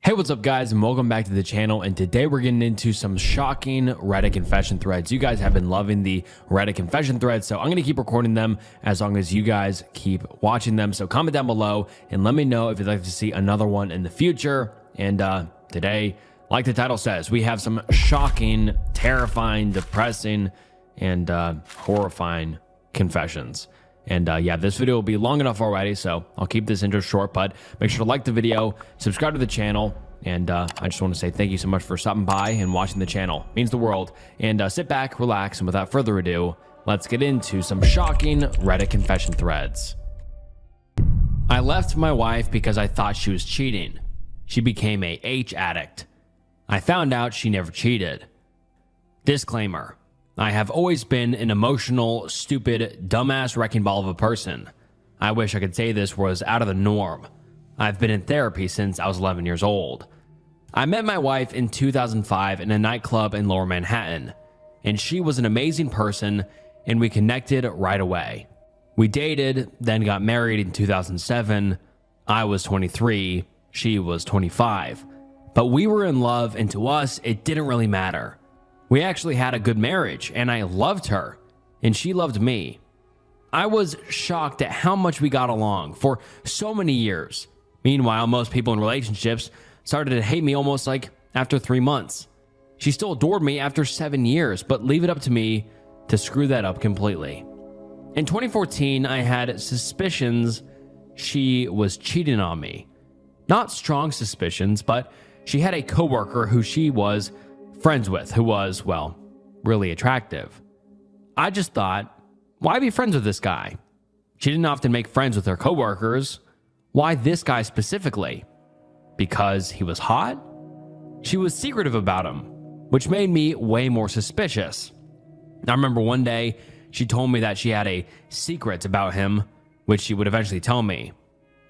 Hey, what's up guys, and welcome back to the channel. And today we're getting into some shocking Reddit confession threads. You guys have been loving the Reddit confession threads, so I'm going to keep recording them as long as you guys keep watching them. So comment down below and let me know if you'd like to see another one in the future. And today, like the title says, we have some shocking, terrifying, depressing, and horrifying confessions. And yeah, this video will be long enough already, so I'll keep this intro short, but make sure to like the video, subscribe to the channel, and I just want to say thank you so much for stopping by and watching the channel. It means the world. And sit back, relax, and without further ado, let's get into some shocking Reddit confession threads. I left my wife because I thought she was cheating. She became a H addict. I found out she never cheated. Disclaimer. I have always been an emotional, stupid, dumbass wrecking ball of a person. I wish I could say this was out of the norm. I've been in therapy since I was 11 years old. I met my wife in 2005 in a nightclub in Lower Manhattan, and she was an amazing person, and we connected right away. We dated, then got married in 2007. I was 23, she was 25. But we were in love, and to us, it didn't really matter. We actually had a good marriage, and I loved her, and she loved me. I was shocked at how much we got along for so many years. Meanwhile, most people in relationships started to hate me almost like after 3 months. She still adored me after 7 years, but leave it up to me to screw that up completely. In 2014, I had suspicions she was cheating on me. Not strong suspicions, but she had a coworker who she was friends with who was, well, really attractive. I just thought, why be friends with this guy? She didn't often make friends with her coworkers. Why this guy specifically? Because he was hot? She was secretive about him, which made me way more suspicious. I remember one day she told me that she had a secret about him, which she would eventually tell me.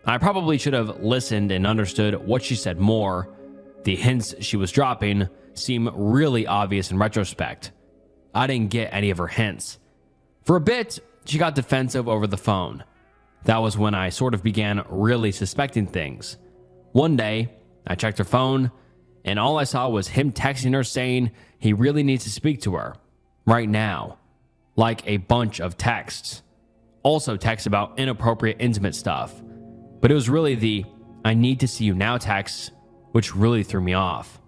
I probably should have listened and understood what she said more. The hints she was dropping seem really obvious in retrospect. I didn't get any of her hints. For a bit, she got defensive over the phone. That was when I sort of began really suspecting things. One day, I checked her phone, and all I saw was him texting her saying he really needs to speak to her right now. Like a bunch of texts. Also texts about inappropriate intimate stuff. But it was really the "I need to see you now" texts which really threw me off.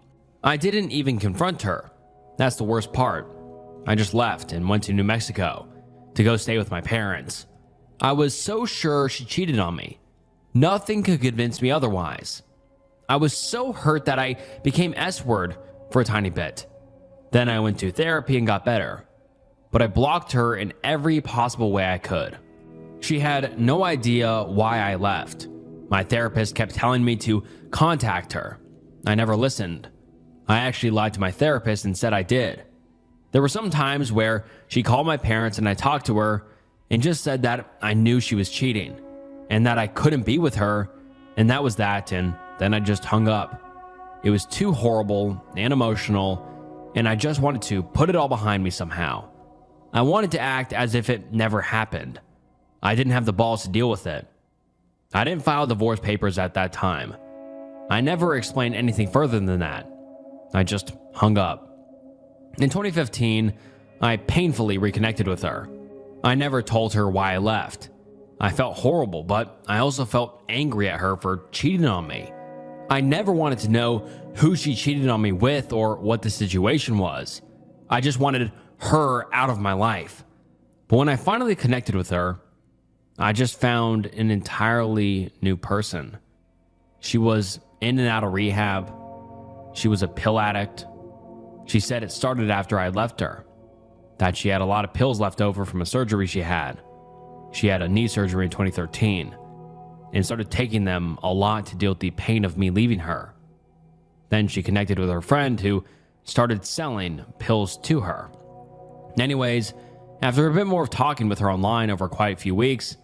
I didn't even confront her. That's the worst part. I just left and went to New Mexico to go stay with my parents. I was so sure she cheated on me. Nothing could convince me otherwise. I was so hurt that I became S-word for a tiny bit. Then I went to therapy and got better. But I blocked her in every possible way I could. She had no idea why I left. My therapist kept telling me to contact her. I never listened. I actually lied to my therapist and said I did. There were some times where she called my parents and I talked to her and just said that I knew she was cheating and that I couldn't be with her, and that was that, and then I just hung up. It was too horrible and emotional, and I just wanted to put it all behind me somehow. I wanted to act as if it never happened. I didn't have the balls to deal with it. I didn't file divorce papers at that time. I never explained anything further than that. I just hung up. In 2015, I painfully reconnected with her. I never told her why I left. I felt horrible, but I also felt angry at her for cheating on me. I never wanted to know who she cheated on me with or what the situation was. I just wanted her out of my life. But when I finally connected with her, I just found an entirely new person. She was in and out of rehab. She was a pill addict. She said it started after I left her, that she had a lot of pills left over from a surgery she had. She had a knee surgery in 2013 and started taking them a lot to deal with the pain of me leaving her. Then she connected with her friend who started selling pills to her. Anyways, after a bit more of talking with her online over quite a few weeks,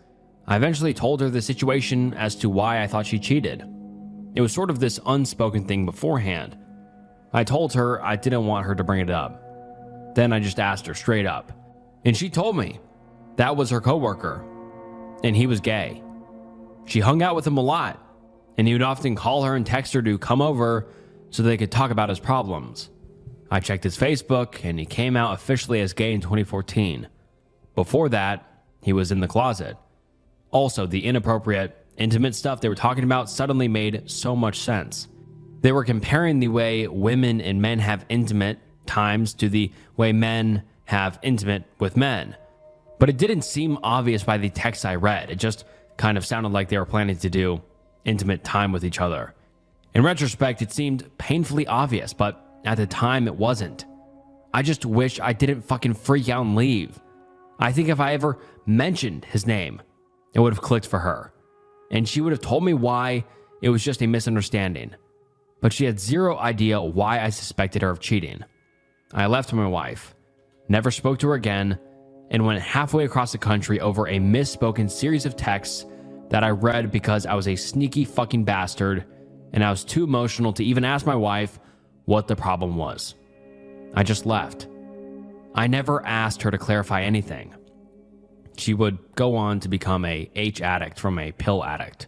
I eventually told her the situation as to why I thought she cheated. It was sort of this unspoken thing beforehand. I told her I didn't want her to bring it up. Then I just asked her straight up. And she told me that was her coworker. And he was gay. She hung out with him a lot. and he would often call her and text her to come over so they could talk about his problems. I checked his Facebook, and he came out officially as gay in 2014. Before that, he was in the closet. Also, the inappropriate, intimate stuff they were talking about suddenly made so much sense. They were comparing the way women and men have intimate times to the way men have intimate with men. But it didn't seem obvious by the text I read. It just kind of sounded like they were planning to do intimate time with each other. In retrospect, it seemed painfully obvious, but at the time it wasn't. I just wish I didn't fucking freak out and leave. I think if I ever mentioned his name, it would have clicked for her. And she would have told me why it was just a misunderstanding. But she had zero idea why I suspected her of cheating. I left my wife, never spoke to her again, and went halfway across the country over a misspoken series of texts that I read because I was a sneaky fucking bastard and I was too emotional to even ask my wife what the problem was. I just left. I never asked her to clarify anything. She would go on to become a H addict from a pill addict.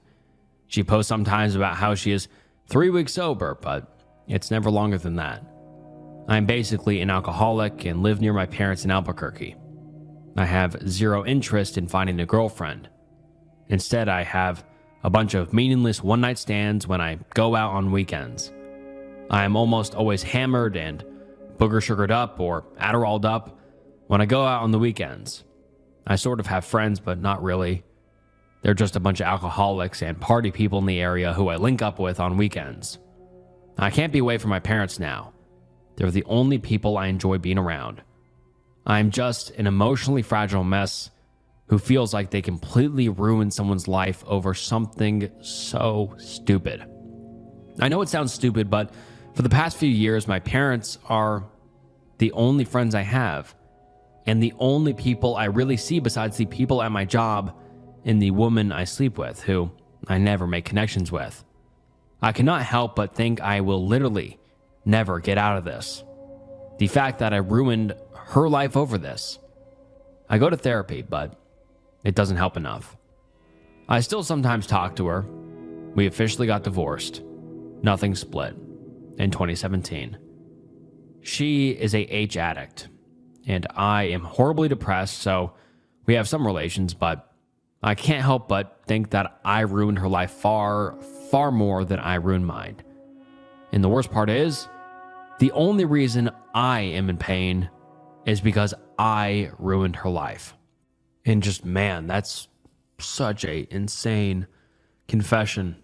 She posts sometimes about how she is 3 weeks sober, but it's never longer than that. I'm basically an alcoholic and live near my parents in Albuquerque. I have zero interest in finding a girlfriend. Instead, I have a bunch of meaningless one-night stands when I go out on weekends. I am almost always hammered and booger sugared up or Adderalled up when I go out on the weekends. I sort of have friends, but not really. They're just a bunch of alcoholics and party people in the area who I link up with on weekends. I can't be away from my parents now. They're the only people I enjoy being around. I'm just an emotionally fragile mess who feels like they completely ruined someone's life over something so stupid. I know it sounds stupid, but for the past few years, my parents are the only friends I have, and the only people I really see besides the people at my job and the woman I sleep with, who I never make connections with. I cannot help but think I will literally never get out of this. The fact that I ruined her life over this. I go to therapy, but it doesn't help enough. I still sometimes talk to her. We officially got divorced. Nothing split in 2017. She is a H addict, and I am horribly depressed, so we have some relations, but I can't help but think that I ruined her life far, far more than I ruined mine. And the worst part is, the only reason I am in pain is because I ruined her life. And just, man, that's such a insane confession.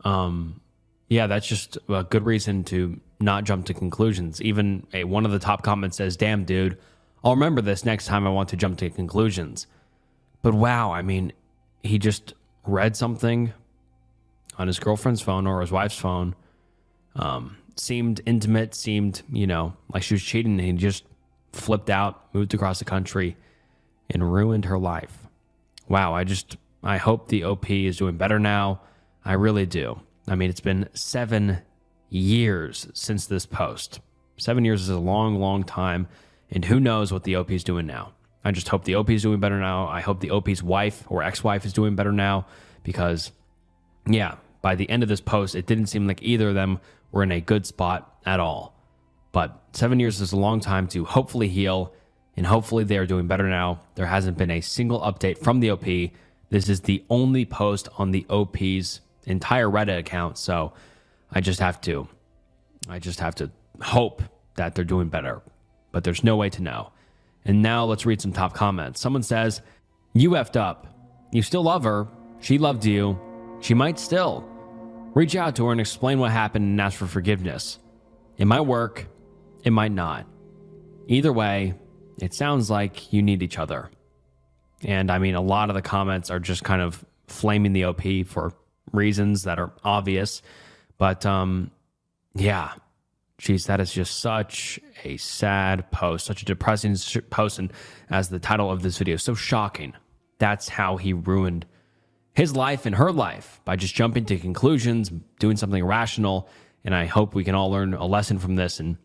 Yeah, that's just a good reason to not jump to conclusions. Even one of the top comments says, "Damn, dude, I'll remember this next time I want to jump to conclusions." But wow, I mean, he just read something on his girlfriend's phone or his wife's phone. Seemed intimate, seemed, like she was cheating, and he just flipped out, moved across the country, and ruined her life. Wow, I hope the OP is doing better now. I really do. I mean, it's been 7 years since this post. 7 years is a long, long time, and who knows what the OP is doing now. I just hope the OP is doing better now. I hope the OP's wife or ex-wife is doing better now, because, yeah, by the end of this post, it didn't seem like either of them were in a good spot at all. But 7 years is a long time to hopefully heal, and hopefully they are doing better now. There hasn't been a single update from the OP. This is the only post on the OP's entire Reddit account, so I just have to hope that they're doing better, but there's no way to know. And now let's read some top comments. Someone says, "You effed up. You still love her. She loved you. She might still. Reach out to her and explain what happened and ask for forgiveness. It might work. It might not. Either way, it sounds like you need each other." And I mean, a lot of the comments are just kind of flaming the OP for reasons that are obvious. But yeah, geez, that is just such a sad post, such a depressing post. And as the title of this video, so shocking. That's how he ruined his life and her life, by just jumping to conclusions, doing something irrational. And I hope we can all learn a lesson from this and,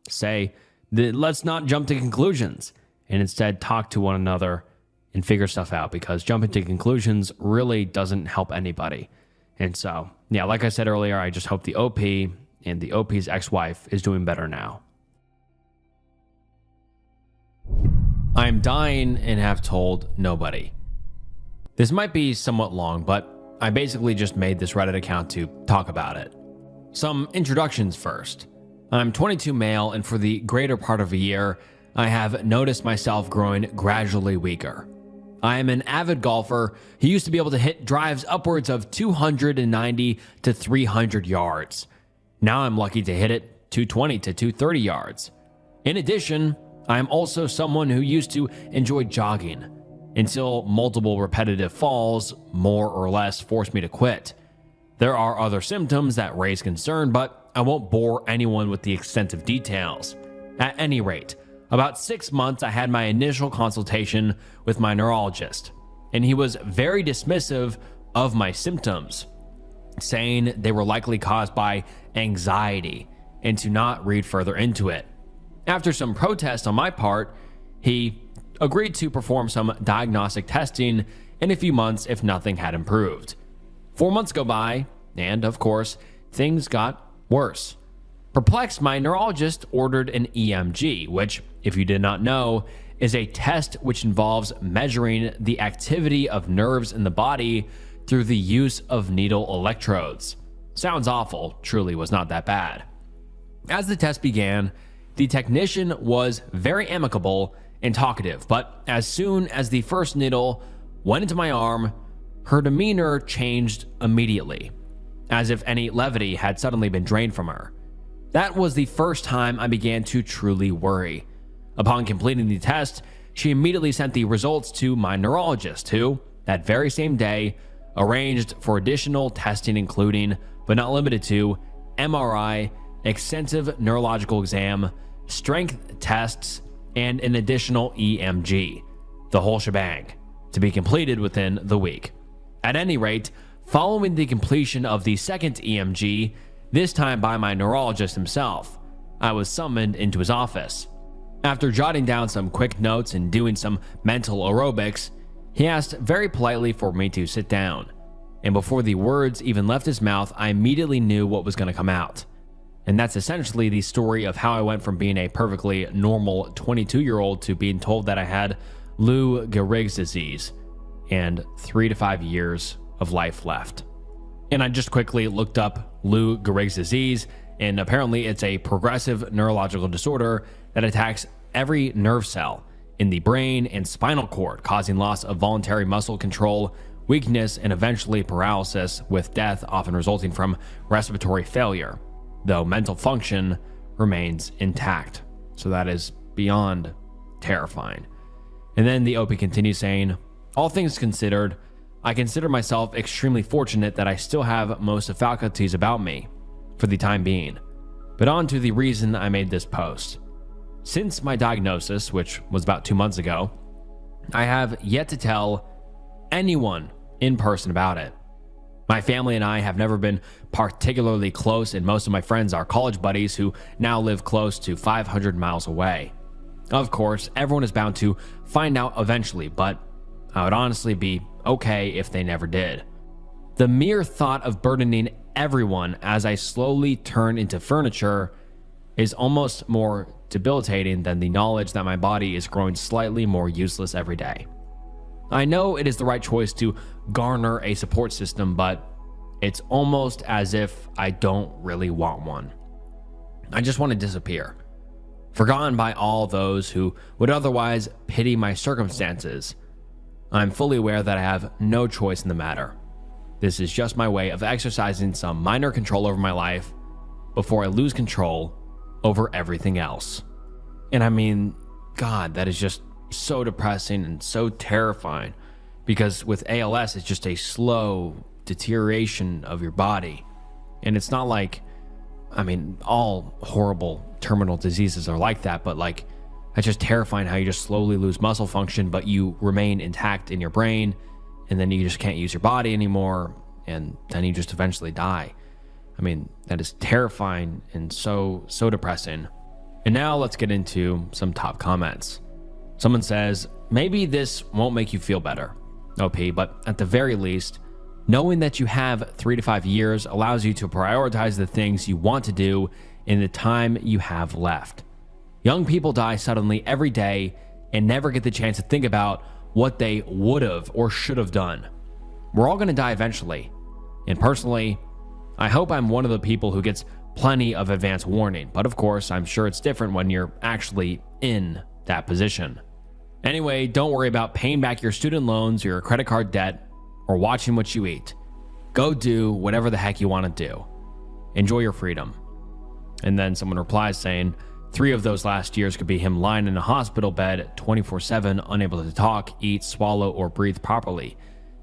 say that let's not jump to conclusions and instead talk to one another and figure stuff out, because jumping to conclusions really doesn't help anybody. And so, yeah, like I said earlier, I just hope the OP and the OP's ex-wife is doing better now. I am dying and have told nobody. This might be somewhat long, but I basically just made this Reddit account to talk about it. Some introductions first. I'm 22 male, and for the greater part of a year, I have noticed myself growing gradually weaker. I am an avid golfer who used to be able to hit drives upwards of 290 to 300 yards. Now I'm lucky to hit it 220 to 230 yards. In addition, I am also someone who used to enjoy jogging until multiple repetitive falls, more or less, forced me to quit. There are other symptoms that raise concern, but I won't bore anyone with the extensive details. At any rate, about 6 months I had my initial consultation with my neurologist, and he was very dismissive of my symptoms, saying they were likely caused by anxiety and to not read further into it. After some protest on my part, he agreed to perform some diagnostic testing in a few months if nothing had improved. 4 months go by, and of course, things got worse. Perplexed, my neurologist ordered an EMG, which, if you did not know, is a test which involves measuring the activity of nerves in the body through the use of needle electrodes. Sounds awful, truly was not that bad. As the test began, the technician was very amicable and talkative, but as soon as the first needle went into my arm, her demeanor changed immediately, as if any levity had suddenly been drained from her. That was the first time I began to truly worry. Upon completing the test, she immediately sent the results to my neurologist, who, that very same day, arranged for additional testing including, but not limited to, MRI, extensive neurological exam, strength tests, and an additional EMG, the whole shebang, to be completed within the week. At any rate, following the completion of the second EMG, this time by my neurologist himself, I was summoned into his office. After jotting down some quick notes and doing some mental aerobics, he asked very politely for me to sit down. And before the words even left his mouth, I immediately knew what was going to come out. And that's essentially the story of how I went from being a perfectly normal 22-year-old to being told that I had Lou Gehrig's disease and 3 to 5 years of life left. And I just quickly looked up Lou Gehrig's disease, and apparently it's a progressive neurological disorder that attacks every nerve cell in the brain and spinal cord, causing loss of voluntary muscle control, weakness, and eventually paralysis, with death often resulting from respiratory failure, though mental function remains intact. So that is beyond terrifying. And then the OP continues saying, all things considered, I consider myself extremely fortunate that I still have most of faculties about me for the time being. But on to the reason I made this post. Since my diagnosis, which was about 2 months ago, I have yet to tell anyone in person about it. My family and I have never been particularly close, and most of my friends are college buddies who now live close to 500 miles away. Of course, everyone is bound to find out eventually, but I would honestly be okay if they never did. The mere thought of burdening everyone as I slowly turn into furniture is almost more debilitating than the knowledge that my body is growing slightly more useless every day. I know it is the right choice to garner a support system, but it's almost as if I don't really want one. I just want to disappear, forgotten by all those who would otherwise pity my circumstances. I'm fully aware that I have no choice in the matter. This is just my way of exercising some minor control over my life before I lose control over everything else. And I mean, God, that is just so depressing and so terrifying, because with ALS, it's just a slow deterioration of your body. And it's not like, I mean, all horrible terminal diseases are like that, but like, it's just terrifying how you just slowly lose muscle function, but you remain intact in your brain, and then you just can't use your body anymore, and then you just eventually die. I mean, that is terrifying and so depressing. And now let's get into some top comments. Someone says, maybe this won't make you feel better, OP, but at the very least, Knowing that you have 3 to 5 years allows you to prioritize the things you want to do in the time you have left. Young people die suddenly every day and never get the chance to think about what they would have or should have done. We're all going to die eventually. And personally, I hope I'm one of the people who gets plenty of advance warning, but of course, I'm sure it's different when you're actually in that position. Anyway, don't worry about paying back your student loans or your credit card debt or watching what you eat. Go do whatever the heck you want to do. Enjoy your freedom. And then someone replies saying, 3 of those last years could be him lying in a hospital bed 24/7, unable to talk, eat, swallow, or breathe properly.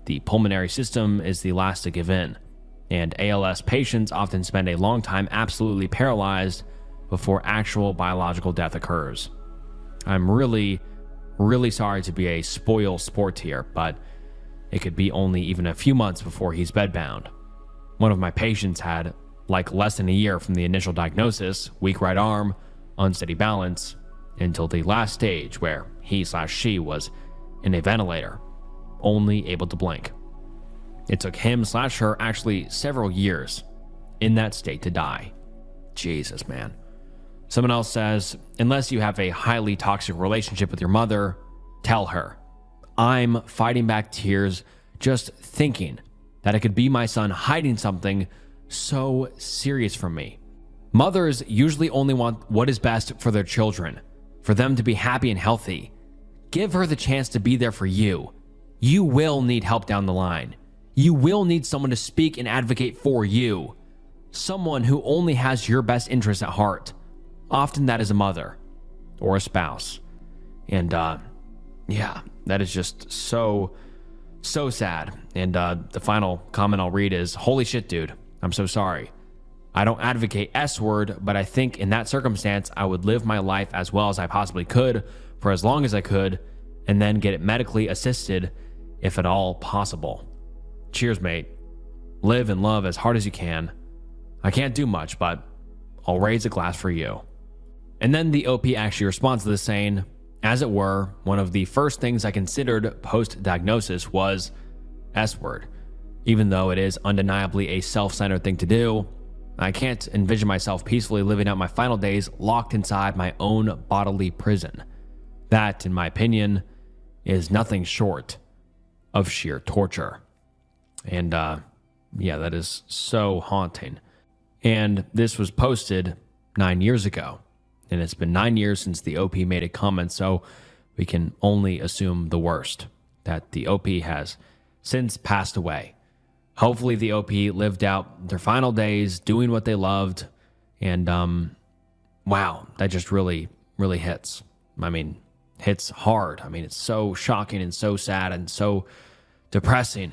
The pulmonary system is the last to give in, and ALS patients often spend a long time absolutely paralyzed before actual biological death occurs. I'm really sorry to be a spoil sport here, but it could be only even a few months before he's bedbound. One of my patients had less than a year from the initial diagnosis, weak right arm, unsteady balance, until the last stage where he/she was in a ventilator, only able to blink. It took him/her actually several years in that state to die. Jesus, man. Someone else says, unless you have a highly toxic relationship with your mother, tell her. I'm fighting back tears just thinking that it could be my son hiding something so serious from me. Mothers usually only want what is best for their children, for them to be happy and healthy. Give her the chance to be there for you. You will need help down the line. You will need someone to speak and advocate for you. Someone who only has your best interests at heart. Often that is a mother or a spouse. And yeah, that is just so sad. And the final comment I'll read is, holy shit, dude, I'm so sorry. I don't advocate S-word, but I think in that circumstance, I would live my life as well as I possibly could for as long as I could, and then get it medically assisted if at all possible. Cheers, mate. Live and love as hard as you can. I can't do much, but I'll raise a glass for you. And then the OP actually responds to this saying, as it were, one of the first things I considered post-diagnosis was S-word. Even though it is undeniably a self-centered thing to do, I can't envision myself peacefully living out my final days locked inside my own bodily prison. That, in my opinion, is nothing short of sheer torture. And yeah, that is so haunting. And this was posted 9 years ago. And it's been 9 years since the OP made a comment, so we can only assume the worst, that the OP has since passed away. Hopefully the OP lived out their final days doing what they loved. And wow, that just really hits. I mean, hits hard. I mean, it's so shocking and so sad and so depressing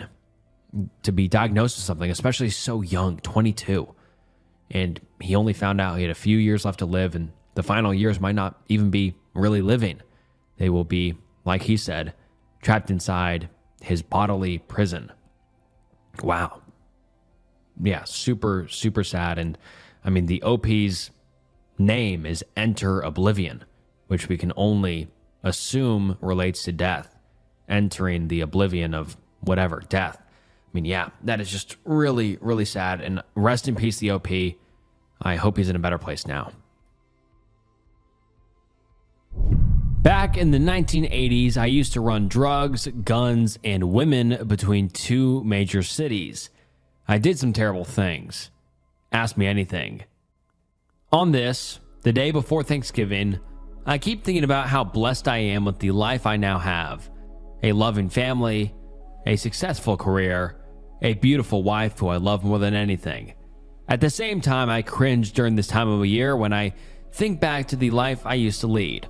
to be diagnosed with something, especially so young, 22. And he only found out he had a few years left to live, and the final years might not even be really living. They will be, like he said, trapped inside his bodily prison. Wow. Yeah, super sad. And I mean, the OP's name is Enter Oblivion, which we can only assume relates to death, entering the oblivion of whatever, death. I mean, yeah, that is just really sad. And rest in peace, the OP. I hope he's in a better place now. Back in the 1980s, I used to run drugs, guns, and women between 2 major cities. I did some terrible things. Ask me anything. On this, the day before Thanksgiving, I keep thinking about how blessed I am with the life I now have. A loving family, a successful career, a beautiful wife who I love more than anything. At the same time, I cringe during this time of the year when I think back to the life I used to lead.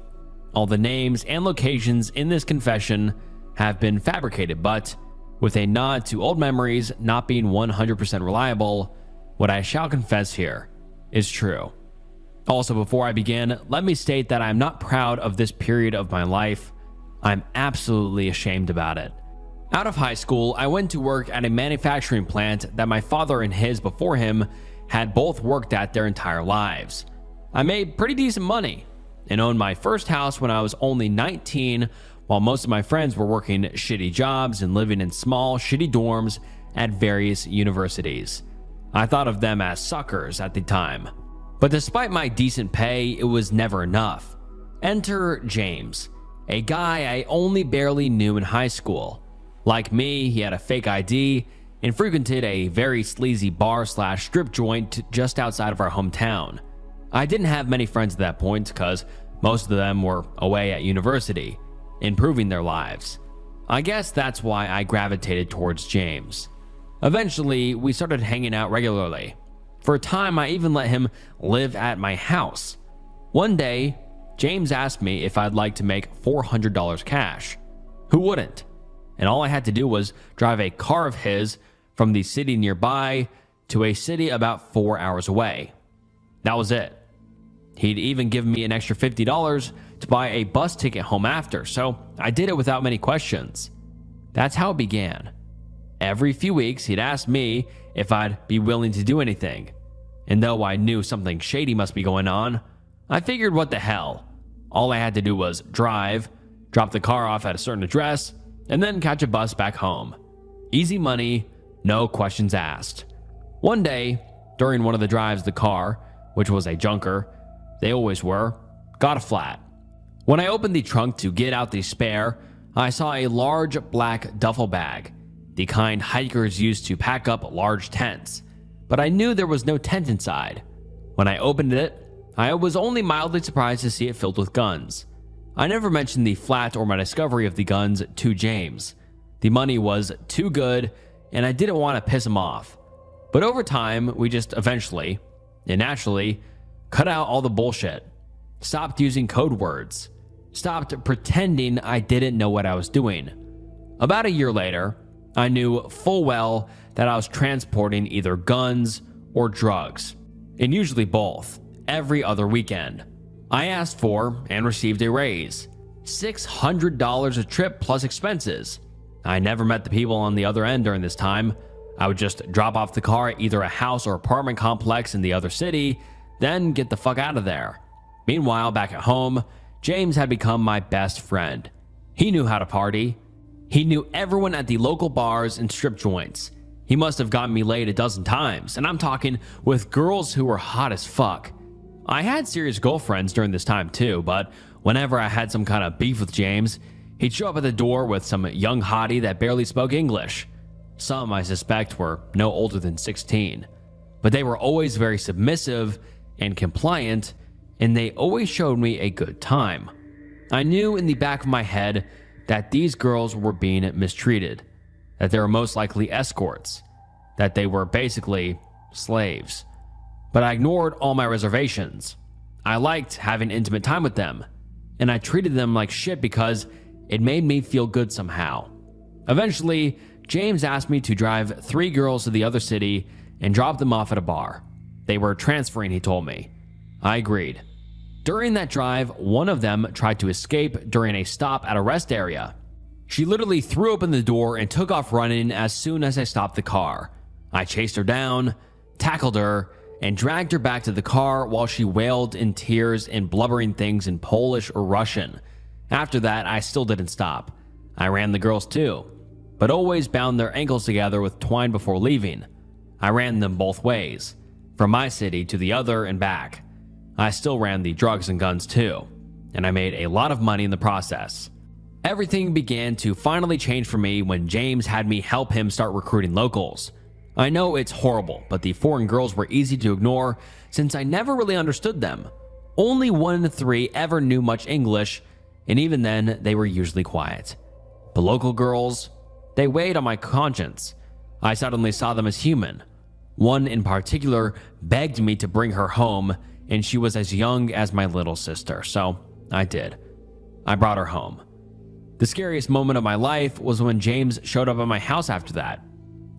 All the names and locations in this confession have been fabricated, but with a nod to old memories not being 100% reliable, what I shall confess here is true. Also, before I begin, let me state that I'm not proud of this period of my life. I'm absolutely ashamed about it. Out of high school, I went to work at a manufacturing plant that my father and his before him had both worked at their entire lives. I made pretty decent money and owned my first house when I was only 19, while most of my friends were working shitty jobs and living in small, shitty dorms at various universities. I thought of them as suckers at the time. But despite my decent pay, it was never enough. Enter James, a guy I only barely knew in high school. Like me, he had a fake ID and frequented a very sleazy bar/strip joint just outside of our hometown. I didn't have many friends at that point because most of them were away at university, improving their lives. I guess that's why I gravitated towards James. Eventually, we started hanging out regularly. For a time, I even let him live at my house. One day, James asked me if I'd like to make $400 cash. Who wouldn't? And all I had to do was drive a car of his from the city nearby to a city about 4 hours away. That was it. He'd even given me an extra $50 to buy a bus ticket home after, so I did it without many questions. That's how it began. Every few weeks, he'd ask me if I'd be willing to do anything. And though I knew something shady must be going on, I figured what the hell. All I had to do was drive, drop the car off at a certain address, and then catch a bus back home. Easy money, no questions asked. One day, during one of the drives, the car, which was a junker, they always were, got a flat. When I opened the trunk to get out the spare, I saw a large black duffel bag, the kind hikers used to pack up large tents, but I knew there was no tent inside. When I opened it, I was only mildly surprised to see it filled with guns. I never mentioned the flat or my discovery of the guns to James. The money was too good, and I didn't want to piss him off. But over time, we just eventually, and naturally, cut out all the bullshit. Stopped using code words. Stopped pretending I didn't know what I was doing. About a year later, I knew full well that I was transporting either guns or drugs, and usually both, every other weekend. I asked for and received a raise, $600 a trip plus expenses. I never met the people on the other end during this time. I would just drop off the car at either a house or apartment complex in the other city, then get the fuck out of there. Meanwhile, back at home, James had become my best friend. He knew how to party. He knew everyone at the local bars and strip joints. He must have gotten me laid a dozen times, and I'm talking with girls who were hot as fuck. I had serious girlfriends during this time too, but whenever I had some kind of beef with James, he'd show up at the door with some young hottie that barely spoke English. Some, I suspect, were no older than 16, but they were always very submissive and compliant, and they always showed me a good time. I knew in the back of my head that these girls were being mistreated, that they were most likely escorts, that they were basically slaves. But I ignored all my reservations. I liked having intimate time with them, and I treated them like shit because it made me feel good somehow. Eventually, James asked me to drive 3 girls to the other city and drop them off at a bar. They were transferring, he told me. I agreed. During that drive, one of them tried to escape during a stop at a rest area. She literally threw open the door and took off running as soon as I stopped the car. I chased her down, tackled her, and dragged her back to the car while she wailed in tears and blubbering things in Polish or Russian. After that, I still didn't stop. I ran the girls too, but always bound their ankles together with twine before leaving. I ran them both ways, from my city to the other and back. I still ran the drugs and guns too, and I made a lot of money in the process. Everything began to finally change for me when James had me help him start recruiting locals. I know it's horrible, but the foreign girls were easy to ignore since I never really understood them. Only 1 in 3 ever knew much English, and even then, they were usually quiet. The local girls, they weighed on my conscience. I suddenly saw them as human. One in particular begged me to bring her home, and she was as young as my little sister, so I did. I brought her home. The scariest moment of my life was when James showed up at my house after that.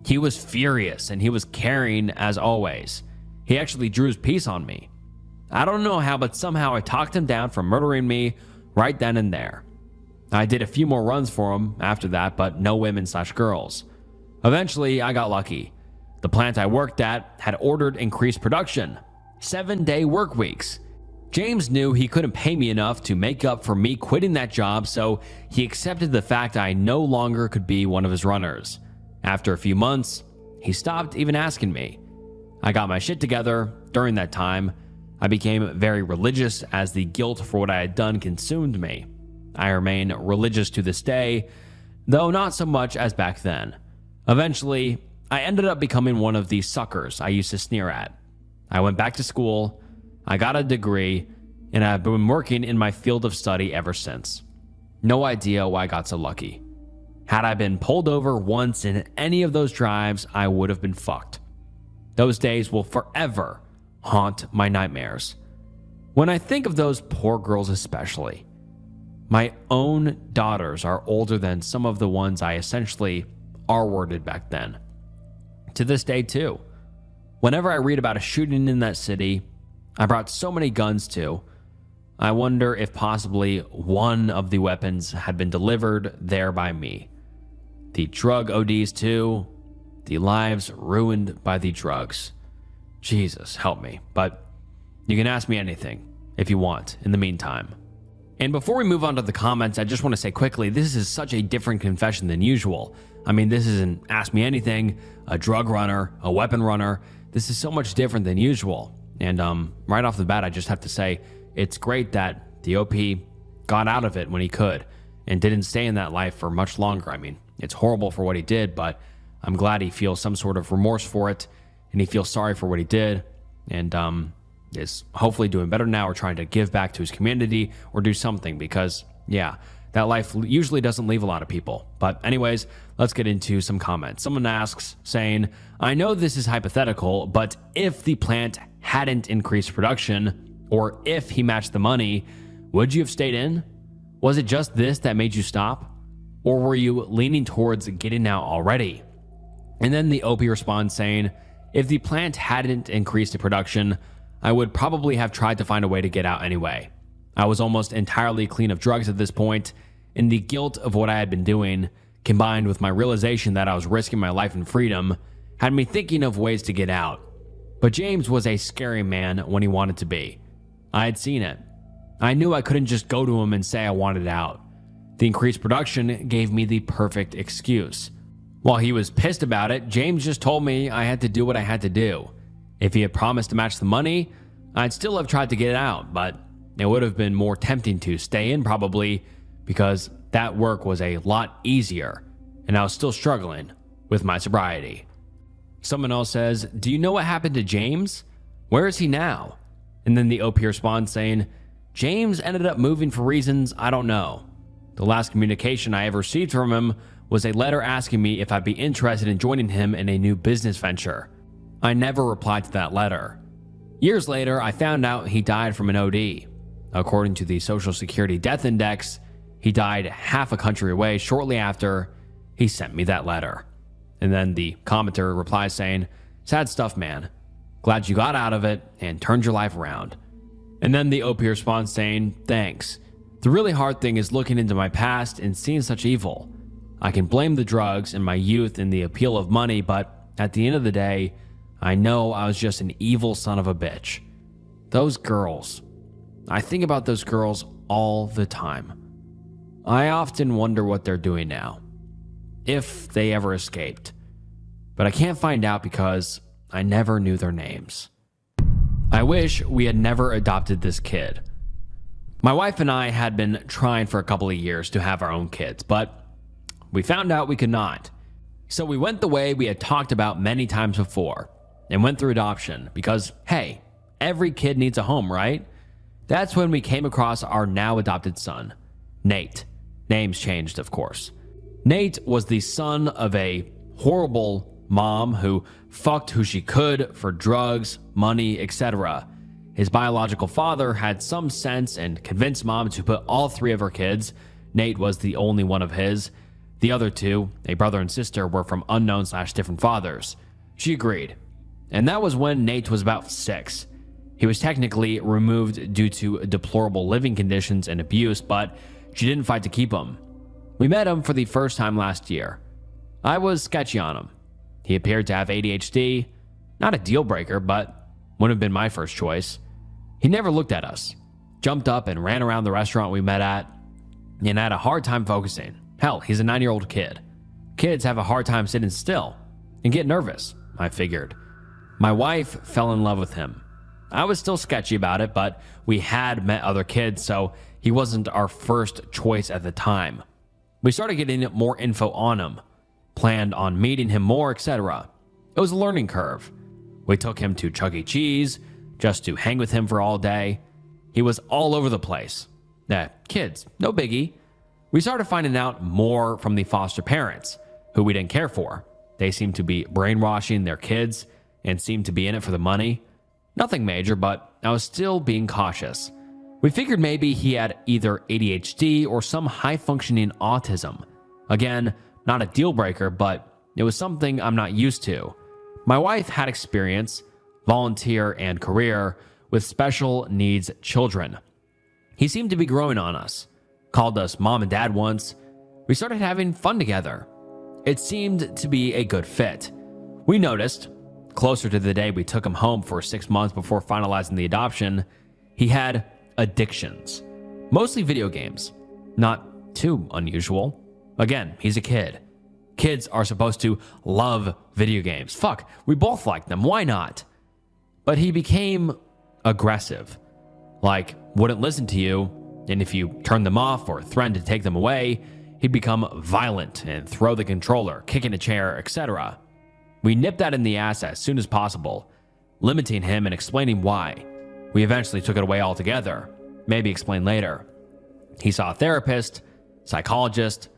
He was furious, and he was caring as always. He actually drew his piece on me. I don't know how, but somehow I talked him down from murdering me right then and there. I did a few more runs for him after that, but no women/girls. Eventually, I got lucky. The plant I worked at had ordered increased production, 7-day work weeks. James knew he couldn't pay me enough to make up for me quitting that job, so he accepted the fact I no longer could be one of his runners. After a few months, he stopped even asking me. I got my shit together during that time. I became very religious as the guilt for what I had done consumed me. I remain religious to this day, though not so much as back then. Eventually, I ended up becoming one of these suckers I used to sneer at. I went back to school, I got a degree, and I've been working in my field of study ever since. No idea why I got so lucky. Had I been pulled over once in any of those drives, I would have been fucked. Those days will forever haunt my nightmares. When I think of those poor girls especially, my own daughters are older than some of the ones I essentially R-worded back then. To this day too. Whenever I read about a shooting in that city I brought so many guns to, I wonder if possibly one of the weapons had been delivered there by me. The drug ODs too, the lives ruined by the drugs. Jesus, help me. But you can ask me anything if you want in the meantime. And before we move on to the comments, I just want to say quickly, this is such a different confession than usual. I mean, this isn't Ask Me Anything, a drug runner, a weapon runner. This is so much different than usual. And right off the bat, I just have to say, it's great that the OP got out of it when he could and didn't stay in that life for much longer. I mean, it's horrible for what he did, but I'm glad he feels some sort of remorse for it and he feels sorry for what he did and is hopefully doing better now or trying to give back to his community or do something because, yeah, that life usually doesn't leave a lot of people. But anyways, let's get into some comments. Someone asks, saying, I know this is hypothetical, but if the plant hadn't increased production or if he matched the money, would you have stayed in? Was it just this that made you stop? Or were you leaning towards getting out already? And then the OP responds saying, if the plant hadn't increased in production, I would probably have tried to find a way to get out anyway. I was almost entirely clean of drugs at this point, and the guilt of what I had been doing, combined with my realization that I was risking my life and freedom, had me thinking of ways to get out. But James was a scary man when he wanted to be. I had seen it. I knew I couldn't just go to him and say I wanted out. The increased production gave me the perfect excuse. While he was pissed about it, James just told me I had to do what I had to do. If he had promised to match the money, I'd still have tried to get out, but it would have been more tempting to stay in probably because that work was a lot easier and I was still struggling with my sobriety. Someone else says, do you know what happened to James? Where is he now? And then the OP responds saying, James ended up moving for reasons I don't know. The last communication I ever received from him was a letter asking me if I'd be interested in joining him in a new business venture. I never replied to that letter. Years later, I found out he died from an OD. According to the Social Security Death Index, he died half a country away shortly after he sent me that letter. And then the commenter replies saying, sad stuff, man. Glad you got out of it and turned your life around. And then the OP responds saying, thanks. The really hard thing is looking into my past and seeing such evil. I can blame the drugs and my youth and the appeal of money, but at the end of the day, I know I was just an evil son of a bitch. Those girls. I think about those girls all the time. I often wonder what they're doing now, if they ever escaped. But I can't find out because I never knew their names. I wish we had never adopted this kid. My wife and I had been trying for a couple of years to have our own kids, but we found out we could not. So we went the way we had talked about many times before and went through adoption because, hey, every kid needs a home, right? That's when we came across our now adopted son, Nate. Names changed, of course. Nate was the son of a horrible mom who fucked who she could for drugs, money, etc. His biological father had some sense and convinced mom to put all three of her kids. Nate was the only one of his. The other two, a brother and sister, were from unknown/different fathers. She agreed. And that was when Nate was about 6. He was technically removed due to deplorable living conditions and abuse, but she didn't fight to keep him. We met him for the first time last year. I was sketchy on him. He appeared to have ADHD. Not a deal breaker, but wouldn't have been my first choice. He never looked at us, jumped up and ran around the restaurant we met at, and had a hard time focusing. Hell, he's a 9-year-old kid. Kids have a hard time sitting still. and get nervous, I figured. My wife fell in love with him. I was still sketchy about it, but we had met other kids, so he wasn't our first choice at the time. We started getting more info on him, planned on meeting him more, etc. It was a learning curve. We took him to Chuck E. Cheese just to hang with him for all day. He was all over the place. Kids, no biggie. We started finding out more from the foster parents, who we didn't care for. They seemed to be brainwashing their kids and seemed to be in it for the money. Nothing major, but I was still being cautious. We figured maybe he had either ADHD or some high-functioning autism. Again, not a deal breaker, but it was something I'm not used to. My wife had experience, volunteer, and career with special needs children. He seemed to be growing on us, called us mom and dad once. We started having fun together. It seemed to be a good fit. We noticed, closer to the day we took him home for 6 months before finalizing the adoption, he had addictions, mostly video games. Not too unusual. Again, he's a kid. Kids are supposed to love video games. Fuck, we both like them. Why not? But he became aggressive. Like, wouldn't listen to you, and if you turned them off or threatened to take them away, he'd become violent and throw the controller, kick in a chair, etc. We nipped that in the ass as soon as possible, limiting him and explaining why. We eventually took it away altogether. Maybe explain later. He saw a therapist, psychologist,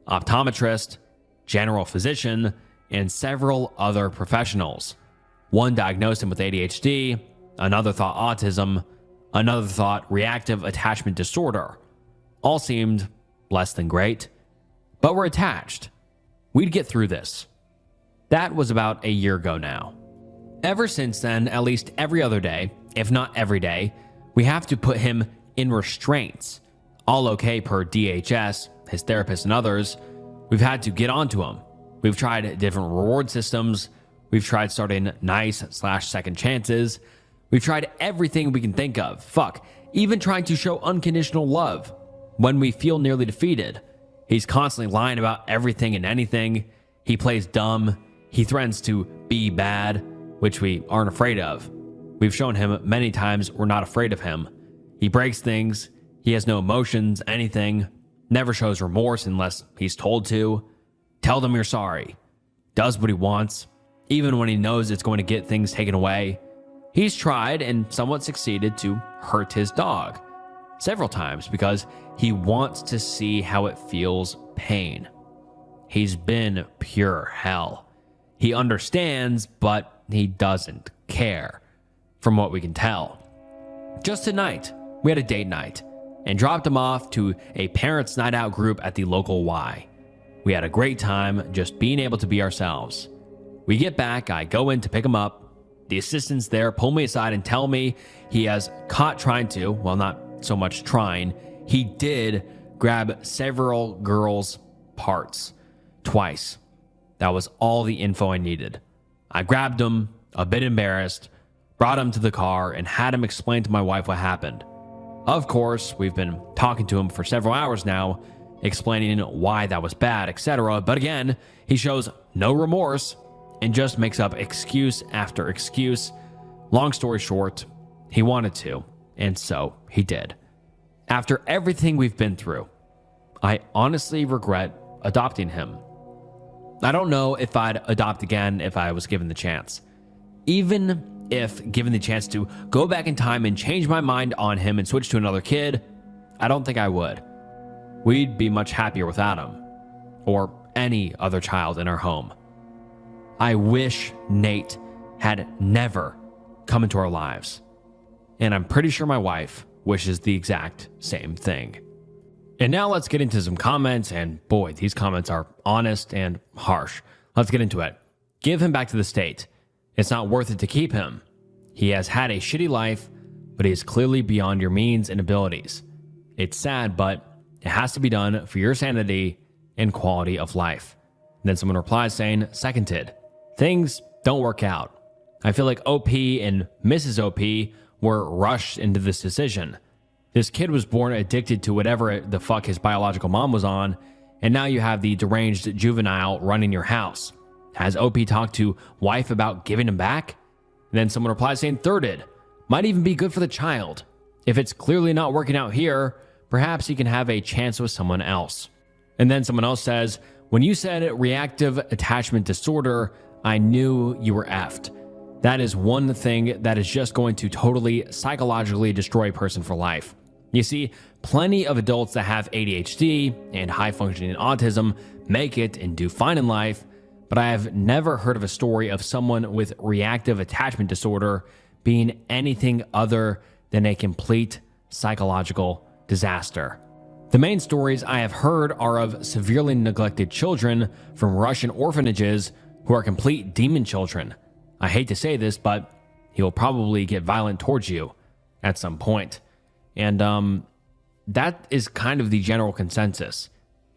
optometrist, general physician, and several other professionals. One diagnosed him with ADHD, another thought autism, another thought reactive attachment disorder. All seemed less than great, but we're attached. We'd get through this. That was about a year ago now. Ever since then, at least every other day, if not every day, we have to put him in restraints. All okay per DHS, his therapist, and others. We've had to get onto him. We've tried different reward systems. We've tried starting nice/second chances. We've tried everything we can think of. Fuck, even trying to show unconditional love when we feel nearly defeated. He's constantly lying about everything and anything. He plays dumb. He threatens to be bad, which we aren't afraid of. We've shown him many times we're not afraid of him. He breaks things. He has no emotions, anything. Never shows remorse unless he's told to. Tell them you're sorry. Does what he wants, even when he knows it's going to get things taken away. He's tried and somewhat succeeded to hurt his dog several times because he wants to see how it feels pain. He's been pure hell. He understands, but he doesn't care, from what we can tell. Just tonight, we had a date night and dropped him off to a parents' night out group at the local Y. We had a great time just being able to be ourselves. We get back, I go in to pick him up. The assistants there pull me aside and tell me he has caught trying to, well, not so much trying, he did grab several girls' parts twice. That was all the info I needed. I grabbed him, a bit embarrassed, brought him to the car, and had him explain to my wife what happened. Of course, we've been talking to him for several hours now, explaining why that was bad, etc. But again, he shows no remorse and just makes up excuse after excuse. Long story short, he wanted to, and so he did. After everything we've been through, I honestly regret adopting him. I don't know if I'd adopt again if I was given the chance. Even if given the chance to go back in time and change my mind on him and switch to another kid, I don't think I would. We'd be much happier without him, or any other child in our home. I wish Nate had never come into our lives, and I'm pretty sure my wife wishes the exact same thing. And now let's get into some comments, and boy, these comments are honest and harsh. Let's get into it. Give him back to the state. It's not worth it to keep him. He has had a shitty life, but he is clearly beyond your means and abilities. It's sad, but it has to be done for your sanity and quality of life. And then someone replies saying, seconded. Things don't work out. I feel like OP and Mrs. OP were rushed into this decision. This kid was born addicted to whatever the fuck his biological mom was on, and now you have the deranged juvenile running your house. Has OP talked to wife about giving him back? And then someone replies saying thirded. Might even be good for the child. If it's clearly not working out here, perhaps he can have a chance with someone else. And then someone else says, when you said reactive attachment disorder, I knew you were effed. That is one thing that is just going to totally psychologically destroy a person for life. You see, plenty of adults that have ADHD and high functioning autism make it and do fine in life, but I have never heard of a story of someone with reactive attachment disorder being anything other than a complete psychological disaster. The main stories I have heard are of severely neglected children from Russian orphanages who are complete demon children. I hate to say this, but he will probably get violent towards you at some point. And that is kind of the general consensus.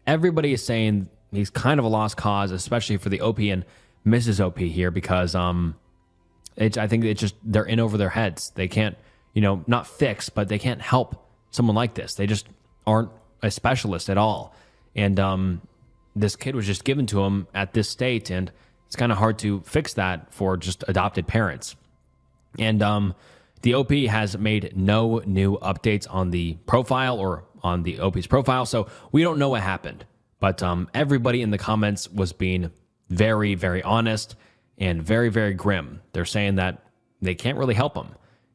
Everybody is saying he's kind of a lost cause, especially for the OP and Mrs. OP here, because I think it's just they're in over their heads. They can't, not fix, but they can't help someone like this. They just aren't a specialist at all. And this kid was just given to him at this state, and it's kind of hard to fix that for just adopted parents. And the OP has made no new updates on the profile or on the OP's profile, so we don't know what happened. But everybody in the comments was being very, very honest and very, very grim. They're saying that they can't really help him,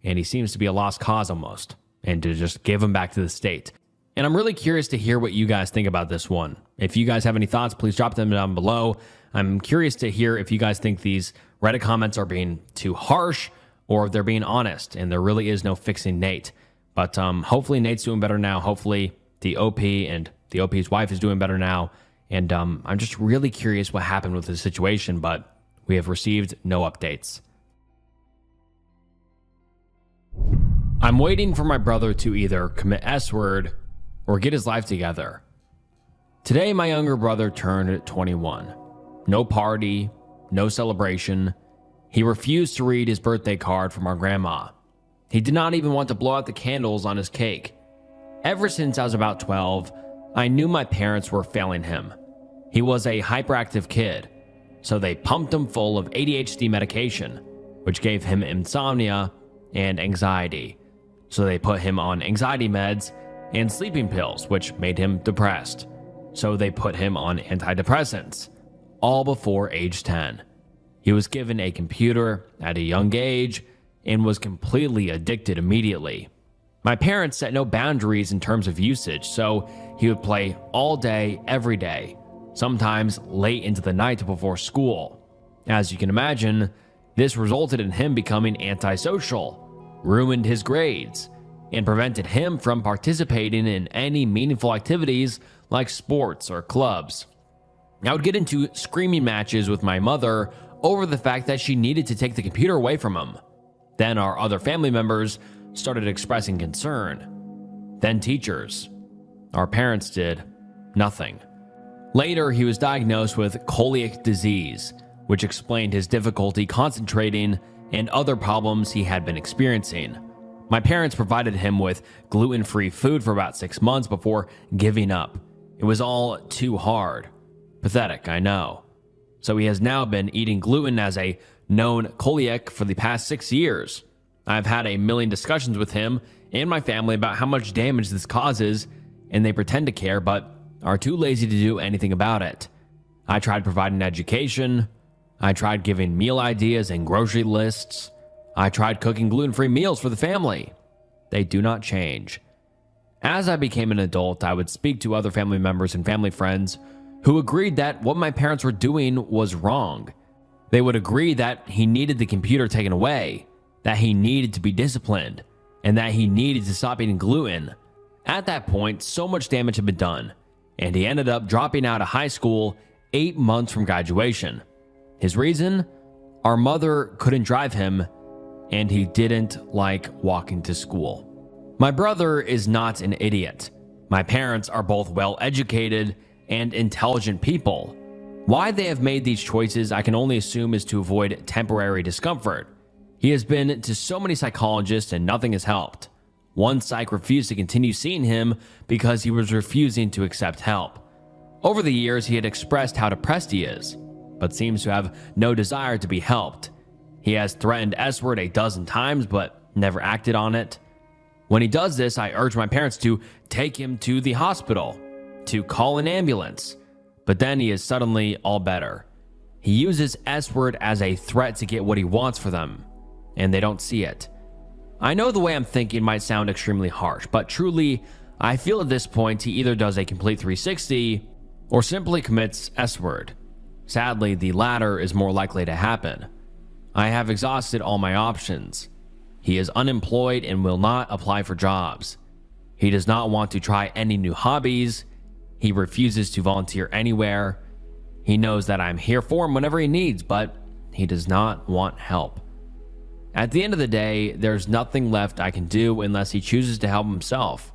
and he seems to be a lost cause almost, and to just give him back to the state. And I'm really curious to hear what you guys think about this one. If you guys have any thoughts, please drop them down below. I'm curious to hear if you guys think these Reddit comments are being too harsh or if they're being honest and there really is no fixing Nate. But hopefully Nate's doing better now. Hopefully the OP and the OP's wife is doing better now. And I'm just really curious what happened with the situation, but we have received no updates. I'm waiting for my brother to either commit S-word or get his life together. Today, my younger brother turned 21. No party, no celebration. He refused to read his birthday card from our grandma. He did not even want to blow out the candles on his cake. Ever since I was about 12, I knew my parents were failing him. He was a hyperactive kid, so they pumped him full of ADHD medication, which gave him insomnia and anxiety. So they put him on anxiety meds and sleeping pills, which made him depressed. So they put him on antidepressants, all before age 10. He was given a computer at a young age and was completely addicted immediately. My parents set no boundaries in terms of usage, so he would play all day, every day, sometimes late into the night before school. As you can imagine, this resulted in him becoming antisocial, ruined his grades, and prevented him from participating in any meaningful activities like sports or clubs. I would get into screaming matches with my mother over the fact that she needed to take the computer away from him. Then our other family members started expressing concern. Then teachers. Our parents did nothing. Later, he was diagnosed with celiac disease, which explained his difficulty concentrating and other problems he had been experiencing. My parents provided him with gluten-free food for about 6 months before giving up. It was all too hard. Pathetic, I know. So he has now been eating gluten as a known celiac for the past 6 years. I've had a million discussions with him and my family about how much damage this causes, and they pretend to care but are too lazy to do anything about it. I tried providing education. I tried giving meal ideas and grocery lists. I tried cooking gluten-free meals for the family. They do not change. As I became an adult, I would speak to other family members and family friends who agreed that what my parents were doing was wrong. They would agree that he needed the computer taken away, that he needed to be disciplined, and that he needed to stop eating gluten. At that point, so much damage had been done, and he ended up dropping out of high school 8 months from graduation. His reason? Our mother couldn't drive him, and he didn't like walking to school. My brother is not an idiot. My parents are both well-educated and intelligent people. Why they have made these choices, I can only assume, is to avoid temporary discomfort. He has been to so many psychologists and nothing has helped. One psych refused to continue seeing him because he was refusing to accept help. Over the years, he had expressed how depressed he is. but seems to have no desire to be helped. He has threatened S-word a dozen times, but never acted on it. When he does this, I urge my parents to take him to the hospital, to call an ambulance, but then he is suddenly all better. He uses S-word as a threat to get what he wants for them, and they don't see it. I know the way I'm thinking might sound extremely harsh, but truly, I feel at this point he either does a complete 360 or simply commits S-word. Sadly, the latter is more likely to happen. I have exhausted all my options. He is unemployed and will not apply for jobs. He does not want to try any new hobbies. He refuses to volunteer anywhere. He knows that I'm here for him whenever he needs, but he does not want help. At the end of the day, there's nothing left I can do unless he chooses to help himself.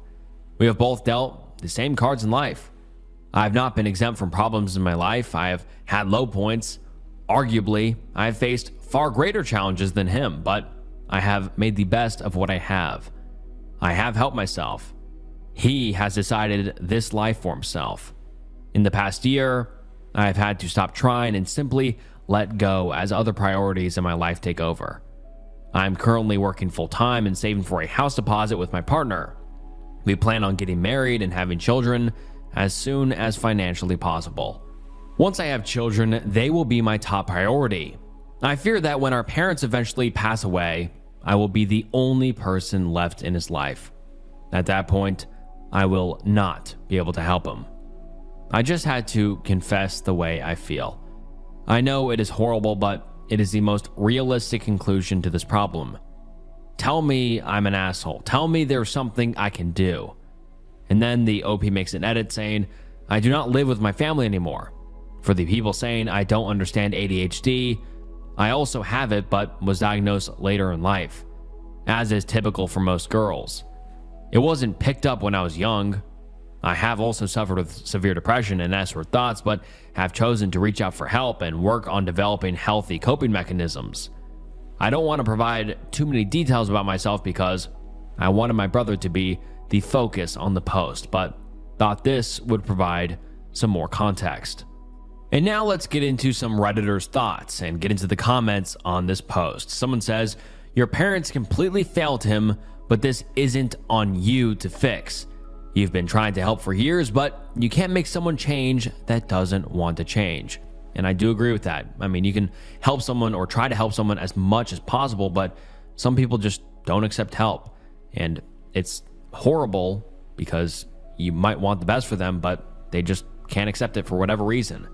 We have both dealt the same cards in life. I have not been exempt from problems in my life. I have had low points. Arguably, I have faced far greater challenges than him, but I have made the best of what I have. I have helped myself. He has decided this life for himself. In the past year, I have had to stop trying and simply let go as other priorities in my life take over. I am currently working full-time and saving for a house deposit with my partner. We plan on getting married and having children as soon as financially possible. Once I have children, they will be my top priority. I fear that when our parents eventually pass away, I will be the only person left in his life. At that point, I will not be able to help him. I just had to confess the way I feel. I know it is horrible, but it is the most realistic conclusion to this problem. Tell me I'm an asshole. Tell me there's something I can do. And then the OP makes an edit saying, I do not live with my family anymore. For the people saying I don't understand ADHD, I also have it but was diagnosed later in life, as is typical for most girls. It wasn't picked up when I was young. I have also suffered with severe depression and S-word thoughts, but have chosen to reach out for help and work on developing healthy coping mechanisms. I don't want to provide too many details about myself because I wanted my brother to be the focus on the post, but thought this would provide some more context. And now let's get into some Redditors' thoughts and get into the comments on this post. Someone says, your parents completely failed him, but this isn't on you to fix. You've been trying to help for years, but you can't make someone change that doesn't want to change. And I do agree with that. I mean, you can help someone or try to help someone as much as possible, but some people just don't accept help. And it's horrible because you might want the best for them, but they just can't accept it for whatever reason.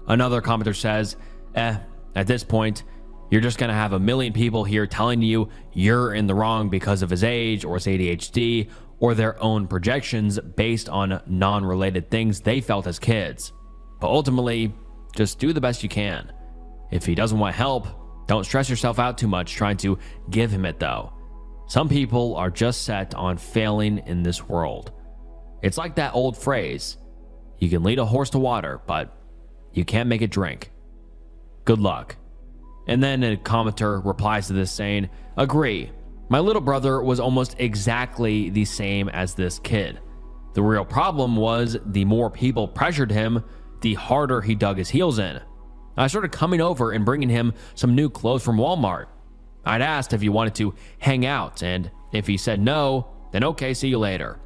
Another commenter says, at this point, you're just going to have a million people here telling you you're in the wrong because of his age or his ADHD or their own projections based on non-related things they felt as kids. But ultimately, just do the best you can. If he doesn't want help, don't stress yourself out too much trying to give him it though. Some people are just set on failing in this world. It's like that old phrase, you can lead a horse to water, but you can't make it drink. Good luck. And then a commenter replies to this saying, agree. My little brother was almost exactly the same as this kid. The real problem was the more people pressured him, the harder he dug his heels in. I started coming over and bringing him some new clothes from Walmart. I'd asked if he wanted to hang out, and if he said no, then okay, see you later.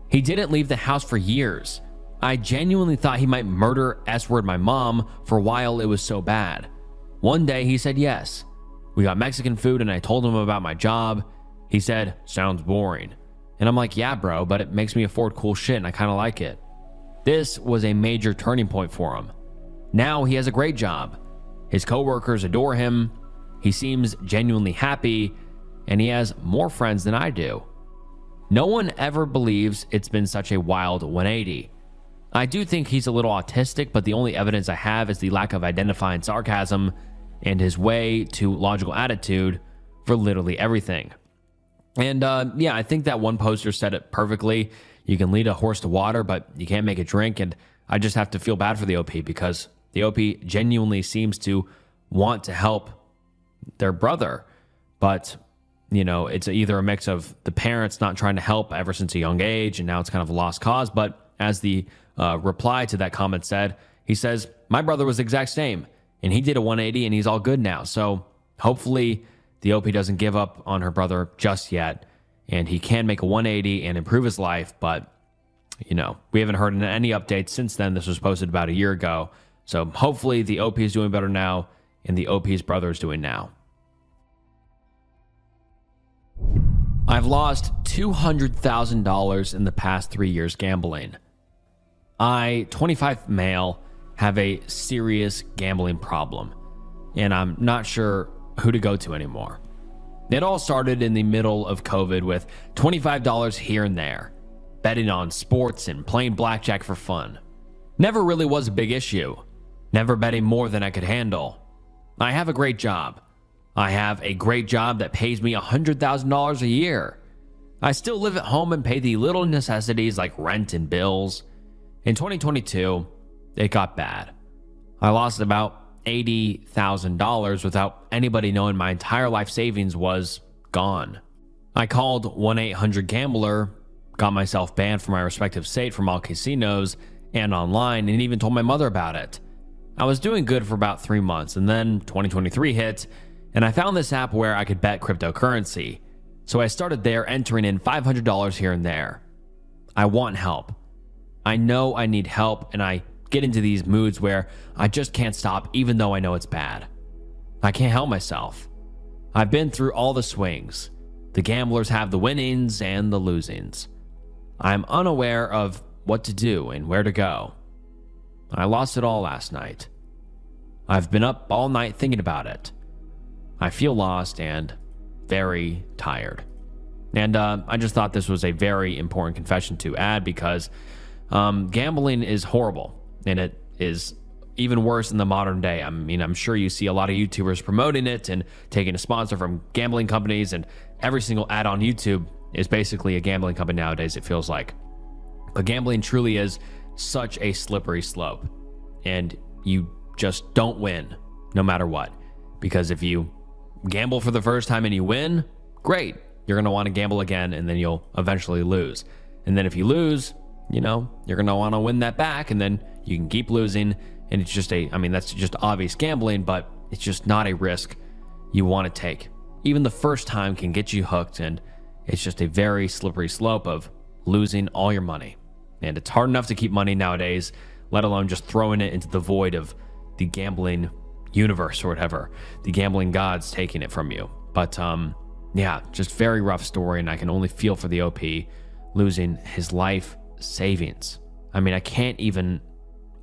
He didn't leave the house for years. I genuinely thought he might murder S-word my mom for a while it was so bad. One day he said yes. We got Mexican food and I told him about my job. He said, sounds boring. And I'm like, yeah, bro, but it makes me afford cool shit and I kind of like it. This was a major turning point for him. Now he has a great job. His coworkers adore him. He seems genuinely happy and he has more friends than I do. No one ever believes it's been such a wild 180. I do think he's a little autistic, but the only evidence I have is the lack of identifying sarcasm and his way to logical attitude for literally everything. And yeah, I think that one poster said it perfectly. You can lead a horse to water, but you can't make it drink. And I just have to feel bad for the OP because the OP genuinely seems to want to help their brother. But, you know, it's either a mix of the parents not trying to help ever since a young age, and now it's kind of a lost cause. But as the reply to that comment said, he says, my brother was the exact same. and he did a 180 and he's all good now. So hopefully the OP doesn't give up on her brother just yet, and he can make a 180 and improve his life. But, you know, we haven't heard any updates since then. This was posted about a year ago. So hopefully the OP is doing better now, and the OP's brother is doing now. I've lost $200,000 in the past 3 years gambling. I, 25 male, have a serious gambling problem, and I'm not sure who to go to anymore. It all started in the middle of COVID with $25 here and there, betting on sports and playing blackjack for fun. Never really was a big issue, never betting more than I could handle. I have a great job. I have a great job that pays me $100,000 a year. I still live at home and pay the little necessities like rent and bills. In 2022, it got bad. I lost about $80,000 without anybody knowing my entire life savings was gone. I called 1-800-GAMBLER, got myself banned from my respective state from all casinos and online, and even told my mother about it. I was doing good for about 3 months, and then 2023 hit, and I found this app where I could bet cryptocurrency. So I started there, entering in $500 here and there. I want help. I know I need help, and I get into these moods where I just can't stop even though I know it's bad. I can't help myself. I've been through all the swings. The gamblers have the winnings and the losings. I'm unaware of what to do and where to go. I lost it all last night. I've been up all night thinking about it. I feel lost and very tired. And I just thought this was a very important confession to add because gambling is horrible, and it is even worse in the modern day. I mean, I'm sure you see a lot of YouTubers promoting it and taking a sponsor from gambling companies, and every single ad on YouTube is basically a gambling company nowadays, it feels like. But gambling truly is such a slippery slope, and you just don't win no matter what. Because if you gamble for the first time and you win, great. You're going to want to gamble again, and then you'll eventually lose. And then if you lose, you know, you're going to want to win that back, and then you can keep losing. And it's just that's just obvious gambling, but it's just not a risk you want to take. Even the first time can get you hooked, and it's just a very slippery slope of losing all your money. And it's hard enough to keep money nowadays, let alone just throwing it into the void of the gambling universe or whatever. The gambling gods taking it from you. But yeah, just very rough story, and I can only feel for the OP losing his life savings. I mean, I can't even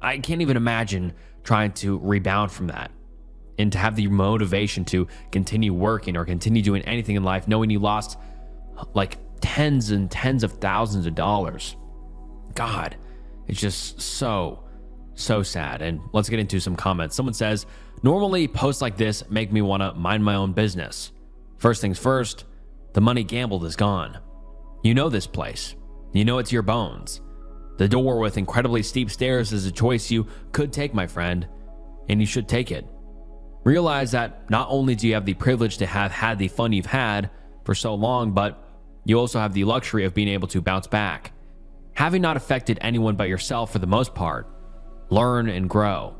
imagine trying to rebound from that and to have the motivation to continue working or continue doing anything in life knowing you lost like tens and tens of thousands of dollars. God, it's just so sad. And let's get into some comments. Someone says, normally posts like this make me want to mind my own business. First things first, the money gambled is gone. You know this place. You know it's your bones. The door with incredibly steep stairs is a choice you could take, my friend, and you should take it. Realize that not only do you have the privilege to have had the fun you've had for so long, but you also have the luxury of being able to bounce back. Having not affected anyone but yourself for the most part, learn and grow.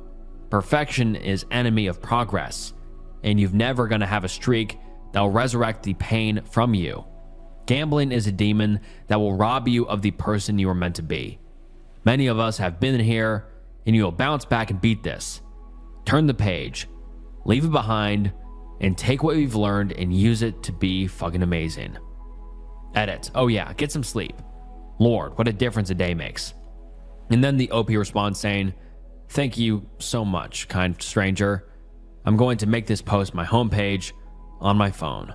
Perfection is enemy of progress, and you've never going to have a streak that will resurrect the pain from you. Gambling is a demon that will rob you of the person you were meant to be. Many of us have been here, and you will bounce back and beat this. Turn the page, leave it behind, and take what we've learned and use it to be fucking amazing. Edit. Oh yeah, get some sleep. Lord, what a difference a day makes. And then the OP responds saying, thank you so much, kind stranger. I'm going to make this post my homepage on my phone.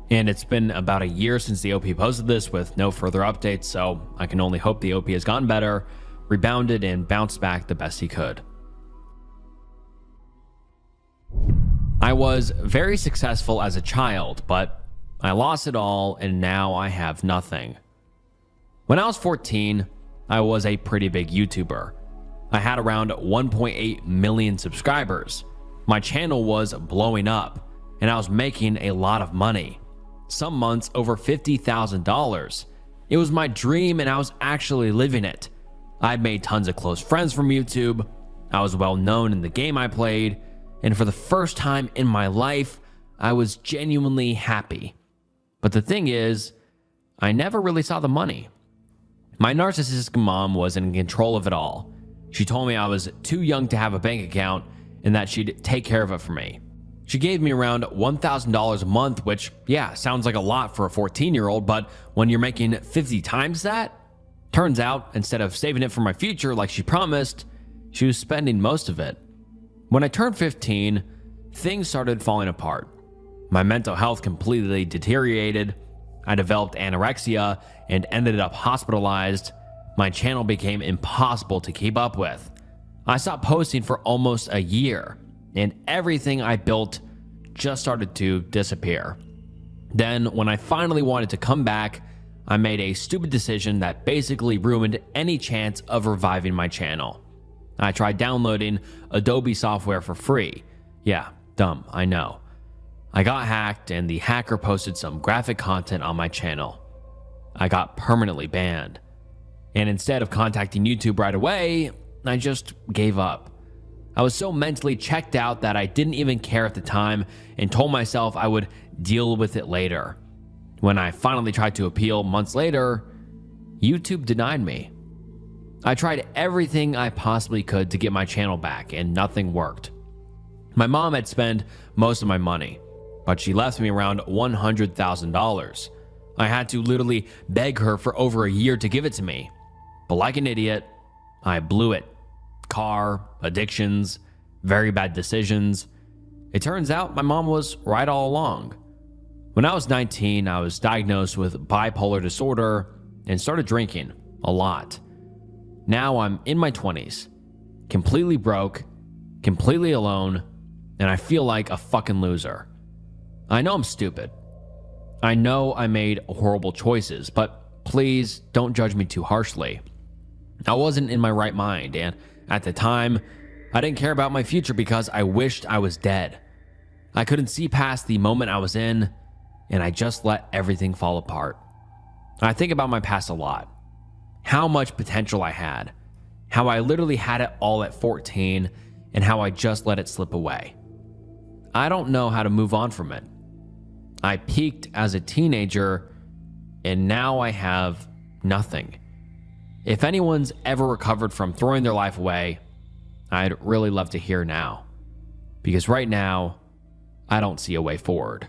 And it's been about a year since the OP posted this with no further updates, so I can only hope the OP has gotten better, rebounded, and bounced back the best he could. I was very successful as a child, but I lost it all and now I have nothing. When I was 14, I was a pretty big YouTuber. I had around 1.8 million subscribers. My channel was blowing up, and I was making a lot of money. Some months over $50,000. It was my dream, and I was actually living it. I'd made tons of close friends from YouTube. I was well known in the game I played, And for the first time in my life, I was genuinely happy. But the thing is, I never really saw the money. My narcissistic mom was in control of it all. She told me I was too young to have a bank account and that she'd take care of it for me. She gave me around $1,000 a month, which, yeah, sounds like a lot for a 14-year-old, but when you're making 50 times that, turns out instead of saving it for my future like she promised, she was spending most of it. When I turned 15, things started falling apart. My mental health completely deteriorated. I developed anorexia and ended up hospitalized. My channel became impossible to keep up with. I stopped posting for almost a year, and everything I built just started to disappear. Then, when I finally wanted to come back, I made a stupid decision that basically ruined any chance of reviving my channel. I tried downloading Adobe software for free. Yeah, dumb, I know. I got hacked and the hacker posted some graphic content on my channel. I got permanently banned. And instead of contacting YouTube right away, I just gave up. I was so mentally checked out that I didn't even care at the time and told myself I would deal with it later. When I finally tried to appeal months later, YouTube denied me. I tried everything I possibly could to get my channel back and nothing worked. My mom had spent most of my money, but she left me around $100,000. I had to literally beg her for over a year to give it to me. But like an idiot, I blew it. Car, addictions, very bad decisions. It turns out my mom was right all along. When I was 19, I was diagnosed with bipolar disorder and started drinking a lot. Now I'm in my 20s, completely broke, completely alone, and I feel like a fucking loser. I know I'm stupid. I know I made horrible choices, but please don't judge me too harshly. I wasn't in my right mind, and at the time, I didn't care about my future because I wished I was dead. I couldn't see past the moment I was in, and I just let everything fall apart. I think about my past a lot. How much potential I had. How I literally had it all at 14, and how I just let it slip away. I don't know how to move on from it. I peaked as a teenager, and now I have nothing. If anyone's ever recovered from throwing their life away, I'd really love to hear now. Because right now, I don't see a way forward.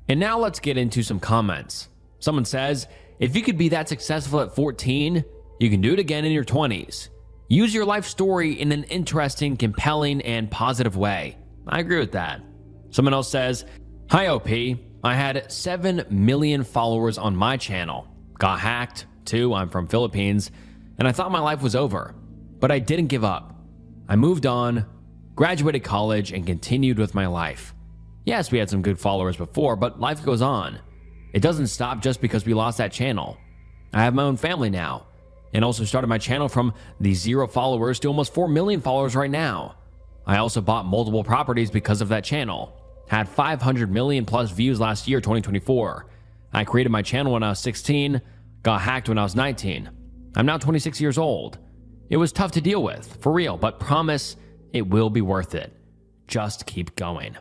And now let's get into some comments. Someone says, if you could be that successful at 14, you can do it again in your 20s. Use your life story in an interesting, compelling, and positive way. I agree with that. Someone else says, hi OP, I had 7 million followers on my channel. Got hacked, too, I'm from Philippines, and I thought my life was over. But I didn't give up. I moved on, graduated college, and continued with my life. Yes, we had some good followers before, but life goes on. It doesn't stop just because we lost that channel. I have my own family now, and also started my channel from the 0 followers to almost 4 million followers right now. I also bought multiple properties because of that channel. Had 500 million plus views last year, 2024. I created my channel when I was 16, got hacked when I was 19. I'm now 26 years old. It was tough to deal with, for real, but promise it will be worth it. Just keep going.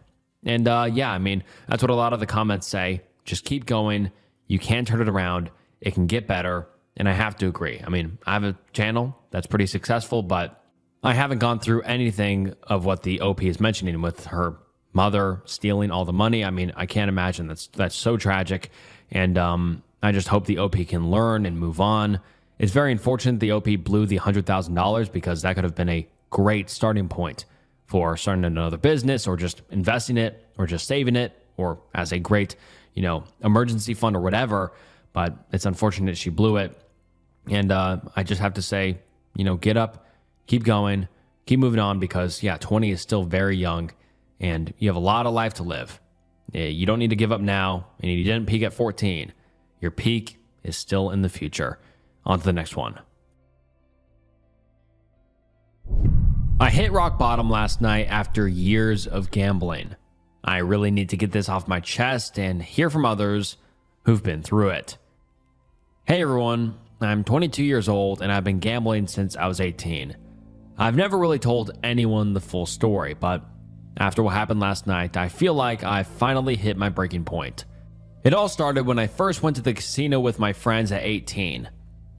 And yeah, I mean, that's what a lot of the comments say. Just keep going. You can turn it around. It can get better. And I have to agree. I mean, I have a channel that's pretty successful, but I haven't gone through anything of what the OP is mentioning with her mother stealing all the money. I mean, I can't imagine. That's so tragic. And I just hope the OP can learn and move on. It's very unfortunate the OP blew the $100,000 because that could have been a great starting point for starting another business or just investing it or just saving it or as a great, emergency fund or whatever. But it's unfortunate she blew it. And I just have to say, get up, keep going, keep moving on because, 20 is still very young and you have a lot of life to live. You don't need to give up now, and you didn't peak at 14. Your peak is still in the future. On to the next one. I hit rock bottom last night after years of gambling. I really need to get this off my chest and hear from others who've been through it. Hey everyone, I'm 22 years old and I've been gambling since I was 18. I've never really told anyone the full story, but After what happened last night, I feel like I finally hit my breaking point. It all started when I first went to the casino with my friends at 18.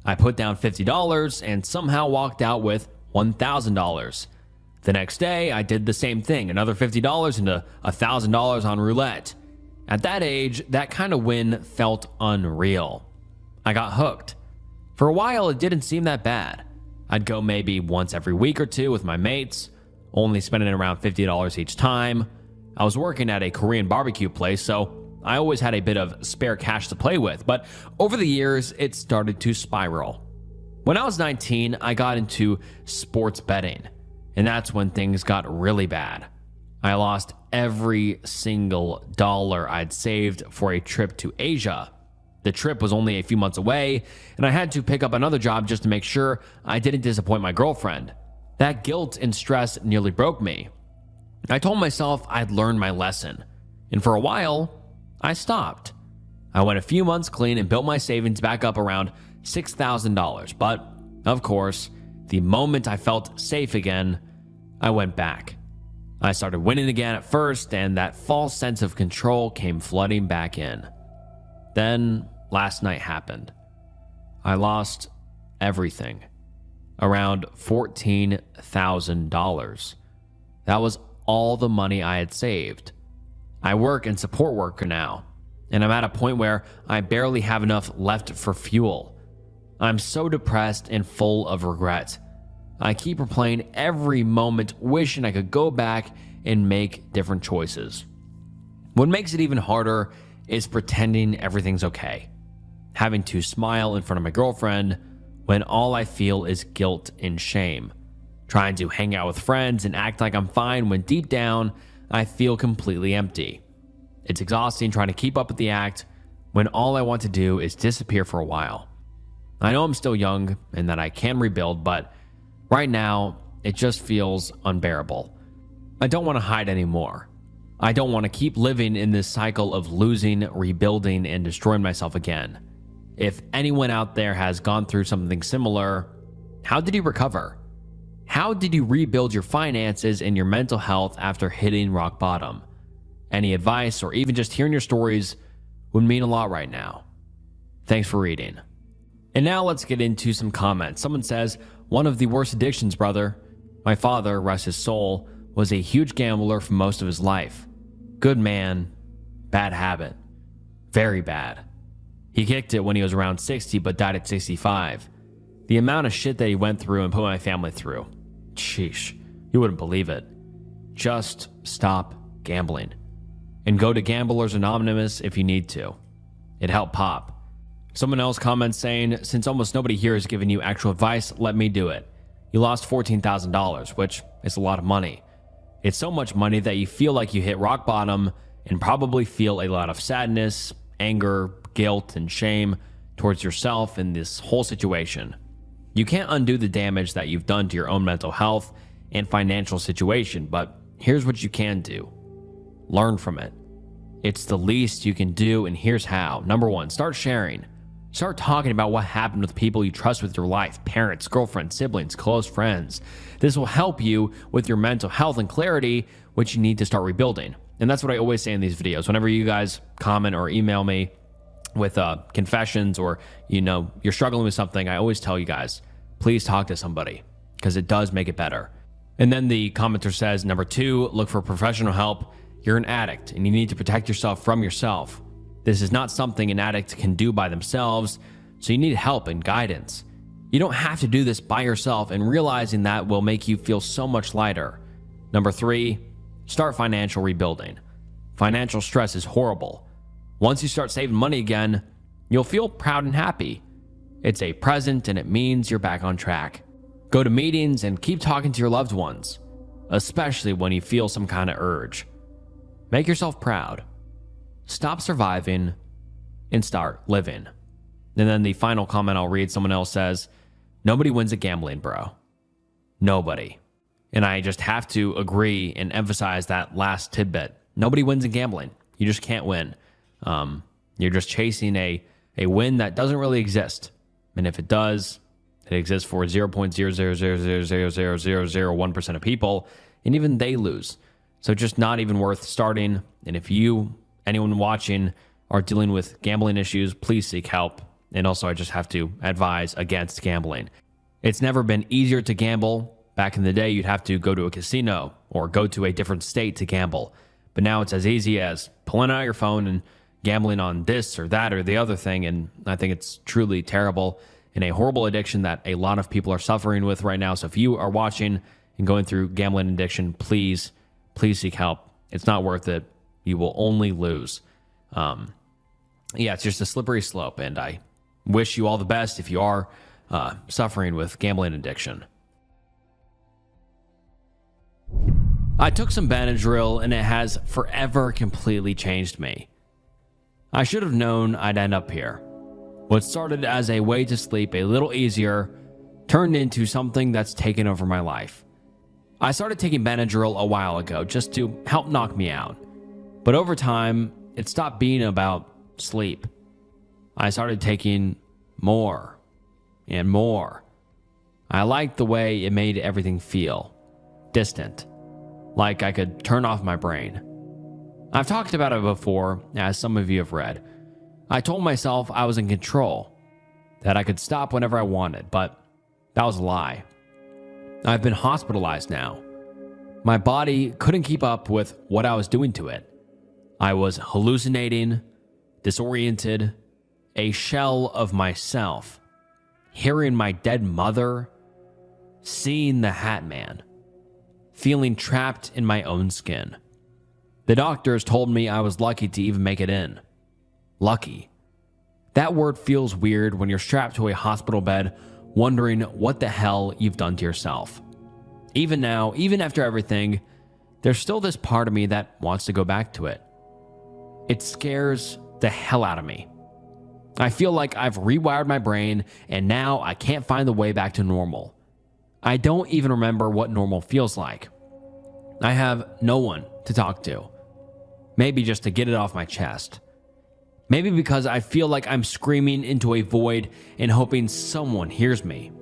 I put down $50 and somehow walked out with $1,000. The next day, I did the same thing, another $50 and $1,000 on roulette. At that age, that kind of win felt unreal. I got hooked. For a while, it didn't seem that bad. I'd go maybe once every week or two with my mates, only spending around $50 each time. I was working at a Korean barbecue place, so I always had a bit of spare cash to play with, but over the years, it started to spiral. When I was 19, I got into sports betting, and that's when things got really bad. I lost every single dollar I'd saved for a trip to Asia. The trip was only a few months away, and I had to pick up another job just to make sure I didn't disappoint my girlfriend. That guilt and stress nearly broke me. I told myself I'd learned my lesson, and for a while, I stopped. I went a few months clean and built my savings back up around $6,000, but, of course, the moment I felt safe again, I went back. I started winning again at first, and that false sense of control came flooding back in. Then, last night happened. I lost everything. Around $14,000. That was all the money I had saved. I work in support worker now, and I'm at a point where I barely have enough left for fuel. I'm so depressed and full of regret. I keep replaying every moment, wishing I could go back and make different choices. What makes it even harder is pretending everything's okay. Having to smile in front of my girlfriend when all I feel is guilt and shame. Trying to hang out with friends and act like I'm fine when deep down, I feel completely empty. It's exhausting trying to keep up with the act when all I want to do is disappear for a while. I know I'm still young and that I can rebuild, but right now, it just feels unbearable. I don't want to hide anymore. I don't want to keep living in this cycle of losing, rebuilding, and destroying myself again. If anyone out there has gone through something similar, how did you recover? How did you rebuild your finances and your mental health after hitting rock bottom? Any advice or even just hearing your stories would mean a lot right now. Thanks for reading. And now let's get into some comments. Someone says, one of the worst addictions, brother. My father, rest his soul, was a huge gambler for most of his life. Good man, bad habit. Very bad. He kicked it when he was around 60 but died at 65. The amount of shit that he went through and put my family through. Sheesh, you wouldn't believe it. Just stop gambling. And go to Gamblers Anonymous if you need to. It helped Pop. Someone else comments saying, since almost nobody here has given you actual advice, let me do it. You lost $14,000, which is a lot of money. It's so much money that you feel like you hit rock bottom and probably feel a lot of sadness, anger, guilt, and shame towards yourself in this whole situation. You can't undo the damage that you've done to your own mental health and financial situation, but here's what you can do. Learn from it. It's the least you can do, and here's how. Number one, start sharing. Start talking about what happened with people you trust with your life, parents, girlfriends, siblings, close friends. This will help you with your mental health and clarity, which you need to start rebuilding. And that's what I always say in these videos. Whenever you guys comment or email me with confessions or, you're struggling with something, I always tell you guys, please talk to somebody because it does make it better. And then the commenter says, number two, look for professional help. You're an addict and you need to protect yourself from yourself. This is not something an addict can do by themselves, so you need help and guidance. You don't have to do this by yourself, and realizing that will make you feel so much lighter. Number three, start financial rebuilding. Financial stress is horrible. Once you start saving money again, you'll feel proud and happy. It's a present and it means you're back on track. Go to meetings and keep talking to your loved ones, especially when you feel some kind of urge. Make yourself proud. Stop surviving and start living. And then the final comment I'll read, someone else says, nobody wins at gambling, bro. Nobody. And I just have to agree and emphasize that last tidbit. Nobody wins in gambling. You just can't win. You're just chasing a win that doesn't really exist. And if it does, it exists for 0.000000001% of people, and even they lose. So just not even worth starting. And if you, anyone watching, are dealing with gambling issues, please seek help. And also, I just have to advise against gambling. It's never been easier to gamble. Back in the day, you'd have to go to a casino or go to a different state to gamble. But now it's as easy as pulling out your phone and gambling on this or that or the other thing. And I think it's truly terrible and a horrible addiction that a lot of people are suffering with right now. So if you are watching and going through gambling addiction, please seek help. It's not worth it. You will only lose. It's just a slippery slope. And I wish you all the best if you are suffering with gambling addiction. I took some Benadryl and it has forever completely changed me. I should have known I'd end up here. What started as a way to sleep a little easier turned into something that's taken over my life. I started taking Benadryl a while ago just to help knock me out. But over time, it stopped being about sleep. I started taking more and more. I liked the way it made everything feel distant, like I could turn off my brain. I've talked about it before, as some of you have read. I told myself I was in control, that I could stop whenever I wanted, but that was a lie. I've been hospitalized now. My body couldn't keep up with what I was doing to it. I was hallucinating, disoriented, a shell of myself, hearing my dead mother, seeing the Hat Man, feeling trapped in my own skin. The doctors told me I was lucky to even make it in. Lucky. That word feels weird when you're strapped to a hospital bed, wondering what the hell you've done to yourself. Even now, even after everything, there's still this part of me that wants to go back to it. It scares the hell out of me. I feel like I've rewired my brain and now I can't find the way back to normal. I don't even remember what normal feels like. I have no one to talk to. Maybe just to get it off my chest. Maybe because I feel like I'm screaming into a void and hoping someone hears me.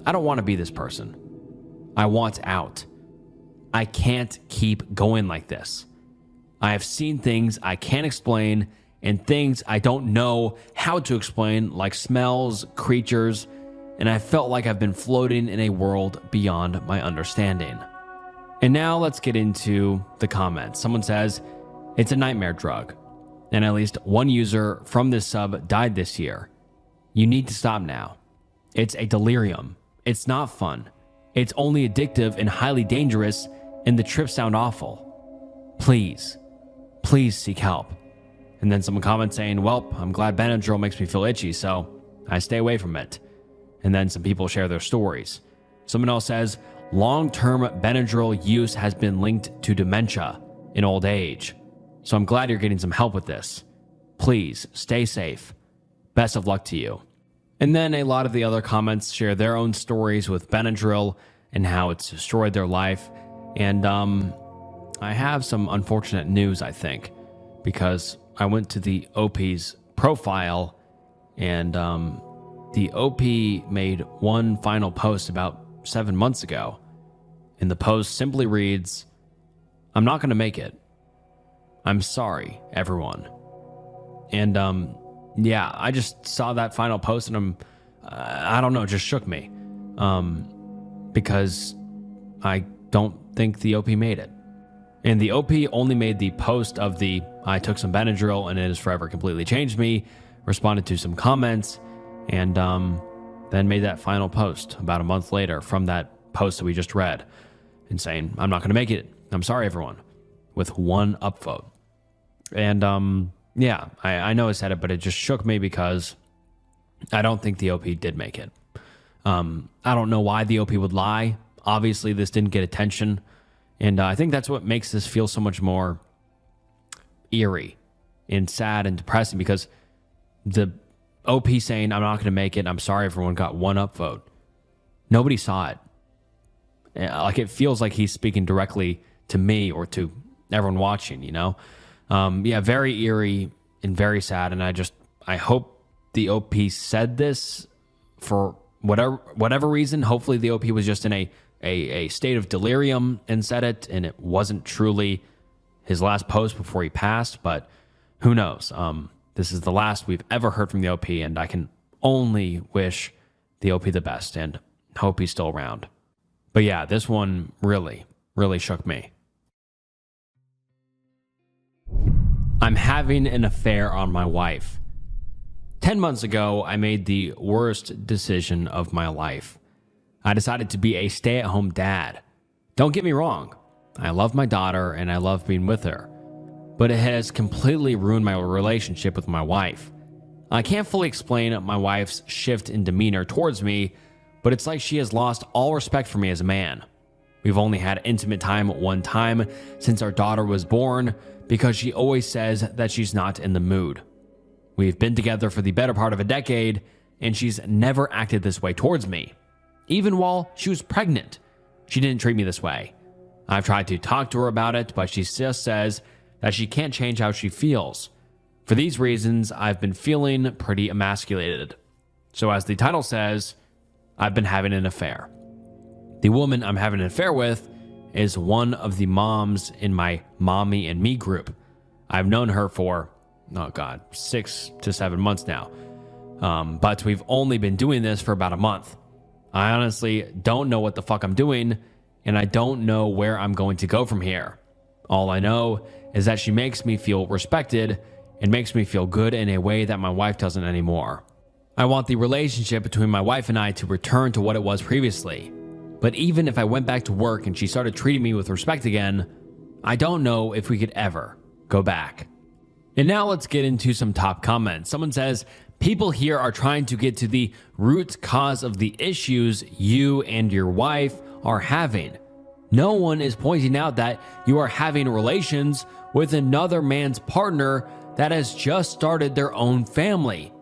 I don't want to be this person. I want out. I can't keep going like this. I have seen things I can't explain and things I don't know how to explain, like smells, creatures, and I felt like I've been floating in a world beyond my understanding. And now let's get into the comments. Someone says, it's a nightmare drug, and at least one user from this sub died this year. You need to stop now. It's a delirium. It's not fun. It's only addictive and highly dangerous, and the trips sound awful. Please seek help. And then someone comments saying, well, I'm glad Benadryl makes me feel itchy, so I stay away from it. And then some people share their stories. Someone else says, long-term Benadryl use has been linked to dementia in old age. So I'm glad you're getting some help with this. Please stay safe. Best of luck to you. And then a lot of the other comments share their own stories with Benadryl and how it's destroyed their life. And I have some unfortunate news, I think, because I went to the OP's profile and the OP made one final post about 7 months ago. And the post simply reads, I'm not going to make it. I'm sorry, everyone. And I just saw that final post and I don't know, it just shook me. Because I don't think the OP made it. And the OP only made the post of the I took some Benadryl and it has forever completely changed me, responded to some comments, and then made that final post about a month later from that post that we just read and saying, I'm not going to make it. I'm sorry, everyone, with one upvote. And I know I said it, but it just shook me because I don't think the OP did make it. I don't know why the OP would lie. Obviously, this didn't get attention. And I think that's what makes this feel so much more eerie and sad and depressing, because the OP saying, I'm not going to make it, I'm sorry, everyone, got one upvote. Nobody saw it. Like, it feels like he's speaking directly to me or to everyone watching, you know? Very eerie and very sad. And I hope the OP said this for whatever reason. Hopefully the OP was just in a a state of delirium and said it, and it wasn't truly his last post before he passed, but who knows? This is the last we've ever heard from the OP, and I can only wish the OP the best and hope he's still around. But yeah, this one really, really shook me. I'm having an affair on my wife. 10 months ago, I made the worst decision of my life. I decided to be a stay-at-home dad. Don't get me wrong. I love my daughter and I love being with her. But it has completely ruined my relationship with my wife. I can't fully explain my wife's shift in demeanor towards me, but it's like she has lost all respect for me as a man. We've only had intimate time one time since our daughter was born because she always says that she's not in the mood. We've been together for the better part of a decade, and she's never acted this way towards me. Even while she was pregnant, she didn't treat me this way. I've tried to talk to her about it, but she just says that she can't change how she feels. For these reasons, I've been feeling pretty emasculated. So as the title says, I've been having an affair. The woman I'm having an affair with is one of the moms in my Mommy and Me group. I've known her for, 6 to 7 months now. But we've only been doing this for about a month. I honestly don't know what the fuck I'm doing, and I don't know where I'm going to go from here. All I know is that she makes me feel respected and makes me feel good in a way that my wife doesn't anymore. I want the relationship between my wife and I to return to what it was previously. But even if I went back to work and she started treating me with respect again, I don't know if we could ever go back. And now let's get into some top comments. Someone says, people here are trying to get to the root cause of the issues you and your wife are having. No one is pointing out that you are having relations with another man's partner that has just started their own family.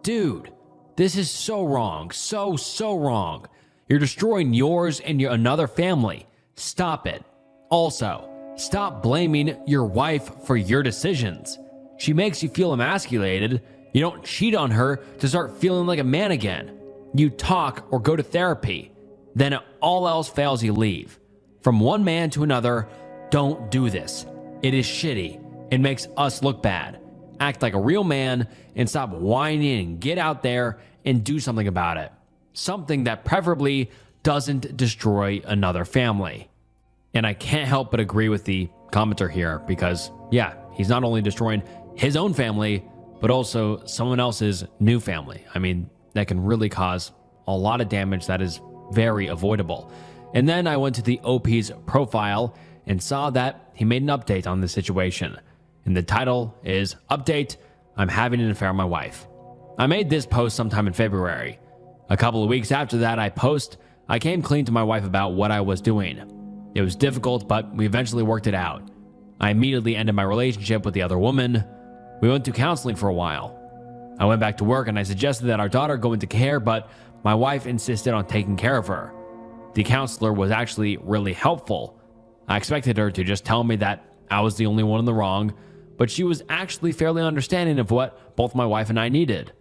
Dude, this is so wrong. So wrong. You're destroying yours and another family. Stop it. Also, stop blaming your wife for your decisions. She makes you feel emasculated. You don't cheat on her to start feeling like a man again. You talk or go to therapy. Then if all else fails, you leave. From one man to another, don't do this. It is shitty. It makes us look bad. Act like a real man and stop whining and get out there and do something about it. Something that preferably doesn't destroy another family. And I can't help but agree with the commenter here because, yeah, he's not only destroying his own family, but also someone else's new family. I mean, that can really cause a lot of damage that is very avoidable. And then I went to the OP's profile and saw that he made an update on the situation. And the title is, Update, I'm having an affair with my wife. I made this post sometime in February. A couple of weeks after that I came clean to my wife about what I was doing. It was difficult, but we eventually worked it out. I immediately ended my relationship with the other woman. We went to counseling for a while. I went back to work and I suggested that our daughter go into care, but my wife insisted on taking care of her. The counselor was actually really helpful. I expected her to just tell me that I was the only one in the wrong, but she was actually fairly understanding of what both my wife and I needed.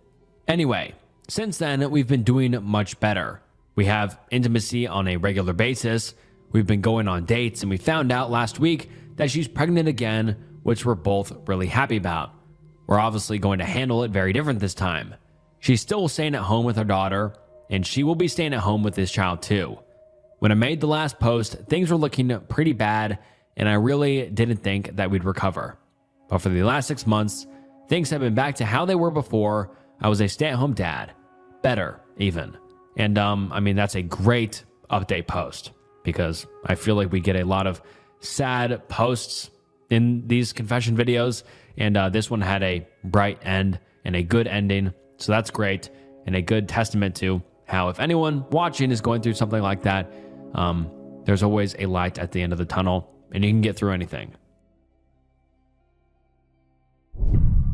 Anyway, since then, we've been doing much better. We have intimacy on a regular basis. We've been going on dates, and we found out last week that she's pregnant again, which we're both really happy about. We're obviously going to handle it very different this time. She's still staying at home with her daughter, and she will be staying at home with this child too. When I made the last post, things were looking pretty bad, and I really didn't think that we'd recover. But for the last 6 months, things have been back to how they were before. I was a stay-at-home dad. Better, even. And I mean, that's a great update post because I feel like we get a lot of sad posts in these confession videos, and this one had a bright end and a good ending, so that's great and a good testament to how if anyone watching is going through something like that, there's always a light at the end of the tunnel and you can get through anything.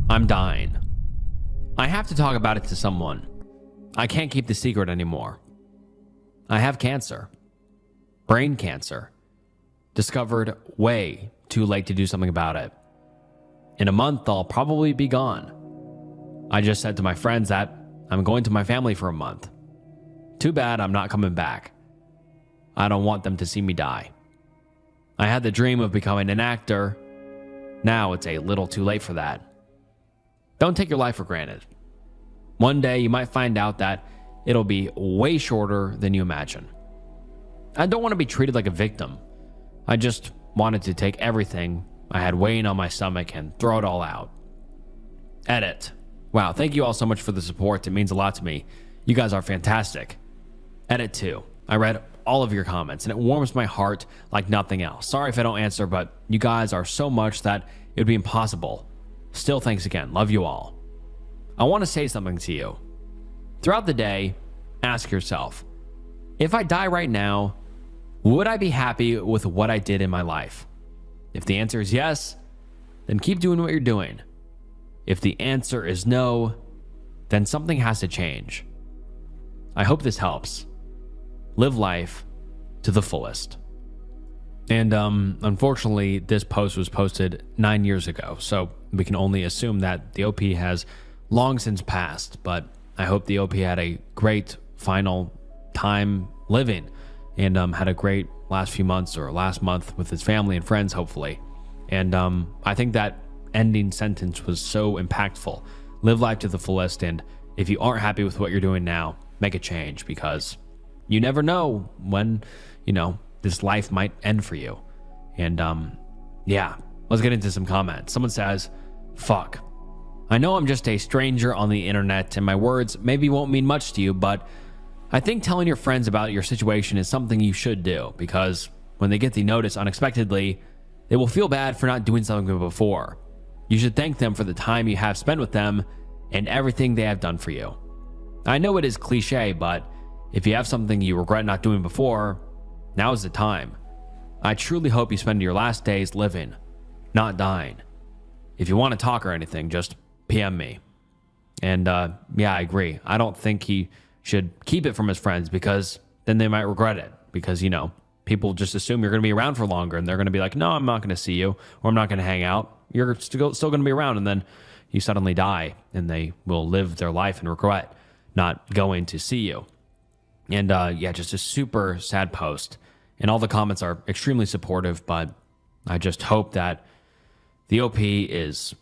I'm dying. I have to talk about it to someone. I can't keep the secret anymore. I have cancer. Brain cancer. Discovered way too late to do something about it. In a month, I'll probably be gone. I just said to my friends that I'm going to my family for a month. Too bad I'm not coming back. I don't want them to see me die. I had the dream of becoming an actor. Now it's a little too late for that. Don't take your life for granted. One day you might find out that it'll be way shorter than you imagine. I don't want to be treated like a victim. I just wanted to take everything I had weighing on my stomach and throw it all out. Edit. Wow, thank you all so much for the support. It means a lot to me. You guys are fantastic. Edit 2. I read all of your comments and it warms my heart like nothing else. Sorry if I don't answer, but you guys are so much that it would be impossible. Still, thanks again. Love you all. I want to say something to you. Throughout the day, ask yourself, if I die right now, would I be happy with what I did in my life? If the answer is yes, then keep doing what you're doing. If the answer is no, then something has to change. I hope this helps. Live life to the fullest. And unfortunately, this post was posted 9 years ago, so we can only assume that the OP has long since passed, but I hope the OP had a great final time living and had a great last few months or last month with his family and friends, hopefully. And I think that ending sentence was so impactful. Live life to the fullest, and if you aren't happy with what you're doing now, make a change, because you never know when, this life might end for you. And yeah, let's get into some comments. Someone says, fuck. I know I'm just a stranger on the internet and my words maybe won't mean much to you, but I think telling your friends about your situation is something you should do, because when they get the notice unexpectedly, they will feel bad for not doing something before. You should thank them for the time you have spent with them and everything they have done for you. I know it is cliche, but if you have something you regret not doing before, now is the time. I truly hope you spend your last days living, not dying. If you want to talk or anything, just PM me. And yeah, I agree. I don't think he should keep it from his friends, because then they might regret it, because, people just assume you're going to be around for longer and they're going to be like, no, I'm not going to see you, or I'm not going to hang out. You're still going to be around, and then you suddenly die and they will live their life and regret not going to see you. And yeah, just a super sad post. And all the comments are extremely supportive, but I just hope that the OP is,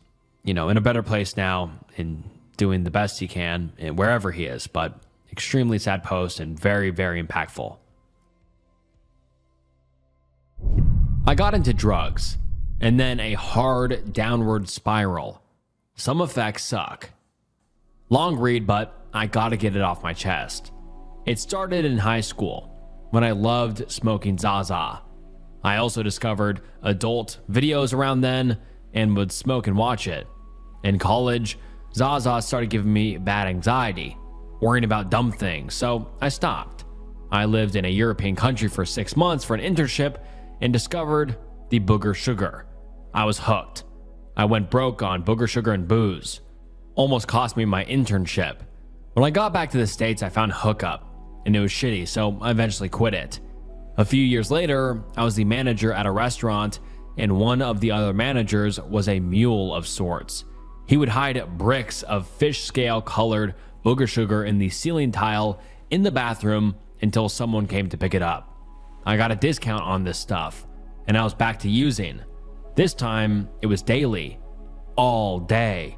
in a better place now and doing the best he can and wherever he is. But extremely sad post and very, very impactful. I got into drugs and then a hard downward spiral. Some effects suck. Long read, but I gotta get it off my chest. It started in high school when I loved smoking Zaza. I also discovered adult videos around then and would smoke and watch it. In college, Zaza started giving me bad anxiety, worrying about dumb things, so I stopped. I lived in a European country for 6 months for an internship and discovered the booger sugar. I was hooked. I went broke on booger sugar and booze. Almost cost me my internship. When I got back to the States, I found hookup, and it was shitty, so I eventually quit it. A few years later, I was the manager at a restaurant, and one of the other managers was a mule of sorts. He would hide bricks of fish scale colored booger sugar in the ceiling tile in the bathroom until someone came to pick it up. I got a discount on this stuff, and I was back to using. This time, it was daily, all day.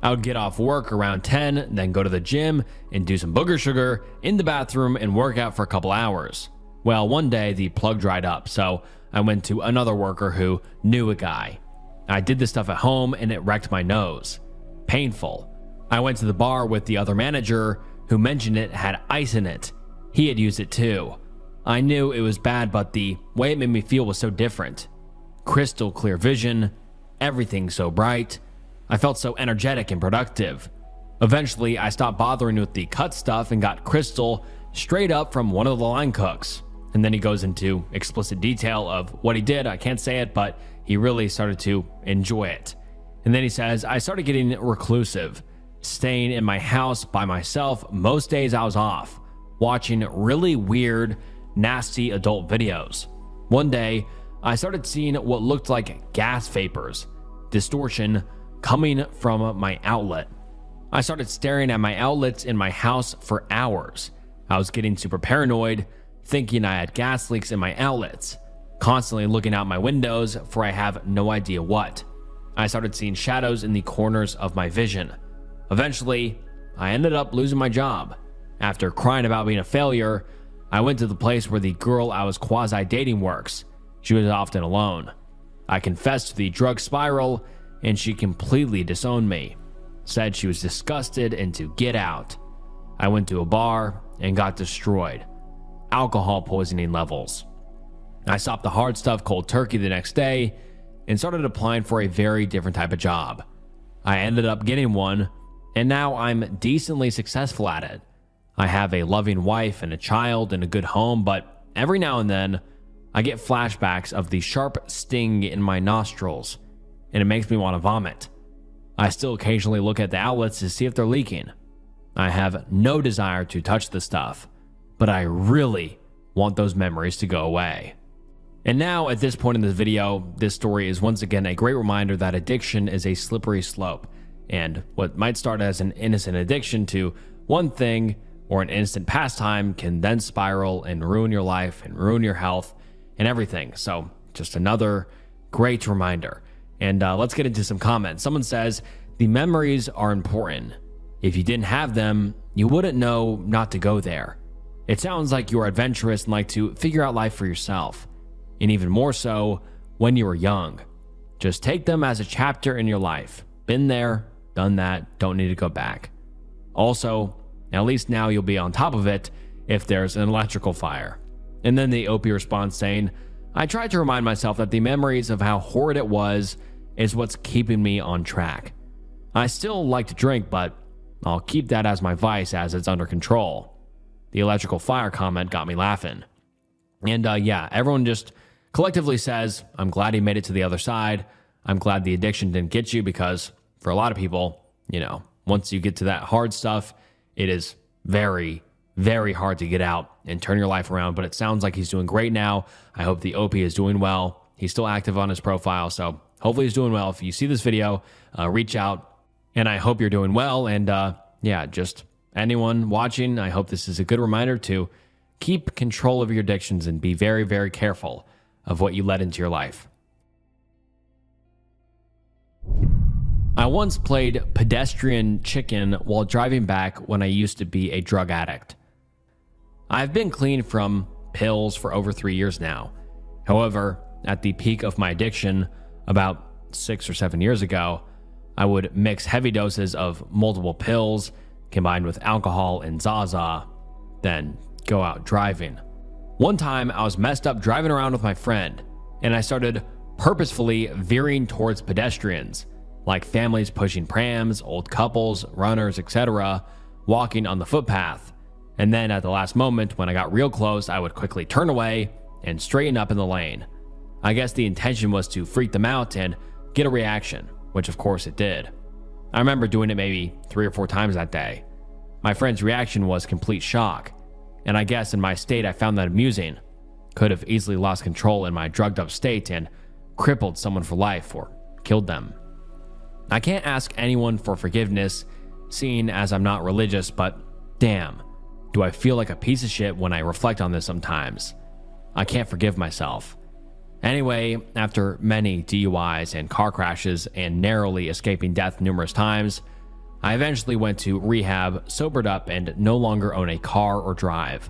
I would get off work around 10, then go to the gym and do some booger sugar in the bathroom and work out for a couple hours. Well, one day the plug dried up, so I went to another worker who knew a guy. I did this stuff at home and it wrecked my nose. Painful. I went to the bar with the other manager who mentioned it had ice in it. He had used it too. I knew it was bad, but the way it made me feel was so different. Crystal clear vision, everything so bright. I felt so energetic and productive. Eventually, I stopped bothering with the cut stuff and got Crystal straight up from one of the line cooks. And then he goes into explicit detail of what he did. I can't say it, but he really started to enjoy it. And then he says, I started getting reclusive, staying in my house by myself most days I was off, watching really weird, nasty adult videos. One day, I started seeing what looked like gas vapors, distortion coming from my outlet. I started staring at my outlets in my house for hours. I was getting super paranoid, thinking I had gas leaks in my outlets, constantly looking out my windows for I have no idea what. I started seeing shadows in the corners of my vision. Eventually, I ended up losing my job. After crying about being a failure, I went to the place where the girl I was quasi-dating works. She was often alone. I confessed to the drug spiral, and she completely disowned me. Said she was disgusted and to get out. I went to a bar and got destroyed. Alcohol poisoning levels. I stopped the hard stuff cold turkey the next day and started applying for a very different type of job. I ended up getting one, and now I'm decently successful at it. I have a loving wife and a child and a good home, but every now and then, I get flashbacks of the sharp sting in my nostrils, and it makes me want to vomit. I still occasionally look at the outlets to see if they're leaking. I have no desire to touch the stuff, but I really want those memories to go away. And now, at this point in this video, this story is once again a great reminder that addiction is a slippery slope, and what might start as an innocent addiction to one thing or an instant pastime can then spiral and ruin your life and ruin your health and everything. So just another great reminder. And let's get into some comments. Someone says, the memories are important. If you didn't have them, you wouldn't know not to go there. It sounds like you are adventurous and like to figure out life for yourself. And even more so when you were young. Just take them as a chapter in your life. Been there, done that, don't need to go back. Also, at least now you'll be on top of it if there's an electrical fire. And then the OP responds saying, I tried to remind myself that the memories of how horrid it was is what's keeping me on track. I still like to drink, but I'll keep that as my vice as it's under control. The electrical fire comment got me laughing. And yeah, everyone just collectively says, I'm glad he made it to the other side. I'm glad the addiction didn't get you, because for a lot of people, once you get to that hard stuff, it is very, very hard to get out and turn your life around. But it sounds like he's doing great now. I hope the OP is doing well. He's still active on his profile, so hopefully he's doing well. If you see this video, reach out, and I hope you're doing well. And yeah, just anyone watching, I hope this is a good reminder to keep control of your addictions and be very, very careful of what you let into your life. I once played pedestrian chicken while driving back when I used to be a drug addict. I've been clean from pills for over 3 years now. However, at the peak of my addiction, about 6 or 7 years ago, I would mix heavy doses of multiple pills combined with alcohol and Zaza, then go out driving. One time I was messed up driving around with my friend, and I started purposefully veering towards pedestrians, like families pushing prams, old couples, runners, etc., walking on the footpath. And then at the last moment, when I got real close, I would quickly turn away and straighten up in the lane. I guess the intention was to freak them out and get a reaction, which of course it did. I remember doing it maybe 3 or 4 times that day. My friend's reaction was complete shock, and I guess in my state I found that amusing. Could have easily lost control in my drugged up state and crippled someone for life or killed them. I can't ask anyone for forgiveness, seeing as I'm not religious, but damn, do I feel like a piece of shit when I reflect on this sometimes. I can't forgive myself. Anyway, after many DUIs and car crashes and narrowly escaping death numerous times, I eventually went to rehab, sobered up, and no longer own a car or drive.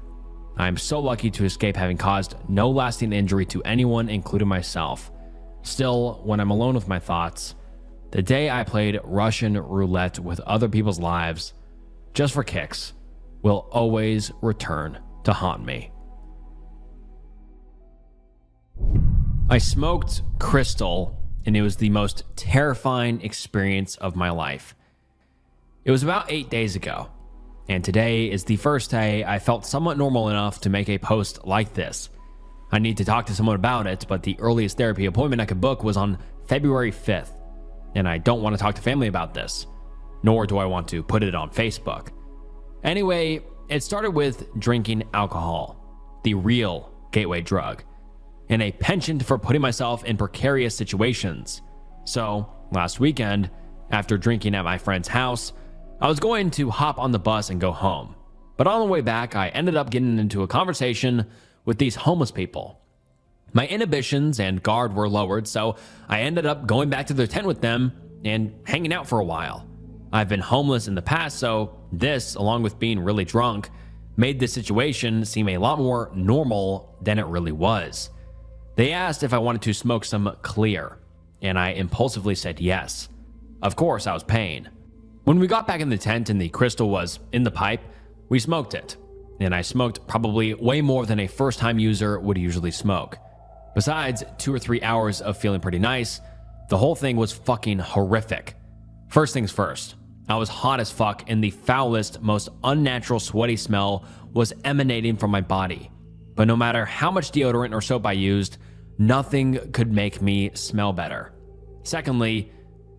I am so lucky to escape having caused no lasting injury to anyone, including myself. Still, when I'm alone with my thoughts, the day I played Russian roulette with other people's lives, just for kicks, will always return to haunt me. I smoked crystal, and it was the most terrifying experience of my life. It was about 8 days ago, and today is the first day I felt somewhat normal enough to make a post like this. I need to talk to someone about it, but the earliest therapy appointment I could book was on February 5th, and I don't want to talk to family about this, nor do I want to put it on Facebook. Anyway, it started with drinking alcohol, the real gateway drug, and a penchant for putting myself in precarious situations. So, last weekend, after drinking at my friend's house, I was going to hop on the bus and go home. But on the way back, I ended up getting into a conversation with these homeless people. My inhibitions and guard were lowered, so I ended up going back to their tent with them and hanging out for a while. I've been homeless in the past, so this, along with being really drunk, made the situation seem a lot more normal than it really was. They asked if I wanted to smoke some clear, and I impulsively said yes. Of course, I was paying. When we got back in the tent and the crystal was in the pipe, we smoked it, and I smoked probably way more than a first-time user would usually smoke. Besides 2 or 3 hours of feeling pretty nice, the whole thing was fucking horrific. First things first, I was hot as fuck and the foulest, most unnatural sweaty smell was emanating from my body. But no matter how much deodorant or soap I used, nothing could make me smell better. Secondly,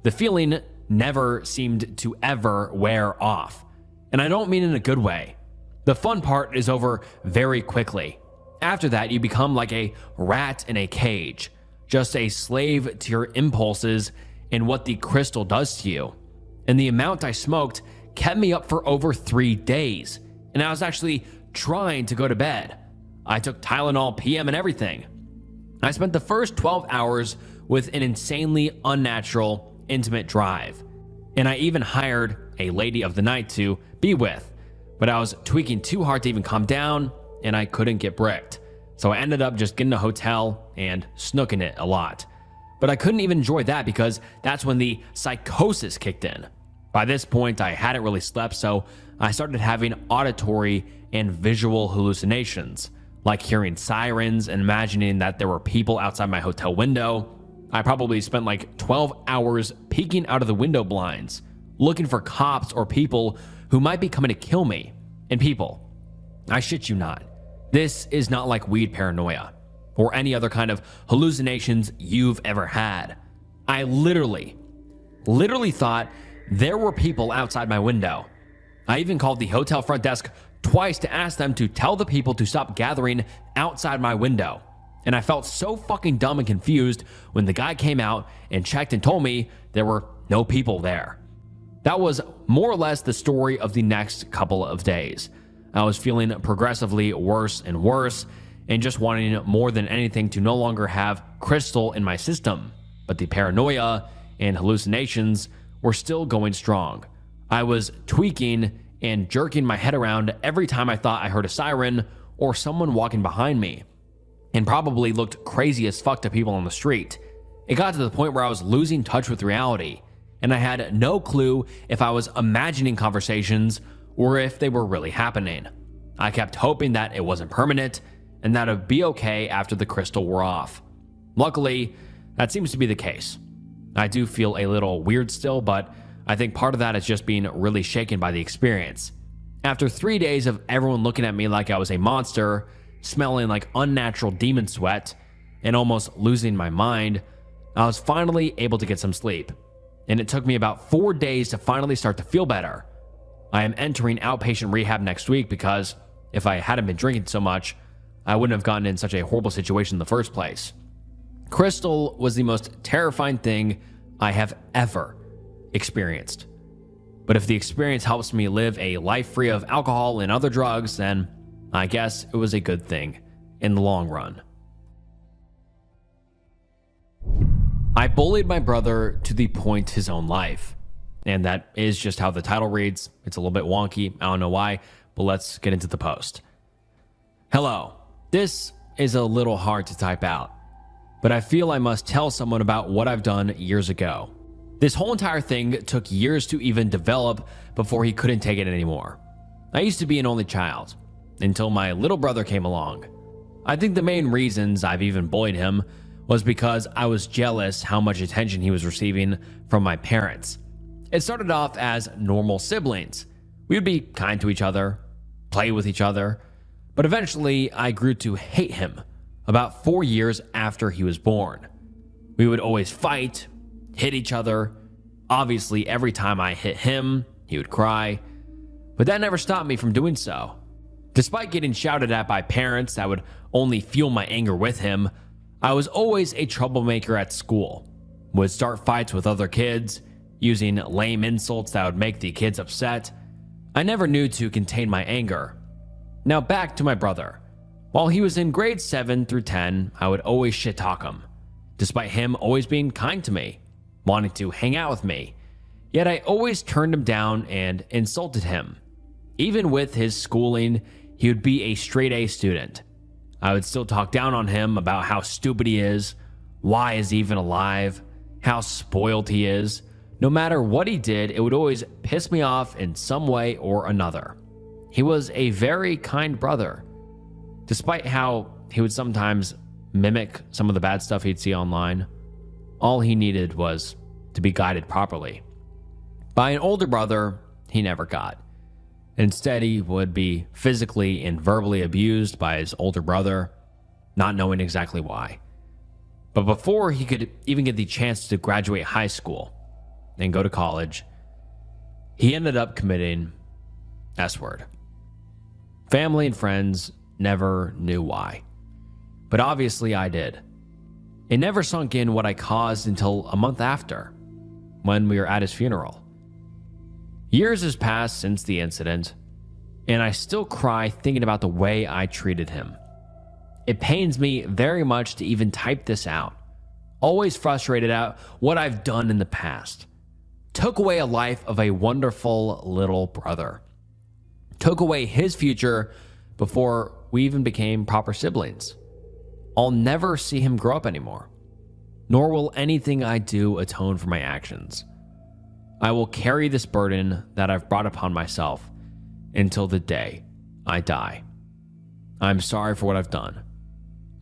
the feeling never seemed to ever wear off. And I don't mean in a good way. The fun part is over very quickly. After that, you become like a rat in a cage, just a slave to your impulses and what the crystal does to you. And the amount I smoked kept me up for over 3 days, and I was actually trying to go to bed. I took Tylenol PM and everything. I spent the first 12 hours with an insanely unnatural, intimate drive, and I even hired a lady of the night to be with, but I was tweaking too hard to even calm down, and I couldn't get bricked. So I ended up just getting a hotel and snooking it a lot. But I couldn't even enjoy that because that's when the psychosis kicked in. By this point, I hadn't really slept, so I started having auditory and visual hallucinations, like hearing sirens and imagining that there were people outside my hotel window. I probably spent like 12 hours peeking out of the window blinds, looking for cops or people who might be coming to kill me. And people, I shit you not, this is not like weed paranoia or any other kind of hallucinations you've ever had. I literally thought there were people outside my window. I even called the hotel front desk twice to ask them to tell the people to stop gathering outside my window. And I felt so fucking dumb and confused when the guy came out and checked and told me there were no people there. That was more or less the story of the next couple of days. I was feeling progressively worse and worse, and just wanting more than anything to no longer have crystal in my system. But the paranoia and hallucinations were still going strong. I was tweaking and jerking my head around every time I thought I heard a siren or someone walking behind me, and probably looked crazy as fuck to people on the street. It got to the point where I was losing touch with reality, and I had no clue if I was imagining conversations or if they were really happening. I kept hoping that it wasn't permanent and that it would be okay after the crystal wore off. Luckily, that seems to be the case. I do feel a little weird still, but I think part of that is just being really shaken by the experience. After 3 days of everyone looking at me like I was a monster, smelling like unnatural demon sweat, and almost losing my mind, I was finally able to get some sleep. And it took me about 4 days to finally start to feel better. I am entering outpatient rehab next week because if I hadn't been drinking so much, I wouldn't have gotten in such a horrible situation in the first place. Crystal was the most terrifying thing I have ever experienced. But if the experience helps me live a life free of alcohol and other drugs, then I guess it was a good thing in the long run. I bullied my brother to the point his own life. And that is just how the title reads. It's a little bit wonky. I don't know why, but let's get into the post. Hello. This is a little hard to type out, but I feel I must tell someone about what I've done years ago. This whole entire thing took years to even develop before he couldn't take it anymore. I used to be an only child until my little brother came along. I think the main reasons I've even bullied him was because I was jealous how much attention he was receiving from my parents. It started off as normal siblings. We would be kind to each other, play with each other, but eventually I grew to hate him about 4 years after he was born. We would always fight, hit each other. Obviously, every time I hit him, he would cry, but that never stopped me from doing so. Despite getting shouted at by parents that would only fuel my anger with him, I was always a troublemaker at school, would start fights with other kids, using lame insults that would make the kids upset. I never knew to contain my anger. Now back to my brother. While he was in grades 7 through 10, I would always shit talk him, despite him always being kind to me, wanting to hang out with me. Yet I always turned him down and insulted him. Even with his schooling, he would be a straight A student. I would still talk down on him about how stupid he is, why is he even alive, how spoiled he is. No matter what he did, it would always piss me off in some way or another. He was a very kind brother. Despite how he would sometimes mimic some of the bad stuff he'd see online, all he needed was to be guided properly. By an older brother, he never got. Instead, he would be physically and verbally abused by his older brother, not knowing exactly why. But before he could even get the chance to graduate high school and go to college, he ended up committing S-word. Family and friends never knew why, but obviously I did. It never sunk in what I caused until a month after, when we were at his funeral. Years has passed since the incident, and I still cry thinking about the way I treated him. It pains me very much to even type this out. Always frustrated at what I've done in the past. Took away a life of a wonderful little brother. Took away his future before we even became proper siblings. I'll never see him grow up anymore, nor will anything I do atone for my actions. I will carry this burden that I've brought upon myself until the day I die. I'm sorry for what I've done.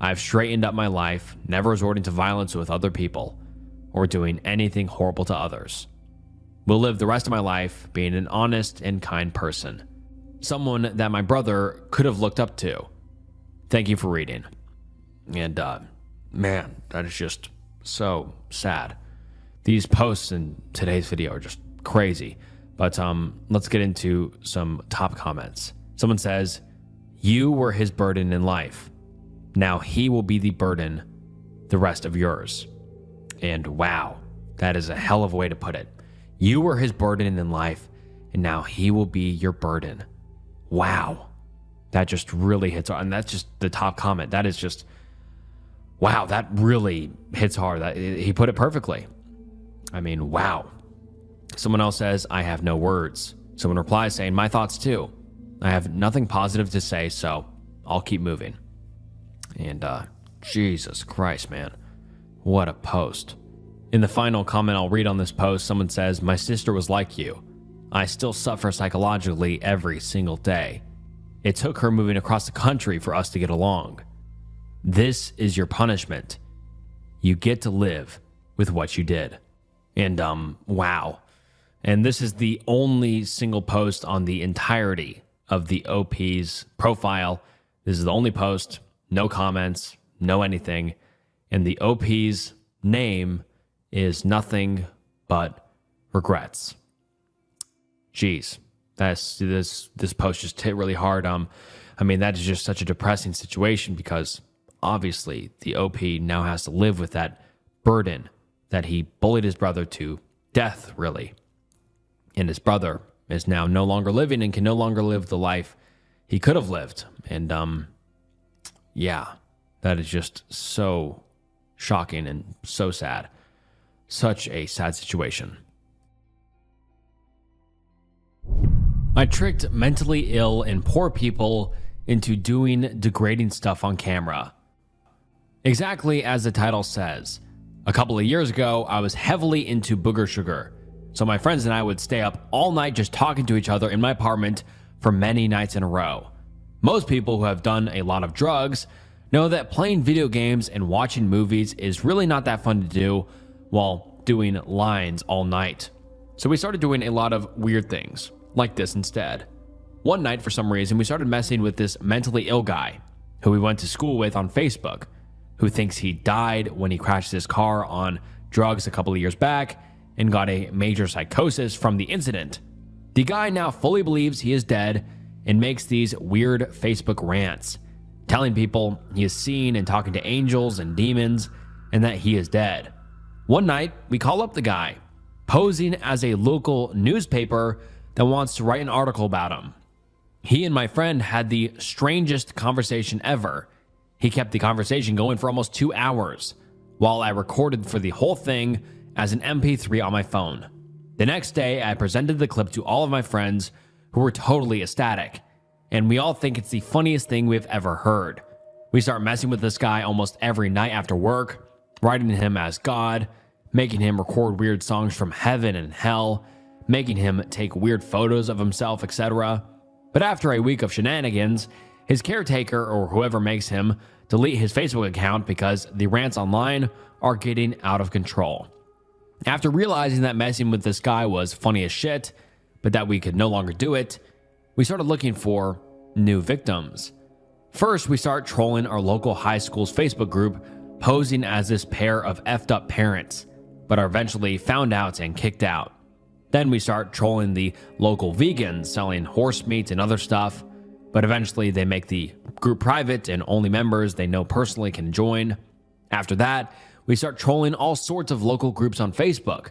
I've straightened up my life, never resorting to violence with other people or doing anything horrible to others. Will live the rest of my life being an honest and kind person, someone that my brother could have looked up to. Thank you for reading. And man, that is just so sad. These posts in today's video are just crazy. But let's get into some top comments. Someone says, "You were his burden in life. Now he will be the burden the rest of yours." And wow, that is a hell of a way to put it. You were his burden in life, and now he will be your burden. Wow. That just really hits hard. And that's just the top comment. That is just, wow, that really hits hard. He put it perfectly. I mean, wow. Someone else says, "I have no words." Someone replies saying, "My thoughts too. I have nothing positive to say, so I'll keep moving." And Jesus Christ, man. What a post. In the final comment I'll read on this post, someone says, "My sister was like you. I still suffer psychologically every single day. It took her moving across the country for us to get along. This is your punishment. You get to live with what you did." And wow. And this is the only single post on the entirety of the OP's profile. This is the only post, no comments, no anything. And the OP's name is nothing but regrets. Jeez, this post just hit really hard. I mean, that is just such a depressing situation because obviously the OP now has to live with that burden that he bullied his brother to death, really. And his brother is now no longer living and can no longer live the life he could have lived. And yeah, that is just so shocking and so sad. Such a sad situation. I tricked mentally ill and poor people into doing degrading stuff on camera. Exactly as the title says. A couple of years ago, I was heavily into booger sugar. So my friends and I would stay up all night just talking to each other in my apartment for many nights in a row. Most people who have done a lot of drugs know that playing video games and watching movies is really not that fun to do while doing lines all night. So we started doing a lot of weird things, like this instead. One night, for some reason, we started messing with this mentally ill guy who we went to school with on Facebook, who thinks he died when he crashed his car on drugs a couple of years back and got a major psychosis from the incident. The guy now fully believes he is dead and makes these weird Facebook rants, telling people he is seen and talking to angels and demons and that he is dead. One night, we call up the guy, posing as a local newspaper that wants to write an article about him. He and my friend had the strangest conversation ever. He kept the conversation going for almost 2 hours, while I recorded for the whole thing as an MP3 on my phone. The next day, I presented the clip to all of my friends who were totally ecstatic, and we all think it's the funniest thing we've ever heard. We start messing with this guy almost every night after work, writing him as God, making him record weird songs from heaven and hell, making him take weird photos of himself, etc. But after a week of shenanigans, his caretaker or whoever makes him delete his Facebook account because the rants online are getting out of control. After realizing that messing with this guy was funny as shit, but that we could no longer do it, we started looking for new victims. First, we start trolling our local high school's Facebook group, posing as this pair of effed up parents, but are eventually found out and kicked out. Then we start trolling the local vegans selling horse meat and other stuff, but eventually they make the group private and only members they know personally can join. After that, we start trolling all sorts of local groups on Facebook.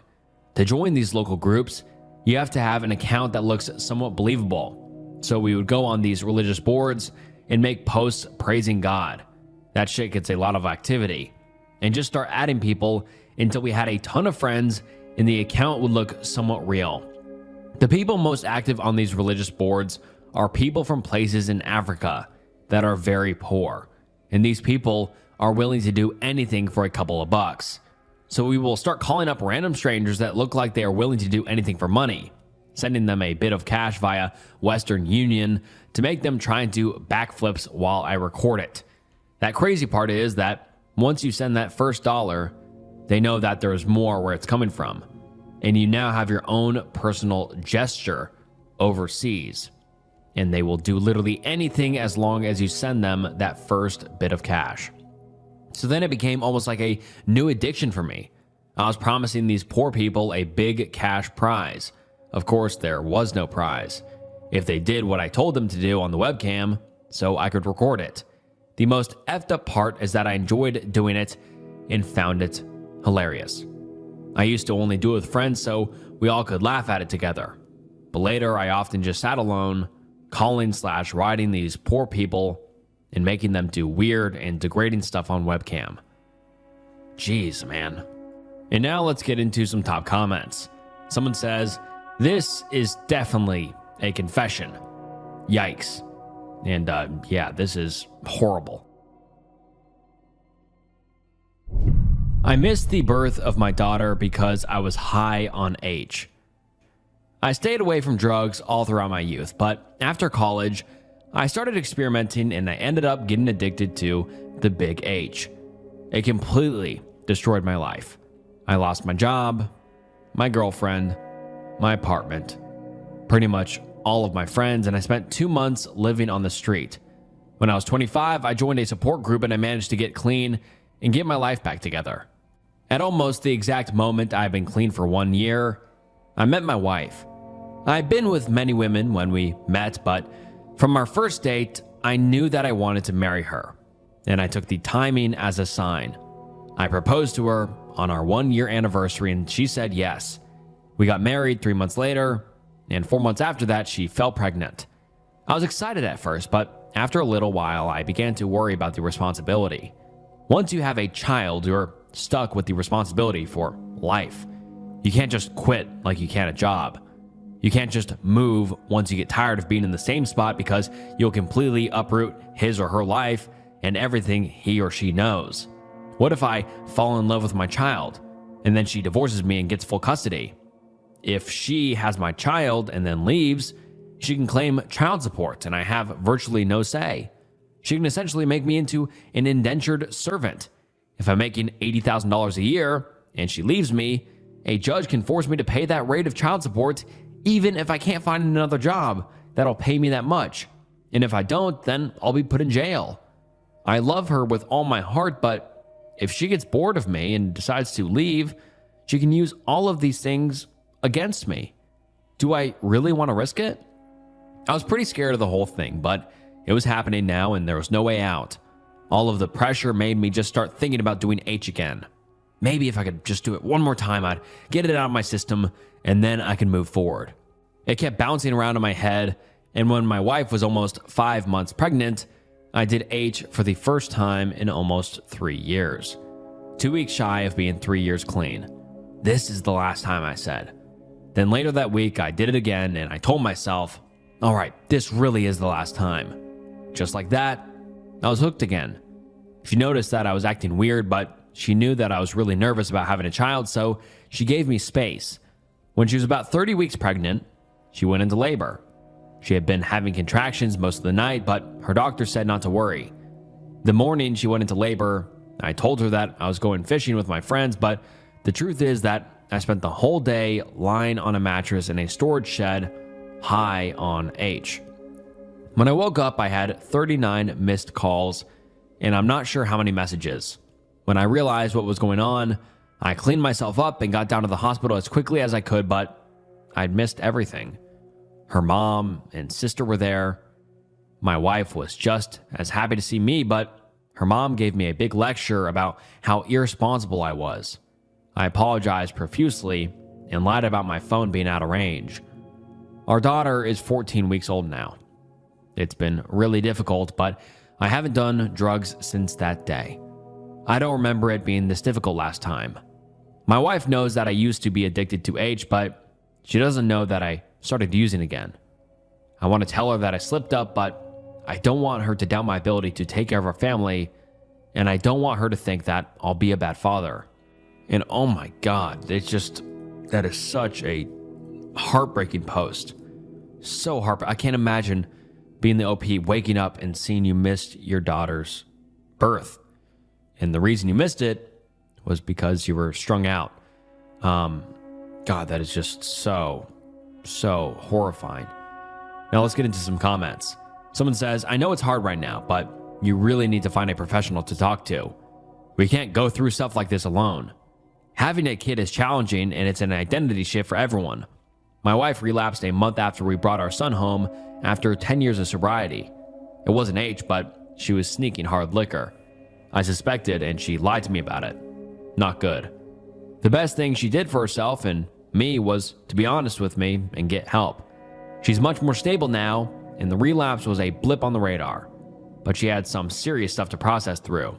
To join these local groups, you have to have an account that looks somewhat believable. So we would go on these religious boards and make posts praising God. That shit gets a lot of activity. And just start adding people until we had a ton of friends and the account would look somewhat real. The people most active on these religious boards are people from places in Africa that are very poor. And these people are willing to do anything for a couple of bucks. So we will start calling up random strangers that look like they are willing to do anything for money, sending them a bit of cash via Western Union to make them try and do backflips while I record it. That crazy part is that once you send that first dollar, they know that there's more where it's coming from, and you now have your own personal gesture overseas, and they will do literally anything as long as you send them that first bit of cash. So then it became almost like a new addiction for me. I was promising these poor people a big cash prize. Of course, there was no prize if they did what I told them to do on the webcam so I could record it. The most effed up part is that I enjoyed doing it and found it hilarious. I used to only do it with friends so we all could laugh at it together. But later, I often just sat alone, calling/writing these poor people and making them do weird and degrading stuff on webcam. Jeez, man. And now let's get into some top comments. Someone says, "This is definitely a confession. Yikes." And yeah, this is horrible. I missed the birth of my daughter because I was high on H. I stayed away from drugs all throughout my youth, but after college, I started experimenting and I ended up getting addicted to the big H. It completely destroyed my life. I lost my job, my girlfriend, my apartment, pretty much all of my friends, and I spent 2 months living on the street. When I was 25, I joined a support group and I managed to get clean and get my life back together. At almost the exact moment I've been clean for 1 year, I met my wife. I've been with many women when we met, but from our first date, I knew that I wanted to marry her, and I took the timing as a sign. I proposed to her on our 1-year anniversary and she said yes. We got married 3 months later, and 4 months after that, she fell pregnant. I was excited at first, but after a little while, I began to worry about the responsibility. Once you have a child, you're stuck with the responsibility for life. You can't just quit like you can a job. You can't just move once you get tired of being in the same spot because you'll completely uproot his or her life and everything he or she knows. What if I fall in love with my child and then she divorces me and gets full custody? If she has my child and then leaves, she can claim child support and I have virtually no say. She can essentially make me into an indentured servant. If I'm making $80,000 a year and she leaves me, a judge can force me to pay that rate of child support even if I can't find another job that'll pay me that much. And if I don't, then I'll be put in jail. I love her with all my heart, but if she gets bored of me and decides to leave, she can use all of these things against me. Do I really want to risk it? I was pretty scared of the whole thing, but it was happening now and there was no way out. All of the pressure made me just start thinking about doing H again. Maybe if I could just do it one more time, I'd get it out of my system and then I can move forward. It kept bouncing around in my head, and when my wife was almost 5 months pregnant, I did H for the first time in almost 3 years. 2 weeks shy of being 3 years clean. This is the last time, I said. Then later that week, I did it again, and I told myself, all right, this really is the last time. Just like that, I was hooked again. She noticed that I was acting weird, but she knew that I was really nervous about having a child, so she gave me space. When she was about 30 weeks pregnant, she went into labor. She had been having contractions most of the night, but her doctor said not to worry. The morning she went into labor, I told her that I was going fishing with my friends, but the truth is that I spent the whole day lying on a mattress in a storage shed, high on H. When I woke up, I had 39 missed calls, and I'm not sure how many messages. When I realized what was going on, I cleaned myself up and got down to the hospital as quickly as I could, but I'd missed everything. Her mom and sister were there. My wife was just as happy to see me, but her mom gave me a big lecture about how irresponsible I was. I apologized profusely and lied about my phone being out of range. Our daughter is 14 weeks old now. It's been really difficult, but I haven't done drugs since that day. I don't remember it being this difficult last time. My wife knows that I used to be addicted to H, but she doesn't know that I started using again. I want to tell her that I slipped up, but I don't want her to doubt my ability to take care of our family, and I don't want her to think that I'll be a bad father. And oh my God, that is such a heartbreaking post. So heartbreaking. I can't imagine being the OP, waking up and seeing you missed your daughter's birth. And the reason you missed it was because you were strung out. God, that is just so horrifying. Now let's get into some comments. Someone says, I know it's hard right now, but you really need to find a professional to talk to. We can't go through stuff like this alone. Having a kid is challenging, and it's an identity shift for everyone. My wife relapsed a month after we brought our son home after 10 years of sobriety. It wasn't H, but she was sneaking hard liquor. I suspected, and she lied to me about it. Not good. The best thing she did for herself and me was to be honest with me and get help. She's much more stable now, and the relapse was a blip on the radar, but she had some serious stuff to process through.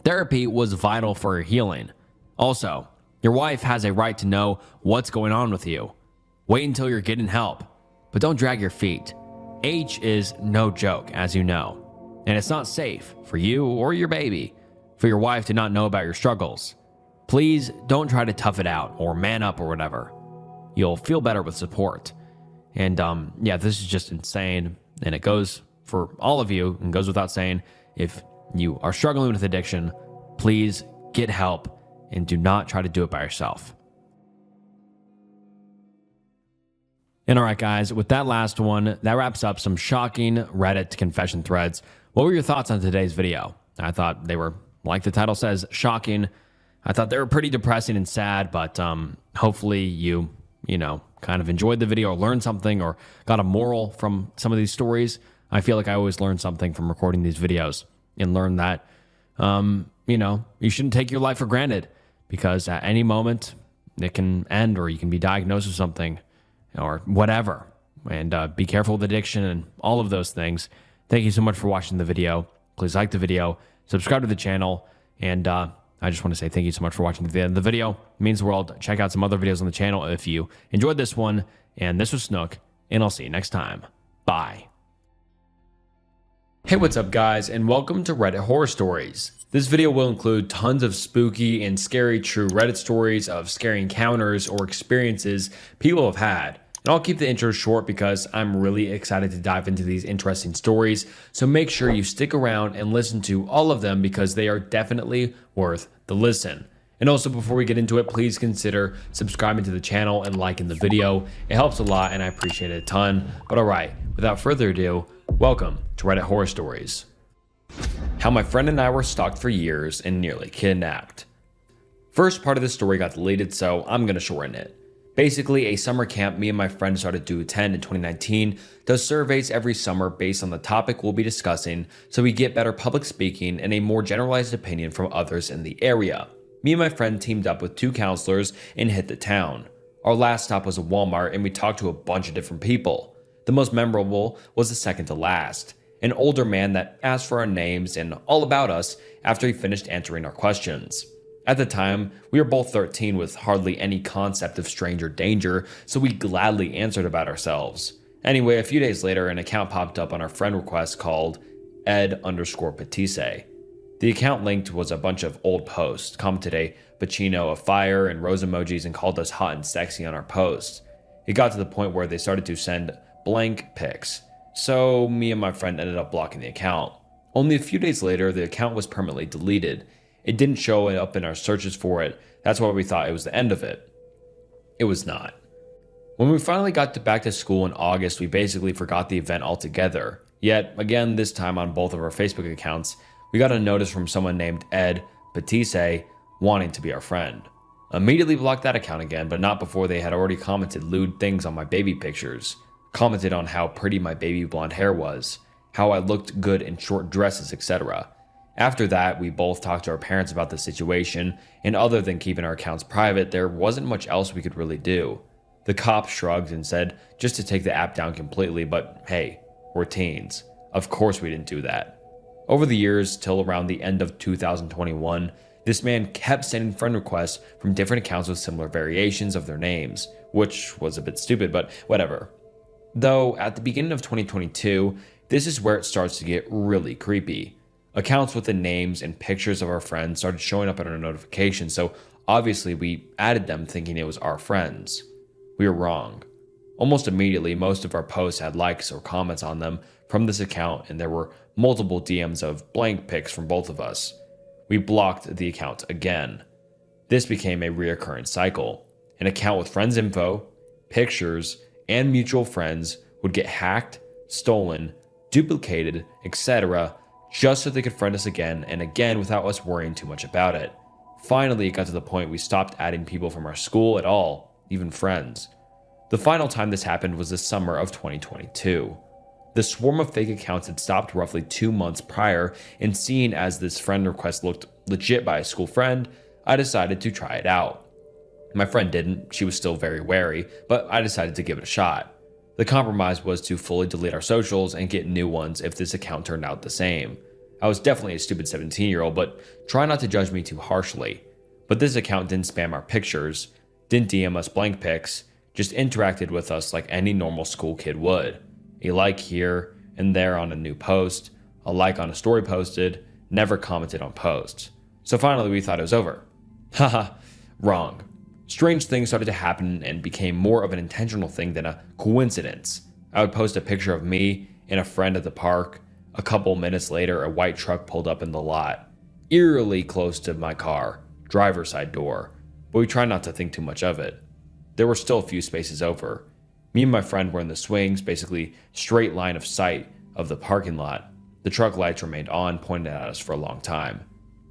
Therapy was vital for her healing. Also, your wife has a right to know what's going on with you. Wait until you're getting help, but don't drag your feet. H is no joke, as you know, and it's not safe for you or your baby for your wife to not know about your struggles. Please don't try to tough it out or man up or whatever. You'll feel better with support. And yeah, this is just insane, and it goes for all of you and goes without saying, if you are struggling with addiction, please get help and do not try to do it by yourself. And all right, guys, with that last one, that wraps up some shocking Reddit confession threads. What were your thoughts on today's video? I thought they were, like the title says, shocking. I thought they were pretty depressing and sad, but hopefully you kind of enjoyed the video or learned something or got a moral from some of these stories. I feel like I always learn something from recording these videos and learn that, you shouldn't take your life for granted, because at any moment it can end, or you can be diagnosed with something or whatever. And be careful with addiction and all of those things. Thank you so much for watching the video. Please like the video, subscribe to the channel, and I just want to say thank you so much for watching to the end of the video. It means the world. Check out some other videos on the channel if you enjoyed this one. And this was Snook, and I'll see you next time. Bye. Hey, what's up, guys, and welcome to Reddit Horror Stories. This video will include tons of spooky and scary true Reddit stories of scary encounters or experiences people have had. And I'll keep the intro short because I'm really excited to dive into these interesting stories, so make sure you stick around and listen to all of them because they are definitely worth the listen. And also, before we get into it, please consider subscribing to the channel and liking the video. It helps a lot and I appreciate it a ton. But all right, without further ado, welcome to Reddit Horror Stories. How my friend and I were stalked for years and nearly kidnapped. First part of the story got deleted, so I'm gonna shorten it. Basically, a summer camp me and my friend started to attend in 2019 does surveys every summer based on the topic we'll be discussing, so we get better public speaking and a more generalized opinion from others in the area. Me and my friend teamed up with 2 counselors and hit the town. Our last stop was a Walmart and we talked to a bunch of different people. The most memorable was the second to last, an older man that asked for our names and all about us after he finished answering our questions. At the time, we were both 13 with hardly any concept of stranger danger, so we gladly answered about ourselves. Anyway, a few days later, an account popped up on our friend request called ed_Patisse. The account linked was a bunch of old posts, commented a Pacino of fire and rose emojis, and called us hot and sexy on our posts. It got to the point where they started to send blank pics, so me and my friend ended up blocking the account. Only a few days later, the account was permanently deleted. It didn't show up in our searches for it. That's why we thought it was the end of it. It was not. When we finally got back to school in August, we basically forgot the event altogether. Yet, again, this time on both of our Facebook accounts, we got a notice from someone named Ed Patisse wanting to be our friend. Immediately blocked that account again, but not before they had already commented lewd things on my baby pictures. Commented on how pretty my baby blonde hair was, how I looked good in short dresses, etc. After that, we both talked to our parents about the situation, and other than keeping our accounts private, there wasn't much else we could really do. The cop shrugged and said just to take the app down completely, but hey, we're teens. Of course we didn't do that. Over the years, till around the end of 2021, this man kept sending friend requests from different accounts with similar variations of their names, which was a bit stupid, but whatever. Though, at the beginning of 2022, this is where it starts to get really creepy. Accounts with the names and pictures of our friends started showing up in our notifications, so obviously we added them thinking it was our friends. We were wrong. Almost immediately, most of our posts had likes or comments on them from this account, and there were multiple DMs of blank pics from both of us. We blocked the account again. This became a reoccurring cycle. An account with friends' info, pictures, and mutual friends would get hacked, stolen, duplicated, etc., just so they could friend us again and again without us worrying too much about it. Finally, it got to the point we stopped adding people from our school at all, even friends. The final time this happened was the summer of 2022. The swarm of fake accounts had stopped roughly 2 months prior, and seeing as this friend request looked legit by a school friend, I decided to try it out. My friend didn't, she was still very wary, but I decided to give it a shot. The compromise was to fully delete our socials and get new ones if this account turned out the same. I was definitely a stupid 17-year-old, but try not to judge me too harshly. But this account didn't spam our pictures, didn't DM us blank pics, just interacted with us like any normal school kid would. A like here and there on a new post, a like on a story posted, never commented on posts. So finally we thought it was over. Haha, wrong. Strange things started to happen and became more of an intentional thing than a coincidence. I would post a picture of me and a friend at the park. A couple minutes later, a white truck pulled up in the lot, eerily close to my car, driver's side door, but we tried not to think too much of it. There were still a few spaces over. Me and my friend were in the swings, basically straight line of sight of the parking lot. The truck lights remained on, pointing at us for a long time.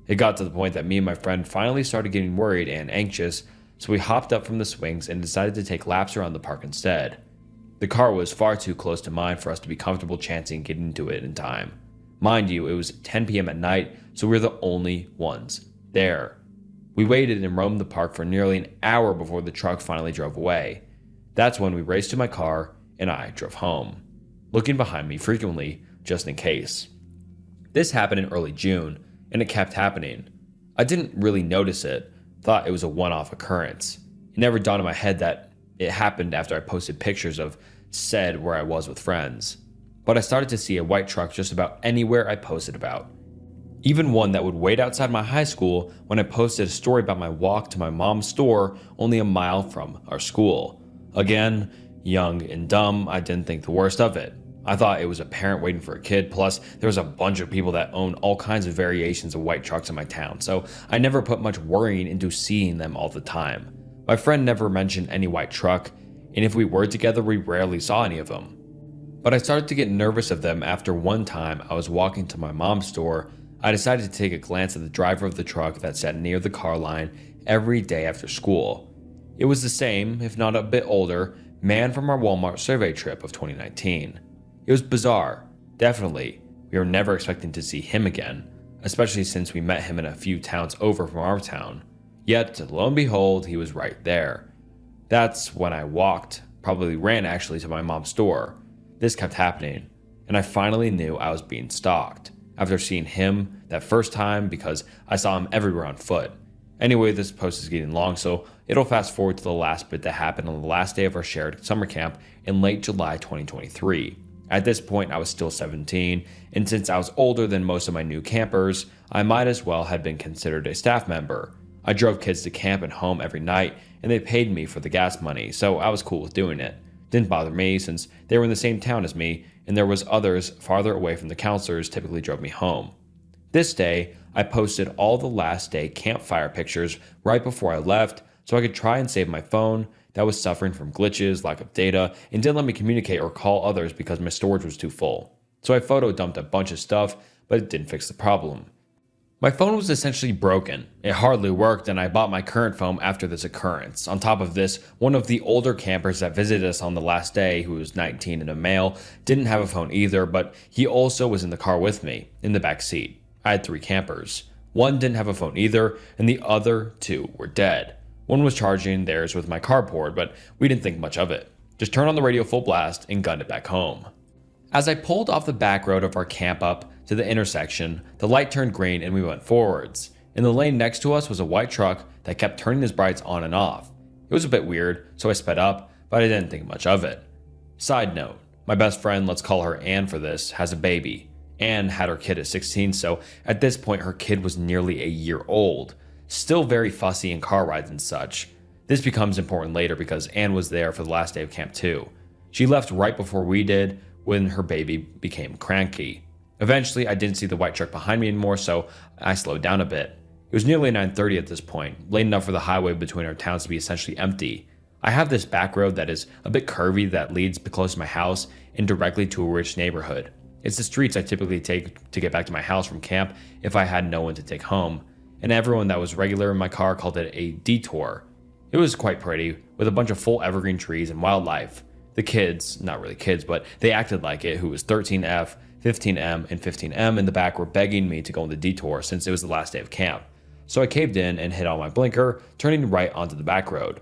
It got to the point that me and my friend finally started getting worried and anxious, so we hopped up from the swings and decided to take laps around the park instead. The car was far too close to mine for us to be comfortable chancing getting into it in time. Mind you, it was 10 p.m. at night, so we were the only ones there. We waited and roamed the park for nearly an hour before the truck finally drove away. That's when we raced to my car and I drove home, looking behind me frequently just in case. This happened in early June, and it kept happening. I didn't really notice it, thought it was a one-off occurrence. It never dawned in my head that it happened after I posted pictures of said where I was with friends. But I started to see a white truck just about anywhere I posted about. Even one that would wait outside my high school when I posted a story about my walk to my mom's store only a mile from our school. Again, young and dumb, I didn't think the worst of it. I thought it was a parent waiting for a kid, plus there was a bunch of people that own all kinds of variations of white trucks in my town, so I never put much worrying into seeing them all the time. My friend never mentioned any white truck, and if we were together, we rarely saw any of them. But I started to get nervous of them after one time I was walking to my mom's store. I decided to take a glance at the driver of the truck that sat near the car line every day after school. It was the same, if not a bit older, man from our Walmart survey trip of 2019. It was bizarre, definitely. We were never expecting to see him again, especially since we met him in a few towns over from our town. Yet, lo and behold, he was right there. That's when I probably ran actually, to my mom's store. This kept happening, and I finally knew I was being stalked after seeing him that first time because I saw him everywhere on foot. Anyway, this post is getting long, so it'll fast forward to the last bit that happened on the last day of our shared summer camp in late July 2023. At this point, I was still 17, and since I was older than most of my new campers, I might as well have been considered a staff member. I drove kids to camp and home every night, and they paid me for the gas money, so I was cool with doing it. Didn't bother me since they were in the same town as me, and there was others farther away from the counselors typically drove me home. This day, I posted all the last day campfire pictures right before I left so I could try and save my phone that was suffering from glitches, lack of data, and didn't let me communicate or call others because my storage was too full. So I photo dumped a bunch of stuff, but it didn't fix the problem. My phone was essentially broken. It hardly worked, and I bought my current phone after this occurrence. On top of this, one of the older campers that visited us on the last day, who was 19 and a male, didn't have a phone either, but he also was in the car with me, in the back seat. I had 3 campers. One didn't have a phone either, and the other 2 were dead. One was charging theirs with my cardboard, but we didn't think much of it. Just turned on the radio full blast and gunned it back home. As I pulled off the back road of our camp up to the intersection, the light turned green and we went forwards. In the lane next to us was a white truck that kept turning his brights on and off. It was a bit weird, so I sped up, but I didn't think much of it. Side note, my best friend, let's call her Anne for this, has a baby. Anne had her kid at 16, so at this point her kid was nearly a year old. Still very fussy in car rides and such. This becomes important later because Anne was there for the last day of camp too. She left right before we did when her baby became cranky. Eventually, I didn't see the white truck behind me anymore, so I slowed down a bit. It was nearly 9:30 at this point, late enough for the highway between our towns to be essentially empty. I have this back road that is a bit curvy that leads close to my house and directly to a rich neighborhood. It's the streets I typically take to get back to my house from camp if I had no one to take home, and everyone that was regular in my car called it a detour. It was quite pretty, with a bunch of full evergreen trees and wildlife. The kids, not really kids, but they acted like it, who was 13F, 15M, and 15M in the back were begging me to go on the detour since it was the last day of camp. So I caved in and hit on my blinker, turning right onto the back road.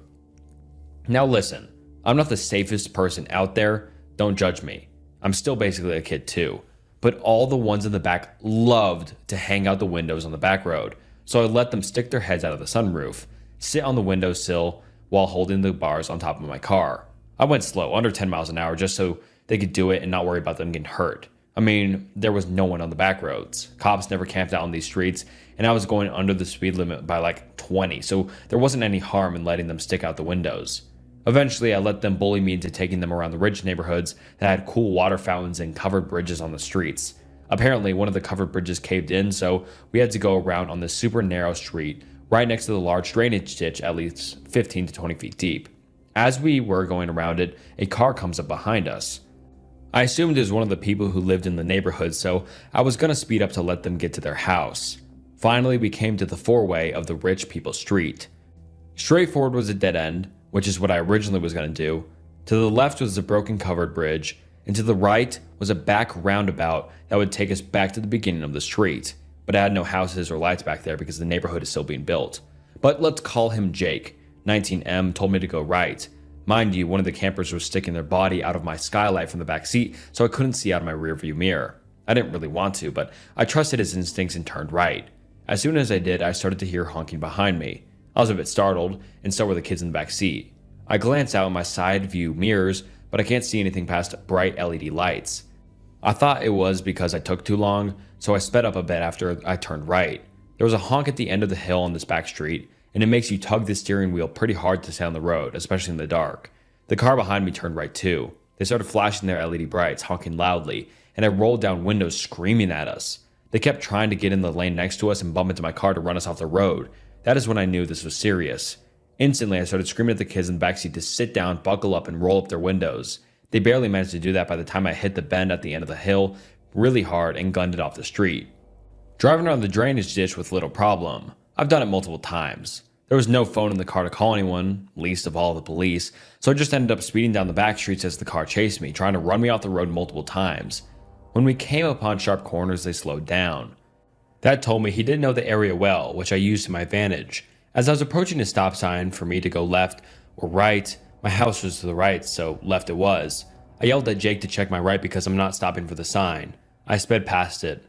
Now listen, I'm not the safest person out there, don't judge me. I'm still basically a kid too, but all the ones in the back loved to hang out the windows on the back road, so I let them stick their heads out of the sunroof, sit on the windowsill while holding the bars on top of my car. I went slow, under 10 miles an hour, just so they could do it and not worry about them getting hurt. I mean, there was no one on the back roads. Cops never camped out on these streets, and I was going under the speed limit by like 20, so there wasn't any harm in letting them stick out the windows. Eventually, I let them bully me into taking them around the rich neighborhoods that had cool water fountains and covered bridges on the streets. Apparently, one of the covered bridges caved in, so we had to go around on this super narrow street right next to the large drainage ditch at least 15 to 20 feet deep. As we were going around it, a car comes up behind us. I assumed it was one of the people who lived in the neighborhood, so I was going to speed up to let them get to their house. Finally, we came to the four-way of the rich people's street. Straight forward was a dead end, which is what I originally was going to do. To the left was a broken covered bridge, and to the right was a back roundabout that would take us back to the beginning of the street. But it had no houses or lights back there because the neighborhood is still being built. But let's call him Jake. 19M told me to go right. Mind you, one of the campers was sticking their body out of my skylight from the back seat, so I couldn't see out of my rearview mirror. I didn't really want to, but I trusted his instincts and turned right. As soon as I did, I started to hear honking behind me. I was a bit startled, and so were the kids in the back seat. I glanced out in my side view mirrors, but I can't see anything past bright LED lights. I thought it was because I took too long, so I sped up a bit after I turned right. There was a honk at the end of the hill on this back street, and it makes you tug the steering wheel pretty hard to stay on the road, especially in the dark. The car behind me turned right too. They started flashing their LED brights, honking loudly, and I rolled down windows screaming at us. They kept trying to get in the lane next to us and bump into my car to run us off the road. That is when I knew this was serious. Instantly, I started screaming at the kids in the backseat to sit down, buckle up, and roll up their windows. They barely managed to do that by the time I hit the bend at the end of the hill really hard and gunned it off the street. Driving around the drainage ditch with little problem. I've done it multiple times. There was no phone in the car to call anyone, least of all the police, so I just ended up speeding down the back streets as the car chased me, trying to run me off the road multiple times. When we came upon sharp corners, they slowed down. That told me he didn't know the area well, which I used to my advantage. As I was approaching a stop sign for me to go left or right. My house was to the right, so left it was. I yelled at Jake to check my right because I'm not stopping for the sign. I sped past it.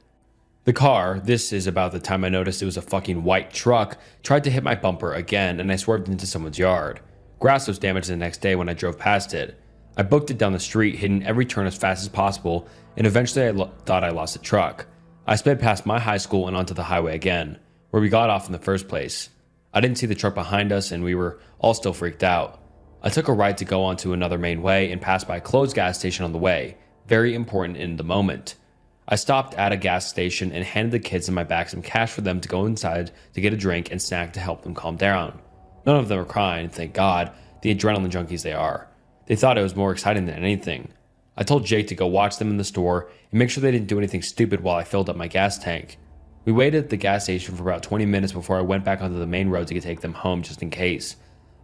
The car, this is about the time I noticed it was a fucking white truck, tried to hit my bumper again, and I swerved into someone's yard. Grass was damaged the next day when I drove past it. I booked it down the street, hitting every turn as fast as possible, and eventually I thought I lost the truck. I sped past my high school and onto the highway again, where we got off in the first place. I didn't see the truck behind us, and we were all still freaked out. I took a right to go onto another main way and passed by a closed gas station on the way, very important in the moment. I stopped at a gas station and handed the kids in my back some cash for them to go inside to get a drink and snack to help them calm down. None of them were crying, thank God, the adrenaline junkies they are. They thought it was more exciting than anything. I told Jake to go watch them in the store and make sure they didn't do anything stupid while I filled up my gas tank. We waited at the gas station for about 20 minutes before I went back onto the main road to take them home just in case.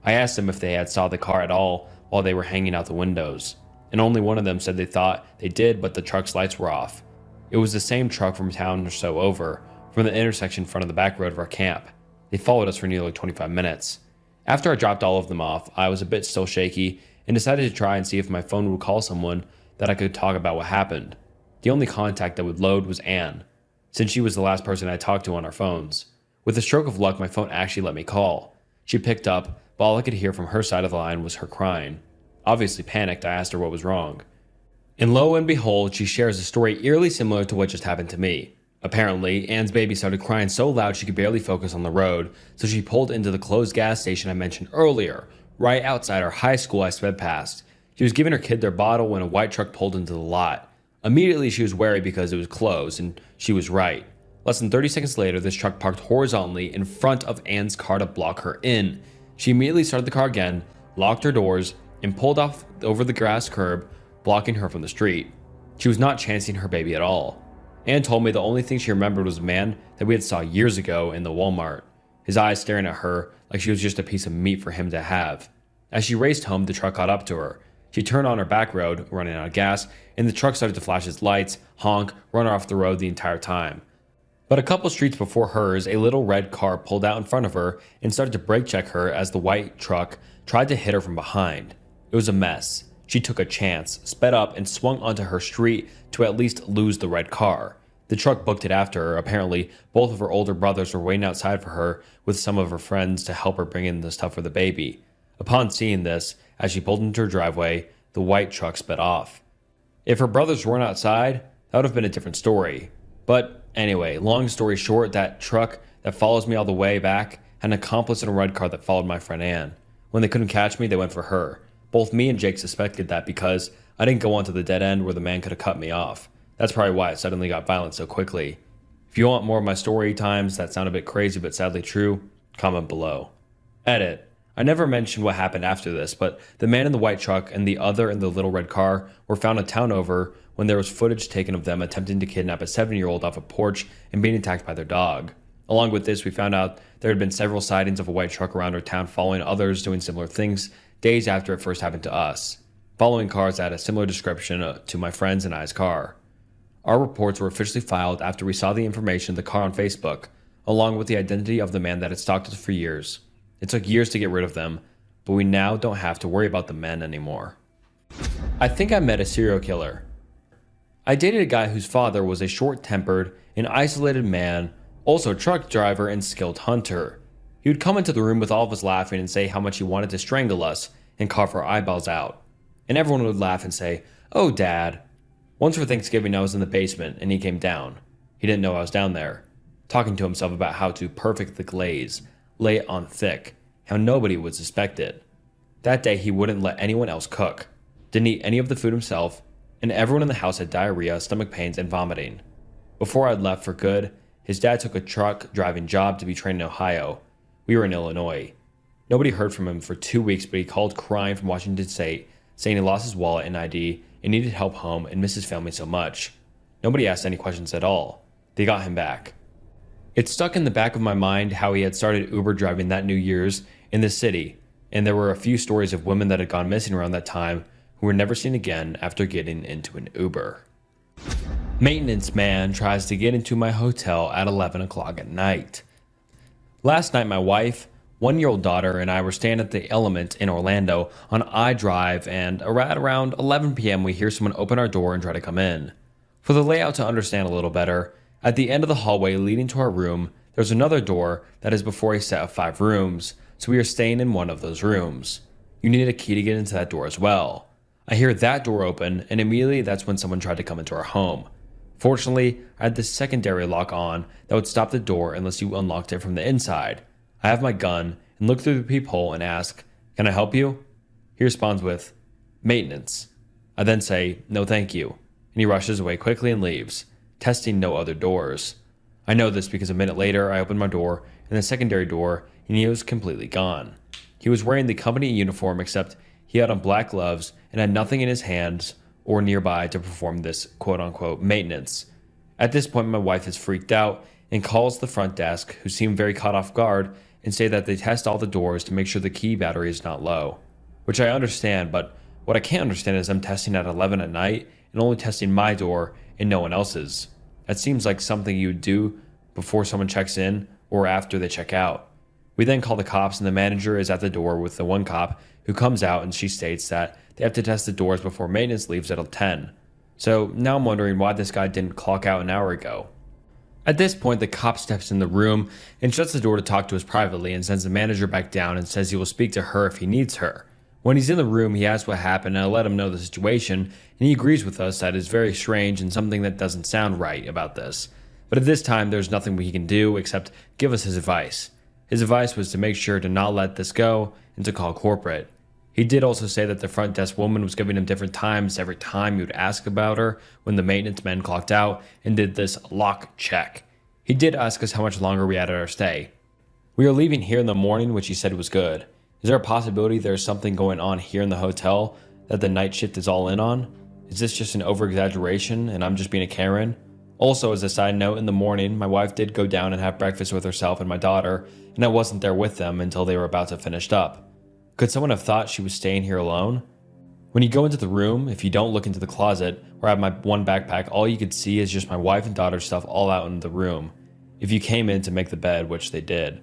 I asked them if they had saw the car at all while they were hanging out the windows, and only one of them said they thought they did, but the truck's lights were off. It was the same truck from a town or so over, from the intersection in front of the back road of our camp. They followed us for nearly 25 minutes. After I dropped all of them off, I was a bit still shaky and decided to try and see if my phone would call someone that I could talk about what happened. The only contact that would load was Anne, since she was the last person I talked to on our phones. With a stroke of luck, my phone actually let me call. She picked up, but all I could hear from her side of the line was her crying. Obviously panicked, I asked her what was wrong. And lo and behold, she shares a story eerily similar to what just happened to me. Apparently, Anne's baby started crying so loud she could barely focus on the road, so she pulled into the closed gas station I mentioned earlier, right outside our high school I sped past. She was giving her kid their bottle when a white truck pulled into the lot. Immediately she was wary because it was closed, and she was right. Less than 30 seconds later, this truck parked horizontally in front of Anne's car to block her in. She immediately started the car again, locked her doors, and pulled off over the grass curb, blocking her from the street. She was not chancing her baby at all. Anne told me the only thing she remembered was a man that we had saw years ago in the Walmart, his eyes staring at her like she was just a piece of meat for him to have. As she raced home, the truck caught up to her. She turned on her back road, running out of gas, and the truck started to flash its lights, honk, run her off the road the entire time. But a couple streets before hers, a little red car pulled out in front of her and started to brake check her as the white truck tried to hit her from behind. It was a mess. She took a chance, sped up, and swung onto her street to at least lose the red car. The truck booked it after her. Apparently, both of her older brothers were waiting outside for her with some of her friends to help her bring in the stuff for the baby. Upon seeing this, as she pulled into her driveway, the white truck sped off. If her brothers weren't outside, that would have been a different story. But anyway, long story short, that truck that follows me all the way back had an accomplice in a red car that followed my friend Anne. When they couldn't catch me, they went for her. Both me and Jake suspected that because I didn't go onto the dead end where the man could have cut me off. That's probably why it suddenly got violent so quickly. If you want more of my story times that sound a bit crazy but sadly true, comment below. Edit. I never mentioned what happened after this, but the man in the white truck and the other in the little red car were found a town over when there was footage taken of them attempting to kidnap a 7-year-old off a porch and being attacked by their dog. Along with this, we found out there had been several sightings of a white truck around our town following others doing similar things days after it first happened to us. Following cars had a similar description to my friend's and I's car. Our reports were officially filed after we saw the information of the car on Facebook, along with the identity of the man that had stalked us for years. It took years to get rid of them, but we now don't have to worry about the men anymore. I think I met a serial killer. I dated a guy whose father was a short-tempered and isolated man, also a truck driver and skilled hunter. He would come into the room with all of us laughing and say how much he wanted to strangle us and carve our eyeballs out. And everyone would laugh and say, "Oh, Dad." Once for Thanksgiving, I was in the basement and he came down. He didn't know I was down there, talking to himself about how to perfect the glaze, lay it on thick, how nobody would suspect it. That day, he wouldn't let anyone else cook, didn't eat any of the food himself, and everyone in the house had diarrhea, stomach pains, and vomiting. Before I'd left for good, his dad took a truck driving job to be trained in Ohio. We were in Illinois. Nobody heard from him for 2 weeks, but he called crying from Washington State, saying he lost his wallet and ID and needed help home and missed his family so much. Nobody asked any questions at all. They got him back. It stuck in the back of my mind how he had started Uber driving that New Year's in the city, and there were a few stories of women that had gone missing around that time who were never seen again after getting into an Uber. Maintenance man tries to get into my hotel at 11 o'clock at night. Last night, my wife 1-year-old daughter and I were staying at the Element in Orlando on I Drive, and around 11 p.m. we hear someone open our door and try to come in. For the layout to understand a little better, at the end of the hallway leading to our room, there's another door that is before a set of 5 rooms, so we are staying in one of those rooms. You needed a key to get into that door as well. I hear that door open, and immediately that's when someone tried to come into our home. Fortunately, I had this secondary lock on that would stop the door unless you unlocked it from the inside. I have my gun and look through the peephole and ask, "Can I help you?" He responds with, "Maintenance." I then say, "No thank you," and he rushes away quickly and leaves, testing no other doors. I know this because a minute later I opened my door and the secondary door and he was completely gone. He was wearing the company uniform except he had on black gloves and had nothing in his hands or nearby to perform this quote-unquote maintenance. At this point my wife is freaked out and calls the front desk, who seem very caught off guard, and say that they test all the doors to make sure the key battery is not low. Which I understand, but what I can't understand is them testing at 11 at night and only testing my door and no one else's. That seems like something you would do before someone checks in or after they check out. We then call the cops and the manager is at the door with the one cop who comes out, and she states that they have to test the doors before maintenance leaves at 10. So now I'm wondering why this guy didn't clock out an hour ago. At this point, the cop steps in the room and shuts the door to talk to us privately and sends the manager back down and says he will speak to her if he needs her. When he's in the room, he asks what happened and I let him know the situation, and he agrees with us that it's very strange and something that doesn't sound right about this. But at this time, there's nothing we can do except give us his advice. His advice was to make sure to not let this go and to call corporate. He did also say that the front desk woman was giving him different times every time he would ask about her when the maintenance men clocked out and did this lock check. He did ask us how much longer we had at our stay. We are leaving here in the morning, which he said was good. Is there a possibility there's something going on here in the hotel that the night shift is all in on? Is this just an over-exaggeration and I'm just being a Karen? Also, as a side note, in the morning, my wife did go down and have breakfast with herself and my daughter, and I wasn't there with them until they were about to finish up. Could someone have thought she was staying here alone? When you go into the room, if you don't look into the closet or have my one backpack, all you could see is just my wife and daughter's stuff all out in the room. If you came in to make the bed, which they did.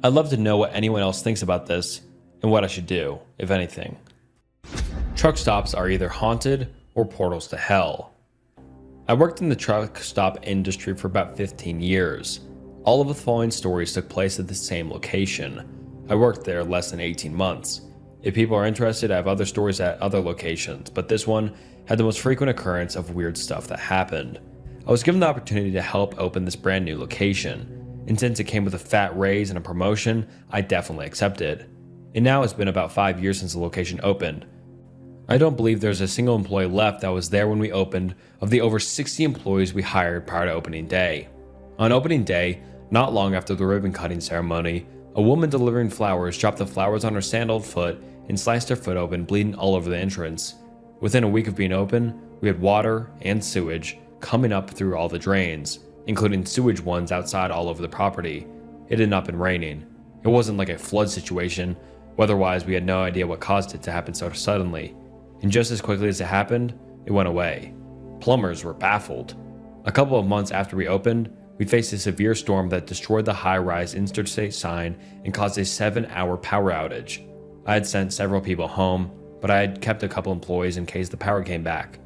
I'd love to know what anyone else thinks about this and what I should do, if anything. Truck stops are either haunted or portals to hell. I worked in the truck stop industry for about 15 years. All of the following stories took place at the same location. I worked there less than 18 months. If people are interested, I have other stories at other locations, but this one had the most frequent occurrence of weird stuff that happened. I was given the opportunity to help open this brand new location, and since it came with a fat raise and a promotion, I definitely accepted. And now it's been about 5 years since the location opened. I don't believe there's a single employee left that was there when we opened of the over 60 employees we hired prior to opening day. On opening day, not long after the ribbon cutting ceremony, a woman delivering flowers dropped the flowers on her sandaled foot and sliced her foot open, bleeding all over the entrance. Within a week of being open, we had water and sewage coming up through all the drains, including sewage ones outside all over the property. It had not been raining. It wasn't like a flood situation, weather-wise we had no idea what caused it to happen so suddenly. And just as quickly as it happened, it went away. Plumbers were baffled. A couple of months after we opened, we faced a severe storm that destroyed the high-rise interstate sign and caused a 7-hour power outage. I had sent several people home, but I had kept a couple employees in case the power came back.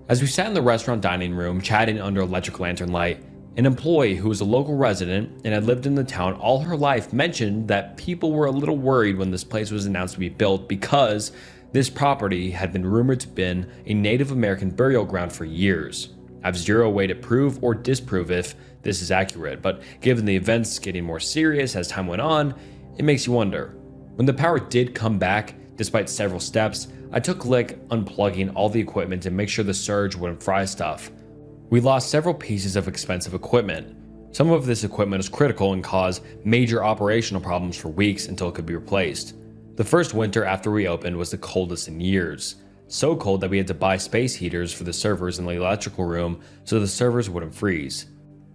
As we sat in the restaurant dining room chatting under electric lantern light, an employee who was a local resident and had lived in the town all her life mentioned that people were a little worried when this place was announced to be built because this property had been rumored to have been a Native American burial ground for years. I have zero way to prove or disprove if this is accurate, but given the events getting more serious as time went on, it makes you wonder. When the power did come back, despite several steps, I took lick unplugging all the equipment to make sure the surge wouldn't fry stuff. We lost several pieces of expensive equipment. Some of this equipment was critical and caused major operational problems for weeks until it could be replaced. The first winter after we opened was the coldest in years. So cold that we had to buy space heaters for the servers in the electrical room so the servers wouldn't freeze.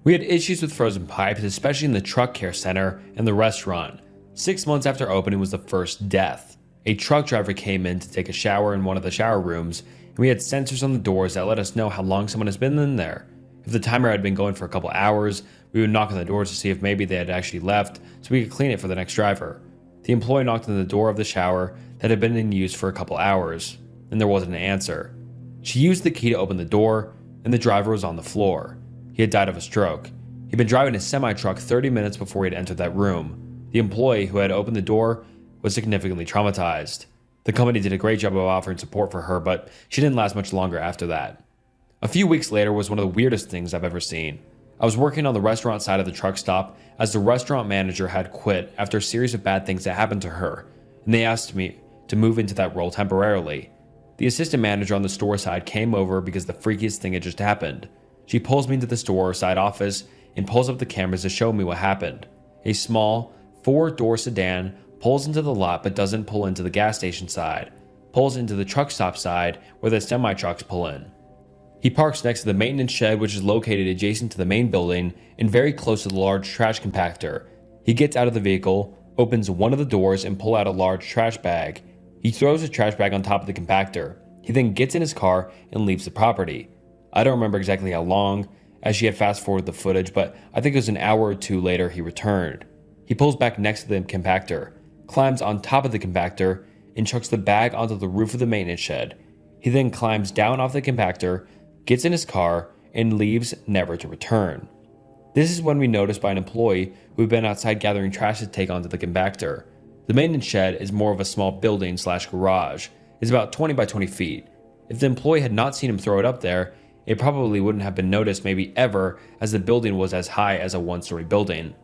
We had issues with frozen pipes, especially in the truck care center and the restaurant. 6 months after opening was the first death. A truck driver came in to take a shower in one of the shower rooms, and we had sensors on the doors that let us know how long someone has been in there. If the timer had been going for a couple hours, we would knock on the doors to see if maybe they had actually left so we could clean it for the next driver. The employee knocked on the door of the shower that had been in use for a couple hours, and there wasn't an answer. She used the key to open the door, and the driver was on the floor. He had died of a stroke. He'd been driving a semi-truck 30 minutes before he'd entered that room. The employee who had opened the door was significantly traumatized. The company did a great job of offering support for her, but she didn't last much longer after that. A few weeks later was one of the weirdest things I've ever seen. I was working on the restaurant side of the truck stop as the restaurant manager had quit after a series of bad things that happened to her, and they asked me to move into that role temporarily. The assistant manager on the store side came over because the freakiest thing had just happened. She pulls me into the store side office and pulls up the cameras to show me what happened. A small, 4-door sedan pulls into the lot but doesn't pull into the gas station side, pulls into the truck stop side where the semi-trucks pull in. He parks next to the maintenance shed, which is located adjacent to the main building and very close to the large trash compactor. He gets out of the vehicle, opens one of the doors and pulls out a large trash bag. He throws the trash bag on top of the compactor. He then gets in his car and leaves the property. I don't remember exactly how long, as she had fast forwarded the footage, but I think it was an hour or two later he returned. He pulls back next to the compactor, climbs on top of the compactor, and chucks the bag onto the roof of the maintenance shed. He then climbs down off the compactor, gets in his car, and leaves never to return. This is when we noticed by an employee who had been outside gathering trash to take onto the compactor. The maintenance shed is more of a small building / garage. It's about 20 by 20 feet. If the employee had not seen him throw it up there, it probably wouldn't have been noticed maybe ever, as the building was as high as a 1-story building.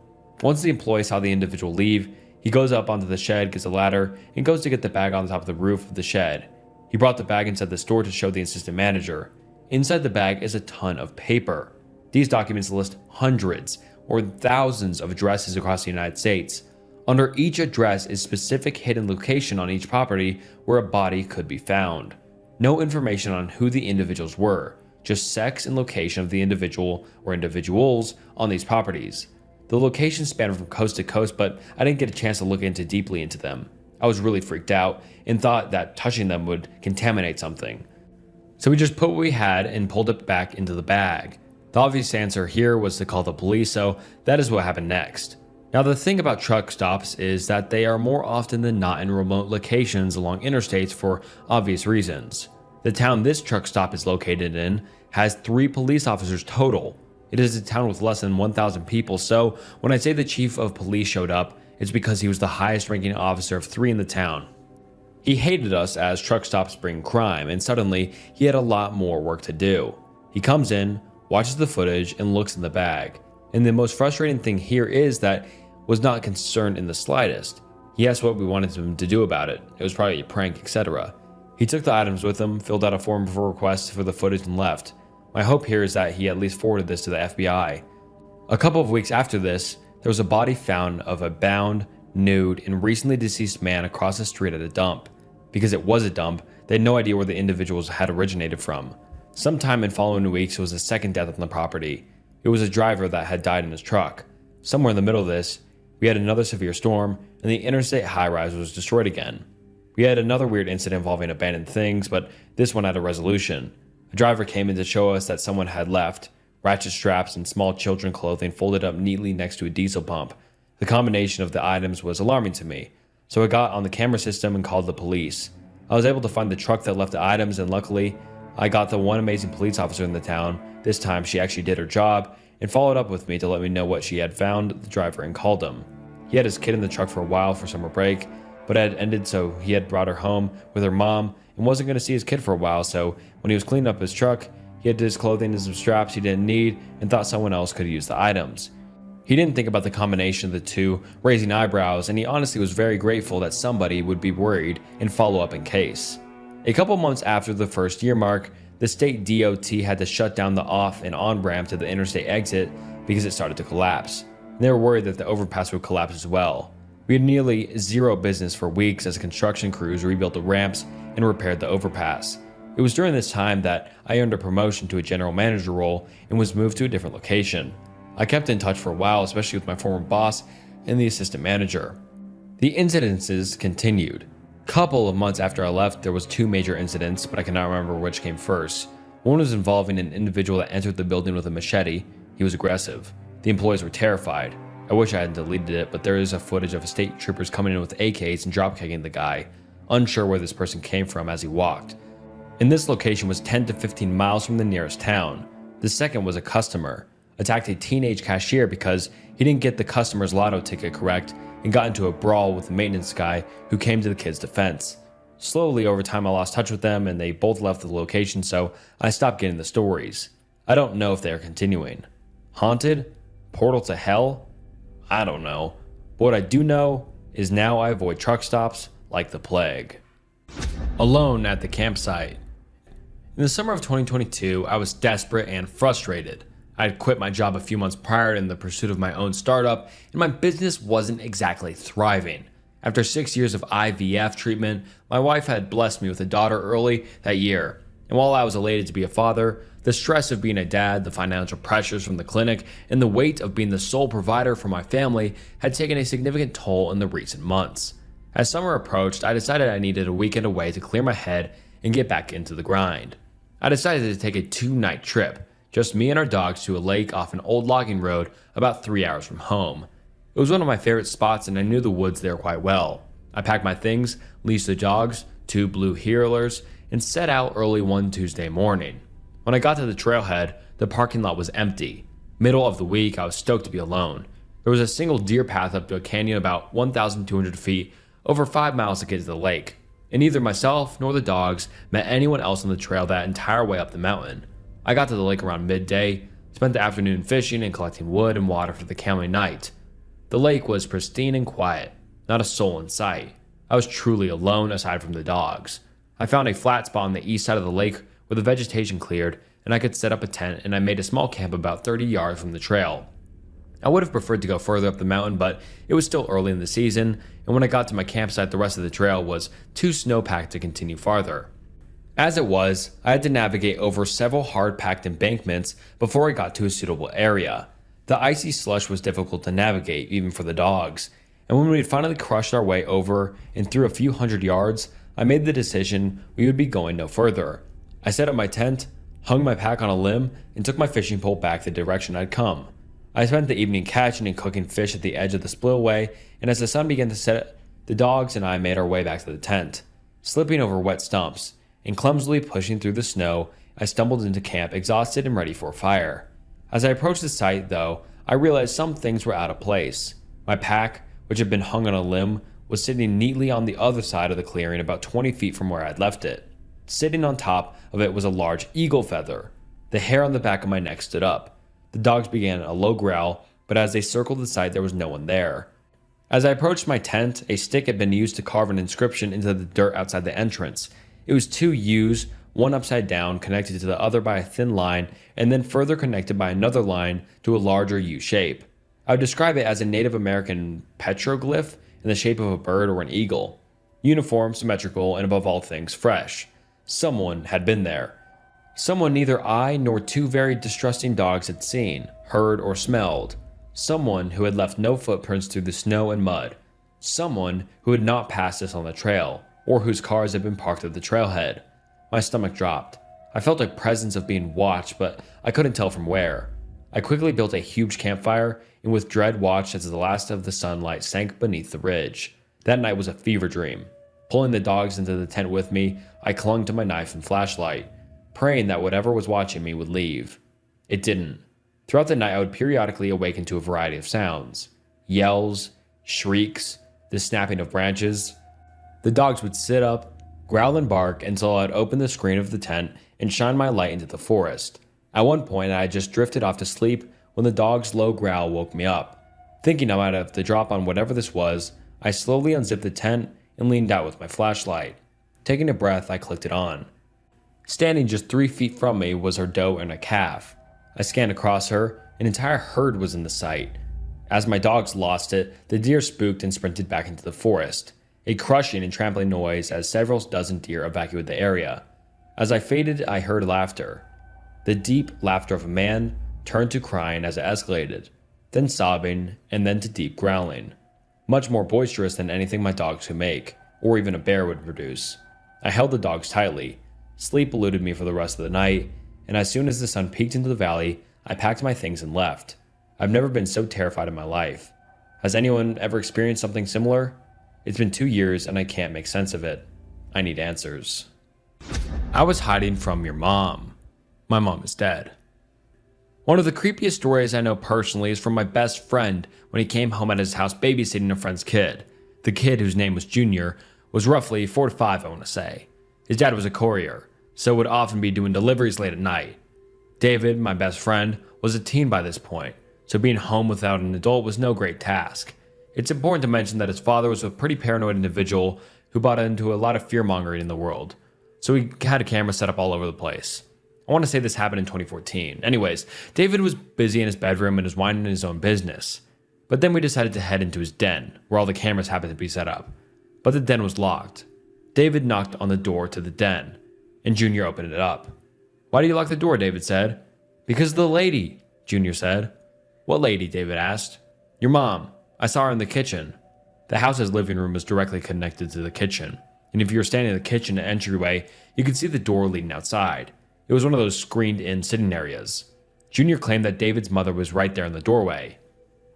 Once the employee saw the individual leave, he goes up onto the shed, gets a ladder, and goes to get the bag on top of the roof of the shed. He brought the bag inside the store to show the assistant manager. Inside the bag is a ton of paper. These documents list hundreds or thousands of addresses across the United States. Under each address is specific hidden location on each property where a body could be found. No information on who the individuals were, just sex and location of the individual or individuals on these properties. The locations span from coast to coast, but I didn't get a chance to look deeply into them. I was really freaked out and thought that touching them would contaminate something. So we just put what we had and pulled it back into the bag. The obvious answer here was to call the police, so that is what happened next. Now the thing about truck stops is that they are more often than not in remote locations along interstates for obvious reasons. The town this truck stop is located in has 3 police officers total. It is a town with less than 1,000 people, so when I say the chief of police showed up, it's because he was the highest ranking officer of 3 in the town. He hated us as truck stops bring crime, and suddenly he had a lot more work to do. He comes in, watches the footage, and looks in the bag. And the most frustrating thing here is that was not concerned in the slightest. He asked what we wanted him to do about it. It was probably a prank, etc. He took the items with him, filled out a form for requests for the footage, and left. My hope here is that he at least forwarded this to the FBI. A couple of weeks after this, there was a body found of a bound, nude, and recently deceased man across the street at a dump. Because it was a dump, they had no idea where the individuals had originated from. Sometime in following weeks, there was a second death on the property. It was a driver that had died in his truck. Somewhere in the middle of this, we had another severe storm, and the interstate high-rise was destroyed again. We had another weird incident involving abandoned things, but this one had a resolution. A driver came in to show us that someone had left ratchet straps and small children clothing folded up neatly next to a diesel pump. The combination of the items was alarming to me, so I got on the camera system and called the police. I was able to find the truck that left the items, and luckily, I got the one amazing police officer in the town. This time, she actually did her job and followed up with me to let me know what she had found the driver and called him. He had his kid in the truck for a while for summer break, but it had ended, so he had brought her home with her mom and wasn't going to see his kid for a while, so when he was cleaning up his truck, he had his clothing and some straps he didn't need and thought someone else could use the items. He didn't think about the combination of the two, raising eyebrows, and he honestly was very grateful that somebody would be worried and follow up in case. A couple months after the first year mark, the state DOT had to shut down the off and on ramp to the interstate exit because it started to collapse. And they were worried that the overpass would collapse as well. We had nearly zero business for weeks as construction crews rebuilt the ramps and repaired the overpass. It was during this time that I earned a promotion to a general manager role and was moved to a different location. I kept in touch for a while, especially with my former boss and the assistant manager. The incidences continued. Couple of months after I left, there was 2 major incidents, but I cannot remember which came first. One was involving an individual that entered the building with a machete. He was aggressive. The employees were terrified. I wish I hadn't deleted it, but there is a footage of state troopers coming in with AKs and drop-kicking the guy, unsure where this person came from as he walked. And this location was 10 to 15 miles from the nearest town. The second was a customer, attacked a teenage cashier because he didn't get the customer's lotto ticket correct and got into a brawl with the maintenance guy who came to the kid's defense. Slowly over time I lost touch with them and they both left the location, so I stopped getting the stories. I don't know if they are continuing. Haunted? Portal to hell? I don't know. But what I do know is now I avoid truck stops like the plague. Alone at the campsite. In the summer of 2022, I was desperate and frustrated. I had quit my job a few months prior in the pursuit of my own startup, and my business wasn't exactly thriving. After 6 years of IVF treatment, my wife had blessed me with a daughter early that year. And while I was elated to be a father, the stress of being a dad, the financial pressures from the clinic, and the weight of being the sole provider for my family had taken a significant toll in the recent months. As summer approached, I decided I needed a weekend away to clear my head and get back into the grind. I decided to take a 2-night trip, just me and our dogs, to a lake off an old logging road about 3 hours from home. It was one of my favorite spots and I knew the woods there quite well. I packed my things, leashed the dogs, 2 blue heelers, and set out early one Tuesday morning. When I got to the trailhead, the parking lot was empty. Middle of the week, I was stoked to be alone. There was a single deer path up to a canyon about 1,200 feet, over 5 miles to get to the lake, and neither myself nor the dogs met anyone else on the trail that entire way up the mountain. I got to the lake around midday, spent the afternoon fishing and collecting wood and water for the coming night. The lake was pristine and quiet, not a soul in sight. I was truly alone aside from the dogs. I found a flat spot on the east side of the lake where the vegetation cleared and I could set up a tent, and I made a small camp about 30 yards from the trail. I would have preferred to go further up the mountain, but it was still early in the season, and when I got to my campsite the rest of the trail was too snowpacked to continue farther. As it was, I had to navigate over several hard-packed embankments before I got to a suitable area. The icy slush was difficult to navigate, even for the dogs, and when we had finally crushed our way over and through a few hundred yards, I made the decision we would be going no further. I set up my tent, hung my pack on a limb, and took my fishing pole back the direction I'd come. I spent the evening catching and cooking fish at the edge of the spillway, and as the sun began to set, the dogs and I made our way back to the tent. Slipping over wet stumps and clumsily pushing through the snow, I stumbled into camp exhausted and ready for a fire. As I approached the site, though, I realized some things were out of place. My pack, which had been hung on a limb, was sitting neatly on the other side of the clearing about 20 feet from where I'd left it. Sitting on top of it was a large eagle feather. The hair on the back of my neck stood up. The dogs began a low growl, but as they circled the site, there was no one there. As I approached my tent, a stick had been used to carve an inscription into the dirt outside the entrance. It was 2 U's, one upside down, connected to the other by a thin line, and then further connected by another line to a larger U shape. I would describe it as a Native American petroglyph in the shape of a bird or an eagle. Uniform, symmetrical, and above all things, fresh. Someone had been there. Someone neither I nor 2 very distrusting dogs had seen, heard, or smelled. Someone who had left no footprints through the snow and mud. Someone who had not passed us on the trail, or whose cars had been parked at the trailhead. My stomach dropped. I felt a presence of being watched, but I couldn't tell from where. I quickly built a huge campfire, and with dread watched as the last of the sunlight sank beneath the ridge. That night was a fever dream. Pulling the dogs into the tent with me, I clung to my knife and flashlight, praying that whatever was watching me would leave. It didn't. Throughout the night, I would periodically awaken to a variety of sounds. Yells, shrieks, the snapping of branches. The dogs would sit up, growl and bark until I'd open the screen of the tent and shine my light into the forest. At one point, I had just drifted off to sleep when the dog's low growl woke me up. Thinking I might have to drop on whatever this was, I slowly unzipped the tent and leaned out with my flashlight. Taking a breath, I clicked it on. Standing just 3 feet from me was her doe and a calf. I scanned across her, an entire herd was in the sight. As my dogs lost it, the deer spooked and sprinted back into the forest, a crushing and trampling noise as several dozen deer evacuated the area. As I faded, I heard laughter. The deep laughter of a man turned to crying as it escalated, then sobbing, and then to deep growling. Much more boisterous than anything my dogs could make, or even a bear would produce. I held the dogs tightly. Sleep eluded me for the rest of the night, and as soon as the sun peeked into the valley, I packed my things and left. I've never been so terrified in my life. Has anyone ever experienced something similar? It's been 2 years and I can't make sense of it. I need answers. I was hiding from your mom. My mom is dead. One of the creepiest stories I know personally is from my best friend when he came home at his house babysitting a friend's kid. The kid, whose name was Junior, was roughly 4 to 5, I want to say. His dad was a courier, so would often be doing deliveries late at night. David, my best friend, was a teen by this point, so being home without an adult was no great task. It's important to mention that his father was a pretty paranoid individual who bought into a lot of fear-mongering in the world, so he had a camera set up all over the place. I want to say this happened in 2014. Anyways, David was busy in his bedroom and was minding his own business. But then we decided to head into his den, where all the cameras happened to be set up. But the den was locked. David knocked on the door to the den, and Junior opened it up. "Why do you lock the door?" David said. "Because of the lady," Junior said. "What lady?" David asked. "Your mom. I saw her in the kitchen." The house's living room was directly connected to the kitchen, and if you were standing in the kitchen entryway, you could see the door leading outside. It was one of those screened-in sitting areas. Junior claimed that David's mother was right there in the doorway.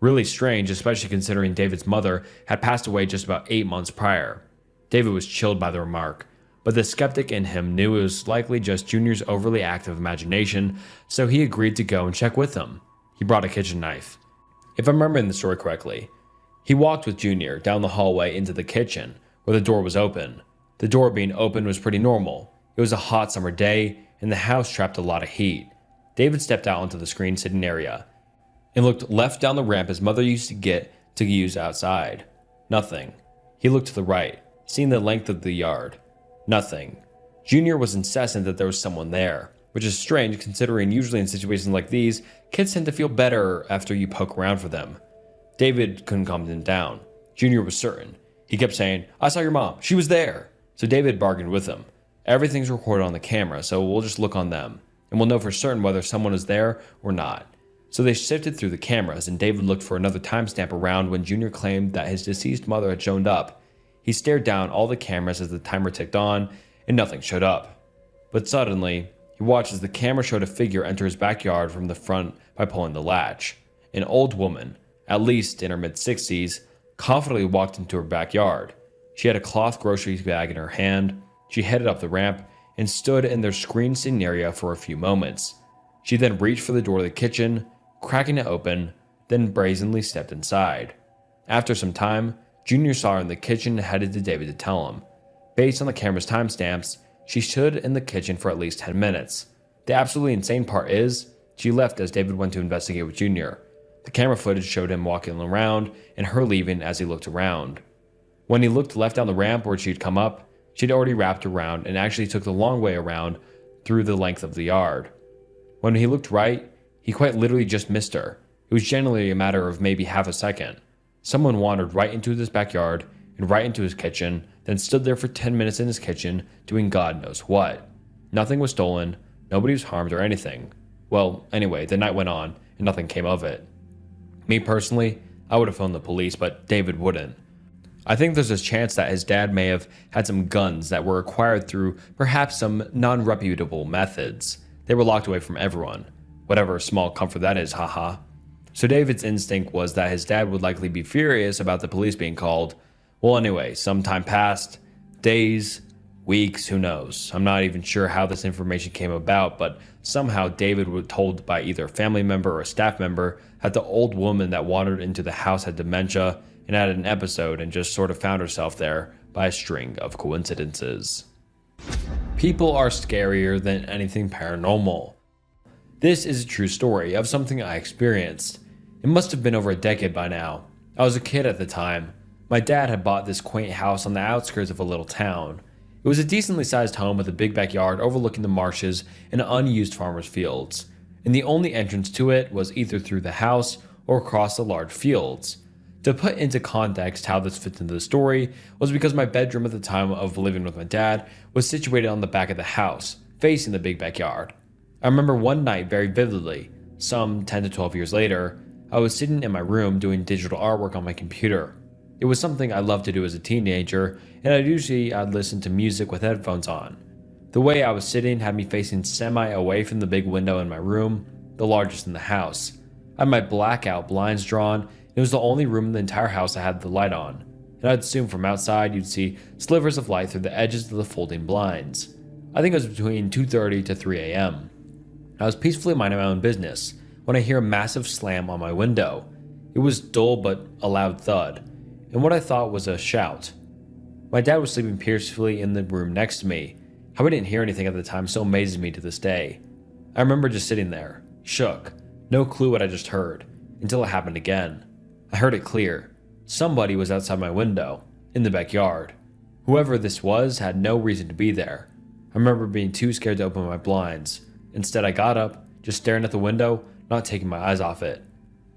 Really strange, especially considering David's mother had passed away just about 8 months prior. David was chilled by the remark, but the skeptic in him knew it was likely just Junior's overly active imagination, so he agreed to go and check with him. He brought a kitchen knife. If I'm remembering the story correctly, he walked with Junior down the hallway into the kitchen, where the door was open. The door being open was pretty normal. It was a hot summer day, and the house trapped a lot of heat. David stepped out onto the screen sitting area and looked left down the ramp his mother used to get to use outside. Nothing. He looked to the right, seeing the length of the yard. Nothing. Junior was incessant that there was someone there, which is strange considering usually in situations like these, kids tend to feel better after you poke around for them. David couldn't calm him down. Junior was certain. He kept saying, "I saw your mom. She was there." So David bargained with him. "Everything's recorded on the camera, so we'll just look on them, and we'll know for certain whether someone is there or not." So they sifted through the cameras, and David looked for another timestamp around when Junior claimed that his deceased mother had shown up. He stared down all the cameras as the timer ticked on, and nothing showed up. But suddenly, he watched as the camera showed a figure enter his backyard from the front by pulling the latch. An old woman, at least in her mid-60s, confidently walked into her backyard. She had a cloth grocery bag in her hand. She headed up the ramp and stood in their screened sitting area for a few moments. She then reached for the door of the kitchen, cracking it open, then brazenly stepped inside. After some time, Junior saw her in the kitchen and headed to David to tell him. Based on the camera's timestamps, she stood in the kitchen for at least 10 minutes. The absolutely insane part is, she left as David went to investigate with Junior. The camera footage showed him walking around and her leaving as he looked around. When he looked left down the ramp where she'd come up, she'd already wrapped around and actually took the long way around through the length of the yard. When he looked right, he quite literally just missed her. It was generally a matter of maybe half a second. Someone wandered right into his backyard and right into his kitchen, then stood there for 10 minutes in his kitchen doing God knows what. Nothing was stolen, nobody was harmed or anything. Well, anyway, the night went on and nothing came of it. Me personally, I would have phoned the police, but David wouldn't. I think there's a chance that his dad may have had some guns that were acquired through perhaps some non-reputable methods. They were locked away from everyone. Whatever small comfort that is, haha. So David's instinct was that his dad would likely be furious about the police being called. Well, anyway, some time passed. Days, weeks, who knows. I'm not even sure how this information came about, but somehow David was told by either a family member or a staff member that the old woman that wandered into the house had dementia and had an episode and just sort of found herself there by a string of coincidences. People are scarier than anything paranormal. This is a true story of something I experienced. It must have been over a decade by now. I was a kid at the time. My dad had bought this quaint house on the outskirts of a little town. It was a decently sized home with a big backyard overlooking the marshes and unused farmers' fields, and the only entrance to it was either through the house or across the large fields. To put into context how this fits into the story was because my bedroom at the time of living with my dad was situated on the back of the house, facing the big backyard. I remember one night very vividly, some 10 to 12 years later, I was sitting in my room doing digital artwork on my computer. It was something I loved to do as a teenager, and I'd listen to music with headphones on. The way I was sitting had me facing semi away from the big window in my room, the largest in the house. I had my blackout blinds drawn It was the only room in the entire house that had the light on, and I'd assume from outside you'd see slivers of light through the edges of the folding blinds. I think it was between 2:30 to 3 a.m. I was peacefully minding my own business when I hear a massive slam on my window. It was dull but a loud thud, and what I thought was a shout. My dad was sleeping peacefully in the room next to me. How I didn't hear anything at the time so amazes me to this day. I remember just sitting there, shook, no clue what I just heard, until it happened again. I heard it clear. Somebody was outside my window, in the backyard. Whoever this was had no reason to be there. I remember being too scared to open my blinds. Instead, I got up, just staring at the window, not taking my eyes off it.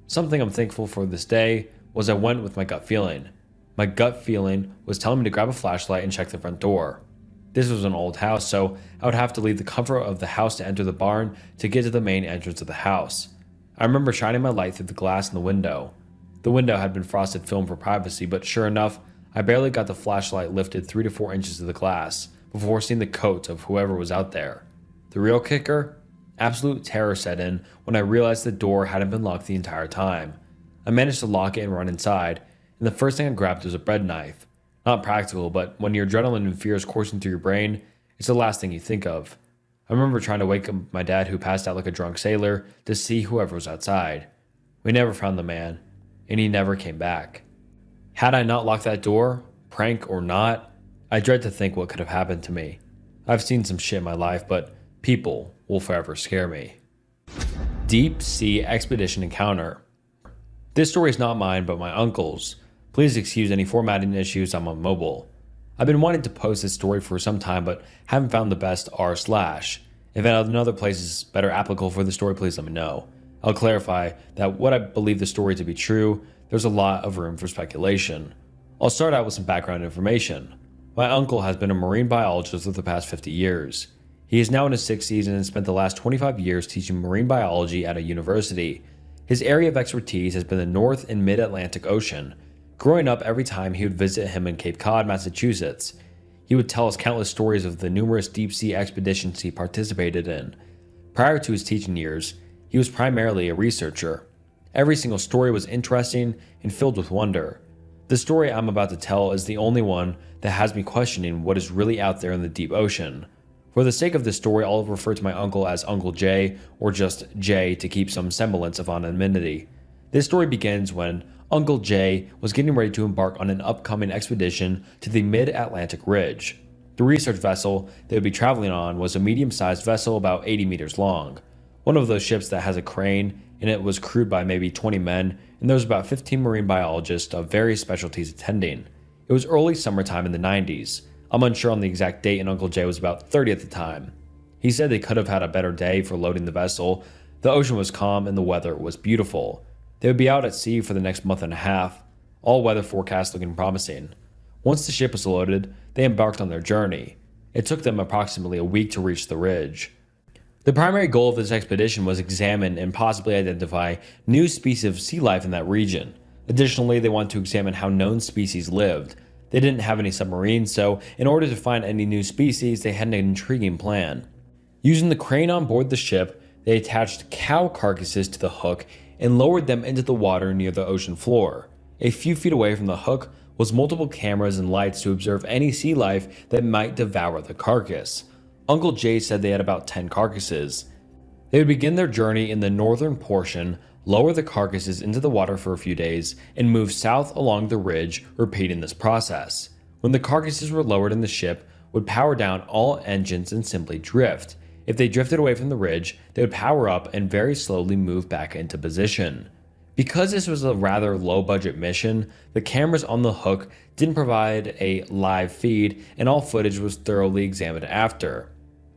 Something I'm thankful for this day was I went with my gut feeling. My gut feeling was telling me to grab a flashlight and check the front door. This was an old house, so I would have to leave the comfort of the house to enter the barn to get to the main entrance of the house. I remember shining my light through the glass in the window. The window had been frosted film for privacy, but sure enough, I barely got the flashlight lifted 3 to 4 inches of the glass before seeing the coat of whoever was out there. The real kicker? Absolute terror set in when I realized the door hadn't been locked the entire time. I managed to lock it and run inside, and the first thing I grabbed was a bread knife. Not practical, but when your adrenaline and fear is coursing through your brain, it's the last thing you think of. I remember trying to wake up my dad, who passed out like a drunk sailor, to see whoever was outside. We never found the man, and he never came back. Had I not locked that door, prank or not, I dread to think what could have happened to me. I've seen some shit in my life, but people will forever scare me. Deep Sea Expedition Encounter. This story is not mine, but my uncle's. Please excuse any formatting issues, I'm on mobile. I've been wanting to post this story for some time, but haven't found the best r/. If another place is better applicable for the story, please let me know. I'll clarify that what I believe the story to be true, there's a lot of room for speculation. I'll start out with some background information. My uncle has been a marine biologist for the past 50 years. He is now in his 60s and has spent the last 25 years teaching marine biology at a university. His area of expertise has been the North and Mid-Atlantic Ocean. Growing up, every time he would visit him in Cape Cod, Massachusetts, he would tell us countless stories of the numerous deep-sea expeditions he participated in. Prior to his teaching years, he was primarily a researcher. Every single story was interesting and filled with wonder. The story I'm about to tell is the only one that has me questioning what is really out there in the deep ocean. For the sake of this story, I'll refer to my uncle as Uncle Jay, or just Jay to keep some semblance of anonymity. This story begins when Uncle Jay was getting ready to embark on an upcoming expedition to the Mid-Atlantic Ridge. The research vessel they would be traveling on was a medium-sized vessel about 80 meters long. One of those ships that has a crane, and it was crewed by maybe 20 men, and there was about 15 marine biologists of various specialties attending. It was early summertime in the 90s. I'm unsure on the exact date, and Uncle Jay was about 30 at the time. He said they could have had a better day for loading the vessel. The ocean was calm and the weather was beautiful. They would be out at sea for the next month and a half, all weather forecasts looking promising. Once the ship was loaded, they embarked on their journey. It took them approximately a week to reach the ridge. The primary goal of this expedition was examine and possibly identify new species of sea life in that region. Additionally, they wanted to examine how known species lived. They didn't have any submarines, so in order to find any new species, they had an intriguing plan. Using the crane on board the ship, they attached cow carcasses to the hook and lowered them into the water near the ocean floor. A few feet away from the hook was multiple cameras and lights to observe any sea life that might devour the carcass. Uncle Jay said they had about 10 carcasses. They would begin their journey in the northern portion, lower the carcasses into the water for a few days, and move south along the ridge, repeating this process. When the carcasses were lowered in the ship, would power down all engines and simply drift. If they drifted away from the ridge, they would power up and very slowly move back into position. Because this was a rather low-budget mission, the cameras on the hook didn't provide a live feed, and all footage was thoroughly examined after.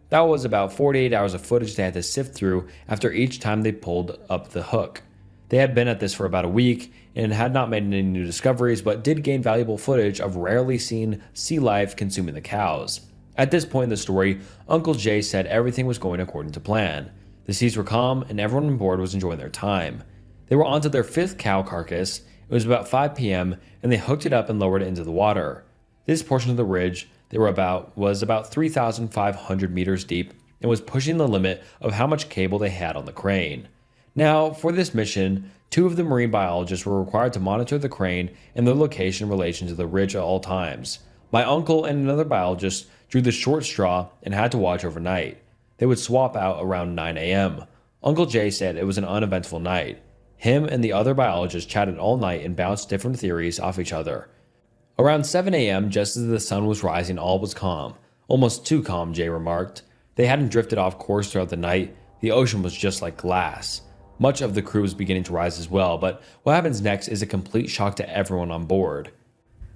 That was about 48 hours of footage they had to sift through after each time they pulled up the hook. They had been at this for about a week and had not made any new discoveries, but did gain valuable footage of rarely seen sea life consuming the cows. At this point in the story, Uncle Jay said everything was going according to plan. The seas were calm and everyone on board was enjoying their time. They were onto their 5th cow carcass. It was about 5 p.m. and they hooked it up and lowered it into the water. This portion of the ridge was about 3,500 meters deep and was pushing the limit of how much cable they had on the crane. Now, for this mission, 2 of the marine biologists were required to monitor the crane and their location in relation to the ridge at all times. My uncle and another biologist drew the short straw and had to watch overnight. They would swap out around 9 a.m. Uncle Jay said it was an uneventful night. Him and the other biologists chatted all night and bounced different theories off each other. Around 7 a.m., just as the sun was rising, all was calm. Almost too calm, Jay remarked. They hadn't drifted off course throughout the night. The ocean was just like glass. Much of the crew was beginning to rise as well, but what happens next is a complete shock to everyone on board.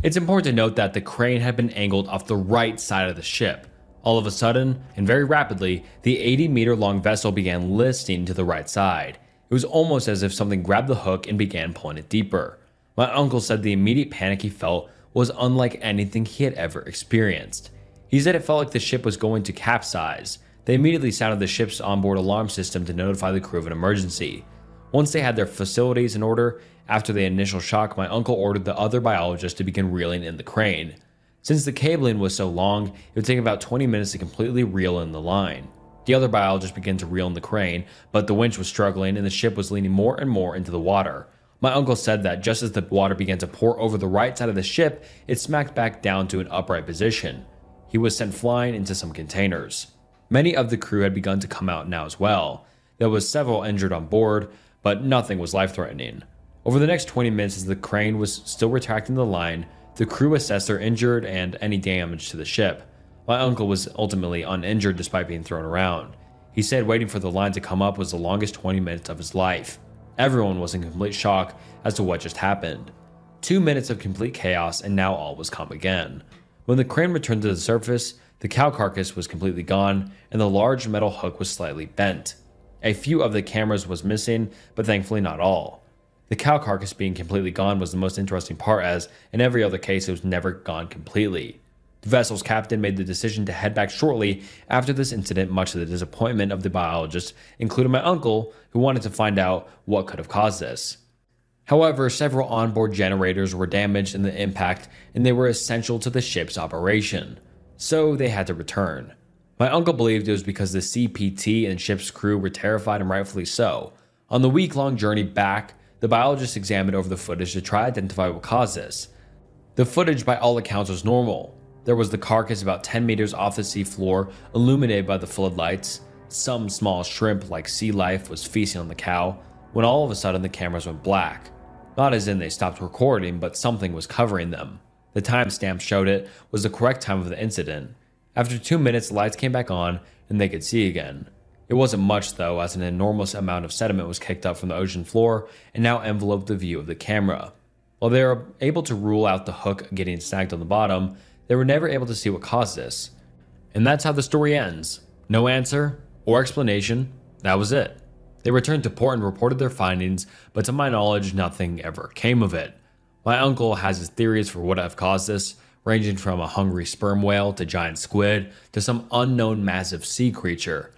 It's important to note that the crane had been angled off the right side of the ship. All of a sudden, and very rapidly, the 80-meter-long vessel began listing to the right side. It was almost as if something grabbed the hook and began pulling it deeper. My uncle said the immediate panic he felt was unlike anything he had ever experienced. He said it felt like the ship was going to capsize. They immediately sounded the ship's onboard alarm system to notify the crew of an emergency. Once they had their facilities in order, after the initial shock, my uncle ordered the other biologists to begin reeling in the crane. Since the cabling was so long, it would take about 20 minutes to completely reel in the line. The other biologists began to reel in the crane, but the winch was struggling and the ship was leaning more and more into the water. My uncle said that just as the water began to pour over the right side of the ship, it smacked back down to an upright position. He was sent flying into some containers. Many of the crew had begun to come out now as well. There was several injured on board, but nothing was life-threatening. Over the next 20 minutes as the crane was still retracting the line, the crew assessed their injured and any damage to the ship. My uncle was ultimately uninjured despite being thrown around. He said waiting for the line to come up was the longest 20 minutes of his life. Everyone was in complete shock as to what just happened. 2 minutes of complete chaos and now all was calm again. When the crane returned to the surface, the cow carcass was completely gone, and the large metal hook was slightly bent. A few of the cameras was missing, but thankfully not all. The cow carcass being completely gone was the most interesting part, as in every other case it was never gone completely. The vessel's captain made the decision to head back shortly after this incident, much to the disappointment of the biologists, including my uncle, who wanted to find out what could have caused this. However, several onboard generators were damaged in the impact, and they were essential to the ship's operation. So they had to return. My uncle believed it was because the CPT and ship's crew were terrified, and rightfully so. On the week-long journey back, the biologists examined over the footage to try to identify what caused this. The footage by all accounts was normal. There was the carcass about 10 meters off the seafloor, illuminated by the floodlights. Some small shrimp like sea life was feasting on the cow, when all of a sudden the cameras went black. Not as in they stopped recording, but something was covering them. The timestamp showed it was the correct time of the incident. After 2 minutes, the lights came back on and they could see again. It wasn't much though, as an enormous amount of sediment was kicked up from the ocean floor and now enveloped the view of the camera. While they were able to rule out the hook getting snagged on the bottom, they were never able to see what caused this. And that's how the story ends. No answer or explanation. That was it. They returned to port and reported their findings, but to my knowledge, nothing ever came of it. My uncle has his theories for what have caused this, ranging from a hungry sperm whale to giant squid to some unknown massive sea creature.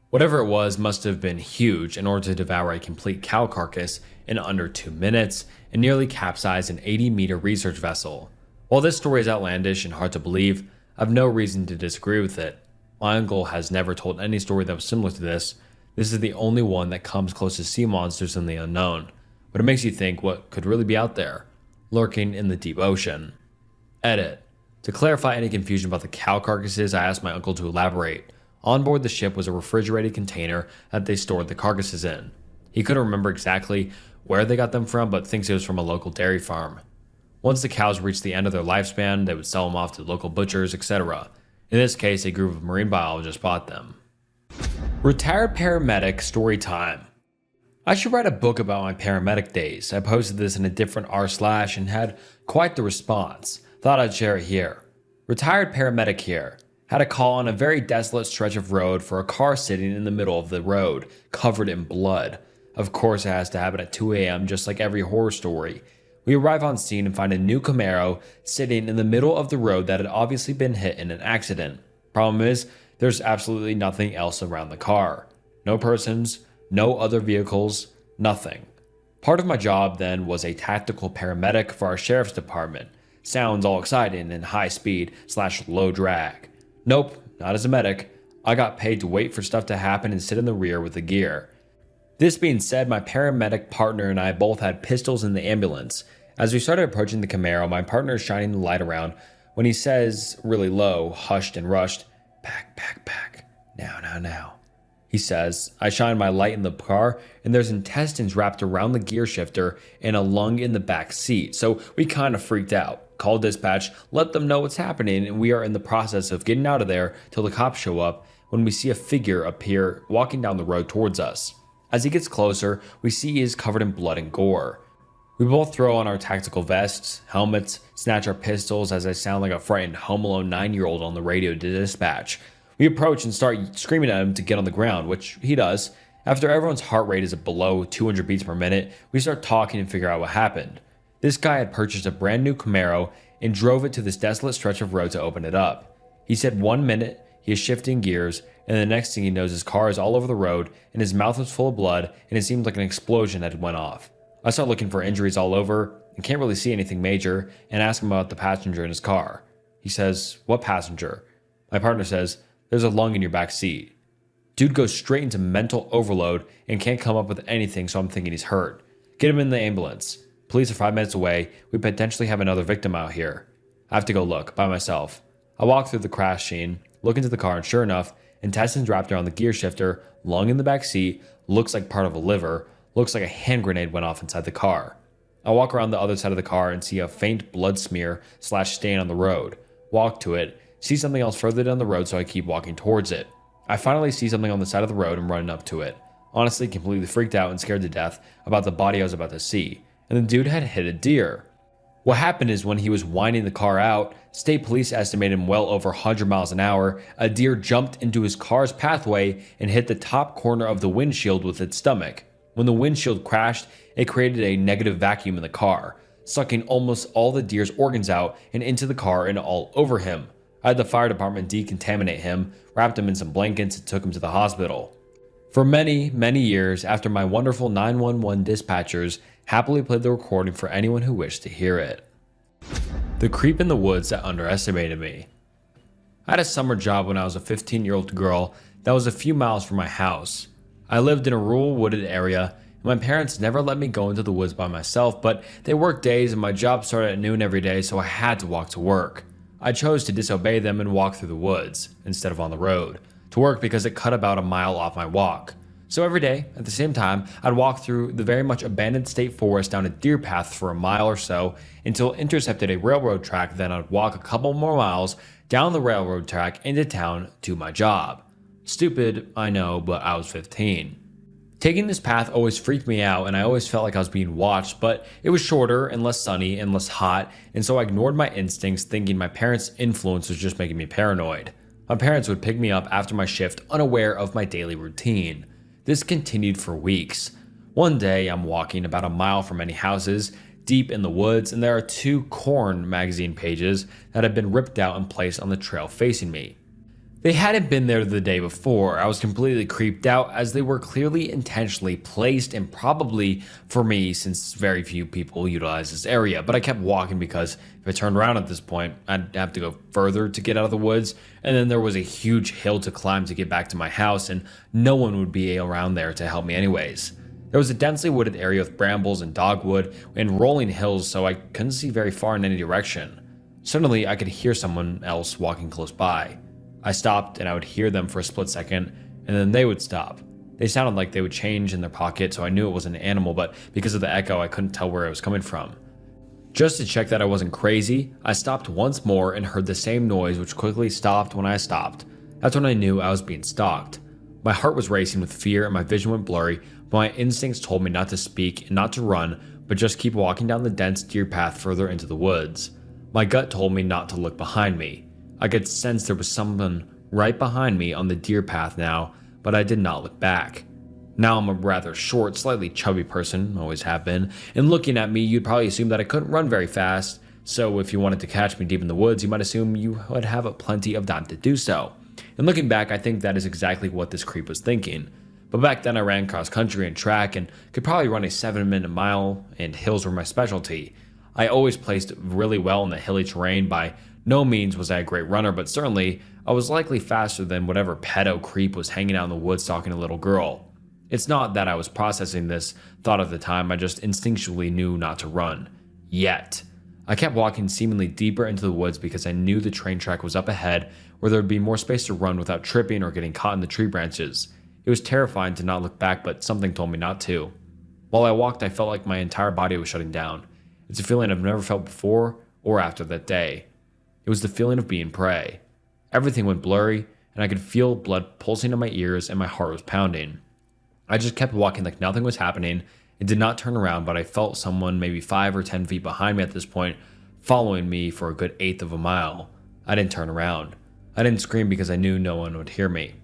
Whatever it was must have been huge in order to devour a complete cow carcass in under 2 minutes and nearly capsize an 80-meter research vessel. While this story is outlandish and hard to believe, I have no reason to disagree with it. My uncle has never told any story that was similar to this. This is the only one that comes close to sea monsters in the unknown, but it makes you think what could really be out there, lurking in the deep ocean. Edit. To clarify any confusion about the cow carcasses, I asked my uncle to elaborate. On board the ship was a refrigerated container that they stored the carcasses in. He couldn't remember exactly where they got them from, but thinks it was from a local dairy farm. Once the cows reached the end of their lifespan, they would sell them off to local butchers, etc. In this case, a group of marine biologists bought them. Retired paramedic story time. I should write a book about my paramedic days. I posted this in a different r/ and had quite the response. Thought I'd share it here. Retired paramedic here. Had a call on a very desolate stretch of road for a car sitting in the middle of the road, covered in blood. Of course it has to happen at 2 a.m. just like every horror story. We arrive on scene and find a new Camaro sitting in the middle of the road that had obviously been hit in an accident. Problem is, there's absolutely nothing else around the car. No persons, no other vehicles, nothing. Part of my job then was a tactical paramedic for our sheriff's department. Sounds all exciting and high speed / low drag. Nope, not as a medic. I got paid to wait for stuff to happen and sit in the rear with the gear. This being said, my paramedic partner and I both had pistols in the ambulance. As we started approaching the Camaro, my partner is shining the light around when he says, really low, hushed and rushed, "Back, back, back. Now, now, now." He says. I shine my light in the car, and there's intestines wrapped around the gear shifter and a lung in the back seat, so we kind of freaked out. Called dispatch, let them know what's happening, and we are in the process of getting out of there till the cops show up when we see a figure appear walking down the road towards us. As he gets closer, we see he is covered in blood and gore. We both throw on our tactical vests, helmets, snatch our pistols as I sound like a frightened Home Alone 9-year-old on the radio to dispatch. We approach and start screaming at him to get on the ground, which he does. After everyone's heart rate is below 200 beats per minute, we start talking and figure out what happened. This guy had purchased a brand new Camaro and drove it to this desolate stretch of road to open it up. He said 1 minute he is shifting gears, and the next thing he knows his car is all over the road and his mouth was full of blood and it seemed like an explosion had went off. I start looking for injuries all over and can't really see anything major and ask him about the passenger in his car. He says, "What passenger?" My partner says, "There's a lung in your back seat." Dude goes straight into mental overload and can't come up with anything, so I'm thinking he's hurt. Get him in the ambulance. Police are 5 minutes away. We potentially have another victim out here. I have to go look by myself. I walk through the crash scene, look into the car, and sure enough, intestines wrapped around the gear shifter, lung in the back seat, looks like part of a liver, looks like a hand grenade went off inside the car. I walk around the other side of the car and see a faint blood smear / stain on the road. Walk to it, see something else further down the road, so I keep walking towards it. I finally see something on the side of the road and run up to it. Honestly, completely freaked out and scared to death about the body I was about to see. And the dude had hit a deer. What happened is when he was winding the car out, state police estimated him well over 100 miles an hour, a deer jumped into his car's pathway and hit the top corner of the windshield with its stomach. When the windshield crashed, it created a negative vacuum in the car, sucking almost all the deer's organs out and into the car and all over him. I had the fire department decontaminate him, wrapped him in some blankets, and took him to the hospital. For many, many years after, my wonderful 911 dispatchers happily played the recording for anyone who wished to hear it. The creep in the woods that underestimated me. I had a summer job when I was a 15-year-old girl that was a few miles from my house. I lived in a rural wooded area, and my parents never let me go into the woods by myself, but they worked days and my job started at noon every day, so I had to walk to work. I chose to disobey them and walk through the woods, instead of on the road, to work because it cut about a mile off my walk. So every day, at the same time, I'd walk through the very much abandoned state forest down a deer path for a mile or so until it intercepted a railroad track, then I'd walk a couple more miles down the railroad track into town to my job. Stupid, I know, but I was 15. Taking this path always freaked me out and I always felt like I was being watched, but it was shorter and less sunny and less hot, and so I ignored my instincts thinking my parents' influence was just making me paranoid. My parents would pick me up after my shift unaware of my daily routine. This continued for weeks. One day I'm walking about a mile from any houses, deep in the woods, and there are 2 Corn magazine pages that had been ripped out and placed on the trail facing me. They hadn't been there the day before. I was completely creeped out as they were clearly intentionally placed and probably for me since very few people utilize this area, but I kept walking because if I turned around at this point, I'd have to go further to get out of the woods, and then there was a huge hill to climb to get back to my house and no one would be around there to help me anyways. There was a densely wooded area with brambles and dogwood and rolling hills, so I couldn't see very far in any direction. Suddenly, I could hear someone else walking close by. I stopped and I would hear them for a split second, and then they would stop. They sounded like they would change in their pocket, so I knew it was an animal, but because of the echo, I couldn't tell where it was coming from. Just to check that I wasn't crazy, I stopped once more and heard the same noise, which quickly stopped when I stopped. That's when I knew I was being stalked. My heart was racing with fear and my vision went blurry, but my instincts told me not to speak and not to run, but just keep walking down the dense deer path further into the woods. My gut told me not to look behind me. I could sense there was someone right behind me on the deer path now, but I did not look back. Now I'm a rather short, slightly chubby person, always have been, and looking at me you'd probably assume that I couldn't run very fast, so if you wanted to catch me deep in the woods you might assume you would have plenty of time to do so. And looking back, I think that is exactly what this creep was thinking. But back then I ran cross country and track and could probably run a 7-minute mile, and hills were my specialty. I always placed really well in the hilly terrain. By no means was I a great runner, but certainly I was likely faster than whatever pedo creep was hanging out in the woods stalking a little girl. It's not that I was processing this thought at the time, I just instinctually knew not to run. Yet. I kept walking seemingly deeper into the woods because I knew the train track was up ahead where there would be more space to run without tripping or getting caught in the tree branches. It was terrifying to not look back, but something told me not to. While I walked, I felt like my entire body was shutting down. It's a feeling I've never felt before or after that day. It was the feeling of being prey. Everything went blurry, and I could feel blood pulsing in my ears and my heart was pounding. I just kept walking like nothing was happening and did not turn around, but I felt someone maybe 5 or 10 feet behind me at this point, following me for a good eighth of a mile. I didn't turn around. I didn't scream because I knew no one would hear me.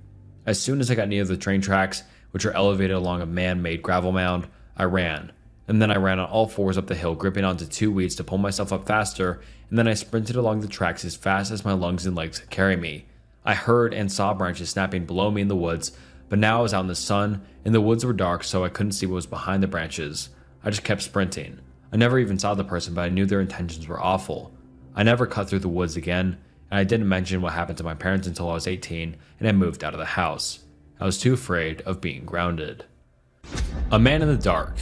As soon as I got near the train tracks, which are elevated along a man-made gravel mound, I ran. And then I ran on all fours up the hill, gripping onto 2 weeds to pull myself up faster, and then I sprinted along the tracks as fast as my lungs and legs could carry me. I heard and saw branches snapping below me in the woods, but now I was out in the sun, and the woods were dark, so I couldn't see what was behind the branches. I just kept sprinting. I never even saw the person, but I knew their intentions were awful. I never cut through the woods again, and I didn't mention what happened to my parents until I was 18, and I moved out of the house. I was too afraid of being grounded. A man in the dark.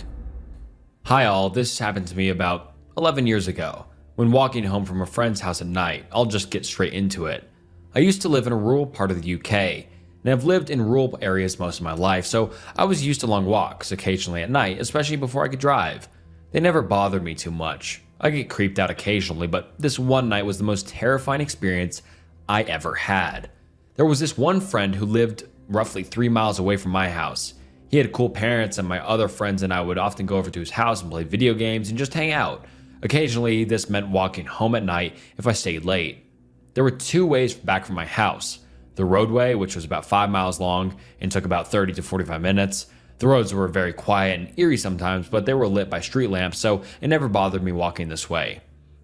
Hi all, this happened to me about 11 years ago. When walking home from a friend's house at night, I'll just get straight into it. I used to live in a rural part of the UK, and I've lived in rural areas most of my life, so I was used to long walks, occasionally at night, especially before I could drive. They never bothered me too much. I get creeped out occasionally, but this one night was the most terrifying experience I ever had. There was this one friend who lived roughly 3 miles away from my house. He had cool parents, and my other friends and I would often go over to his house and play video games and just hang out. Occasionally, this meant walking home at night if I stayed late. There were 2 ways back from my house. The roadway, which was about 5 miles long and took about 30 to 45 minutes. The roads were very quiet and eerie sometimes, but they were lit by street lamps, so it never bothered me walking this way.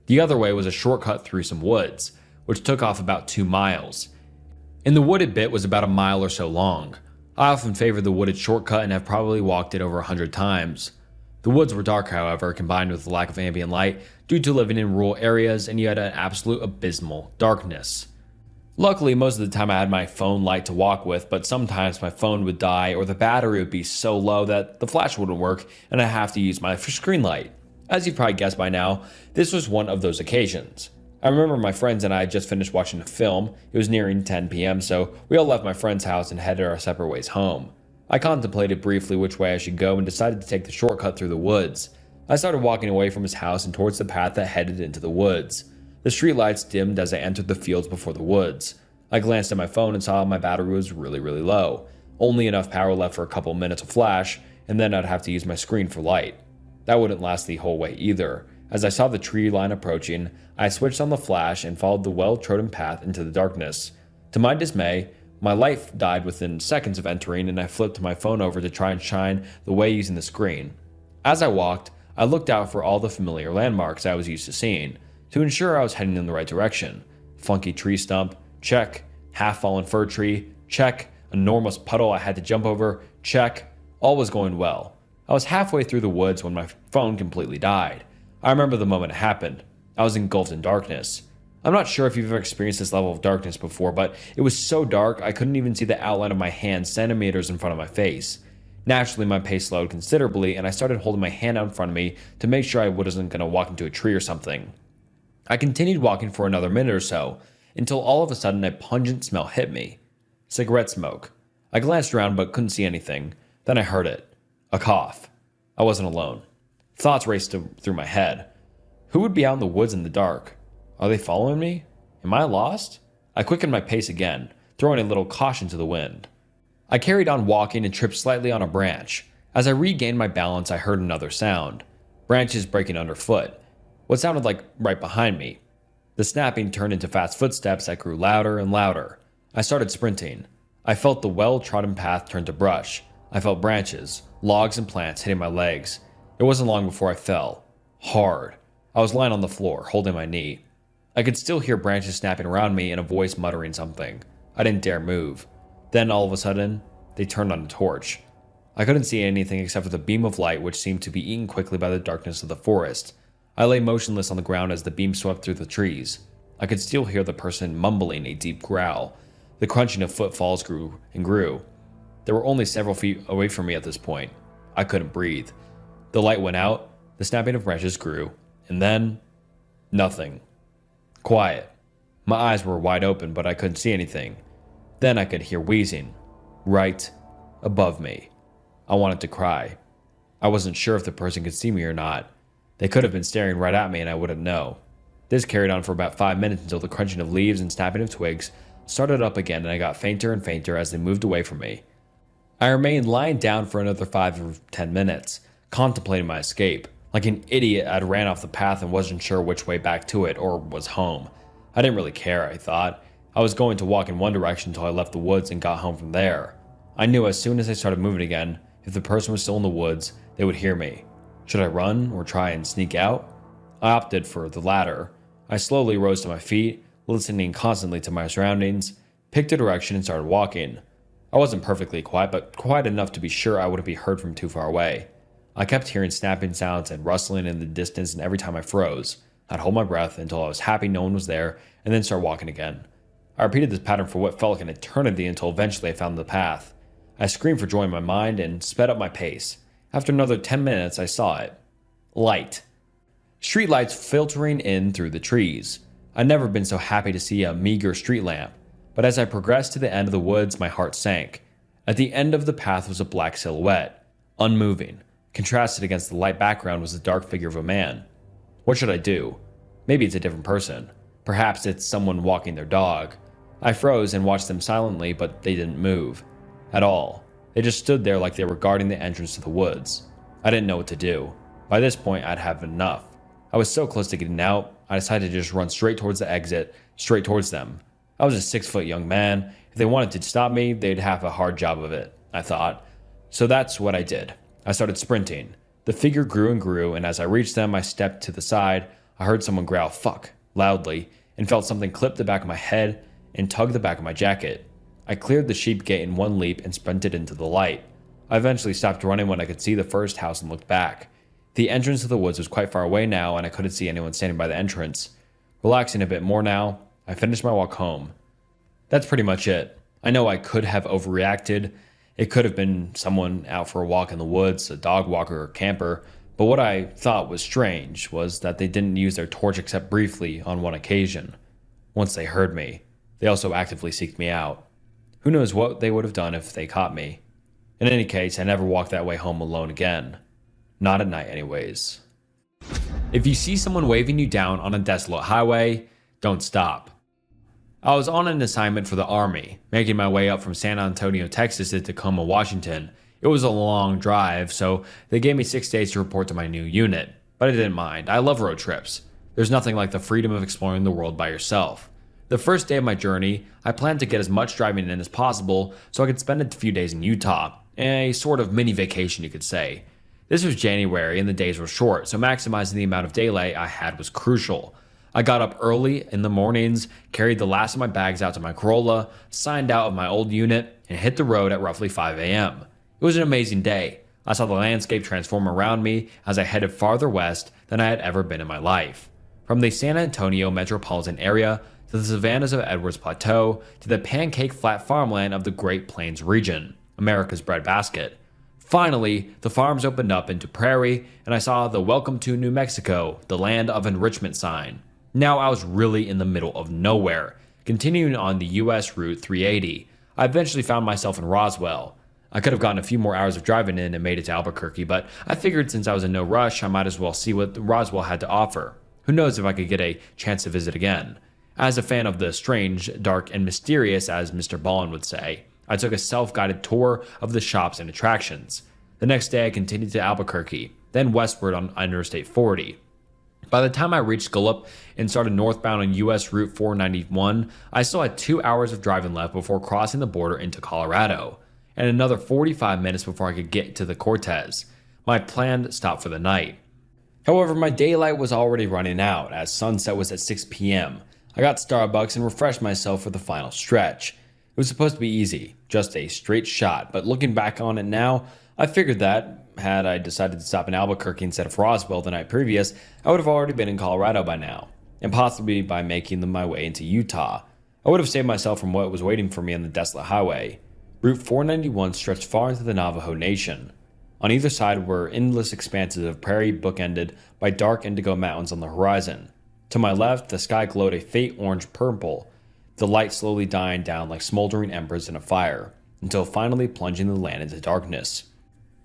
The other way was a shortcut through some woods, which took off about 2 miles. And the wooded bit was about a mile or so long. I often favored the wooded shortcut and have probably walked it over 100 times. The woods were dark, however, combined with the lack of ambient light due to living in rural areas, and you had an absolute abysmal darkness. Luckily, most of the time I had my phone light to walk with, but sometimes my phone would die or the battery would be so low that the flash wouldn't work and I have to use my screen light. As you've probably guessed by now, this was one of those occasions. I remember my friends and I had just finished watching a film. It was nearing 10 p.m., so we all left my friend's house and headed our separate ways home. I contemplated briefly which way I should go and decided to take the shortcut through the woods. I started walking away from his house and towards the path that headed into the woods. The streetlights dimmed as I entered the fields before the woods. I glanced at my phone and saw my battery was really low. Only enough power left for a couple minutes of flash, and then I'd have to use my screen for light. That wouldn't last the whole way either. As I saw the tree line approaching, I switched on the flash and followed the well-trodden path into the darkness. To my dismay, my light died within seconds of entering, and I flipped my phone over to try and shine the way using the screen. As I walked, I looked out for all the familiar landmarks I was used to seeing, to ensure I was heading in the right direction. Funky tree stump, check. Half-fallen fir tree, check. Enormous puddle I had to jump over, check. All was going well. I was halfway through the woods when my phone completely died. I remember the moment it happened. I was engulfed in darkness. I'm not sure if you've ever experienced this level of darkness before, but it was so dark I couldn't even see the outline of my hand centimeters in front of my face. Naturally, my pace slowed considerably, and I started holding my hand out in front of me to make sure I wasn't going to walk into a tree or something. I continued walking for another minute or so, until all of a sudden a pungent smell hit me. Cigarette smoke. I glanced around but couldn't see anything. Then I heard it. A cough. I wasn't alone. Thoughts raced through my head. Who would be out in the woods in the dark? Are they following me? Am I lost? I quickened my pace again, throwing a little caution to the wind. I carried on walking and tripped slightly on a branch. As I regained my balance, I heard another sound. Branches breaking underfoot. What sounded like right behind me. The snapping turned into fast footsteps that grew louder and louder. I started sprinting. I felt the well-trodden path turn to brush. I felt branches, logs, and plants hitting my legs. It wasn't long before I fell. Hard. I was lying on the floor, holding my knee. I could still hear branches snapping around me and a voice muttering something. I didn't dare move. Then, all of a sudden, they turned on a torch. I couldn't see anything except for the beam of light which seemed to be eaten quickly by the darkness of the forest. I lay motionless on the ground as the beam swept through the trees. I could still hear the person mumbling a deep growl. The crunching of footfalls grew and grew. They were only several feet away from me at this point. I couldn't breathe. The light went out, the snapping of branches grew, and then nothing. Quiet. My eyes were wide open, but I couldn't see anything. Then I could hear wheezing, right above me. I wanted to cry. I wasn't sure if the person could see me or not. They could have been staring right at me and I wouldn't know. This carried on for about 5 minutes until the crunching of leaves and snapping of twigs started up again and I got fainter and fainter as they moved away from me. I remained lying down for another 5 or 10 minutes, contemplating my escape. Like an idiot, I'd ran off the path and wasn't sure which way back to it or was home. I didn't really care, I thought. I was going to walk in one direction until I left the woods and got home from there. I knew as soon as I started moving again, if the person was still in the woods, they would hear me. Should I run or try and sneak out? I opted for the latter. I slowly rose to my feet, listening constantly to my surroundings, picked a direction and started walking. I wasn't perfectly quiet, but quiet enough to be sure I wouldn't be heard from too far away. I kept hearing snapping sounds and rustling in the distance, and every time I froze, I'd hold my breath until I was happy no one was there and then start walking again. I repeated this pattern for what felt like an eternity until eventually I found the path. I screamed for joy in my mind and sped up my pace. After another 10 minutes, I saw it. Light. Street lights filtering in through the trees. I'd never been so happy to see a meager street lamp, but as I progressed to the end of the woods, my heart sank. At the end of the path was a black silhouette, unmoving. Contrasted against the light background was the dark figure of a man. What should I do? Maybe it's a different person. Perhaps it's someone walking their dog. I froze and watched them silently, but they didn't move. At all. They just stood there like they were guarding the entrance to the woods. I didn't know what to do. By this point, I'd have enough. I was so close to getting out, I decided to just run straight towards the exit, straight towards them. I was a 6-foot young man. If they wanted to stop me, they'd have a hard job of it, I thought. So that's what I did. I started sprinting. The figure grew and grew, and as I reached them, I stepped to the side. I heard someone growl, "Fuck," loudly, and felt something clip the back of my head and tug the back of my jacket. I cleared the sheep gate in one leap and sprinted into the light. I eventually stopped running when I could see the first house and looked back. The entrance to the woods was quite far away now, and I couldn't see anyone standing by the entrance. Relaxing a bit more now, I finished my walk home. That's pretty much it. I know I could have overreacted. It could have been someone out for a walk in the woods, a dog walker or camper, but what I thought was strange was that they didn't use their torch except briefly on one occasion. Once they heard me, they also actively seeked me out. Who knows what they would have done if they caught me. In any case, I never walked that way home alone again. Not at night anyways. If you see someone waving you down on a desolate highway, don't stop. I was on an assignment for the Army, making my way up from San Antonio, Texas to Tacoma, Washington. It was a long drive, so they gave me 6 days to report to my new unit. But I didn't mind. I love road trips. There's nothing like the freedom of exploring the world by yourself. The first day of my journey, I planned to get as much driving in as possible so I could spend a few days in Utah. A sort of mini vacation, you could say. This was January and the days were short, so maximizing the amount of daylight I had was crucial. I got up early in the mornings, carried the last of my bags out to my Corolla, signed out of my old unit, and hit the road at roughly 5 a.m. It was an amazing day. I saw the landscape transform around me as I headed farther west than I had ever been in my life. From the San Antonio metropolitan area to the savannas of Edwards Plateau to the pancake flat farmland of the Great Plains region, America's breadbasket. Finally, the farms opened up into prairie, and I saw the "Welcome to New Mexico, the land of enrichment" sign. Now I was really in the middle of nowhere. Continuing on the US Route 380, I eventually found myself in Roswell. I could have gotten a few more hours of driving in and made it to Albuquerque, but I figured since I was in no rush, I might as well see what Roswell had to offer. Who knows if I could get a chance to visit again. As a fan of the strange, dark, and mysterious, as Mr. Ballin would say, I took a self-guided tour of the shops and attractions. The next day I continued to Albuquerque, then westward on Interstate 40. By the time I reached Gallup and started northbound on US Route 491, I still had 2 hours of driving left before crossing the border into Colorado, and another 45 minutes before I could get to the Cortez, my planned stop for the night. However, my daylight was already running out as sunset was at 6 p.m. I got Starbucks and refreshed myself for the final stretch. It was supposed to be easy, just a straight shot, but looking back on it now, I figured that, had I decided to stop in Albuquerque instead of Roswell the night previous, I would have already been in Colorado by now, and possibly by making my way into Utah. I would have saved myself from what was waiting for me on the desolate highway. Route 491 stretched far into the Navajo Nation. On either side were endless expanses of prairie bookended by dark indigo mountains on the horizon. To my left, the sky glowed a faint orange-purple, the light slowly dying down like smoldering embers in a fire, until finally plunging the land into darkness.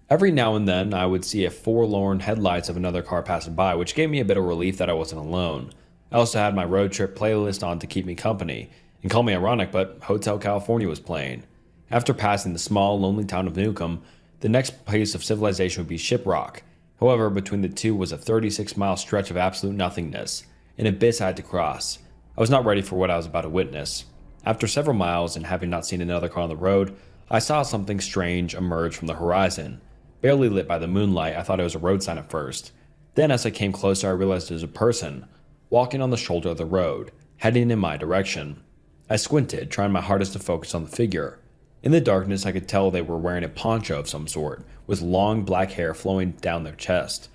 Every now and then, I would see a forlorn headlights of another car passing by, which gave me a bit of relief that I wasn't alone. I also had my road trip playlist on to keep me company, and call me ironic, but Hotel California was playing. After passing the small, lonely town of Newcomb, the next place of civilization would be Shiprock. However, between the two was a 36-mile stretch of absolute nothingness, an abyss I had to cross. I was not ready for what I was about to witness. After several miles, and having not seen another car on the road, I saw something strange emerge from the horizon. Barely lit by the moonlight, I thought it was a road sign at first. Then as I came closer, I realized it was a person, walking on the shoulder of the road, heading in my direction. I squinted, trying my hardest to focus on the figure. In the darkness, I could tell they were wearing a poncho of some sort, with long black hair flowing down their chest.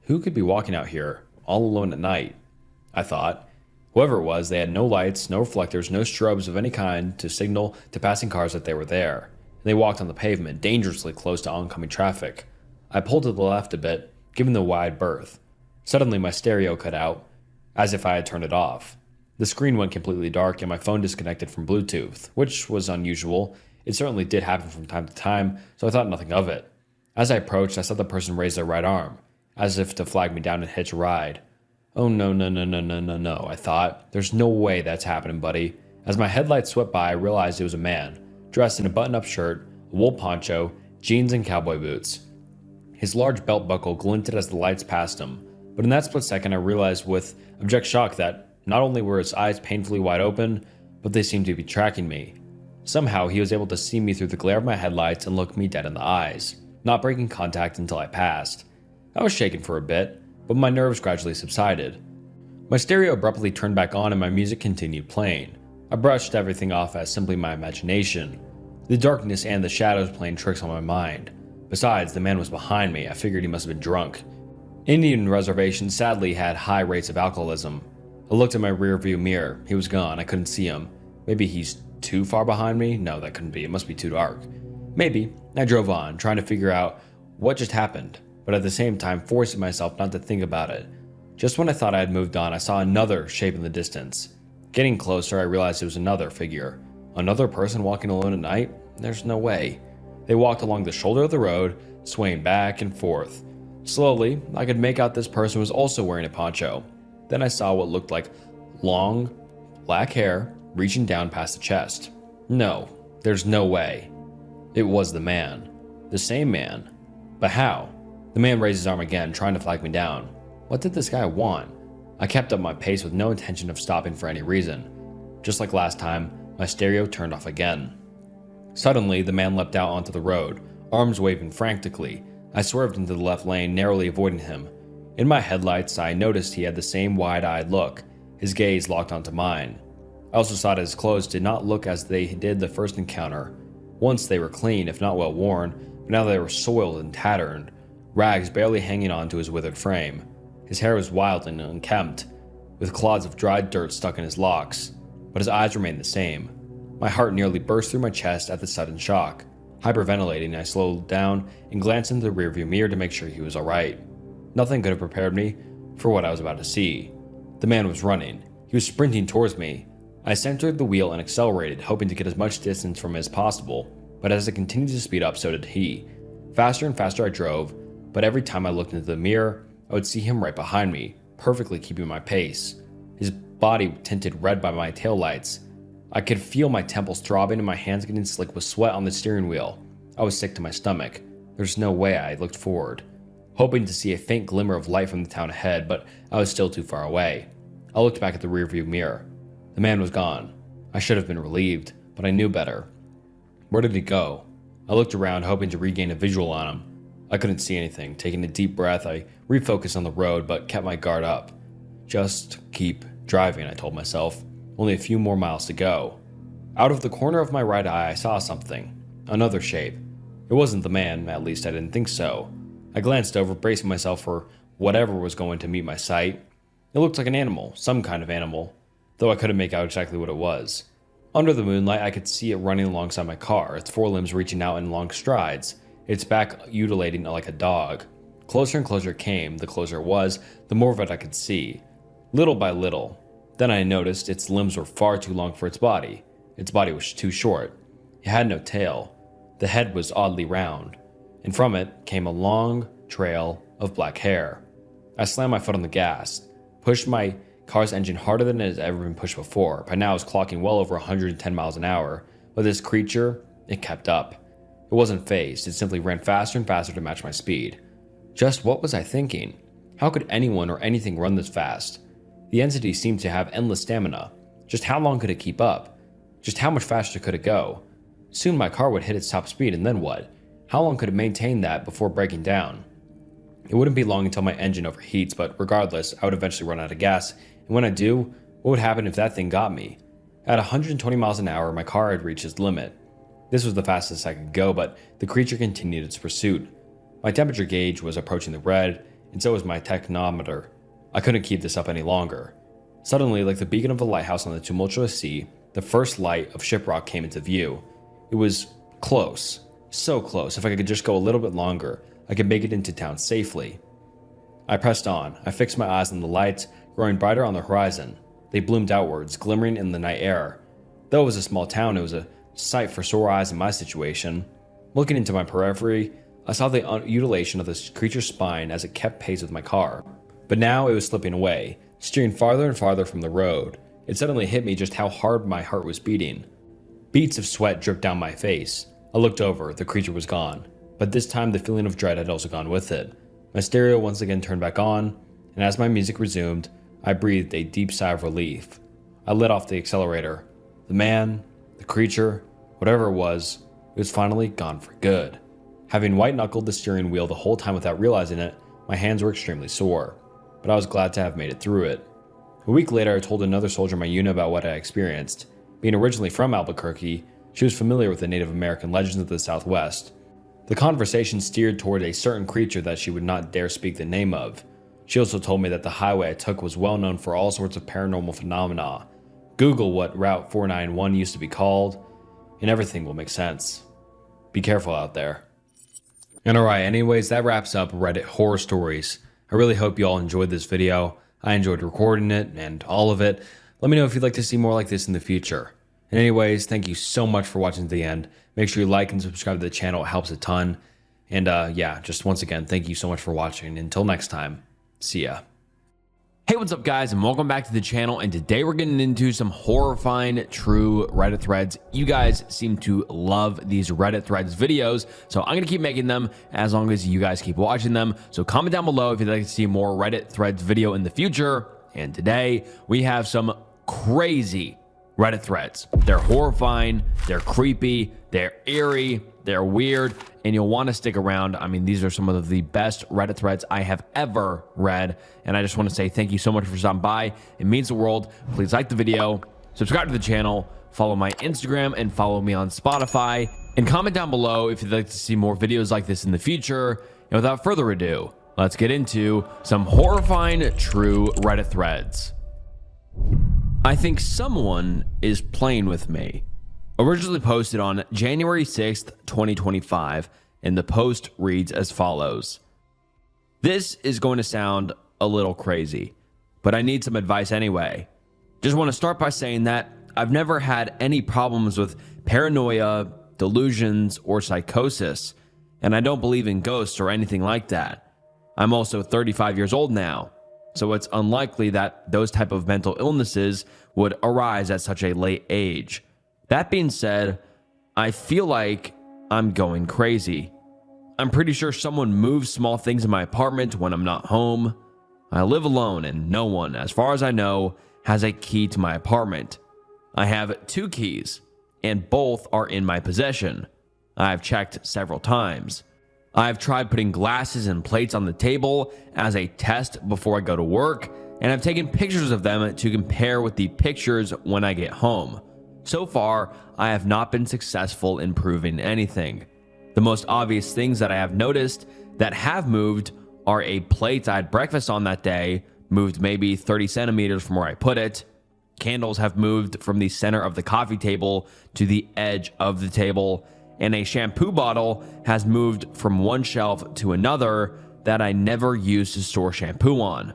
Who could be walking out here, all alone at night? I thought. Whoever it was, they had no lights, no reflectors, no strobes of any kind to signal to passing cars that they were there. They walked on the pavement, dangerously close to oncoming traffic. I pulled to the left a bit, giving the wide berth. Suddenly, my stereo cut out, as if I had turned it off. The screen went completely dark and my phone disconnected from Bluetooth, which was unusual. It certainly did happen from time to time, so I thought nothing of it. As I approached, I saw the person raise their right arm, as if to flag me down and hitch a ride. Oh no, no, I thought. There's no way that's happening, buddy. As my headlights swept by, I realized it was a man, dressed in a button-up shirt, a wool poncho, jeans, and cowboy boots. His large belt buckle glinted as the lights passed him, but in that split second I realized with abject shock that not only were his eyes painfully wide open, but they seemed to be tracking me. Somehow he was able to see me through the glare of my headlights and look me dead in the eyes, not breaking contact until I passed. I was shaken for a bit, but my nerves gradually subsided. My stereo abruptly turned back on and my music continued playing. I brushed everything off as simply my imagination. The darkness and the shadows playing tricks on my mind. Besides, the man was behind me. I figured he must have been drunk. Indian reservations sadly had high rates of alcoholism. I looked at my rearview mirror. He was gone. I couldn't see him. Maybe he's too far behind me? No, that couldn't be. It must be too dark. Maybe. I drove on, trying to figure out what just happened, but at the same time forcing myself not to think about it. Just when I thought I had moved on, I saw another shape in the distance. Getting closer, I realized it was another figure. Another person walking alone at night? There's no way. They walked along the shoulder of the road, swaying back and forth. Slowly, I could make out this person was also wearing a poncho. Then I saw what looked like long, black hair reaching down past the chest. No, there's no way. It was the man. The same man. But how? The man raised his arm again, trying to flag me down. What did this guy want? I kept up my pace with no intention of stopping for any reason. Just like last time, my stereo turned off again. Suddenly, the man leapt out onto the road, arms waving frantically. I swerved into the left lane, narrowly avoiding him. In my headlights, I noticed he had the same wide-eyed look, his gaze locked onto mine. I also saw that his clothes did not look as they did the first encounter. Once they were clean, if not well worn, but now they were soiled and tattered, rags barely hanging onto his withered frame. His hair was wild and unkempt, with clods of dried dirt stuck in his locks, but his eyes remained the same. My heart nearly burst through my chest at the sudden shock. Hyperventilating, I slowed down and glanced into the rearview mirror to make sure he was alright. Nothing could have prepared me for what I was about to see. The man was running. He was sprinting towards me. I centered the wheel and accelerated, hoping to get as much distance from him as possible, but as I continued to speed up, so did he. Faster and faster I drove, but every time I looked into the mirror, I would see him right behind me, perfectly keeping my pace. His body tinted red by my taillights. I could feel my temples throbbing and my hands getting slick with sweat on the steering wheel. I was sick to my stomach. There's no way. I looked forward, hoping to see a faint glimmer of light from the town ahead, but I was still too far away. I looked back at the rearview mirror. The man was gone. I should have been relieved, but I knew better. Where did he go? I looked around, hoping to regain a visual on him. I couldn't see anything. Taking a deep breath, I refocused on the road, but kept my guard up. Just keep driving, I told myself. Only a few more miles to go. Out of the corner of my right eye, I saw something. Another shape. It wasn't the man, at least I didn't think so. I glanced over, bracing myself for whatever was going to meet my sight. It looked like an animal, some kind of animal, though I couldn't make out exactly what it was. Under the moonlight, I could see it running alongside my car, its forelimbs reaching out in long strides, its back undulating like a dog. Closer and closer it came. The closer it was, the more of it I could see. Little by little. Then I noticed its limbs were far too long for its body. Its body was too short. It had no tail. The head was oddly round, and from it came a long trail of black hair. I slammed my foot on the gas, pushed my car's engine harder than it has ever been pushed before. By now I was clocking well over 110 miles an hour, but this creature, it kept up. It wasn't phased, it simply ran faster and faster to match my speed. Just what was I thinking? How could anyone or anything run this fast? The entity seemed to have endless stamina. Just how long could it keep up? Just how much faster could it go? Soon my car would hit its top speed, and then what? How long could it maintain that before breaking down? It wouldn't be long until my engine overheats, but regardless, I would eventually run out of gas, and when I do, what would happen if that thing got me? At 120 miles an hour, my car had reached its limit. This was the fastest I could go, but the creature continued its pursuit. My temperature gauge was approaching the red, and so was my tachometer. I couldn't keep this up any longer. Suddenly, like the beacon of a lighthouse on the tumultuous sea, the first light of Shiprock came into view. It was close, so close. If I could just go a little bit longer, I could make it into town safely. I pressed on. I fixed my eyes on the lights, growing brighter on the horizon. They bloomed outwards, glimmering in the night air. Though it was a small town, it was a sight for sore eyes in my situation. Looking into my periphery, I saw the mutilation of this creature's spine as it kept pace with my car. But now it was slipping away, steering farther and farther from the road. It suddenly hit me just how hard my heart was beating. Beads of sweat dripped down my face. I looked over. The creature was gone. But this time the feeling of dread had also gone with it. My stereo once again turned back on, and as my music resumed, I breathed a deep sigh of relief. I let off the accelerator. The man, the creature, whatever it was finally gone for good. Having white-knuckled the steering wheel the whole time without realizing it, my hands were extremely sore, but I was glad to have made it through it. A week later, I told another soldier in my unit about what I experienced. Being originally from Albuquerque, she was familiar with the Native American legends of the Southwest. The conversation steered toward a certain creature that she would not dare speak the name of. She also told me that the highway I took was well known for all sorts of paranormal phenomena. Google what Route 491 used to be called, and everything will make sense. Be careful out there. And alright, anyways, that wraps up Reddit horror stories. I really hope you all enjoyed this video. I enjoyed recording it and all of it. Let me know if you'd like to see more like this in the future. And anyways, thank you so much for watching to the end. Make sure you like and subscribe to the channel. It helps a ton. And yeah, just once again, thank you so much for watching. Until next time, see ya. Hey, what's up guys, and welcome back to the channel. And today we're getting into some horrifying true Reddit threads. You guys seem to love these Reddit threads videos, so I'm gonna keep making them as long as you guys keep watching them. So comment down below if you'd like to see more Reddit threads video in the future. And today we have some crazy Reddit threads. They're horrifying, they're creepy, they're eerie, they're weird, and you'll want to stick around. I mean, these are some of the best Reddit threads I have ever read, and I just want to say thank you so much for stopping by. It means the world. Please like the video, subscribe to the channel, follow my Instagram, and follow me on Spotify, and comment down below if you'd like to see more videos like this in the future. And without further ado, let's get into some horrifying true Reddit threads. I think someone is playing with me. Originally posted on January 6th, 2025, and the post reads as follows. This is going to sound a little crazy, but I need some advice anyway. Just want to start by saying that I've never had any problems with paranoia, delusions, or psychosis, and I don't believe in ghosts or anything like that. I'm also 35 years old now, so it's unlikely that those type of mental illnesses would arise at such a late age. That being said, I feel like I'm going crazy. I'm pretty sure someone moves small things in my apartment when I'm not home. I live alone and no one, as far as I know, has a key to my apartment. I have 2 keys, and both are in my possession. I've checked several times. I've tried putting glasses and plates on the table as a test before I go to work, and I've taken pictures of them to compare with the pictures when I get home. So far, I have not been successful in proving anything. The most obvious things that I have noticed that have moved are a plate I had breakfast on that day, moved maybe 30 centimeters from where I put it, Candles have moved from the center of the coffee table to the edge of the table, and a shampoo bottle has moved from one shelf to another that I never used to store shampoo on.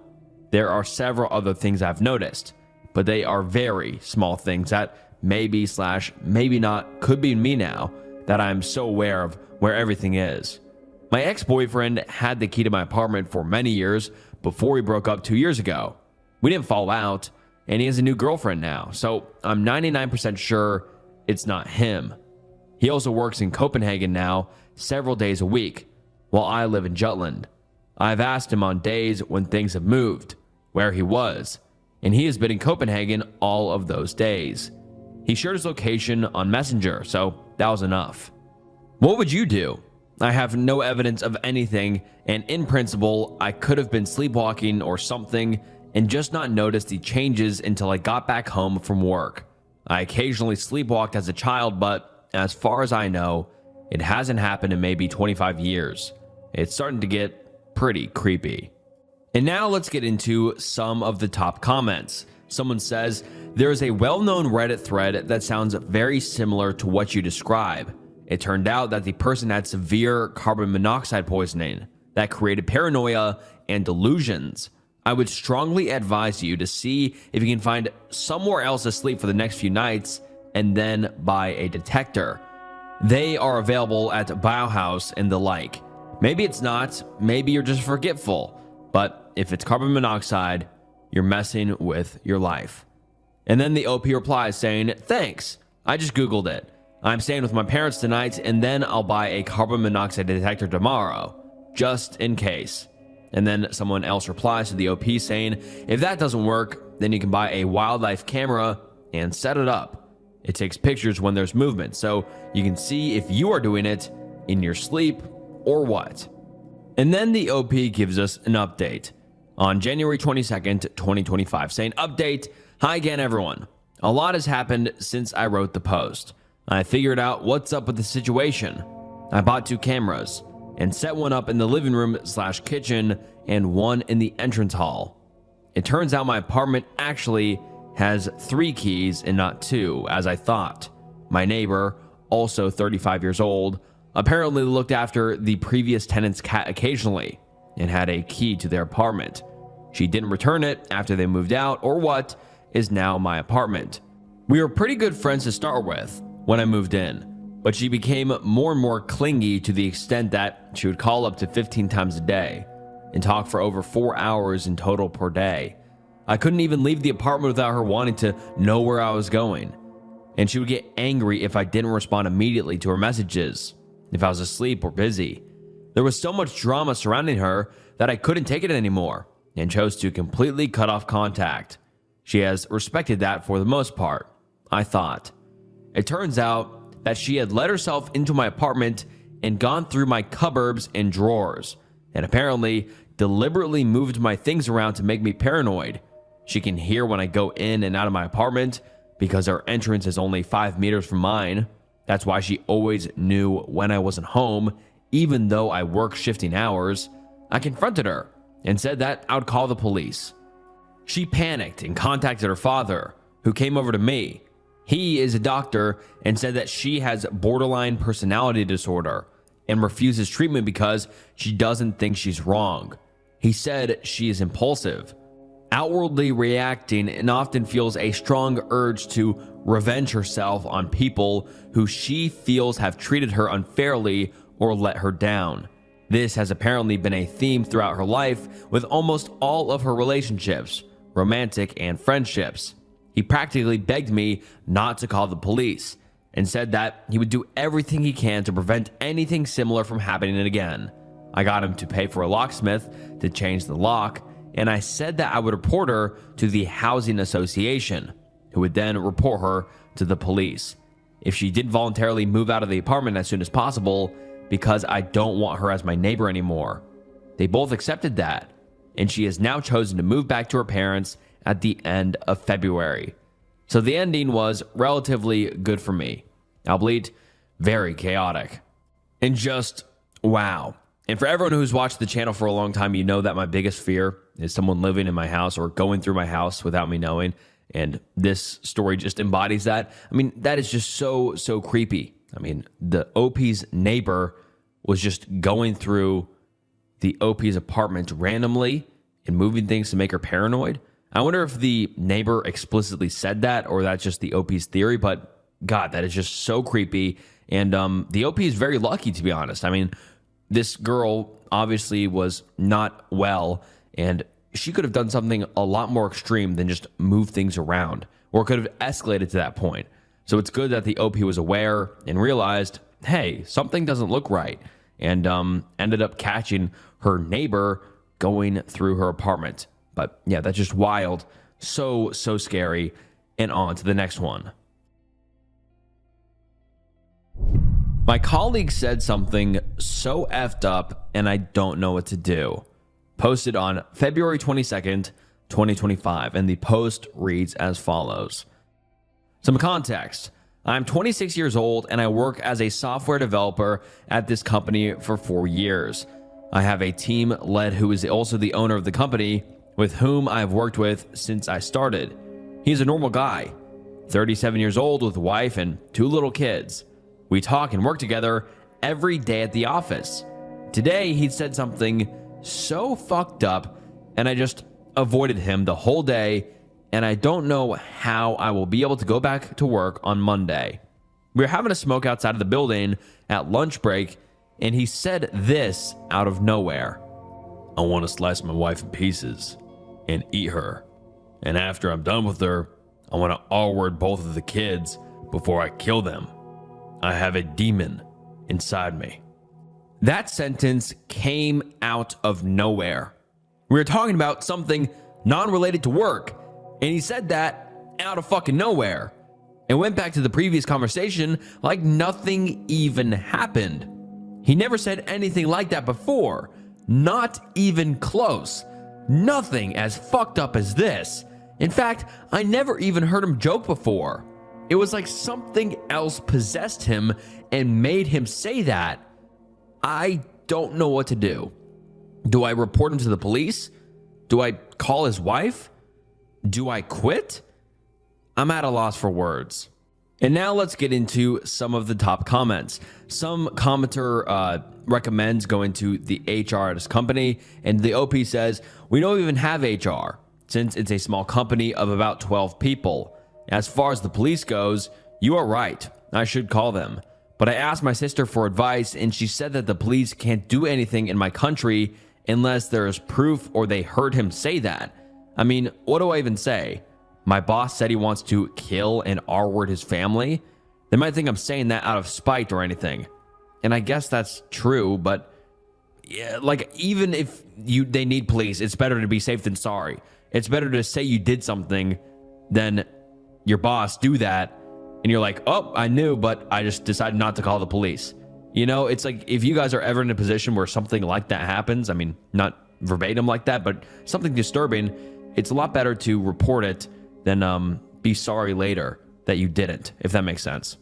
There are several other things I've noticed, but they are very small things that maybe not could be me now that I'm so aware of where everything is. My ex-boyfriend had the key to my apartment for many years before we broke up 2 years ago. We didn't fall out, and he has a new girlfriend now, so I'm 99% sure it's not him. He also works in Copenhagen now, several days a week, while I live in Jutland. I've asked him on days when things have moved, where he was, and he has been in Copenhagen all of those days. He shared his location on Messenger, so that was enough. What would you do? I have no evidence of anything, and in principle, I could have been sleepwalking or something and just not noticed the changes until I got back home from work. I occasionally sleepwalked as a child, but as far as I know, it hasn't happened in maybe 25 years. It's starting to get pretty creepy. And now let's get into some of the top comments. Someone says, there is a well-known Reddit thread that sounds very similar to what you describe. It turned out that the person had severe carbon monoxide poisoning that created paranoia and delusions. I would strongly advise you to see if you can find somewhere else to sleep for the next few nights and then buy a detector. They are available at Bauhaus and the like. Maybe it's not, maybe you're just forgetful, but if it's carbon monoxide, you're messing with your life. And then the OP replies saying, thanks, I just Googled it. I'm staying with my parents tonight, and then I'll buy a carbon monoxide detector tomorrow, just in case. And then someone else replies to the OP saying, if that doesn't work, then you can buy a wildlife camera and set it up. It takes pictures when there's movement, so you can see if you are doing it in your sleep or what. And then the OP gives us an update on January 22nd, 2025, saying, update, hi again everyone. A lot has happened since I wrote the post. I figured out what's up with the situation. I bought 2 cameras and set one up in the living room / kitchen and one in the entrance hall. It turns out my apartment actually has 3 keys and not 2, as I thought. My neighbor, also 35 years old, apparently looked after the previous tenant's cat occasionally and had a key to their apartment. She didn't return it after they moved out, or what is now my apartment. We were pretty good friends to start with when I moved in, but she became more and more clingy to the extent that she would call up to 15 times a day and talk for over 4 hours in total per day. I couldn't even leave the apartment without her wanting to know where I was going, and she would get angry if I didn't respond immediately to her messages, if I was asleep or busy. There was so much drama surrounding her that I couldn't take it anymore and chose to completely cut off contact. She has respected that for the most part, I thought. It turns out that she had let herself into my apartment and gone through my cupboards and drawers, and apparently deliberately moved my things around to make me paranoid. She can hear when I go in and out of my apartment because her entrance is only 5 meters from mine. That's why she always knew when I wasn't home, even though I work shifting hours. I confronted her and said that I would call the police. She panicked and contacted her father, who came over to me. He is a doctor and said that she has borderline personality disorder and refuses treatment because she doesn't think she's wrong. He said she is impulsive, outwardly reacting, and often feels a strong urge to revenge herself on people who she feels have treated her unfairly or let her down. This has apparently been a theme throughout her life with almost all of her relationships, romantic and friendships. He practically begged me not to call the police and said that he would do everything he can to prevent anything similar from happening again. I got him to pay for a locksmith to change the lock, and I said that I would report her to the housing association, who would then report her to the police if she didn't voluntarily move out of the apartment as soon as possible, because I don't want her as my neighbor anymore. They both accepted that, and she has now chosen to move back to her parents at the end of February. So the ending was relatively good for me, albeit very chaotic. And just wow. And for everyone who's watched the channel for a long time, you know that my biggest fear is someone living in my house or going through my house without me knowing. And this story just embodies that. I mean, that is just so creepy. I mean, the OP's neighbor was just going through the OP's apartment randomly and moving things to make her paranoid. I wonder if the neighbor explicitly said that or that's just the OP's theory, but God, that is just so creepy. And the OP is very lucky, to be honest. I mean, this girl obviously was not well, and she could have done something a lot more extreme than just move things around, or could have escalated to that point. So it's good that the OP was aware and realized, hey, something doesn't look right, and ended up catching her neighbor going through her apartment. But yeah, that's just wild. So scary. And on to the next one. My colleague said something so effed up and I don't know what to do. Posted on February 22nd, 2025, and the post reads as follows. Some context. I'm 26 years old and I work as a software developer at this company for 4 years. I have a team lead who is also the owner of the company, with whom I've worked with since I started. He's a normal guy, 37 years old with a wife and 2 little kids. We talk and work together every day at the office. Today, he said something so fucked up, and I just avoided him the whole day, and I don't know how I will be able to go back to work on Monday. We were having a smoke outside of the building at lunch break, and he said this out of nowhere. I want to slice my wife in pieces and eat her. And after I'm done with her, I want to R-word both of the kids before I kill them. I have a demon inside me. That sentence came out of nowhere. We were talking about something non-related to work, and he said that out of fucking nowhere. And went back to the previous conversation like nothing even happened. He never said anything like that before. Not even close. Nothing as fucked up as this. In fact, I never even heard him joke before. It was like something else possessed him and made him say that. I don't know what to do. Do I report him to the police? Do I call his wife? Do I quit? I'm at a loss for words. And now let's get into some of the top comments. Some commenter recommends going to the HR at his company, and the OP says, we don't even have HR, since it's a small company of about 12 people. As far as the police goes, you are right. I should call them. But I asked my sister for advice, and she said that the police can't do anything in my country unless there is proof or they heard him say that. I mean, what do I even say? My boss said he wants to kill and R-word his family. They might think I'm saying that out of spite or anything. And I guess that's true, but yeah, like even if they need police, it's better to be safe than sorry. It's better to say you did something than your boss do that and you're like, oh, I knew, but I just decided not to call the police. You know, it's like if you guys are ever in a position where something like that happens, I mean, not verbatim like that, but something disturbing, it's a lot better to report it than be sorry later that you didn't, if that makes sense.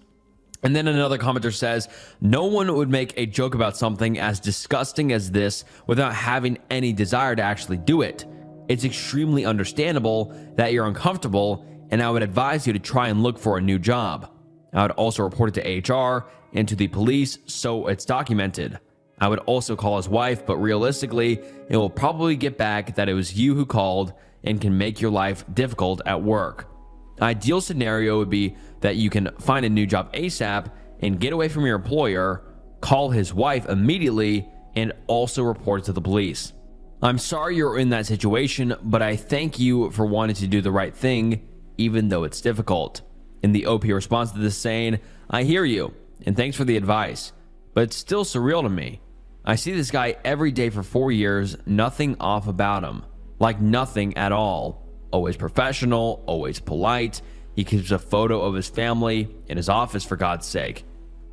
And then another commenter says, no one would make a joke about something as disgusting as this without having any desire to actually do it. It's extremely understandable that you're uncomfortable, and I would advise you to try and look for a new job. I would also report it to HR and to the police so it's documented. I would also call his wife, but realistically, it will probably get back that it was you who called and can make your life difficult at work. Ideal scenario would be that you can find a new job ASAP and get away from your employer, call his wife immediately, and also report it to the police. I'm sorry you're in that situation, but I thank you for wanting to do the right thing, even though it's difficult. And the OP responds to this saying, I hear you, and thanks for the advice, but it's still surreal to me. I see this guy every day for 4 years, nothing off about him. Like nothing at all. Always professional, always polite. He keeps a photo of his family in his office, for God's sake.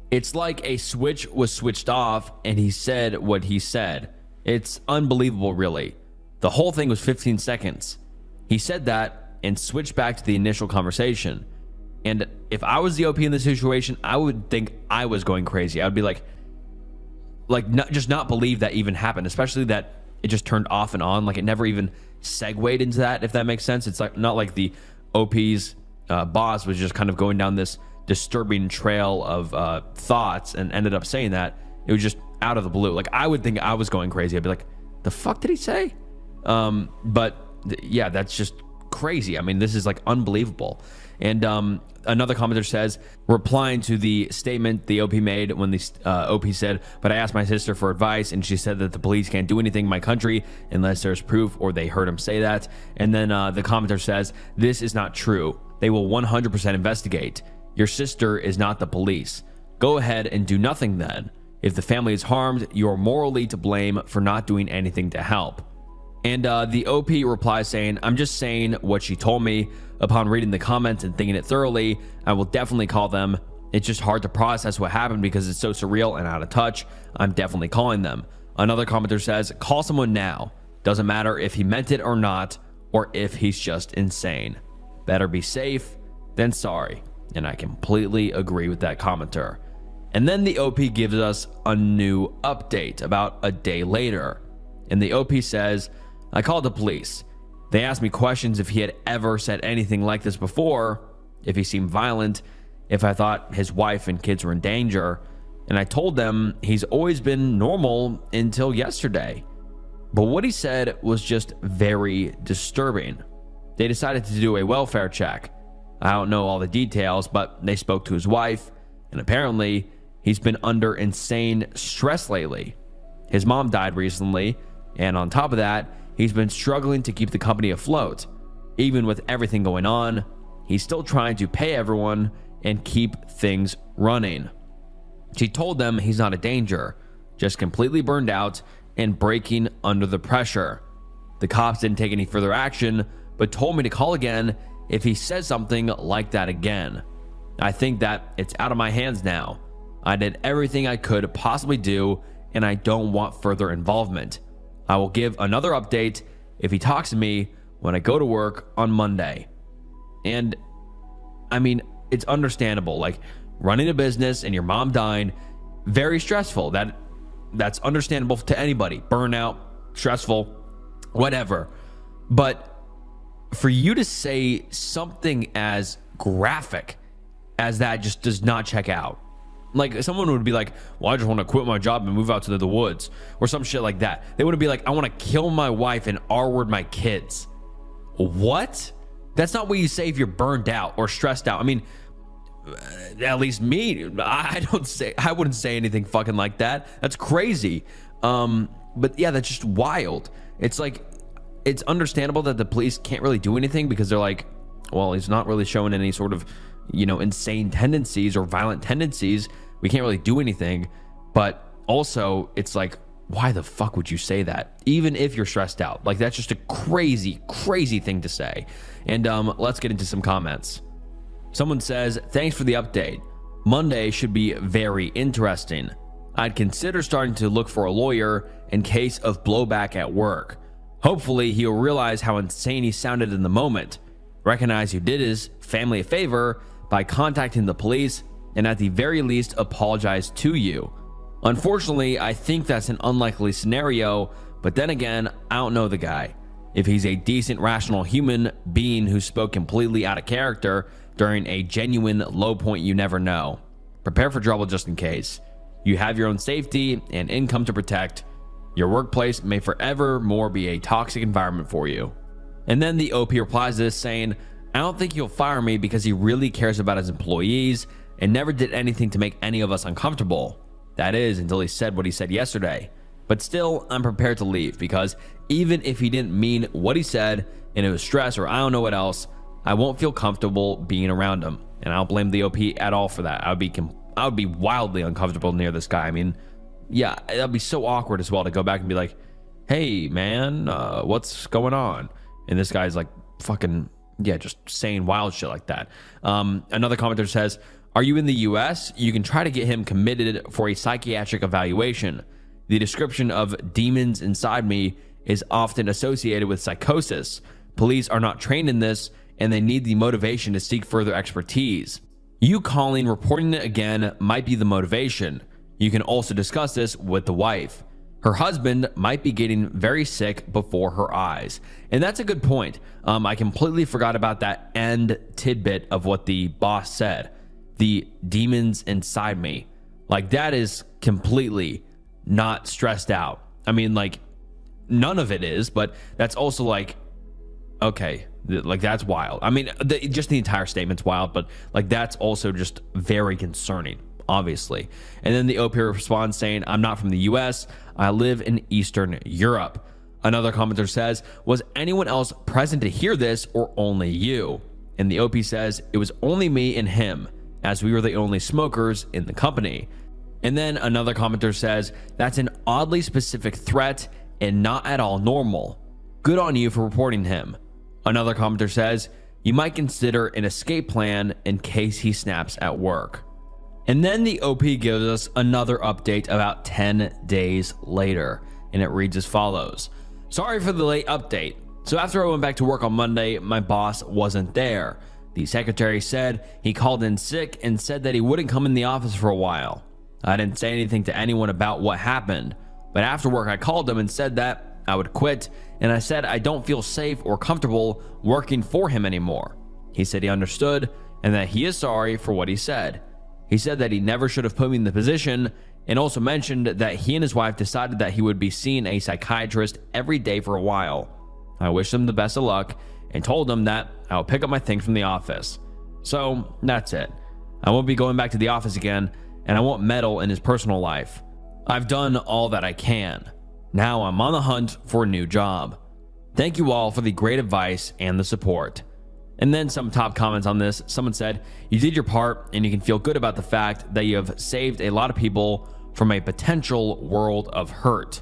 It's like a switch was switched off and he said what he said. It's unbelievable, really. The whole thing was 15 seconds. He said that and switched back to the initial conversation. And if I was the OP in this situation, I would think I was going crazy. I would be like not believe that even happened, especially that it just turned off and on. Like it never even segued into that, if that makes sense. It's like not like the OP's boss was just kind of going down this disturbing trail of thoughts and ended up saying that, it was just out of the blue. Like, I would think I was going crazy. I'd be like, the fuck did he say? Yeah, that's just crazy. I mean, this is like unbelievable. And another commenter says, replying to the statement the OP made when the OP said, but I asked my sister for advice and she said that the police can't do anything in my country unless there's proof or they heard him say that. And then the commenter says, this is not true. They will 100% investigate. Your sister is not the police. Go ahead and do nothing then. If the family is harmed, you're morally to blame for not doing anything to help. And the OP replies saying, I'm just saying what she told me. Upon reading the comments and thinking it thoroughly, I will definitely call them. It's just hard to process what happened because it's so surreal and out of touch. I'm definitely calling them. Another commenter says, call someone now. Doesn't matter if he meant it or not, or if he's just insane. Better be safe than sorry. And I completely agree with that commenter. And then the OP gives us a new update about a day later. And the OP says, I called the police. They asked me questions if he had ever said anything like this before, if he seemed violent, if I thought his wife and kids were in danger. And I told them he's always been normal until yesterday. But what he said was just very disturbing. They decided to do a welfare check. I don't know all the details, but they spoke to his wife, and apparently he's been under insane stress lately. His mom died recently, and on top of that, he's been struggling to keep the company afloat. Even with everything going on, he's still trying to pay everyone and keep things running. She told them he's not a danger, just completely burned out and breaking under the pressure. The cops didn't take any further action, but told me to call again if he says something like that again. I think that it's out of my hands now. I did everything I could possibly do, and I don't want further involvement. I will give another update if he talks to me when I go to work on Monday. And I mean, it's understandable. Like, running a business and your mom dying, very stressful. That's understandable to anybody. Burnout, stressful, whatever. But for you to say something as graphic as that just does not check out. Like, someone would be like, well, I just want to quit my job and move out to the woods or some shit like that. They wouldn't be like, I want to kill my wife and R-word my kids. What? That's not what you say if you're burned out or stressed out. I mean, at least me, I wouldn't say anything fucking like that. That's crazy. But yeah, that's just wild. It's like, it's understandable that the police can't really do anything because they're like, well, he's not really showing any sort of, insane tendencies or violent tendencies. We can't really do anything. But also, it's like, why the fuck would you say that? Even if you're stressed out. Like, that's just a crazy, crazy thing to say. And let's get into some comments. Someone says, thanks for the update. Monday should be very interesting. I'd consider starting to look for a lawyer in case of blowback at work. Hopefully, he'll realize how insane he sounded in the moment, recognize you did his family a favor by contacting the police, and at the very least, apologize to you. Unfortunately, I think that's an unlikely scenario, but then again, I don't know the guy. If he's a decent, rational human being who spoke completely out of character during a genuine low point, you never know. Prepare for trouble just in case. You have your own safety and income to protect. Your workplace may forever more be a toxic environment for you. And then the OP replies to this saying, I don't think he'll fire me because he really cares about his employees and never did anything to make any of us uncomfortable. That is, until he said what he said yesterday. But still, I'm prepared to leave because even if he didn't mean what he said and it was stress or I don't know what else, I won't feel comfortable being around him. And I don't blame the OP at all for that. I would be wildly uncomfortable near this guy. I mean, yeah, that'd be so awkward as well to go back and be like, hey man, what's going on? And this guy's like fucking, yeah, just saying wild shit like that. Another commenter says, are you in the US? You can try to get him committed for a psychiatric evaluation. The description of demons inside me is often associated with psychosis. Police are not trained in this and they need the motivation to seek further expertise. You reporting it again might be the motivation. You can also discuss this with the wife. Her husband might be getting very sick before her eyes. And that's a good point. I completely forgot about that end tidbit of what the boss said. The demons inside me. Like, that is completely not stressed out. I mean, like, none of it is, but that's also like, okay, like, that's wild. I mean, just the entire statement's wild, but like, that's also just very concerning, obviously. And then the OP responds saying, I'm not from the US. I live in Eastern Europe. Another commenter says, was anyone else present to hear this or only you? And the OP says, it was only me and him, as we were the only smokers in the company. And then another commenter says, that's an oddly specific threat and not at all normal. Good on you for reporting him. Another commenter says, you might consider an escape plan in case he snaps at work. And then the OP gives us another update about 10 days later, and it reads as follows. Sorry for the late update. So after I went back to work on Monday, my boss wasn't there. The secretary said he called in sick and said that he wouldn't come in the office for a while. I didn't say anything to anyone about what happened, but after work I called him and said that I would quit, and I said I don't feel safe or comfortable working for him anymore. He said he understood and that he is sorry for what he said. He said that he never should have put me in the position, and also mentioned that he and his wife decided that he would be seeing a psychiatrist every day for a while. I wished him the best of luck and told him that I would pick up my things from the office. So that's it. I won't be going back to the office again, and I won't meddle in his personal life. I've done all that I can. Now I'm on the hunt for a new job. Thank you all for the great advice and the support. And then some top comments on this. Someone said, you did your part and you can feel good about the fact that you have saved a lot of people from a potential world of hurt.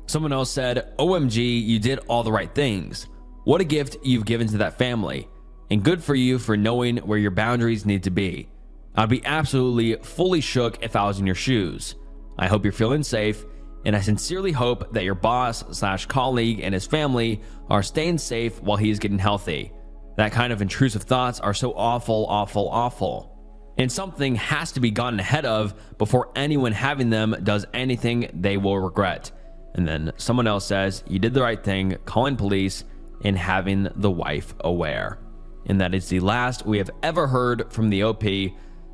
Someone else said, OMG, you did all the right things. What a gift you've given to that family, and good for you for knowing where your boundaries need to be. I'd be absolutely fully shook if I was in your shoes. I hope you're feeling safe, and I sincerely hope that your boss/colleague and his family are staying safe while he is getting healthy. That kind of intrusive thoughts are so awful, awful, awful. And something has to be gotten ahead of before anyone having them does anything they will regret. And then someone else says, you did the right thing, calling police and having the wife aware. And that is the last we have ever heard from the OP.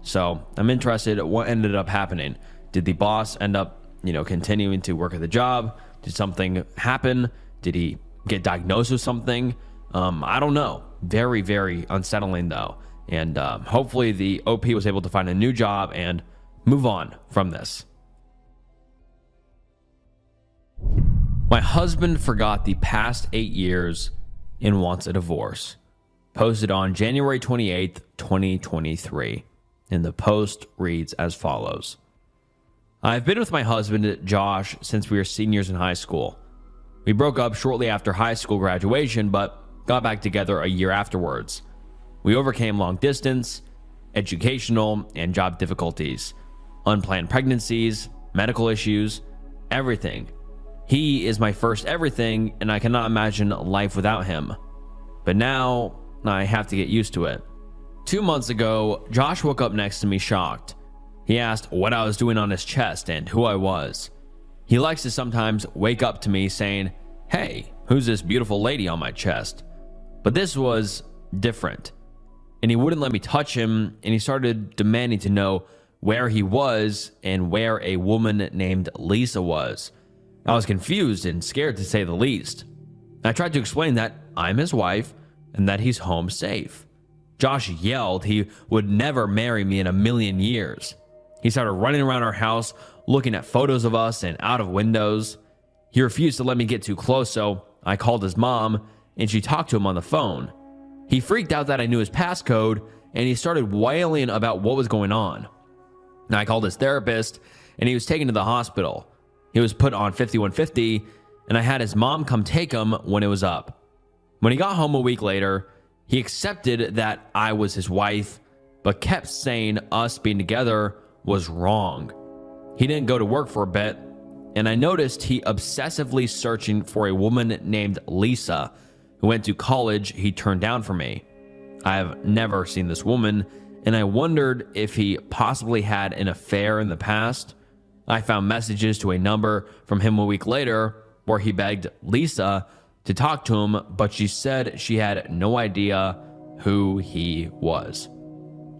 So I'm interested in what ended up happening. Did the boss end up, continuing to work at the job? Did something happen? Did he get diagnosed with something? I don't know. Very, very unsettling though. And hopefully the OP was able to find a new job and move on from this. My husband forgot the past 8 years and wants a divorce. Posted on January 28th, 2023. And the post reads as follows. I've been with my husband, Josh, since we were seniors in high school. We broke up shortly after high school graduation, but got back together a year afterwards. We overcame long distance, educational, and job difficulties, unplanned pregnancies, medical issues, everything. He is my first everything, and I cannot imagine life without him. But now, I have to get used to it. 2 months ago, Josh woke up next to me shocked. He asked what I was doing on his chest and who I was. He likes to sometimes wake up to me saying, hey, who's this beautiful lady on my chest? But this was different. And he wouldn't let me touch him, and he started demanding to know where he was and where a woman named Lisa was. I was confused and scared to say the least. I tried to explain that I'm his wife and that he's home safe. Josh yelled he would never marry me in a million years. He started running around our house, looking at photos of us and out of windows. He refused to let me get too close, so I called his mom, and she talked to him on the phone. He freaked out that I knew his passcode, and he started wailing about what was going on. I called his therapist, and he was taken to the hospital. He was put on 5150, and I had his mom come take him when it was up. When he got home a week later, he accepted that I was his wife, but kept saying us being together was wrong. He didn't go to work for a bit, and I noticed he obsessively searching for a woman named Lisa, who went to college he turned down for me. I have never seen this woman, and I wondered if he possibly had an affair in the past. I found messages to a number from him a week later where he begged Lisa to talk to him, but she said she had no idea who he was.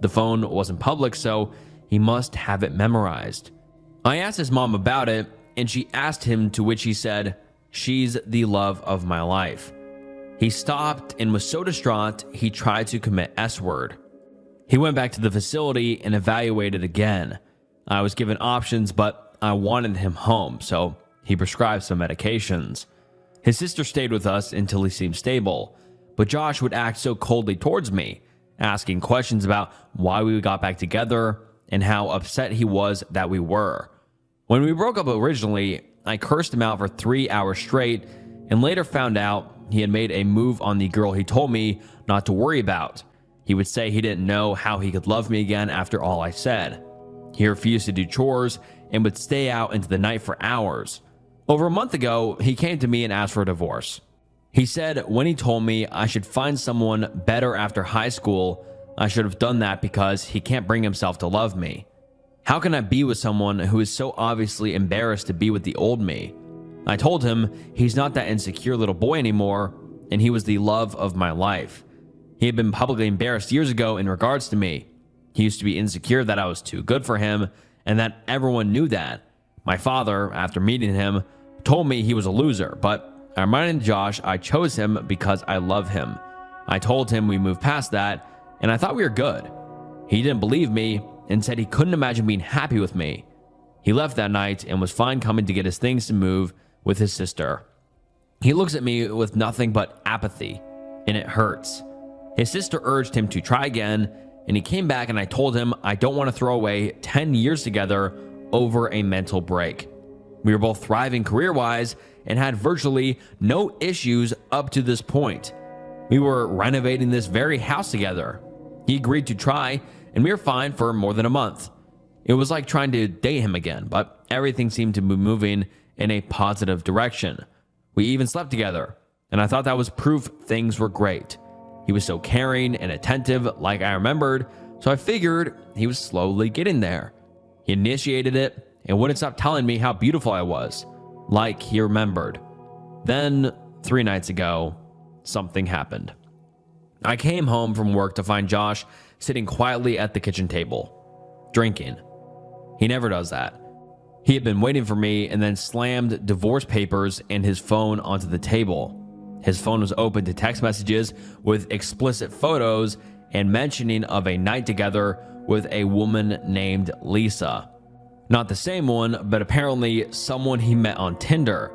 The phone wasn't public, so he must have it memorized. I asked his mom about it, and she asked him, to which he said, "She's the love of my life." He stopped and was so distraught, he tried to commit S-word. He went back to the facility and evaluated again. I was given options, but I wanted him home, so he prescribed some medications. His sister stayed with us until he seemed stable, but Josh would act so coldly towards me, asking questions about why we got back together and how upset he was that we were. When we broke up originally, I cursed him out for 3 hours straight and later found out he had made a move on the girl he told me not to worry about. He would say he didn't know how he could love me again after all I said. He refused to do chores and would stay out into the night for hours. Over a month ago, he came to me and asked for a divorce. He said when he told me I should find someone better after high school, I should have done that because he can't bring himself to love me. How can I be with someone who is so obviously embarrassed to be with the old me? I told him he's not that insecure little boy anymore, and he was the love of my life. He had been publicly embarrassed years ago in regards to me. He used to be insecure that I was too good for him, and that everyone knew that. My father, after meeting him, told me he was a loser, but I reminded Josh I chose him because I love him. I told him we moved past that, and I thought we were good. He didn't believe me and said he couldn't imagine being happy with me. He left that night and was fine coming to get his things to move with his sister. He looks at me with nothing but apathy, and it hurts. His sister urged him to try again, and he came back, and I told him I don't want to throw away 10 years together over a mental break. We were both thriving career-wise and had virtually no issues up to this point. We were renovating this very house together. He agreed to try, and we were fine for more than a month. It was like trying to date him again, but everything seemed to be moving in a positive direction. We even slept together, and I thought that was proof things were great. He was so caring and attentive like I remembered, so I figured he was slowly getting there. He initiated it and wouldn't stop telling me how beautiful I was, like he remembered. Then, 3 nights ago, something happened. I came home from work to find Josh sitting quietly at the kitchen table, drinking. He never does that. He had been waiting for me and then slammed divorce papers and his phone onto the table. His phone was open to text messages with explicit photos and mentioning of a night together with a woman named Lisa. Not the same one, but apparently someone he met on Tinder.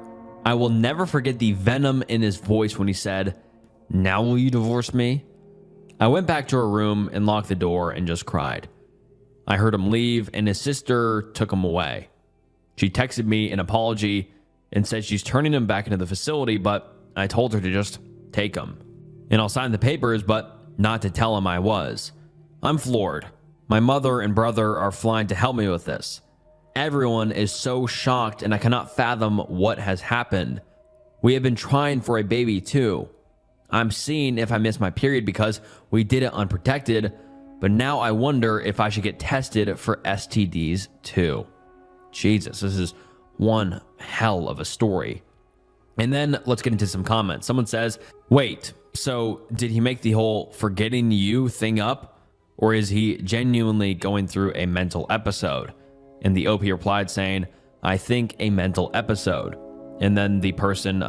I will never forget the venom in his voice when he said, "Now will you divorce me?" I went back to her room and locked the door and just cried. I heard him leave, and his sister took him away. She texted me an apology and said she's turning him back into the facility, but I told her to just take him. And I'll sign the papers, but not to tell him I was. I'm floored. My mother and brother are flying to help me with this. Everyone is so shocked, and I cannot fathom what has happened. We have been trying for a baby too. I'm seeing if I miss my period because we did it unprotected, but now I wonder if I should get tested for STDs too. Jesus, this is one hell of a story. And then let's get into some comments. Someone says, wait, so did he make the whole forgetting you thing up? Or is he genuinely going through a mental episode? And the OP replied saying, I think a mental episode. And then the person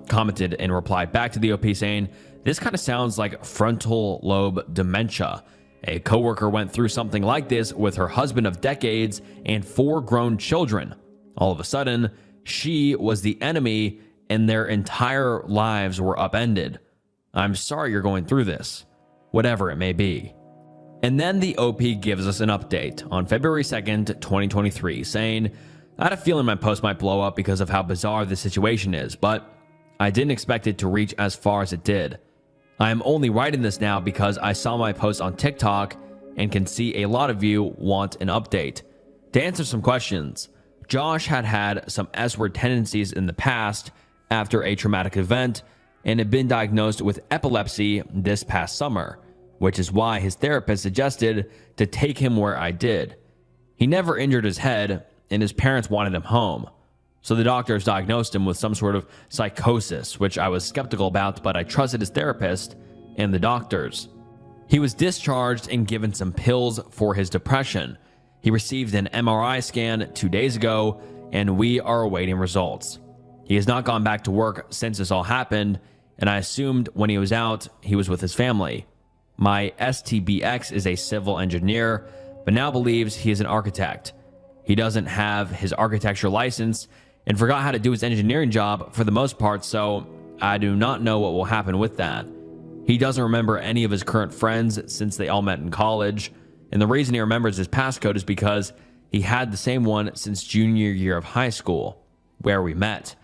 commented and replied back to the OP saying, this kind of sounds like frontal lobe dementia. A coworker went through something like this with her husband of decades and 4 grown children. All of a sudden, she was the enemy and their entire lives were upended. I'm sorry you're going through this, whatever it may be. And then the OP gives us an update on February 2nd, 2023, saying, I had a feeling my post might blow up because of how bizarre the situation is, but I didn't expect it to reach as far as it did. I am only writing this now because I saw my post on TikTok and can see a lot of you want an update. To answer some questions, Josh had some S-word tendencies in the past after a traumatic event and had been diagnosed with epilepsy this past summer, which is why his therapist suggested to take him where I did. He never injured his head and his parents wanted him home. So the doctors diagnosed him with some sort of psychosis, which I was skeptical about, but I trusted his therapist and the doctors. He was discharged and given some pills for his depression. He received an MRI scan 2 days ago, and we are awaiting results. He has not gone back to work since this all happened, and I assumed when he was out, he was with his family. My STBX is a civil engineer, but now believes he is an architect. He doesn't have his architecture license and forgot how to do his engineering job for the most part, so I do not know what will happen with that. He doesn't remember any of his current friends since they all met in college, and the reason he remembers his passcode is because he had the same one since junior year of high school, where we met.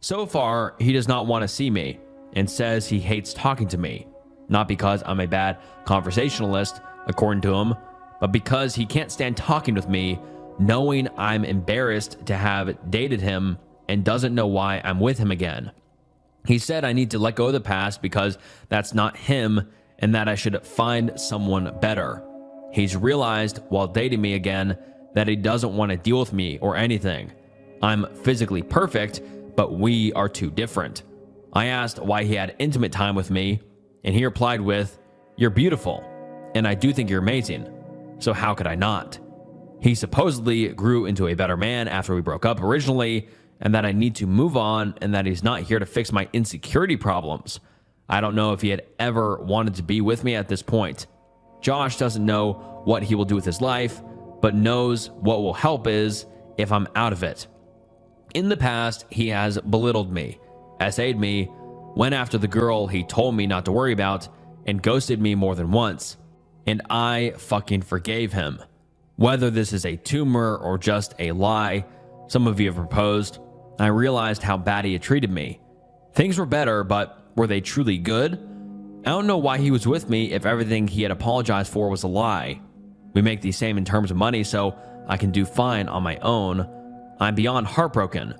So far, he does not want to see me and says he hates talking to me, not because I'm a bad conversationalist, according to him, but because he can't stand talking with me, knowing I'm embarrassed to have dated him and doesn't know why I'm with him again. He said I need to let go of the past because that's not him and that I should find someone better. He's realized while dating me again that he doesn't want to deal with me or anything. I'm physically perfect, but we are too different. I asked why he had intimate time with me, and he replied with, "You're beautiful, and I do think you're amazing, so how could I not?" He supposedly grew into a better man after we broke up originally, and that I need to move on and that he's not here to fix my insecurity problems. I don't know if he had ever wanted to be with me at this point. Josh doesn't know what he will do with his life, but knows what will help is if I'm out of it. In the past, he has belittled me, SA'd me, went after the girl he told me not to worry about, and ghosted me more than once. And I fucking forgave him. Whether this is a tumor or just a lie, some of you have proposed, I realized how bad he had treated me. Things were better, but were they truly good? I don't know why he was with me if everything he had apologized for was a lie. We make the same in terms of money, so I can do fine on my own. I'm beyond heartbroken.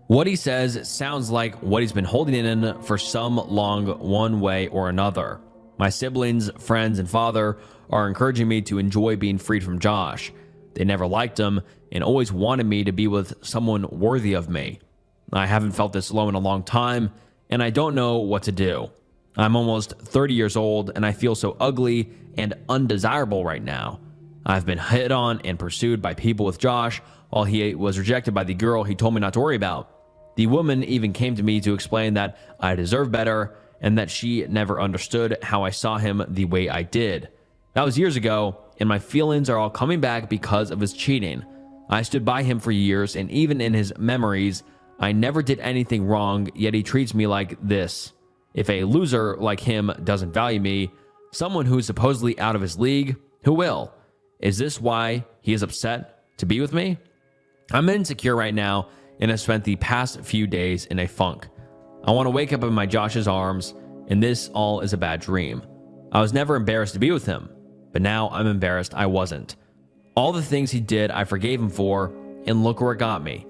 What he says sounds like what he's been holding in for some long one way or another. My siblings, friends, and father are encouraging me to enjoy being freed from Josh. They never liked him and always wanted me to be with someone worthy of me. I haven't felt this low in a long time, and I don't know what to do. I'm almost 30 years old, and I feel so ugly and undesirable right now. I've been hit on and pursued by people with Josh, while he was rejected by the girl he told me not to worry about. The woman even came to me to explain that I deserve better and that she never understood how I saw him the way I did. That was years ago, and my feelings are all coming back because of his cheating. I stood by him for years, and even in his memories, I never did anything wrong, yet he treats me like this. If a loser like him doesn't value me, someone who's supposedly out of his league, who will? Is this why he is upset to be with me? I'm insecure right now and have spent the past few days in a funk. I want to wake up in my Josh's arms, and this all is a bad dream. I was never embarrassed to be with him, but now I'm embarrassed I wasn't. All the things he did, I forgave him for, and look where it got me.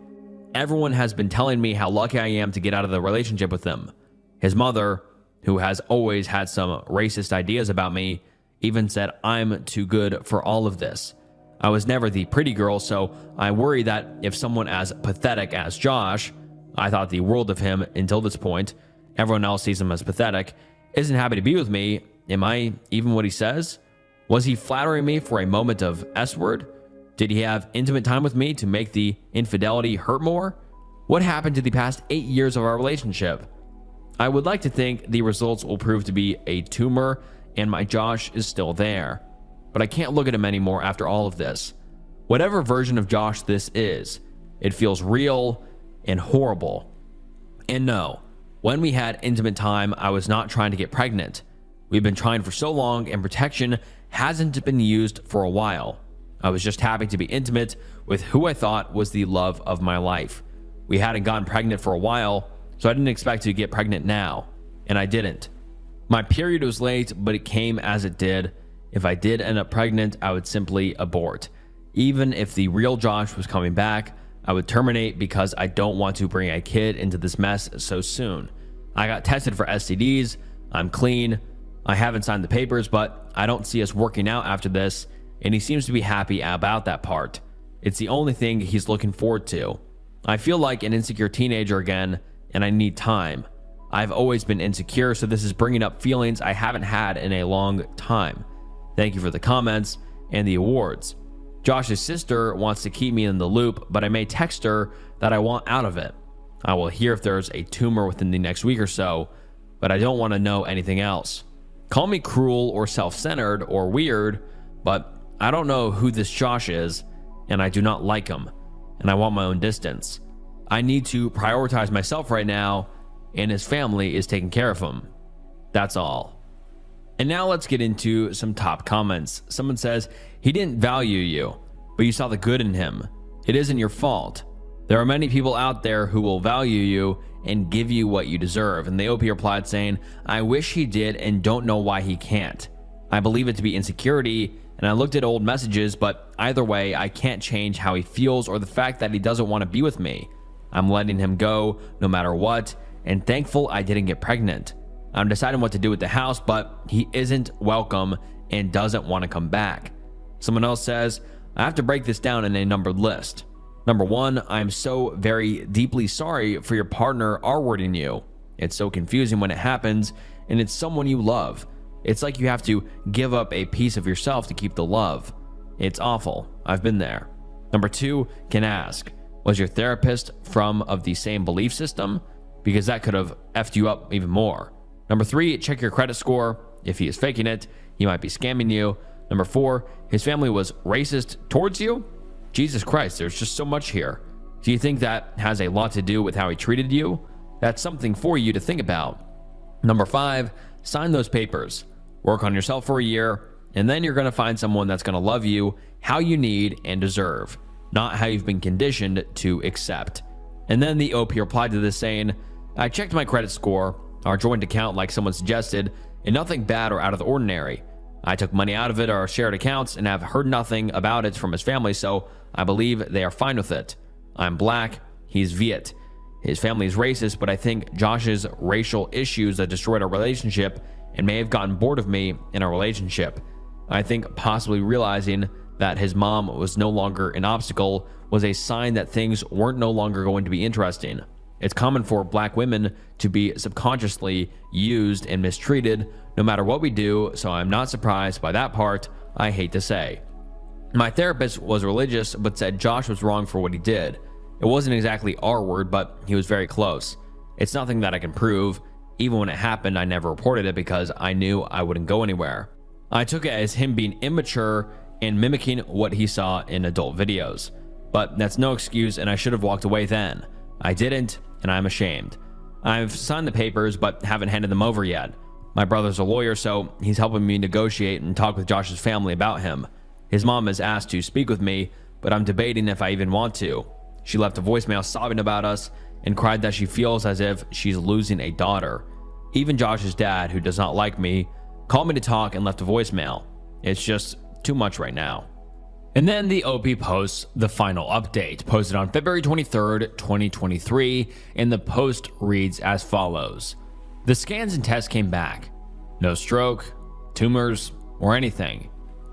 Everyone has been telling me how lucky I am to get out of the relationship with him. His mother, who has always had some racist ideas about me, even said I'm too good for all of this. I was never the pretty girl, so I worry that if someone as pathetic as Josh, I thought the world of him until this point, everyone else sees him as pathetic, isn't happy to be with me, am I even what he says? Was he flattering me for a moment of S-word? Did he have intimate time with me to make the infidelity hurt more? What happened to the past 8 years of our relationship? I would like to think the results will prove to be a tumor and my Josh is still there. But I can't look at him anymore after all of this. Whatever version of Josh this is, it feels real and horrible. And no, when we had intimate time, I was not trying to get pregnant. We've been trying for so long and protection hasn't been used for a while. I was just happy to be intimate with who I thought was the love of my life. We hadn't gotten pregnant for a while, so I didn't expect to get pregnant now, and I didn't. My period was late, but it came as it did. If I did end up pregnant, I would simply abort. Even if the real Josh was coming back, I would terminate because I don't want to bring a kid into this mess so soon. I got tested for STDs. I'm clean. I haven't signed the papers, but I don't see us working out after this, and he seems to be happy about that part. It's the only thing he's looking forward to. I feel like an insecure teenager again, and I need time. I've always been insecure, so this is bringing up feelings I haven't had in a long time. Thank you for the comments and the awards. Josh's sister wants to keep me in the loop, but I may text her that I want out of it. I will hear if there's a tumor within the next week or so, but I don't want to know anything else. Call me cruel or self-centered or weird, but I don't know who this Josh is, and I do not like him, and I want my own distance. I need to prioritize myself right now, and his family is taking care of him. That's all. And now let's get into some top comments. Someone says, he didn't value you, but you saw the good in him. It isn't your fault. There are many people out there who will value you and give you what you deserve. And the OP replied saying, I wish he did and don't know why he can't. I believe it to be insecurity, and I looked at old messages, but either way, I can't change how he feels or the fact that he doesn't want to be with me. I'm letting him go no matter what, and thankful I didn't get pregnant. I'm deciding what to do with the house, but he isn't welcome and doesn't want to come back. Someone else says, I have to break this down in a numbered list. Number 1, I'm so very deeply sorry for your partner R-wording you. It's so confusing when it happens, and it's someone you love. It's like you have to give up a piece of yourself to keep the love. It's awful. I've been there. Number 2, can ask, was your therapist of the same belief system? Because that could have effed you up even more. Number 3, check your credit score. If he is faking it, he might be scamming you. Number 4, his family was racist towards you? Jesus Christ, there's just so much here. Do you think that has a lot to do with how he treated you? That's something for you to think about. Number 5, sign those papers. Work on yourself for a year, and then you're going to find someone that's going to love you how you need and deserve, not how you've been conditioned to accept. And then the OP replied to this saying, I checked my credit score, our joint account like someone suggested, and nothing bad or out of the ordinary. I took money out of it, our shared accounts, and have heard nothing about it from his family, so I believe they are fine with it. I'm black, he's Viet. His family is racist, but I think Josh's racial issues that destroyed our relationship and may have gotten bored of me in our relationship. I think possibly realizing that his mom was no longer an obstacle was a sign that things weren't no longer going to be interesting. It's common for black women to be subconsciously used and mistreated no matter what we do, so I'm not surprised by that part, I hate to say. My therapist was religious but said Josh was wrong for what he did. It wasn't exactly our word, but he was very close. It's nothing that I can prove. Even when it happened, I never reported it because I knew I wouldn't go anywhere. I took it as him being immature and mimicking what he saw in adult videos. But that's no excuse, and I should have walked away then. I didn't, and I'm ashamed. I've signed the papers but haven't handed them over yet. My brother's a lawyer, so he's helping me negotiate and talk with Josh's family about him. His mom has asked to speak with me, but I'm debating if I even want to. She left a voicemail sobbing about us and cried that she feels as if she's losing a daughter. Even Josh's dad, who does not like me, called me to talk and left a voicemail. It's just too much right now. And then the OP posts the final update, posted on February 23rd, 2023, and the post reads as follows. The scans and tests came back. No stroke, tumors, or anything.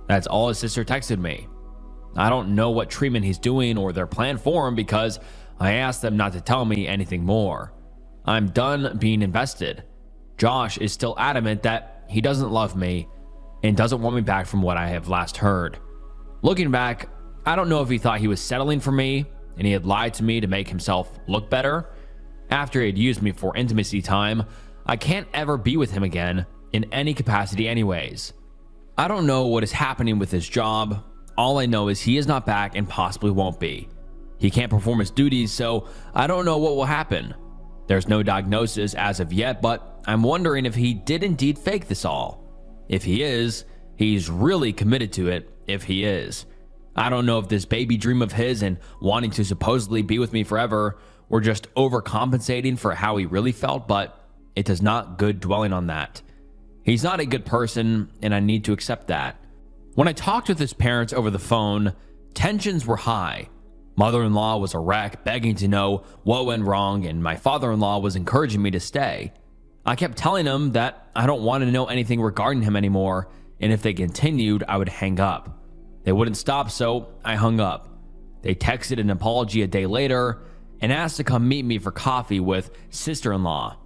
That's all his sister texted me. I don't know what treatment he's doing or their plan for him because I asked them not to tell me anything more. I'm done being invested. Josh is still adamant that he doesn't love me and doesn't want me back from what I have last heard. Looking back, I don't know if he thought he was settling for me and he had lied to me to make himself look better. After he had used me for intimacy time, I can't ever be with him again in any capacity anyways. I don't know what is happening with his job. All I know is he is not back and possibly won't be. He can't perform his duties, so I don't know what will happen. There's no diagnosis as of yet, but I'm wondering if he did indeed fake this all. If he is, he's really committed to it if he is. I don't know if this baby dream of his and wanting to supposedly be with me forever were just overcompensating for how he really felt, but it does not good dwelling on that. He's not a good person, and I need to accept that. When I talked with his parents over the phone, tensions were high. Mother-in-law was a wreck, begging to know what went wrong, and my father-in-law was encouraging me to stay. I kept telling him that I don't want to know anything regarding him anymore, and if they continued, I would hang up. They wouldn't stop, so I hung up. They texted an apology a day later and asked to come meet me for coffee with sister-in-law.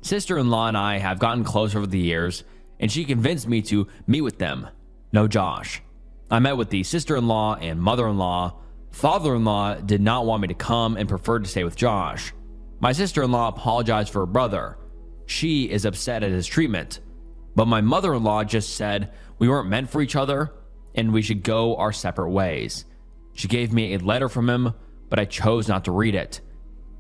Sister-in-law and I have gotten close over the years, and she convinced me to meet with them. No Josh. I met with the sister-in-law and mother-in-law. Father-in-law did not want me to come and preferred to stay with Josh. My sister-in-law apologized for her brother. She is upset at his treatment. But my mother-in-law just said we weren't meant for each other and we should go our separate ways. She gave me a letter from him, but I chose not to read it.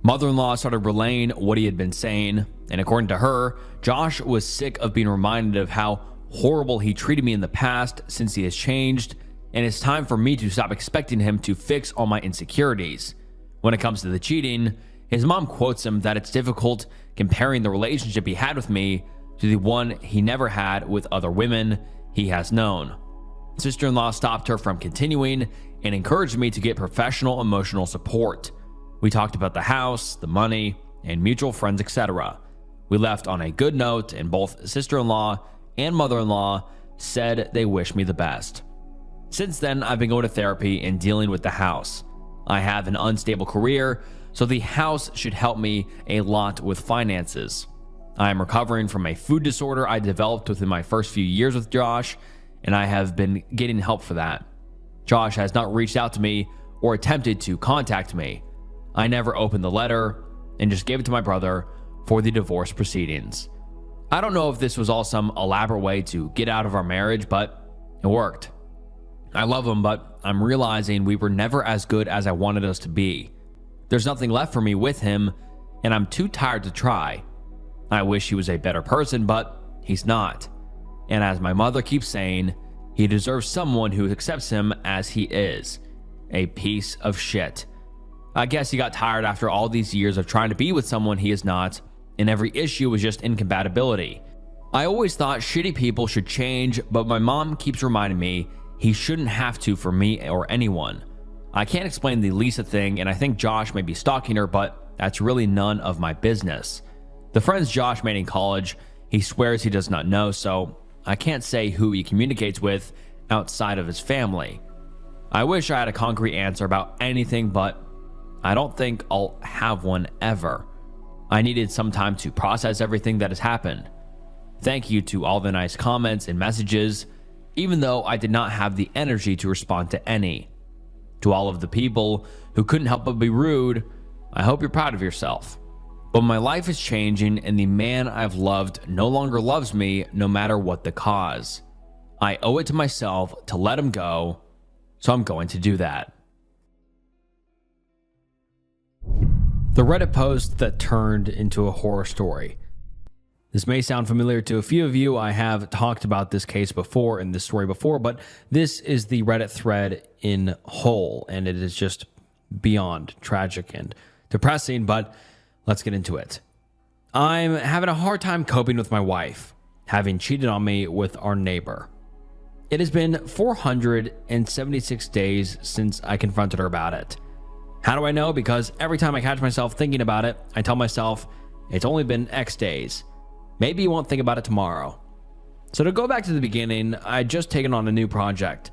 Mother-in-law started relaying what he had been saying, and according to her, Josh was sick of being reminded of how horrible he treated me in the past since he has changed, and it's time for me to stop expecting him to fix all my insecurities. When it comes to the cheating, his mom quotes him that it's difficult comparing the relationship he had with me to the one he never had with other women he has known. Sister-in-law stopped her from continuing and encouraged me to get professional emotional support. We talked about the house, the money, and mutual friends, etc. We left on a good note, and both sister-in-law and mother-in-law said they wish me the best. Since then, I've been going to therapy and dealing with the house. I have an unstable career, so the house should help me a lot with finances. I am recovering from a food disorder I developed within my first few years with Josh, and I have been getting help for that. Josh has not reached out to me or attempted to contact me. I never opened the letter and just gave it to my brother for the divorce proceedings. I don't know if this was all some elaborate way to get out of our marriage, but it worked. I love him, but I'm realizing we were never as good as I wanted us to be. There's nothing left for me with him, and I'm too tired to try. I wish he was a better person, but he's not. And as my mother keeps saying, he deserves someone who accepts him as he is. A piece of shit. I guess he got tired after all these years of trying to be with someone he is not, and every issue was just incompatibility. I always thought shitty people should change, but my mom keeps reminding me he shouldn't have to for me or anyone. I can't explain the Lisa thing, and I think Josh may be stalking her, but that's really none of my business. The friends Josh made in college, he swears he does not know, so I can't say who he communicates with outside of his family. I wish I had a concrete answer about anything, but I don't think I'll have one ever. I needed some time to process everything that has happened. Thank you to all the nice comments and messages, even though I did not have the energy to respond to any. To all of the people who couldn't help but be rude, I hope you're proud of yourself. But my life is changing, and the man I've loved no longer loves me, no matter what the cause. I owe it to myself to let him go, so I'm going to do that. The Reddit post that turned into a horror story. This may sound familiar to a few of you. I have talked about this case before and this story before, but this is the Reddit thread in whole, and it is just beyond tragic and depressing, but let's get into it. I'm having a hard time coping with my wife, having cheated on me with our neighbor. It has been 476 days since I confronted her about it. How do I know? Because every time I catch myself thinking about it, I tell myself, it's only been X days. Maybe you won't think about it tomorrow. So to go back to the beginning, I had just taken on a new project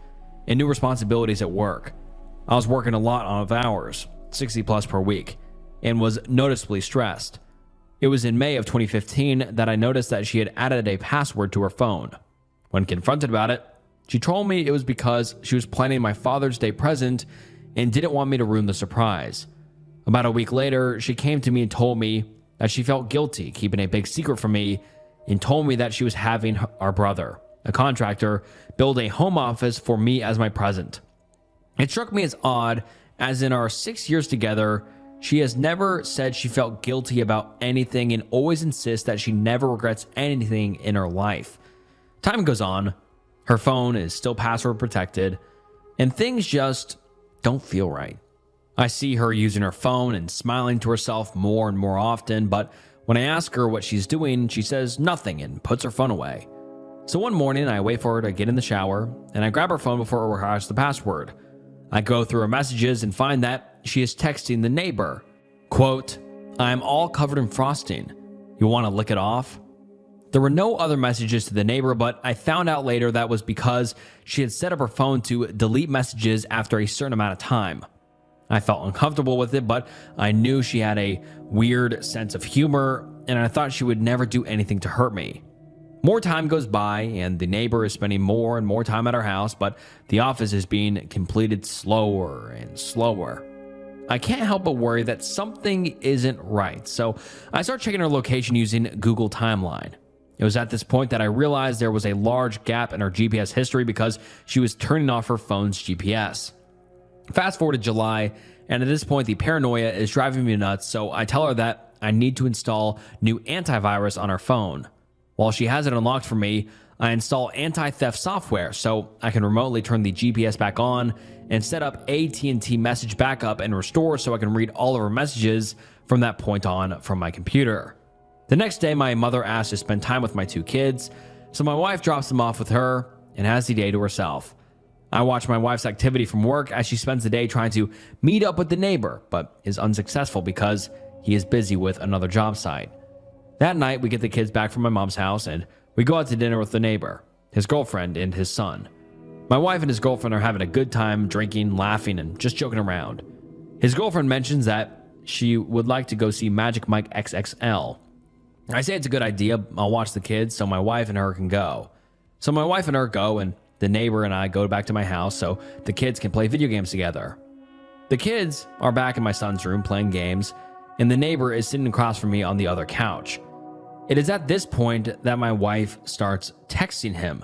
and new responsibilities at work. I was working a lot of hours, 60 plus per week, and was noticeably stressed. It was in May of 2015 that I noticed that she had added a password to her phone. When confronted about it, she told me it was because she was planning my Father's Day present and didn't want me to ruin the surprise. About a week later, she came to me and told me that she felt guilty keeping a big secret from me and told me that she was having our brother, a contractor, build a home office for me as my present. It struck me as odd, as in our 6 years together, she has never said she felt guilty about anything and always insists that she never regrets anything in her life. Time goes on, her phone is still password protected, and things just don't feel right. I see her using her phone and smiling to herself more and more often, but when I ask her what she's doing, she says nothing and puts her phone away. So one morning, I wait for her to get in the shower, and I grab her phone before her has the password. I go through her messages and find that she is texting the neighbor. Quote, "I'm all covered in frosting. You want to lick it off?" There were no other messages to the neighbor, but I found out later that was because she had set up her phone to delete messages after a certain amount of time. I felt uncomfortable with it, but I knew she had a weird sense of humor, and I thought she would never do anything to hurt me. More time goes by, and the neighbor is spending more and more time at our house, but the office is being completed slower and slower. I can't help but worry that something isn't right, so I start checking her location using Google Timeline. It was at this point that I realized there was a large gap in her GPS history because she was turning off her phone's GPS. Fast forward to July, and at this point the paranoia is driving me nuts, so I tell her that I need to install new antivirus on her phone. While she has it unlocked for me, I install anti-theft software so I can remotely turn the GPS back on and set up AT&T message backup and restore so I can read all of her messages from that point on from my computer. The next day, my mother asks to spend time with my 2 kids, so my wife drops them off with her and has the day to herself. I watch my wife's activity from work as she spends the day trying to meet up with the neighbor, but is unsuccessful because he is busy with another job site. That night, we get the kids back from my mom's house and we go out to dinner with the neighbor, his girlfriend, and his son. My wife and his girlfriend are having a good time drinking, laughing, and just joking around. His girlfriend mentions that she would like to go see Magic Mike XXL. I say it's a good idea. I'll watch the kids so my wife and her can go. So my wife and her go, and the neighbor and I go back to my house so the kids can play video games together. The kids are back in my son's room playing games, and the neighbor is sitting across from me on the other couch. It is at this point that my wife starts texting him.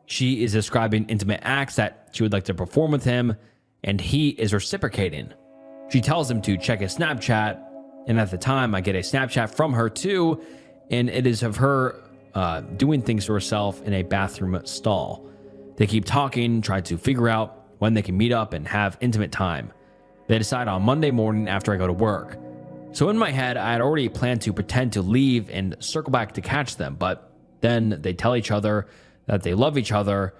She is describing intimate acts that she would like to perform with him, and he is reciprocating. She tells him to check his Snapchat, and at the time I get a Snapchat from her too, and it is of her doing things to herself in a bathroom stall. They keep talking, try to figure out when they can meet up and have intimate time. They decide on Monday morning after I go to work. So in my head, I had already planned to pretend to leave and circle back to catch them, but then they tell each other that they love each other,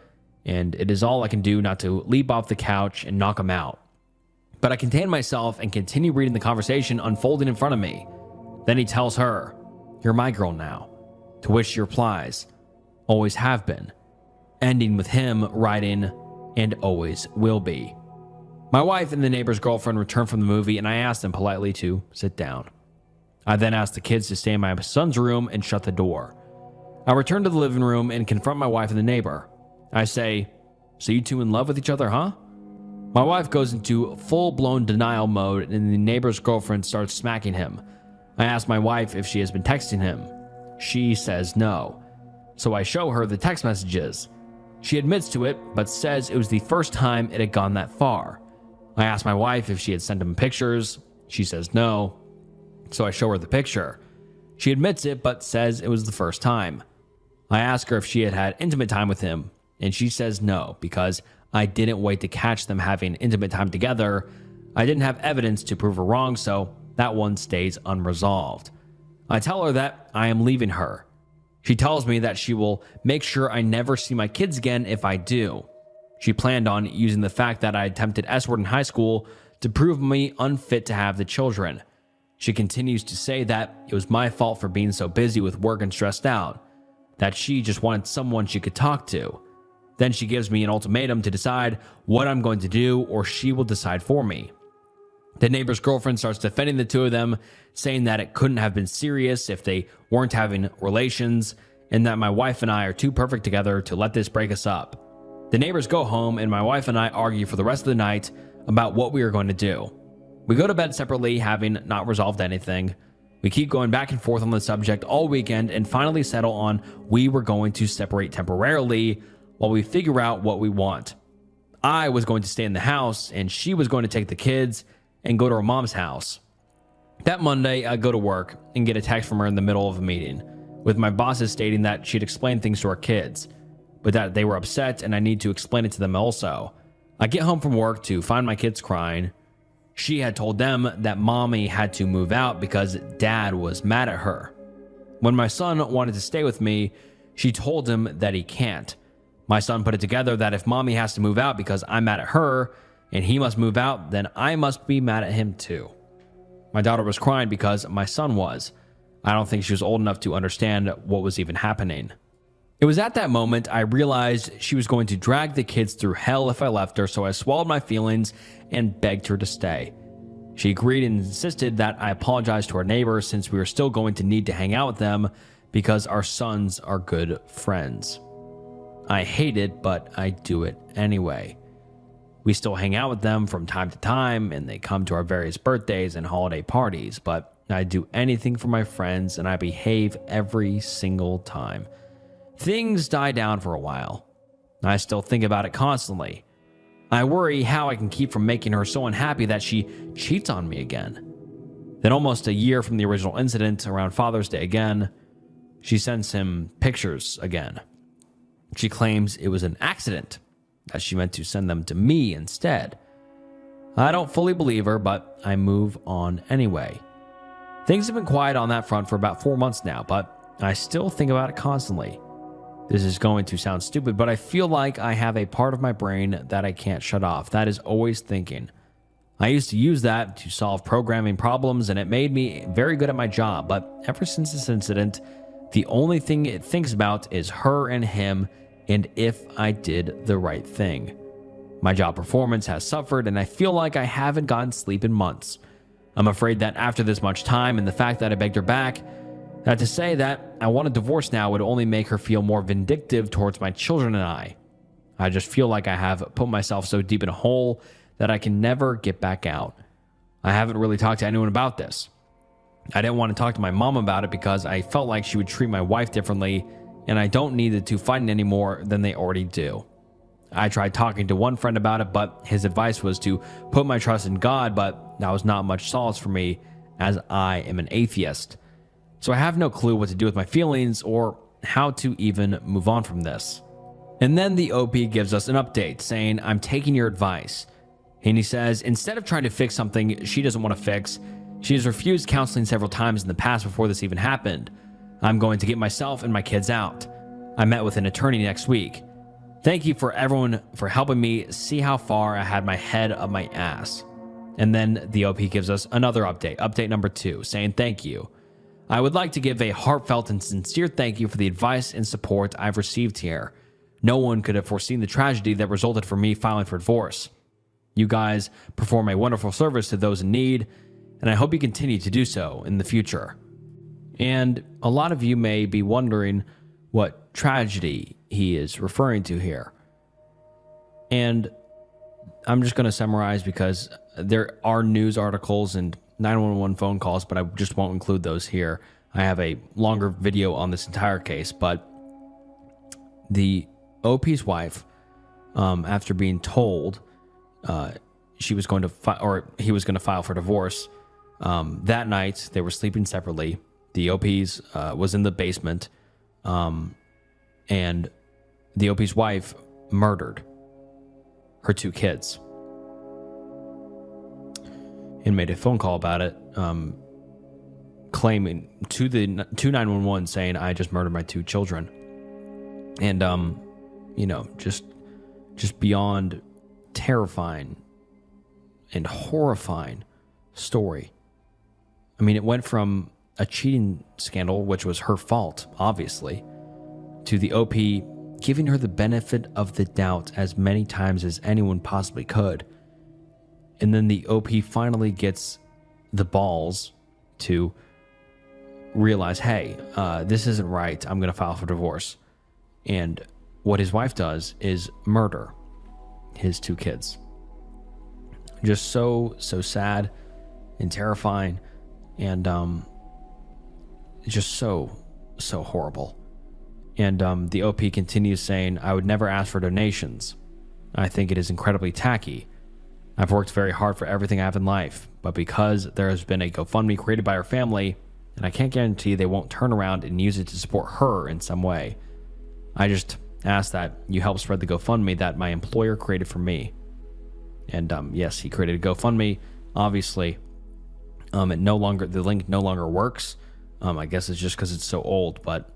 and it is all I can do not to leap off the couch and knock them out. But I contain myself and continue reading the conversation unfolding in front of me. Then he tells her, "You're my girl now," to which she replies, "Always have been," ending with him writing, "and always will be." My wife and the neighbor's girlfriend return from the movie, and I ask them politely to sit down. I then ask the kids to stay in my son's room and shut the door. I return to the living room and confront my wife and the neighbor. I say, "So you two in love with each other, huh?" My wife goes into full-blown denial mode, and the neighbor's girlfriend starts smacking him. I ask my wife if she has been texting him. She says no. So I show her the text messages. She admits to it, but says it was the first time it had gone that far. I ask my wife if she had sent him pictures. She says no. So I show her the picture. She admits it, but says it was the first time. I ask her if she had had intimate time with him, and she says no, because I didn't wait to catch them having intimate time together. I didn't have evidence to prove her wrong, so that one stays unresolved. I tell her that I am leaving her. She tells me that she will make sure I never see my kids again if I do. She planned on using the fact that I attempted S-word in high school to prove me unfit to have the children. She continues to say that it was my fault for being so busy with work and stressed out, that she just wanted someone she could talk to. Then she gives me an ultimatum to decide what I'm going to do, or she will decide for me. The neighbor's girlfriend starts defending the two of them, saying that it couldn't have been serious if they weren't having relations, and that my wife and I are too perfect together to let this break us up. The neighbors go home, and my wife and I argue for the rest of the night about what we are going to do. We go to bed separately, having not resolved anything. We keep going back and forth on the subject all weekend and finally settle on we were going to separate temporarily while we figure out what we want. I was going to stay in the house, and she was going to take the kids and go to her mom's house. That Monday, I go to work and get a text from her in the middle of a meeting, with my bosses stating that she'd explained things to our kids, but that they were upset and I need to explain it to them also. I get home from work to find my kids crying. She had told them that mommy had to move out because dad was mad at her. When my son wanted to stay with me, she told him that he can't. My son put it together that if mommy has to move out because I'm mad at her and he must move out, then I must be mad at him too. My daughter was crying because my son was. I don't think she was old enough to understand what was even happening. It was at that moment I realized she was going to drag the kids through hell if I left her, so I swallowed my feelings and begged her to stay. She agreed and insisted that I apologize to our neighbors since we were still going to need to hang out with them because our sons are good friends. I hate it, but I do it anyway. We still hang out with them from time to time, and they come to our various birthdays and holiday parties, but I do anything for my friends, and I behave every single time. Things die down for a while. I still think about it constantly. I worry how I can keep from making her so unhappy that she cheats on me again. Then almost a year from the original incident, around Father's Day again, she sends him pictures again. She claims it was an accident, that she meant to send them to me instead. I don't fully believe her, but I move on anyway. Things have been quiet on that front for about 4 months now, but I still think about it constantly. This is going to sound stupid, but I feel like I have a part of my brain that I can't shut off. That is always thinking. I used to use that to solve programming problems, and it made me very good at my job. But ever since this incident, the only thing it thinks about is her and him, and if I did the right thing. My job performance has suffered, and I feel like I haven't gotten sleep in months. I'm afraid that after this much time and the fact that I begged her back, that to say that I want a divorce now would only make her feel more vindictive towards my children and I. I just feel like I have put myself so deep in a hole that I can never get back out. I haven't really talked to anyone about this. I didn't want to talk to my mom about it because I felt like she would treat my wife differently, and I don't need the two fighting any more than they already do. I tried talking to one friend about it, but his advice was to put my trust in God, but that was not much solace for me as I am an atheist. So I have no clue what to do with my feelings or how to even move on from this. And then the OP gives us an update saying, I'm taking your advice. And he says, instead of trying to fix something she doesn't want to fix, she has refused counseling several times in the past before this even happened. I'm going to get myself and my kids out. I met with an attorney next week. Thank you for everyone for helping me see how far I had my head up my ass. And then the OP gives us another update number 2, saying thank you. I would like to give a heartfelt and sincere thank you for the advice and support I've received here. No one could have foreseen the tragedy that resulted from me filing for divorce. You guys perform a wonderful service to those in need, and I hope you continue to do so in the future. And a lot of you may be wondering what tragedy he is referring to here. And I'm just going to summarize because there are news articles and 911 phone calls, but I just won't include those here. I have a longer video on this entire case, but the OP's wife, after being told she was going to he was going to file for divorce, that night they were sleeping separately. The OP's was in the basement, and the OP's wife murdered her 2 kids. And made a phone call about it, claiming to 911 saying, I just murdered my 2 children. And, just beyond terrifying and horrifying story. I mean, it went from a cheating scandal, which was her fault, obviously, to the OP giving her the benefit of the doubt as many times as anyone possibly could. And then the OP finally gets the balls to realize, hey, this isn't right. I'm going to file for divorce. And what his wife does is murder his 2 kids. Just so sad and terrifying, and just so horrible. And the OP continues saying, I would never ask for donations. I think it is incredibly tacky. I've worked very hard for everything I have in life, but because there has been a GoFundMe created by her family, and I can't guarantee they won't turn around and use it to support her in some way. I just ask that you help spread the GoFundMe that my employer created for me. And yes, he created a GoFundMe. Obviously, the link no longer works. I guess it's just because it's so old, but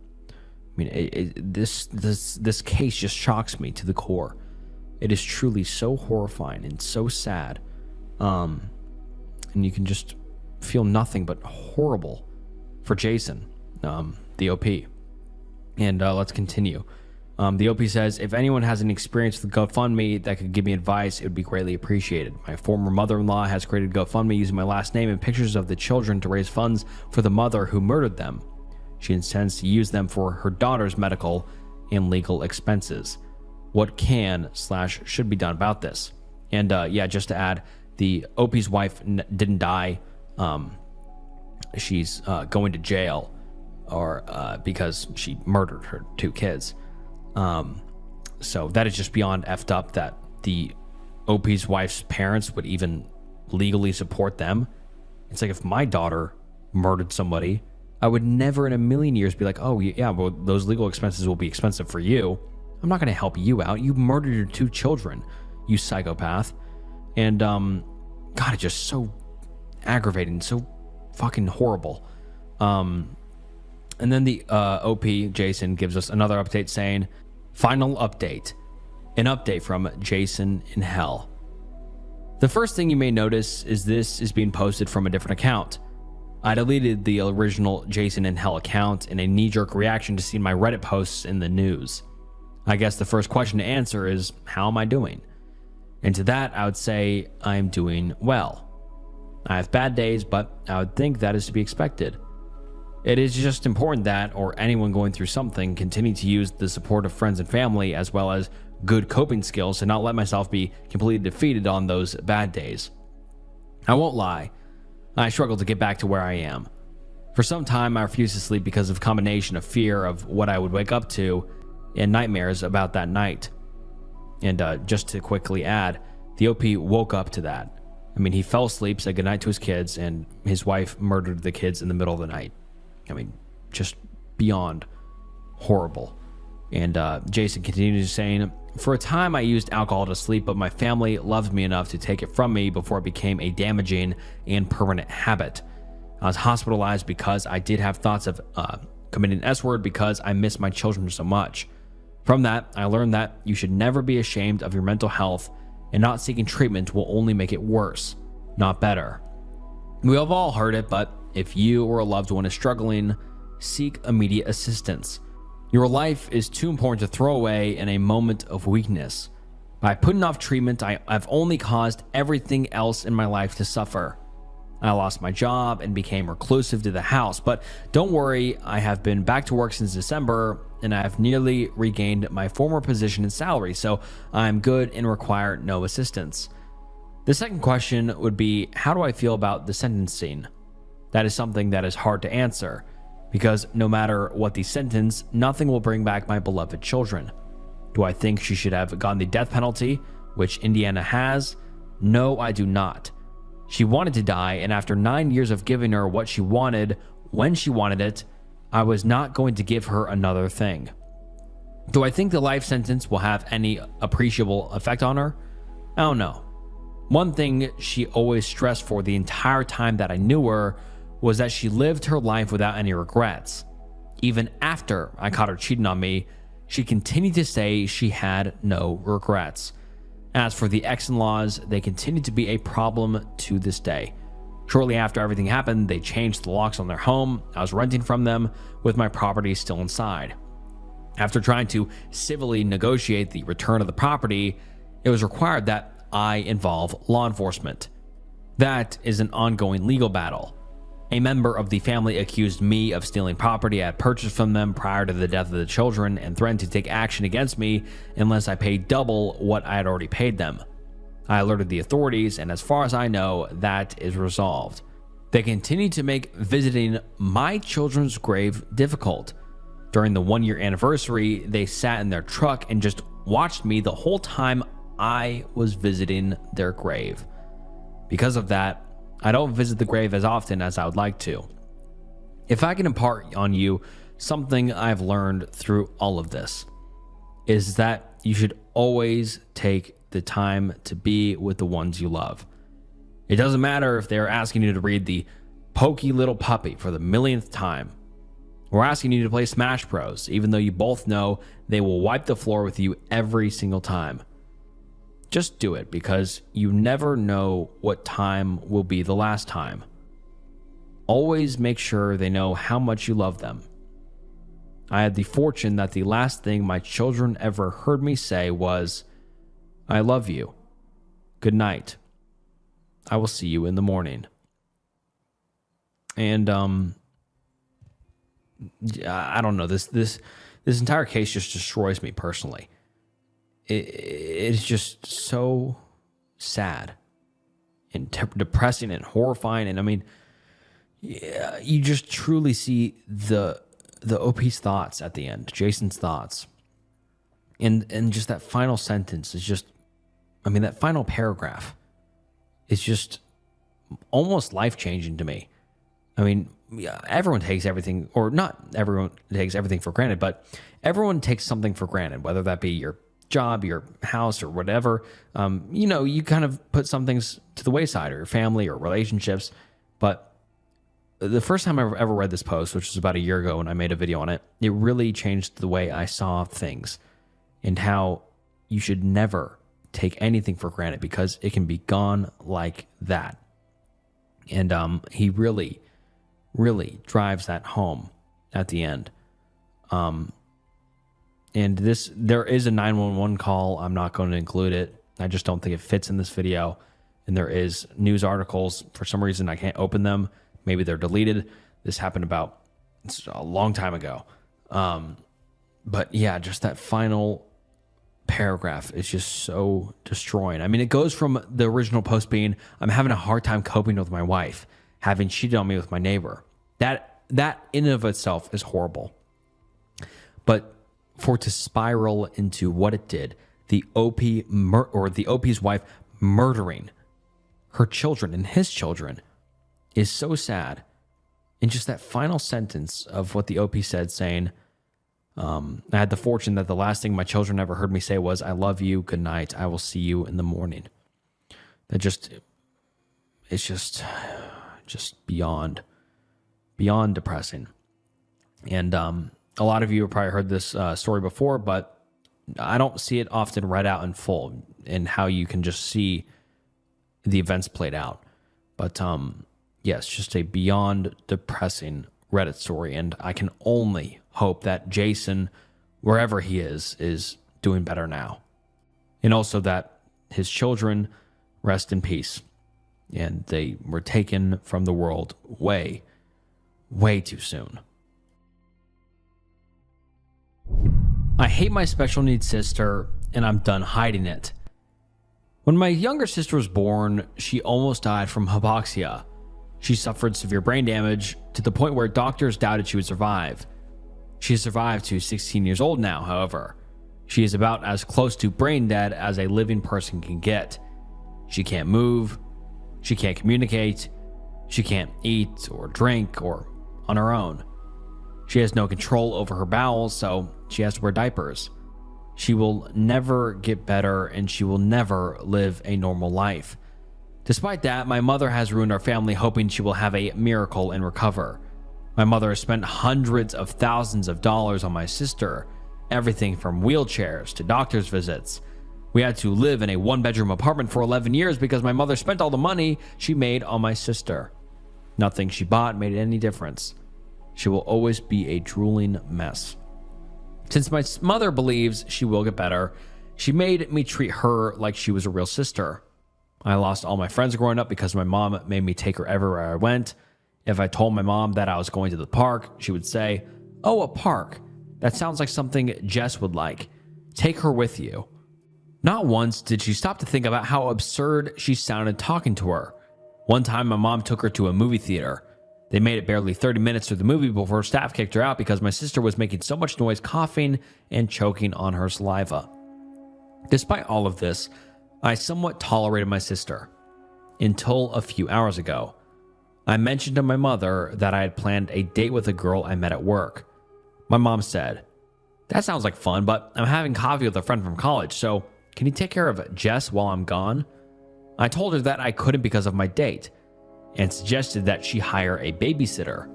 I mean, this case just shocks me to the core. It is truly so horrifying and so sad. And you can just feel nothing but horrible for Jason, the OP. And let's continue. The OP says, if anyone has an experience with GoFundMe that could give me advice, it would be greatly appreciated. My former mother-in-law has created GoFundMe using my last name and pictures of the children to raise funds for the mother who murdered them. She intends to use them for her daughter's medical and legal expenses. What can/should be done about this? And yeah, just to add, the OP's wife didn't die. She's going to jail because she murdered her 2 kids. So that is just beyond effed up that the OP's wife's parents would even legally support them. It's like, if my daughter murdered somebody, I would never in a million years be like, oh yeah, well, those legal expenses will be expensive for you. I'm not going to help you out. You murdered your 2 children, you psychopath. And God, it's just so aggravating, so fucking horrible. And then the OP, Jason, gives us another update saying, final update. An update from Jason in Hell. The first thing you may notice is this is being posted from a different account. I deleted the original Jason in Hell account in a knee-jerk reaction to seeing my Reddit posts in the news. I guess the first question to answer is, how am I doing? And to that, I would say I'm doing well. I have bad days, but I would think that is to be expected. It is just important that, or anyone going through something, continue to use the support of friends and family as well as good coping skills to not let myself be completely defeated on those bad days. I won't lie, I struggle to get back to where I am. For some time, I refused to sleep because of a combination of fear of what I would wake up to and nightmares about that night. And just to quickly add, the OP woke up to that. I mean, he fell asleep, said goodnight to his kids, and his wife murdered the kids in the middle of the night. I mean, just beyond horrible. And Jason continues saying, for a time I used alcohol to sleep, but my family loved me enough to take it from me before it became a damaging and permanent habit. I was hospitalized because I did have thoughts of committing an S-word because I miss my children so much. From that, I learned that you should never be ashamed of your mental health, and not seeking treatment will only make it worse, not better. We have all heard it, but if you or a loved one is struggling, seek immediate assistance. Your life is too important to throw away in a moment of weakness. By putting off treatment, I've only caused everything else in my life to suffer. I lost my job and became reclusive to the house, but don't worry, I have been back to work since December and I have nearly regained my former position and salary, so I'm good and require no assistance. The second question would be, how do I feel about the sentencing? That is something that is hard to answer, because no matter what the sentence, nothing will bring back my beloved children. Do I think she should have gotten the death penalty, which Indiana has? No, I do not. She wanted to die, and after 9 years of giving her what she wanted, when she wanted it, I was not going to give her another thing. Do I think the life sentence will have any appreciable effect on her? I don't know. One thing she always stressed for the entire time that I knew her was that she lived her life without any regrets. Even after I caught her cheating on me, she continued to say she had no regrets. As for the ex-in-laws, they continued to be a problem to this day. Shortly after everything happened, they changed the locks on their home. I was renting from them with my property still inside. After trying to civilly negotiate the return of the property, it was required that I involve law enforcement. That is an ongoing legal battle. A member of the family accused me of stealing property I had purchased from them prior to the death of the children and threatened to take action against me unless I paid double what I had already paid them. I alerted the authorities, and as far as I know, that is resolved. They continue to make visiting my children's grave difficult. During the 1-year anniversary, they sat in their truck and just watched me the whole time I was visiting their grave. Because of that, I don't visit the grave as often as I would like to. If I can impart on you something I've learned through all of this, is that you should always take the time to be with the ones you love. It doesn't matter if they're asking you to read The Pokey Little Puppy for the millionth time, or asking you to play Smash Bros, even though you both know they will wipe the floor with you every single time. Just do it, because you never know what time will be the last time. Always make sure they know how much you love them. I had the fortune that the last thing my children ever heard me say was, I love you. Good night. I will see you in the morning. And I don't know. This entire case just destroys me personally. It's just so sad and depressing and horrifying. And I mean, yeah, you just truly see the OP's thoughts at the end, Jason's thoughts, and just that final sentence is just, I mean, that final paragraph is just almost life-changing to me. I mean, yeah, everyone takes everything, or not everyone takes everything for granted, but everyone takes something for granted, whether that be your job, your house, or whatever. You kind of put some things to the wayside, or your family or relationships. But the first time I ever read this post, which was about a year ago when I made a video on it, it really changed the way I saw things and how you should never take anything for granted because it can be gone like that. And he really drives that home at the end. And there is a 911 call. I'm not going to include it. I just don't think it fits in this video. And there is news articles. For some reason, I can't open them. Maybe they're deleted. This happened it's a long time ago. But yeah, just that final paragraph is just so destroying. I mean, it goes from the original post being, I'm having a hard time coping with my wife, having cheated on me with my neighbor. That in and of itself is horrible. But for it to spiral into what it did, the OP's wife murdering her children and his children is so sad. And just that final sentence of what the OP said, saying, I had the fortune that the last thing my children ever heard me say was, I love you, good night, I will see you in the morning. It's just beyond depressing. And a lot of you have probably heard this story before, but I don't see it often read out in full and how you can just see the events played out. But yes, just a beyond depressing Reddit story. And I can only hope that Jason, wherever he is doing better now. And also that his children rest in peace. And they were taken from the world way, way too soon. I hate my special needs sister, and I'm done hiding it. When my younger sister was born, she almost died from hypoxia. She suffered severe brain damage to the point where doctors doubted she would survive. She has survived to 16 years old now, however. She is about as close to brain dead as a living person can get. She can't move. She can't communicate. She can't eat or drink or on her own. She has no control over her bowels, so she has to wear diapers. She will never get better, and she will never live a normal life. Despite that, my mother has ruined our family, hoping she will have a miracle and recover. My mother has spent hundreds of thousands of dollars on my sister, everything from wheelchairs to doctor's visits. We had to live in a one-bedroom apartment for 11 years because my mother spent all the money she made on my sister. Nothing she bought made any difference. She will always be a drooling mess. Since my mother believes she will get better, she made me treat her like she was a real sister. I lost all my friends growing up because my mom made me take her everywhere I went. If I told my mom that I was going to the park, she would say, "Oh, a park. That sounds like something Jess would like. Take her with you." Not once did she stop to think about how absurd she sounded talking to her. One time, my mom took her to a movie theater. They made it barely 30 minutes through the movie before staff kicked her out because my sister was making so much noise, coughing and choking on her saliva. Despite all of this, I somewhat tolerated my sister until a few hours ago. I mentioned to my mother that I had planned a date with a girl I met at work. My mom said, "That sounds like fun, but I'm having coffee with a friend from college, so can you take care of Jess while I'm gone?" I told her that I couldn't because of my date and suggested that she hire a babysitter.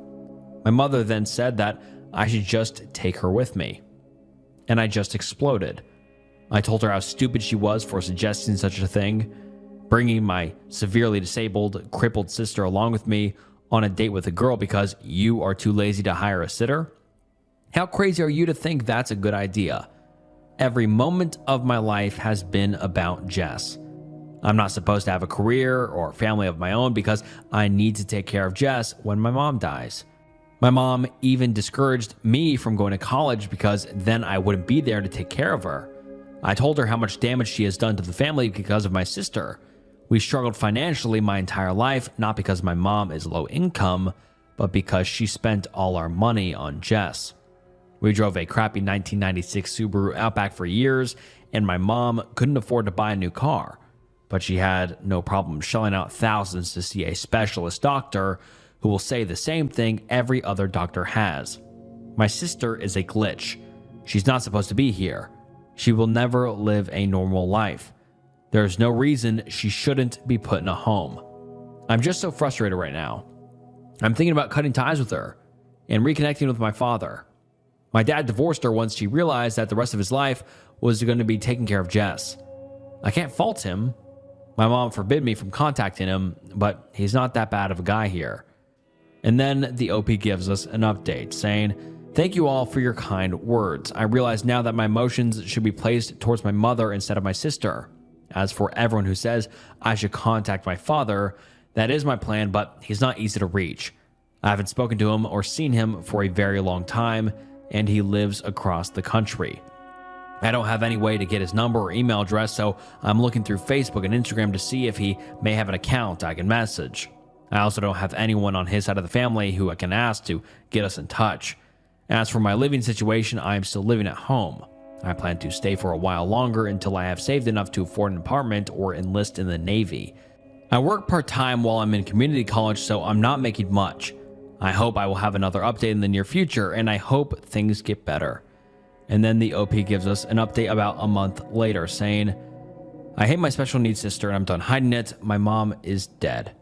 My mother then said that I should just take her with me. And I just exploded. I told her how stupid she was for suggesting such a thing, bringing my severely disabled, crippled sister along with me on a date with a girl because you are too lazy to hire a sitter. How crazy are you to think that's a good idea? Every moment of my life has been about Jess. I'm not supposed to have a career or family of my own because I need to take care of Jess when my mom dies. My mom even discouraged me from going to college because then I wouldn't be there to take care of her. I told her how much damage she has done to the family because of my sister. We struggled financially my entire life, not because my mom is low income, but because she spent all our money on Jess. We drove a crappy 1996 Subaru Outback for years, and my mom couldn't afford to buy a new car. But she had no problem shelling out thousands to see a specialist doctor who will say the same thing every other doctor has. My sister is a glitch. She's not supposed to be here. She will never live a normal life. There's no reason she shouldn't be put in a home. I'm just so frustrated right now. I'm thinking about cutting ties with her and reconnecting with my father. My dad divorced her once she realized that the rest of his life was going to be taking care of Jess. I can't fault him. My mom forbid me from contacting him, but he's not that bad of a guy here. And then the OP gives us an update saying, "Thank you all for your kind words. I realize now that my emotions should be placed towards my mother instead of my sister. As for everyone who says I should contact my father, that is my plan, but he's not easy to reach. I haven't spoken to him or seen him for a very long time, and he lives across the country. I don't have any way to get his number or email address, so I'm looking through Facebook and Instagram to see if he may have an account I can message. I also don't have anyone on his side of the family who I can ask to get us in touch. As for my living situation, I am still living at home. I plan to stay for a while longer until I have saved enough to afford an apartment or enlist in the Navy. I work part-time while I'm in community college, so I'm not making much. I hope I will have another update in the near future, and I hope things get better." And then the OP gives us an update about a month later saying, "I hate my special needs sister and I'm done hiding it. My mom is dead.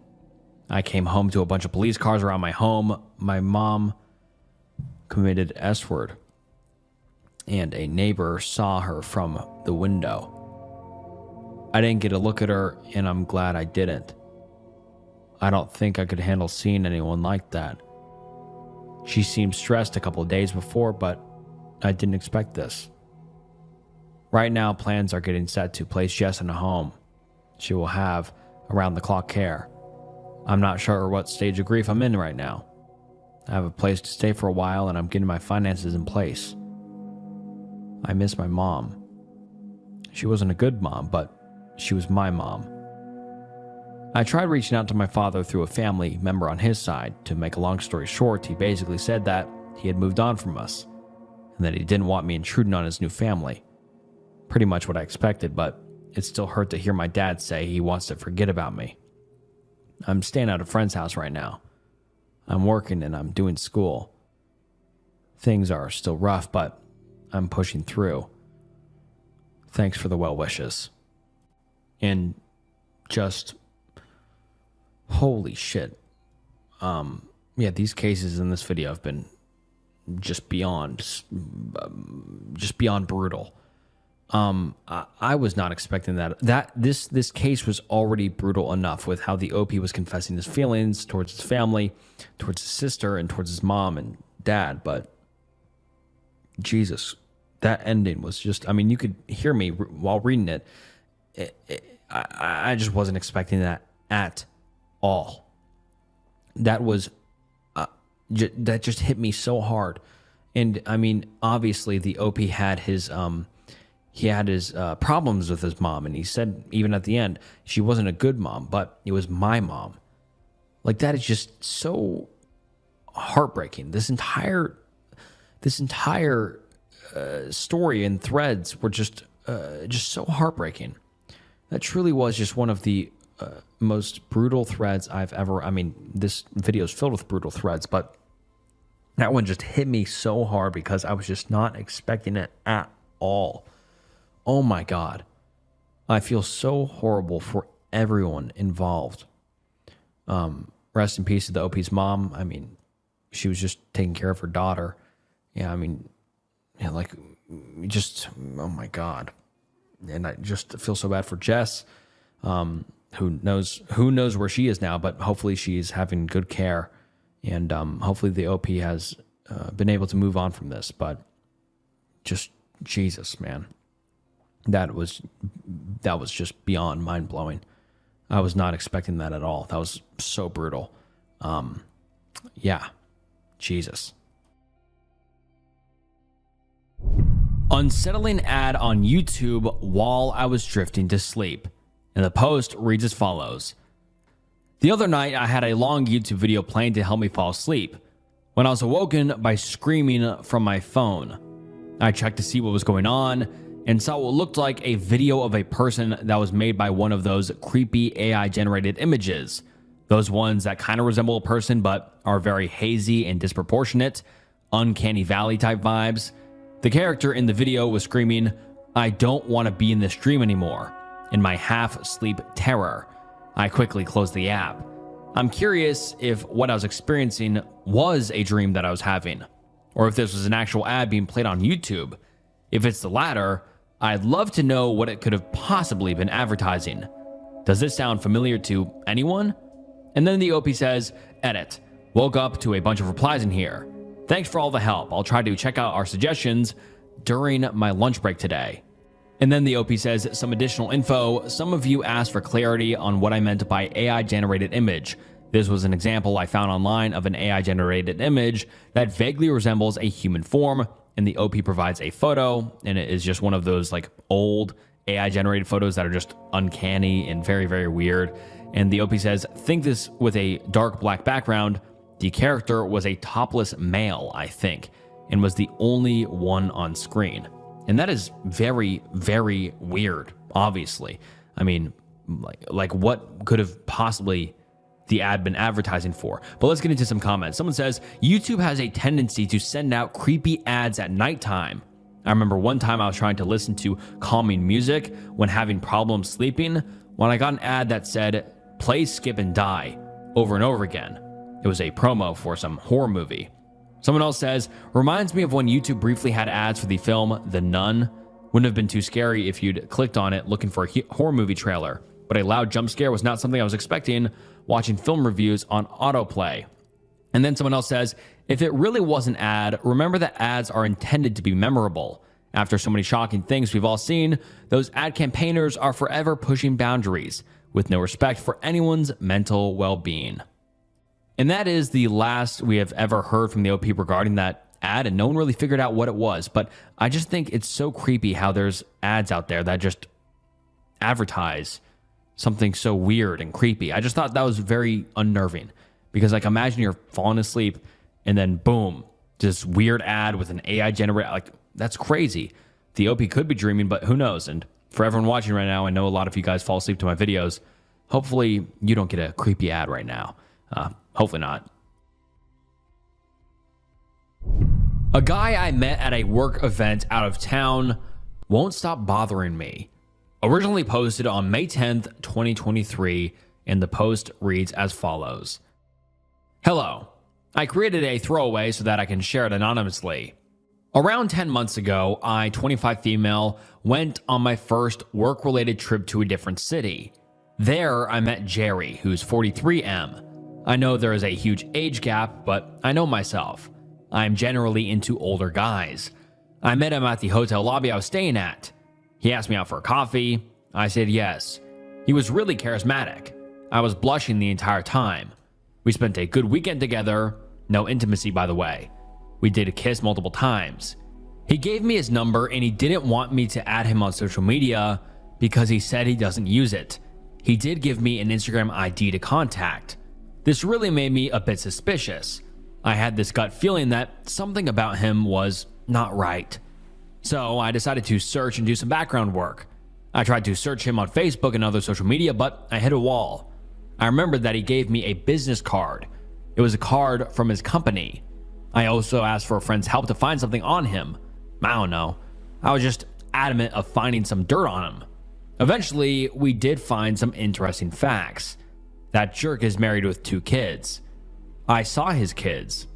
I came home to a bunch of police cars around my home. My mom committed S-word, and a neighbor saw her from the window. I didn't get a look at her, and I'm glad I didn't. I don't think I could handle seeing anyone like that. She seemed stressed a couple of days before, but I didn't expect this. Right now, plans are getting set to place Jess in a home. She will have around-the-clock care. I'm not sure what stage of grief I'm in right now. I have a place to stay for a while, and I'm getting my finances in place. I miss my mom. She wasn't a good mom, but she was my mom. I tried reaching out to my father through a family member on his side. To make a long story short, he basically said that he had moved on from us, and that he didn't want me intruding on his new family. Pretty much what I expected, but it still hurt to hear my dad say he wants to forget about me. I'm staying at a friend's house right now. I'm working and I'm doing school. Things are still rough, but I'm pushing through. Thanks for the well wishes." And just, holy shit. Yeah, these cases in this video have been just beyond brutal. I was not expecting that this case was already brutal enough with how the OP was confessing his feelings towards his family, towards his sister, and towards his mom and dad. But Jesus, that ending was just, I mean, you could hear me while reading it. I just wasn't expecting that at all. That was that just hit me so hard. And I mean, obviously the OP had his problems with his mom, and he said even at the end she wasn't a good mom, but it was my mom. Like, that is just so heartbreaking. This entire story and threads were just so heartbreaking. That truly was just one of the most brutal threads I've ever. I mean, this video is filled with brutal threads, but that one just hit me so hard because I was just not expecting it at all. Oh my God. I feel so horrible for everyone involved. Rest in peace to the OP's mom. I mean, she was just taking care of her daughter. Yeah, I mean, yeah, like, just, oh my God. And I just feel so bad for Jess. Who knows where she is now, but hopefully she's having good care. And hopefully the OP has been able to move on from this, but just Jesus, man. That was just beyond mind-blowing. I was not expecting that at all. That was so brutal. Yeah, Jesus. Unsettling ad on YouTube while I was drifting to sleep. And the post reads as follows. The other night, I had a long YouTube video playing to help me fall asleep when I was awoken by screaming from my phone. I checked to see what was going on and saw what looked like a video of a person that was made by one of those creepy AI-generated images. Those ones that kind of resemble a person but are very hazy and disproportionate, uncanny valley type vibes. The character in the video was screaming, "I don't want to be in this dream anymore," in my half-sleep terror. I quickly closed the app. I'm curious if what I was experiencing was a dream that I was having, or if this was an actual ad being played on YouTube. If it's the latter, I'd love to know what it could have possibly been advertising. Does this sound familiar to anyone? And then the OP says, edit. Woke up to a bunch of replies in here. Thanks for all the help. I'll try to check out our suggestions during my lunch break today. And then the OP says some additional info. Some of you asked for clarity on what I meant by AI generated image. This was an example I found online of an AI generated image that vaguely resembles a human form. And the OP provides a photo, and it is just one of those like old AI generated photos that are just uncanny and very, very weird. And the OP says, think this with a dark black background. The character was a topless male, I think, and was the only one on screen. And that is very, very weird, obviously. I mean, like what could have possibly the ad been advertising for? But let's get into some comments. Someone says, YouTube has a tendency to send out creepy ads at nighttime. I remember one time I was trying to listen to calming music when having problems sleeping, when I got an ad that said, play, skip, and die over and over again. It was a promo for some horror movie. Someone else says, reminds me of when YouTube briefly had ads for the film The Nun. Wouldn't have been too scary if you'd clicked on it looking for a horror movie trailer, but a loud jump scare was not something I was expecting watching film reviews on autoplay. And then someone else says, if it really was an ad, remember that ads are intended to be memorable. After so many shocking things we've all seen, those ad campaigners are forever pushing boundaries with no respect for anyone's mental well-being. And that is the last we have ever heard from the OP regarding that ad, and no one really figured out what it was. But I just think it's so creepy how there's ads out there that just advertise something so weird and creepy. I just thought that was very unnerving because, like, imagine you're falling asleep and then boom, this weird ad with an AI generated, like, that's crazy. The OP could be dreaming, but who knows? And for everyone watching right now, I know a lot of you guys fall asleep to my videos. Hopefully you don't get a creepy ad right now. Hopefully not. A guy I met at a work event out of town won't stop bothering me. Originally posted on May 10th, 2023, and the post reads as follows. Hello. I created a throwaway so that I can share it anonymously. Around 10 months ago, I, 25 female, went on my first work-related trip to a different city. There, I met Jerry, who's 43M. I know there is a huge age gap, but I know myself. I am generally into older guys. I met him at the hotel lobby I was staying at. He asked me out for a coffee. I said yes. He was really charismatic. I was blushing the entire time. We spent a good weekend together. No intimacy, by the way. We did kiss multiple times. He gave me his number and he didn't want me to add him on social media because he said he doesn't use it. He did give me an Instagram ID to contact. This really made me a bit suspicious. I had this gut feeling that something about him was not right. So I decided to search and do some background work. I tried to search him on Facebook and other social media, but I hit a wall. I remembered that he gave me a business card. It was a card from his company. I also asked for a friend's help to find something on him. I don't know. I was just adamant of finding some dirt on him. Eventually, we did find some interesting facts. That jerk is married with 2 kids. I saw his kids.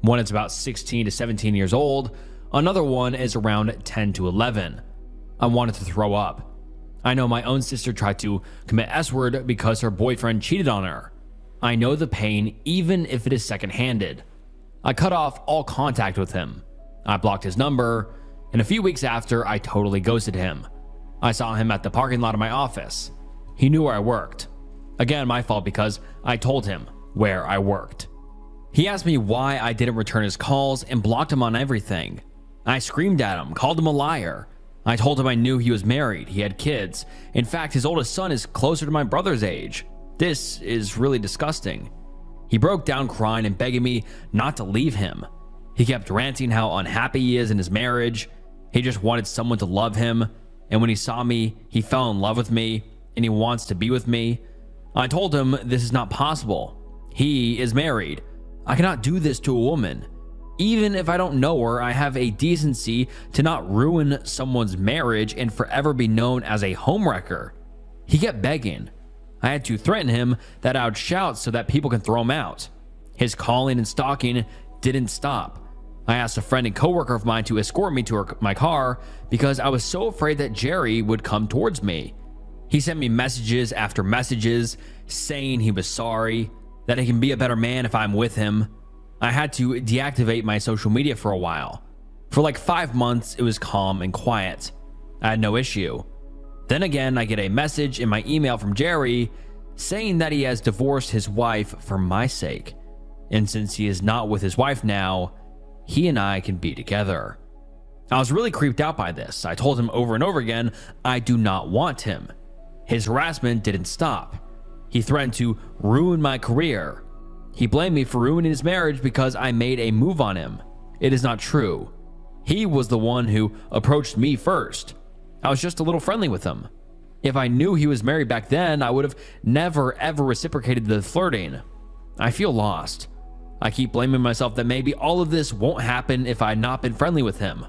One is about 16 to 17 years old. Another one is around 10 to 11. I wanted to throw up. I know my own sister tried to commit S-word because her boyfriend cheated on her. I know the pain even if it is secondhanded. I cut off all contact with him. I blocked his number, and a few weeks after, I totally ghosted him. I saw him at the parking lot of my office. He knew where I worked. Again, my fault because I told him where I worked. He asked me why I didn't return his calls and blocked him on everything. I screamed at him, called him a liar. I told him I knew he was married, he had kids. In fact, his oldest son is closer to my brother's age. This is really disgusting. He broke down crying and begging me not to leave him. He kept ranting how unhappy he is in his marriage. He just wanted someone to love him. And when he saw me, he fell in love with me and he wants to be with me. I told him this is not possible. He is married. I cannot do this to a woman. Even if I don't know her, I have a decency to not ruin someone's marriage and forever be known as a homewrecker. He kept begging. I had to threaten him that I would shout so that people can throw him out. His calling and stalking didn't stop. I asked a friend and coworker of mine to escort me to my car because I was so afraid that Jerry would come towards me. He sent me messages after messages saying he was sorry, that he can be a better man if I'm with him. I had to deactivate my social media for a while. For like 5 months, it was calm and quiet. I had no issue. Then again, I get a message in my email from Jerry saying that he has divorced his wife for my sake. And since he is not with his wife now, he and I can be together. I was really creeped out by this. I told him over and over again, I do not want him. His harassment didn't stop. He threatened to ruin my career. He blamed me for ruining his marriage because I made a move on him. It is not true. He was the one who approached me first. I was just a little friendly with him. If I knew he was married back then, I would have never ever reciprocated the flirting. I feel lost. I keep blaming myself that maybe all of this won't happen if I had not been friendly with him.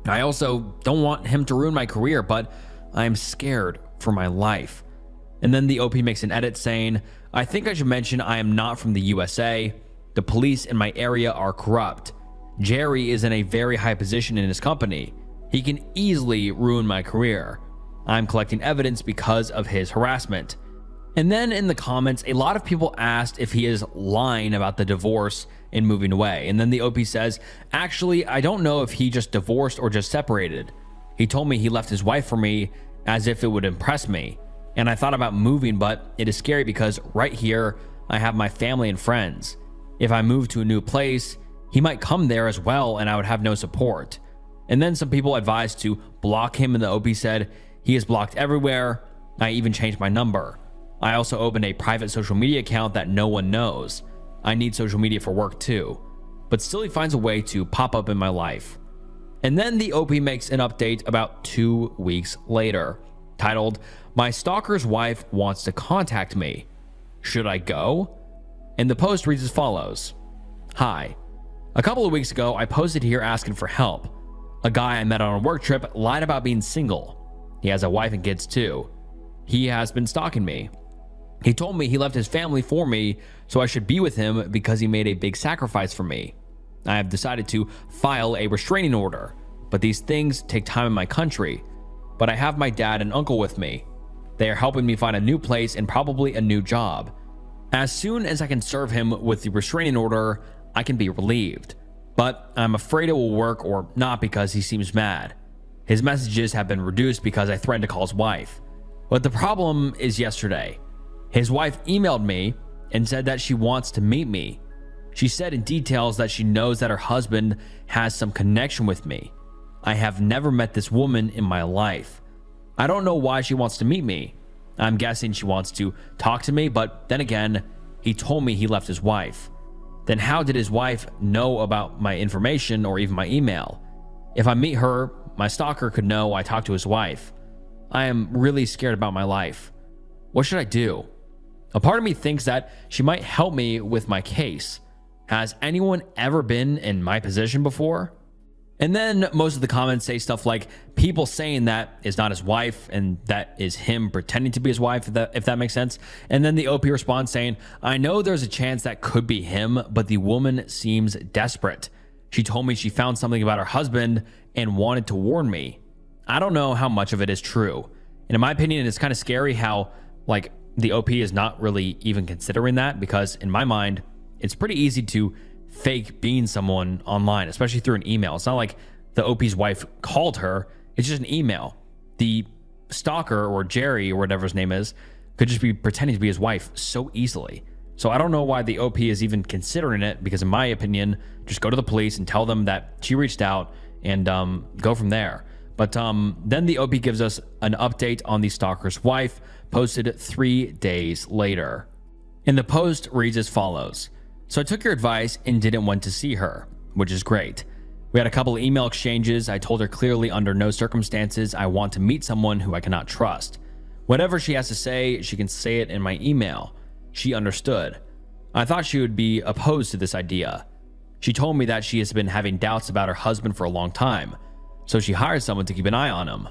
I also don't want him to ruin my career, but I am scared for my life. And then the OP makes an edit saying, I think I should mention I am not from the USA. The police in my area are corrupt. Jerry is in a very high position in his company. He can easily ruin my career. I'm collecting evidence because of his harassment. And then in the comments, a lot of people asked if he is lying about the divorce and moving away. And then the OP says, actually, I don't know if he just divorced or just separated. He told me he left his wife for me as if it would impress me. And I thought about moving, but it is scary because right here, I have my family and friends. If I move to a new place, he might come there as well and I would have no support. And then some people advised to block him and the OP said, he is blocked everywhere. I even changed my number. I also opened a private social media account that no one knows. I need social media for work too. But still he finds a way to pop up in my life. And then the OP makes an update about 2 weeks later, titled, My stalker's wife wants to contact me. Should I go? And the post reads as follows. Hi. A couple of weeks ago, I posted here asking for help. A guy I met on a work trip lied about being single. He has a wife and kids too. He has been stalking me. He told me he left his family for me, so I should be with him because he made a big sacrifice for me. I have decided to file a restraining order, but these things take time in my country. But I have my dad and uncle with me. They are helping me find a new place and probably a new job. As soon as I can serve him with the restraining order, I can be relieved. But I'm afraid it will work or not because he seems mad. His messages have been reduced because I threatened to call his wife. But the problem is yesterday. His wife emailed me and said that she wants to meet me. She said in details that she knows that her husband has some connection with me. I have never met this woman in my life. I don't know why she wants to meet me. I'm guessing she wants to talk to me, but then again, he told me he left his wife. Then how did his wife know about my information or even my email? If I meet her, my stalker could know I talked to his wife. I am really scared about my life. What should I do? A part of me thinks that she might help me with my case. Has anyone ever been in my position before? And then most of the comments say stuff like people saying that is not his wife and that is him pretending to be his wife, if that makes sense. And then the OP responds saying, I know there's a chance that could be him, but the woman seems desperate. She told me she found something about her husband and wanted to warn me. I don't know how much of it is true. And in my opinion, it's kind of scary how the OP is not really even considering that, because in my mind, it's pretty easy to fake being someone online, especially through an email. It's not like the OP's wife called her. It's just an email. The stalker, or Jerry or whatever his name is, could just be pretending to be his wife so easily. So I don't know why the OP is even considering it, because in my opinion, just go to the police and tell them that she reached out and go from there. But then the OP gives us an update on the stalker's wife, posted 3 days later. And the post reads as follows. So I took your advice and didn't want to see her, which is great. We had a couple of email exchanges. I told her clearly under no circumstances I want to meet someone who I cannot trust. Whatever she has to say, she can say it in my email. She understood. I thought she would be opposed to this idea. She told me that she has been having doubts about her husband for a long time, so she hired someone to keep an eye on him.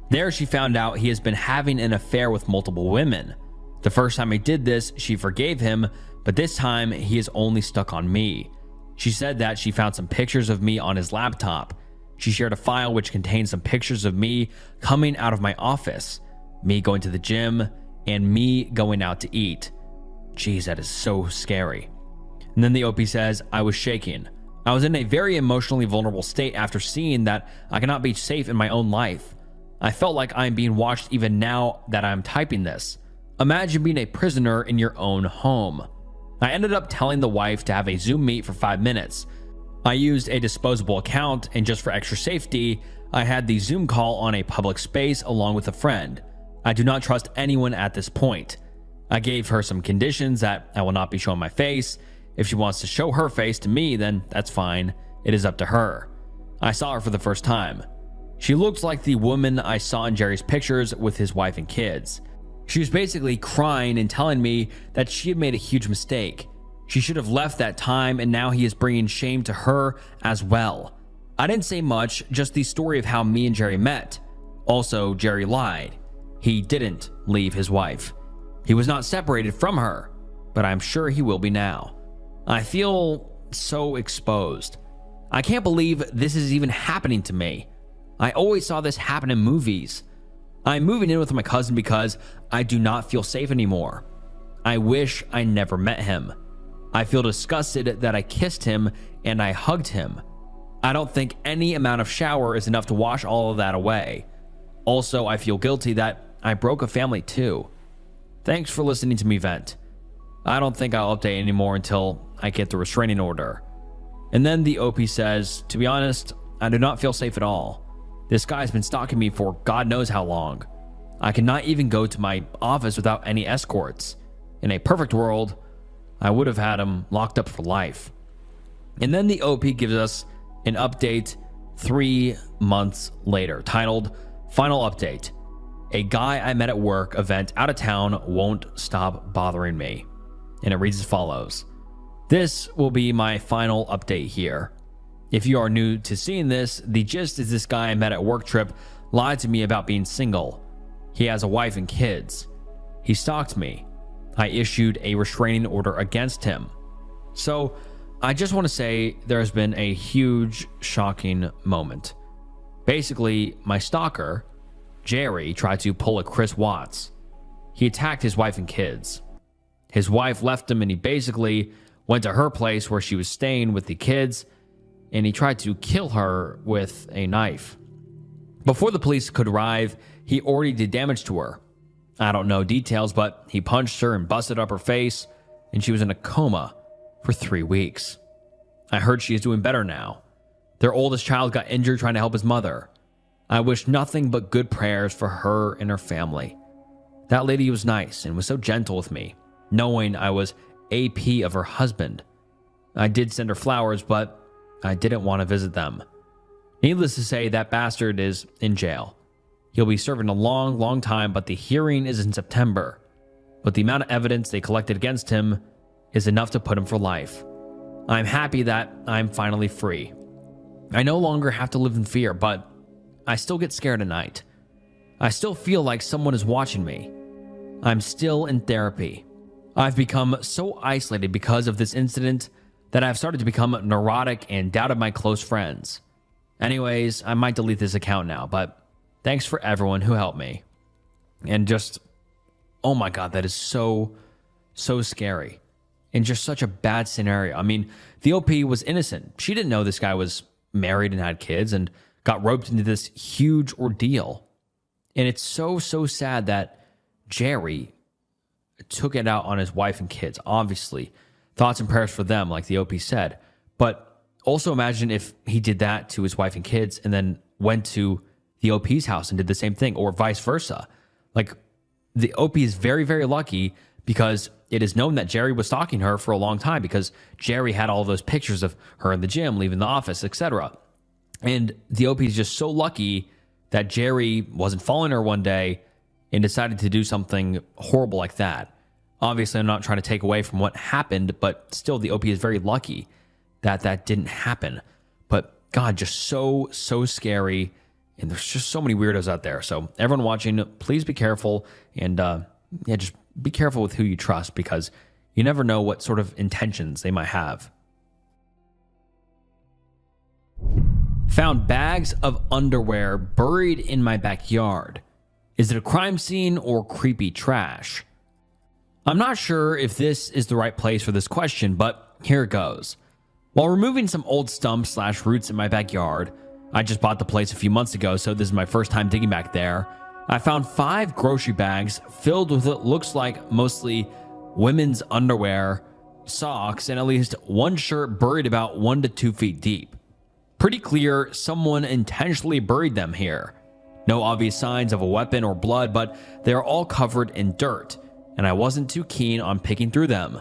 There she found out he has been having an affair with multiple women. The first time he did this, she forgave him, but this time he is only stuck on me. She said that she found some pictures of me on his laptop. She shared a file which contained some pictures of me coming out of my office, me going to the gym, and me going out to eat. Jeez, that is so scary. And then the OP says, I was shaking. I was in a very emotionally vulnerable state after seeing that I cannot be safe in my own life. I felt like I am being watched even now that I am typing this. Imagine being a prisoner in your own home. I ended up telling the wife to have a Zoom meet for 5 minutes. I used a disposable account, and just for extra safety, I had the Zoom call on a public space along with a friend. I do not trust anyone at this point. I gave her some conditions that I will not be showing my face. If she wants to show her face to me, then that's fine. It is up to her. I saw her for the first time. She looked like the woman I saw in Jerry's pictures with his wife and kids. She was basically crying and telling me that she had made a huge mistake. She should have left that time, and now he is bringing shame to her as well. I didn't say much, just the story of how me and Jerry met. Also, Jerry lied. He didn't leave his wife. He was not separated from her, but I'm sure he will be now. I feel so exposed. I can't believe this is even happening to me. I always saw this happen in movies. I'm moving in with my cousin because I do not feel safe anymore. I wish I never met him. I feel disgusted that I kissed him and I hugged him. I don't think any amount of shower is enough to wash all of that away. Also, I feel guilty that I broke a family too. Thanks for listening to me vent. I don't think I'll update anymore until I get the restraining order. And then the OP says, to be honest, I do not feel safe at all. This guy's been stalking me for God knows how long. I cannot even go to my office without any escorts. In a perfect world, I would have had him locked up for life. And then the OP gives us an update 3 months later, titled, Final Update. A guy I met at work event out of town won't stop bothering me. And it reads as follows. This will be my final update here. If you are new to seeing this, the gist is this guy I met at work trip lied to me about being single. He has a wife and kids. He stalked me. I issued a restraining order against him. So I just want to say there has been a huge, shocking moment. Basically, my stalker, Jerry, tried to pull a Chris Watts. He attacked his wife and kids. His wife left him and he basically went to her place where she was staying with the kids, and he tried to kill her with a knife. Before the police could arrive, he already did damage to her. I don't know details, but he punched her and busted up her face, and she was in a coma for 3 weeks. I heard she is doing better now. Their oldest child got injured trying to help his mother. I wish nothing but good prayers for her and her family. That lady was nice and was so gentle with me, knowing I was AP of her husband. I did send her flowers, but I didn't want to visit them. Needless to say, that bastard is in jail. He'll be serving a long, long time, but the hearing is in September. But the amount of evidence they collected against him is enough to put him for life. I'm happy that I'm finally free. I no longer have to live in fear, but I still get scared at night. I still feel like someone is watching me. I'm still in therapy. I've become so isolated because of this incident that I've started to become neurotic and doubted my close friends. Anyways, I might delete this account now, but thanks for everyone who helped me. And just, oh my God, that is so scary. in just such a bad scenario. I mean, the OP was innocent. She didn't know this guy was married and had kids and got roped into this huge ordeal. And it's so sad that Jerry took it out on his wife and kids. Obviously, thoughts and prayers for them, like the OP said. But also imagine if he did that to his wife and kids and then went to the OP's house and did the same thing, or vice versa. Like, the OP is very, very lucky because it is known that Jerry was stalking her for a long time because Jerry had all those pictures of her in the gym, leaving the office, etc. And the OP is just so lucky that Jerry wasn't following her one day and decided to do something horrible like that. Obviously, I'm not trying to take away from what happened, but still, the OP is very lucky that that didn't happen. But God, just so scary. And there's just so many weirdos out there. So everyone watching, please be careful. And just be careful with who you trust, because you never know what sort of intentions they might have. Found bags of underwear buried in my backyard. Is it a crime scene or creepy trash? I'm not sure if this is the right place for this question, but here it goes. While removing some old stumps / roots in my backyard, I just bought the place a few months ago, so this is my first time digging back there. I found 5 grocery bags filled with what looks like mostly women's underwear, socks, and at least one shirt buried about 1 to 2 feet deep. Pretty clear someone intentionally buried them here. No obvious signs of a weapon or blood, but they are all covered in dirt, and I wasn't too keen on picking through them.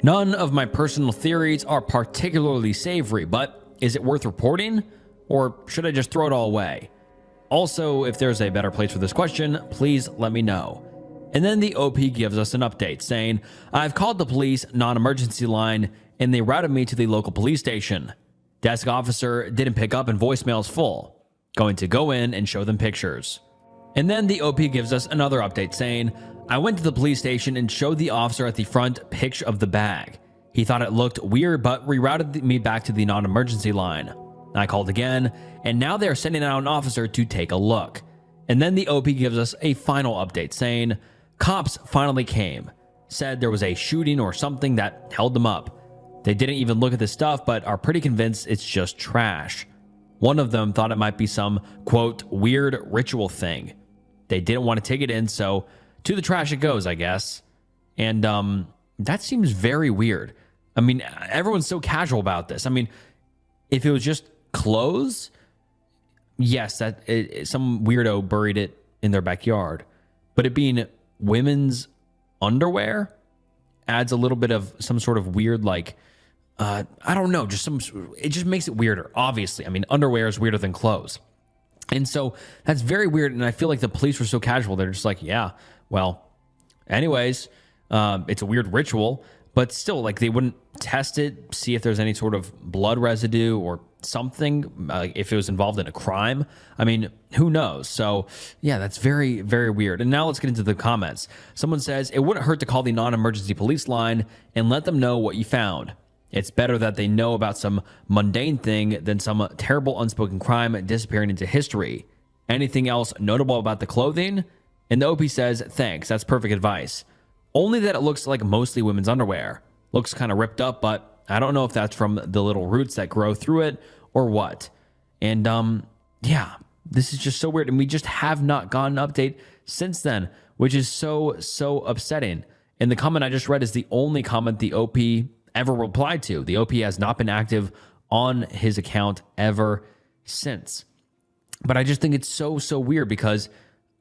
None of my personal theories are particularly savory, but is it worth reporting? Or should I just throw it all away? Also, if there's a better place for this question, please let me know. And then the OP gives us an update saying, I've called the police non-emergency line and they routed me to the local police station. Desk officer didn't pick up and voicemail's full. Going to go in and show them pictures. And then the OP gives us another update saying, I went to the police station and showed the officer at the front picture of the bag. He thought it looked weird but rerouted me back to the non-emergency line. I called again, and now they are sending out an officer to take a look. And then the OP gives us a final update saying, cops finally came, said there was a shooting or something that held them up. They didn't even look at the stuff, but are pretty convinced it's just trash. One of them thought it might be some, quote, weird ritual thing. They didn't want to take it in, so to the trash it goes, I guess. And that seems very weird. I mean, everyone's so casual about this. I mean, if it was just clothes, yes, some weirdo buried it in their backyard. But it being women's underwear adds a little bit of some sort of weird, like, I don't know, it just makes it weirder, obviously. I mean, underwear is weirder than clothes. And so that's very weird. And I feel like the police were so casual. They're just like, yeah, well, anyways, it's a weird ritual. But still, like, they wouldn't test it, see if there's any sort of blood residue or something, if it was involved in a crime. I mean, who knows? So, yeah, that's very, very weird. And now let's get into the comments. Someone says, it wouldn't hurt to call the non-emergency police line and let them know what you found. It's better that they know about some mundane thing than some terrible unspoken crime disappearing into history. Anything else notable about the clothing? And the OP says, thanks, that's perfect advice. Only that it looks like mostly women's underwear. Looks kind of ripped up, but I don't know if that's from the little roots that grow through it or what. And yeah, this is just so weird. And we just have not gotten an update since then, which is so upsetting. And the comment I just read is the only comment the OP ever replied to. The OP has not been active on his account ever since. But I just think it's so weird because,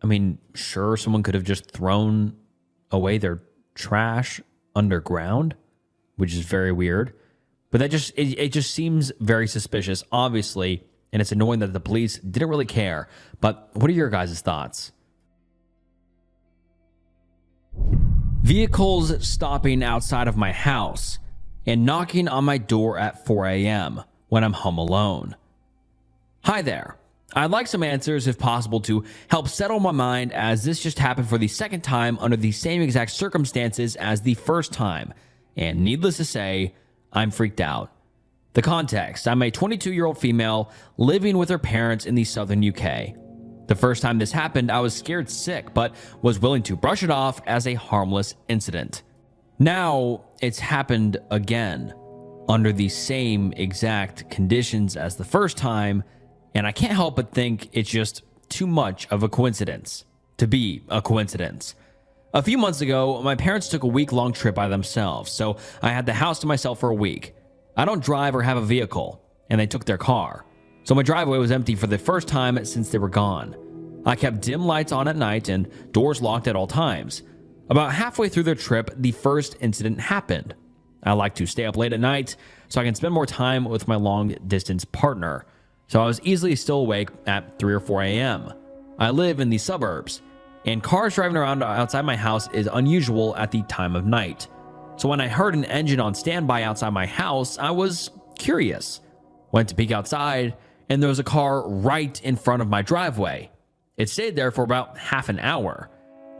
I mean, sure, someone could have just thrown away their trash underground, which is very weird. But that it just seems very suspicious, obviously, and it's annoying that the police didn't really care. But what are your guys' thoughts? Vehicles stopping outside of my house and knocking on my door at 4 a.m. when I'm home alone. Hi there. I'd like some answers if possible to help settle my mind, as this just happened for the second time under the same exact circumstances as the first time. And needless to say, I'm freaked out. The context: I'm a 22-year-old female living with her parents in the southern UK. The first time this happened, I was scared sick, but was willing to brush it off as a harmless incident. Now it's happened again under the same exact conditions as the first time, and I can't help but think it's just too much of a coincidence to be a coincidence. A few months ago, my parents took a week-long trip by themselves, so I had the house to myself for a week. I don't drive or have a vehicle, and they took their car. So my driveway was empty for the first time since they were gone. I kept dim lights on at night and doors locked at all times. About halfway through their trip, the first incident happened. I like to stay up late at night so I can spend more time with my long-distance partner. So I was easily still awake at 3 or 4 a.m. I live in the suburbs, and cars driving around outside my house is unusual at the time of night. So when I heard an engine on standby outside my house, I was curious. Went to peek outside, and there was a car right in front of my driveway. It stayed there for about half an hour.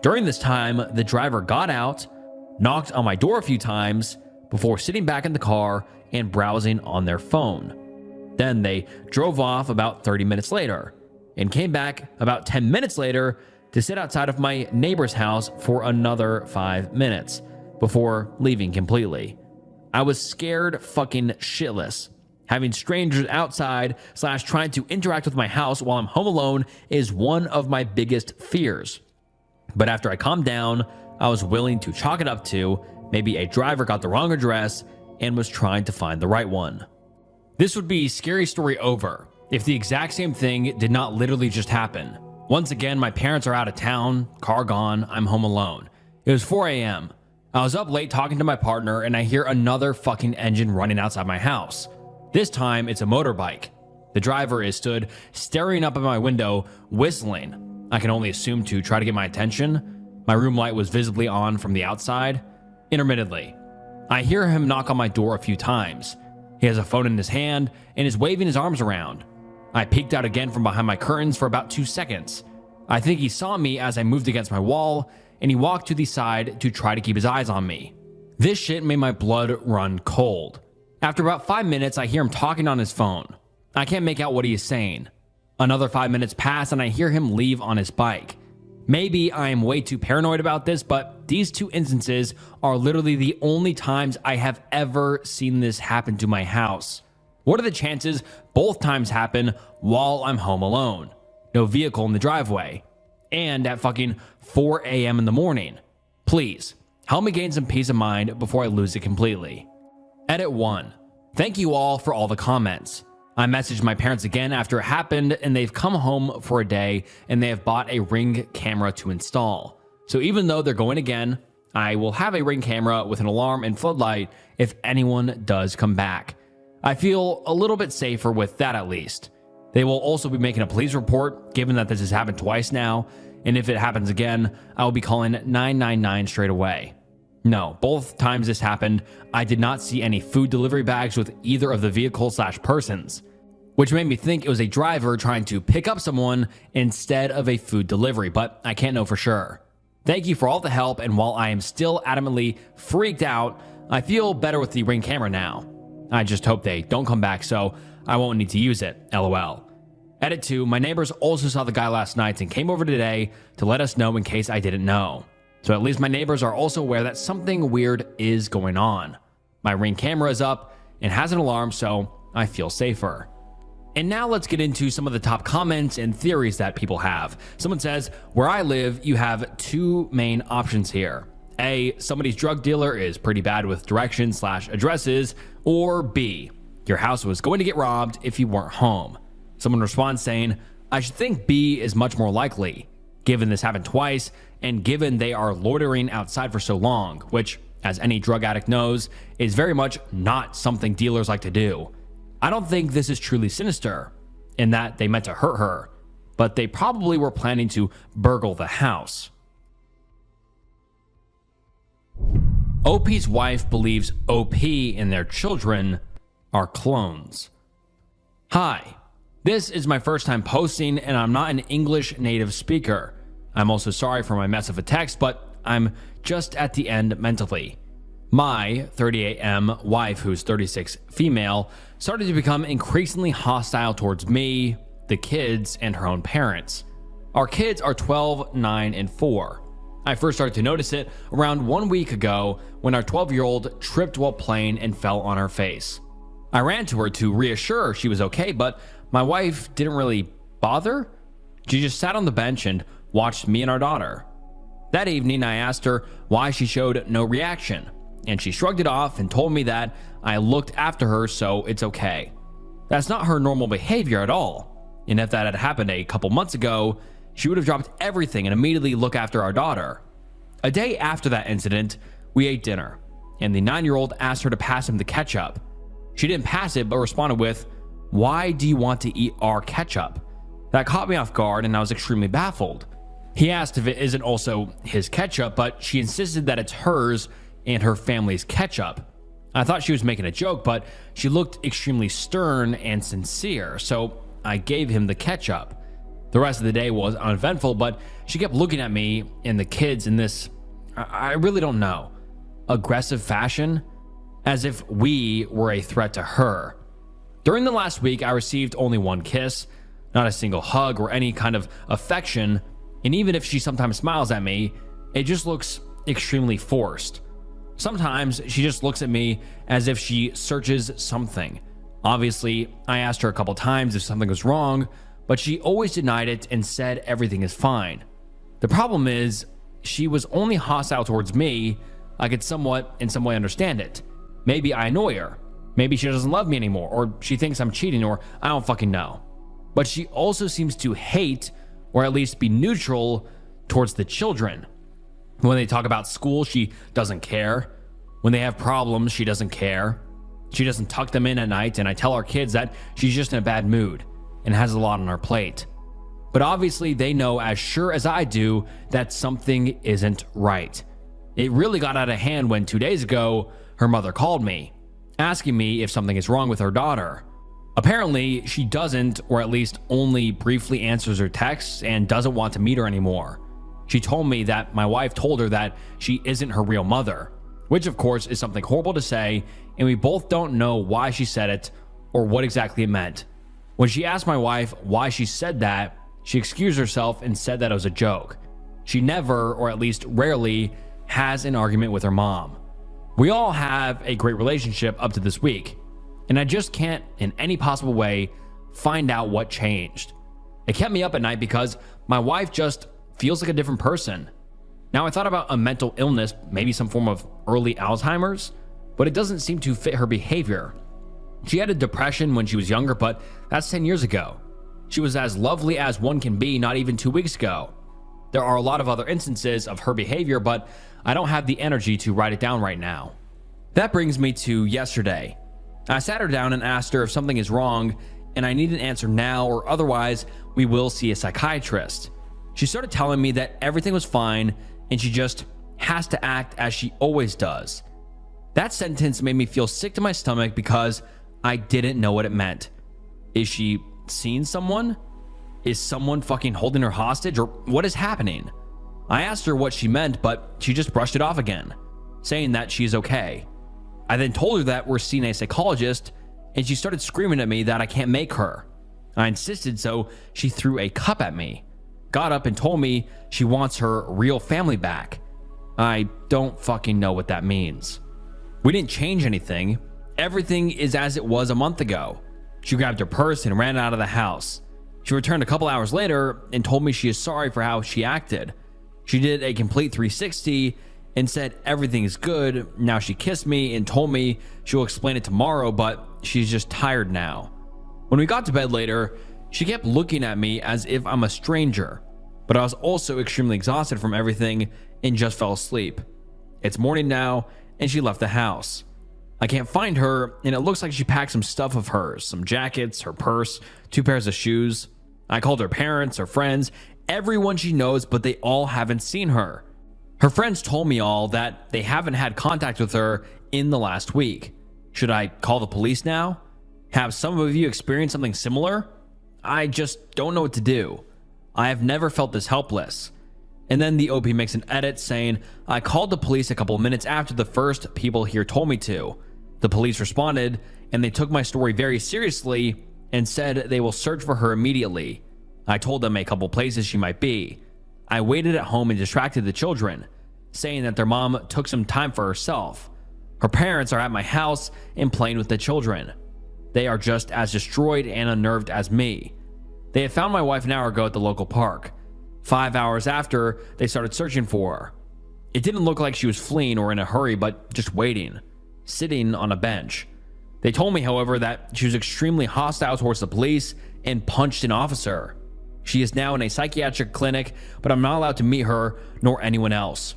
During this time, the driver got out, knocked on my door a few times before sitting back in the car and browsing on their phone. Then they drove off about 30 minutes later and came back about 10 minutes later to sit outside of my neighbor's house for another 5 minutes before leaving completely. I was scared fucking shitless. Having strangers outside / trying to interact with my house while I'm home alone is one of my biggest fears. But after I calmed down, I was willing to chalk it up to maybe a driver got the wrong address and was trying to find the right one. This would be scary story over if the exact same thing did not literally just happen. Once again, my parents are out of town, car gone, I'm home alone. It was 4 a.m. I was up late talking to my partner and I hear another fucking engine running outside my house. This time it's a motorbike. The driver is stood staring up at my window, whistling. I can only assume to try to get my attention. My room light was visibly on from the outside. Intermittently, I hear him knock on my door a few times. He has a phone in his hand and is waving his arms around. I peeked out again from behind my curtains for about 2 seconds. I think he saw me as I moved against my wall, and he walked to the side to try to keep his eyes on me. This shit made my blood run cold. After about 5 minutes, I hear him talking on his phone. I can't make out what he is saying. Another 5 minutes pass and I hear him leave on his bike. Maybe I am way too paranoid about this, but these two instances are literally the only times I have ever seen this happen to my house. What are the chances both times happen while I'm home alone? No vehicle in the driveway. And at fucking 4 a.m. in the morning. Please, help me gain some peace of mind before I lose it completely. Edit 1. Thank you all for all the comments. I messaged my parents again after it happened and they've come home for a day and they have bought a Ring camera to install. So even though they're going again, I will have a Ring camera with an alarm and floodlight if anyone does come back. I feel a little bit safer with that at least. They will also be making a police report given that this has happened twice now, and if it happens again, I will be calling 999 straight away. No, both times this happened, I did not see any food delivery bags with either of the vehicle / persons, which made me think it was a driver trying to pick up someone instead of a food delivery, but I can't know for sure. Thank you for all the help, and while I am still adamantly freaked out, I feel better with the Ring camera now. I just hope they don't come back so I won't need to use it, lol. Edit 2, my neighbors also saw the guy last night and came over today to let us know in case I didn't know. So at least my neighbors are also aware that something weird is going on. My Ring camera is up and has an alarm, so I feel safer. And now let's get into some of the top comments and theories that people have. Someone says, where I live, you have two main options here. A, somebody's drug dealer is pretty bad with directions / addresses, or B, your house was going to get robbed if you weren't home. Someone responds saying, I should think B is much more likely, given this happened twice, and given they are loitering outside for so long, which, as any drug addict knows, is very much not something dealers like to do. I don't think this is truly sinister, in that they meant to hurt her, but they probably were planning to burgle the house. OP's wife believes OP and their children are clones. Hi, this is my first time posting and I'm not an English native speaker. I'm also sorry for my mess of a text, but I'm just at the end mentally. My 38M wife, who's 36 female, started to become increasingly hostile towards me, the kids, and her own parents. Our kids are 12, 9, and 4. I first started to notice it around 1 week ago when our 12-year-old tripped while playing and fell on her face. I ran to her to reassure her she was okay, but my wife didn't really bother. She just sat on the bench and watched me and our daughter. That evening, I asked her why she showed no reaction, and she shrugged it off and told me that I looked after her, so it's okay. That's not her normal behavior at all, and if that had happened a couple months ago, she would have dropped everything and immediately looked after our daughter. A day after that incident, we ate dinner, and the 9-year-old asked her to pass him the ketchup. She didn't pass it, but responded with, "Why do you want to eat our ketchup?" That caught me off guard, and I was extremely baffled. He asked if it isn't also his ketchup, but she insisted that it's hers and her family's ketchup. I thought she was making a joke, but she looked extremely stern and sincere, so I gave him the ketchup. The rest of the day was uneventful, but she kept looking at me and the kids in this, I really don't know, aggressive fashion, as if we were a threat to her. During the last week, I received only one kiss, not a single hug or any kind of affection, and even if she sometimes smiles at me, it just looks extremely forced. Sometimes she just looks at me as if she searches something. Obviously, I asked her a couple times if something was wrong, but she always denied it and said everything is fine. The problem is, she was only hostile towards me. I could somewhat in some way understand it. Maybe I annoy her. Maybe she doesn't love me anymore, or she thinks I'm cheating, or I don't fucking know. But she also seems to hate, or at least be neutral, towards the children. When they talk about school, she doesn't care. When they have problems, she doesn't care. She doesn't tuck them in at night, and I tell our kids that she's just in a bad mood and has a lot on her plate. But obviously they know as sure as I do that something isn't right. It really got out of hand when 2 days ago, her mother called me, asking me if something is wrong with her daughter. Apparently, she doesn't, or at least only briefly answers her texts and doesn't want to meet her anymore. She told me that my wife told her that she isn't her real mother, which of course is something horrible to say, and we both don't know why she said it or what exactly it meant. When she asked my wife why she said that, she excused herself and said that it was a joke. She never, or at least rarely, has an argument with her mom. We all have a great relationship up to this week, and I just can't, in any possible way, find out what changed. It kept me up at night because my wife just feels like a different person. Now, I thought about a mental illness, maybe some form of early Alzheimer's, but it doesn't seem to fit her behavior. She had a depression when she was younger, but that's 10 years ago. She was as lovely as one can be not even 2 weeks ago. There are a lot of other instances of her behavior, but I don't have the energy to write it down right now. That brings me to yesterday. I sat her down and asked her if something is wrong, and I need an answer now or otherwise we will see a psychiatrist. She started telling me that everything was fine and she just has to act as she always does. That sentence made me feel sick to my stomach because I didn't know what it meant. Is she seeing someone? Is someone fucking holding her hostage, or what is happening? I asked her what she meant, but she just brushed it off again, saying that she's okay. I then told her that we're seeing a psychologist, and she started screaming at me that I can't make her. I insisted, so she threw a cup at me, got up and told me she wants her real family back. I don't fucking know what that means. We didn't change anything. Everything is as it was a month ago. She grabbed her purse and ran out of the house. She returned a couple hours later and told me she is sorry for how she acted. She did a complete 360 and said everything is good. Now she kissed me and told me she'll explain it tomorrow, but she's just tired now. When we got to bed later, she kept looking at me as if I'm a stranger, but I was also extremely exhausted from everything and just fell asleep. It's morning now and she left the house. I can't find her, and it looks like she packed some stuff of hers, some jackets, her purse, 2 pairs of shoes. I called her parents, her friends, everyone she knows, but they all haven't seen her. Her friends told me all that they haven't had contact with her in the last week. Should I call the police now? Have some of you experienced something similar? I just don't know what to do. I have never felt this helpless. And then the OP makes an edit saying, I called the police a couple minutes after the first people here told me to. The police responded, and they took my story very seriously and said they will search for her immediately. I told them a couple places she might be. I waited at home and distracted the children, saying that their mom took some time for herself. Her parents are at my house and playing with the children. They are just as destroyed and unnerved as me. They had found my wife an hour ago at the local park. 5 hours after, they started searching for her. It didn't look like she was fleeing or in a hurry, but just waiting, sitting on a bench. They told me, however, that she was extremely hostile towards the police and punched an officer. She is now in a psychiatric clinic, but I'm not allowed to meet her nor anyone else.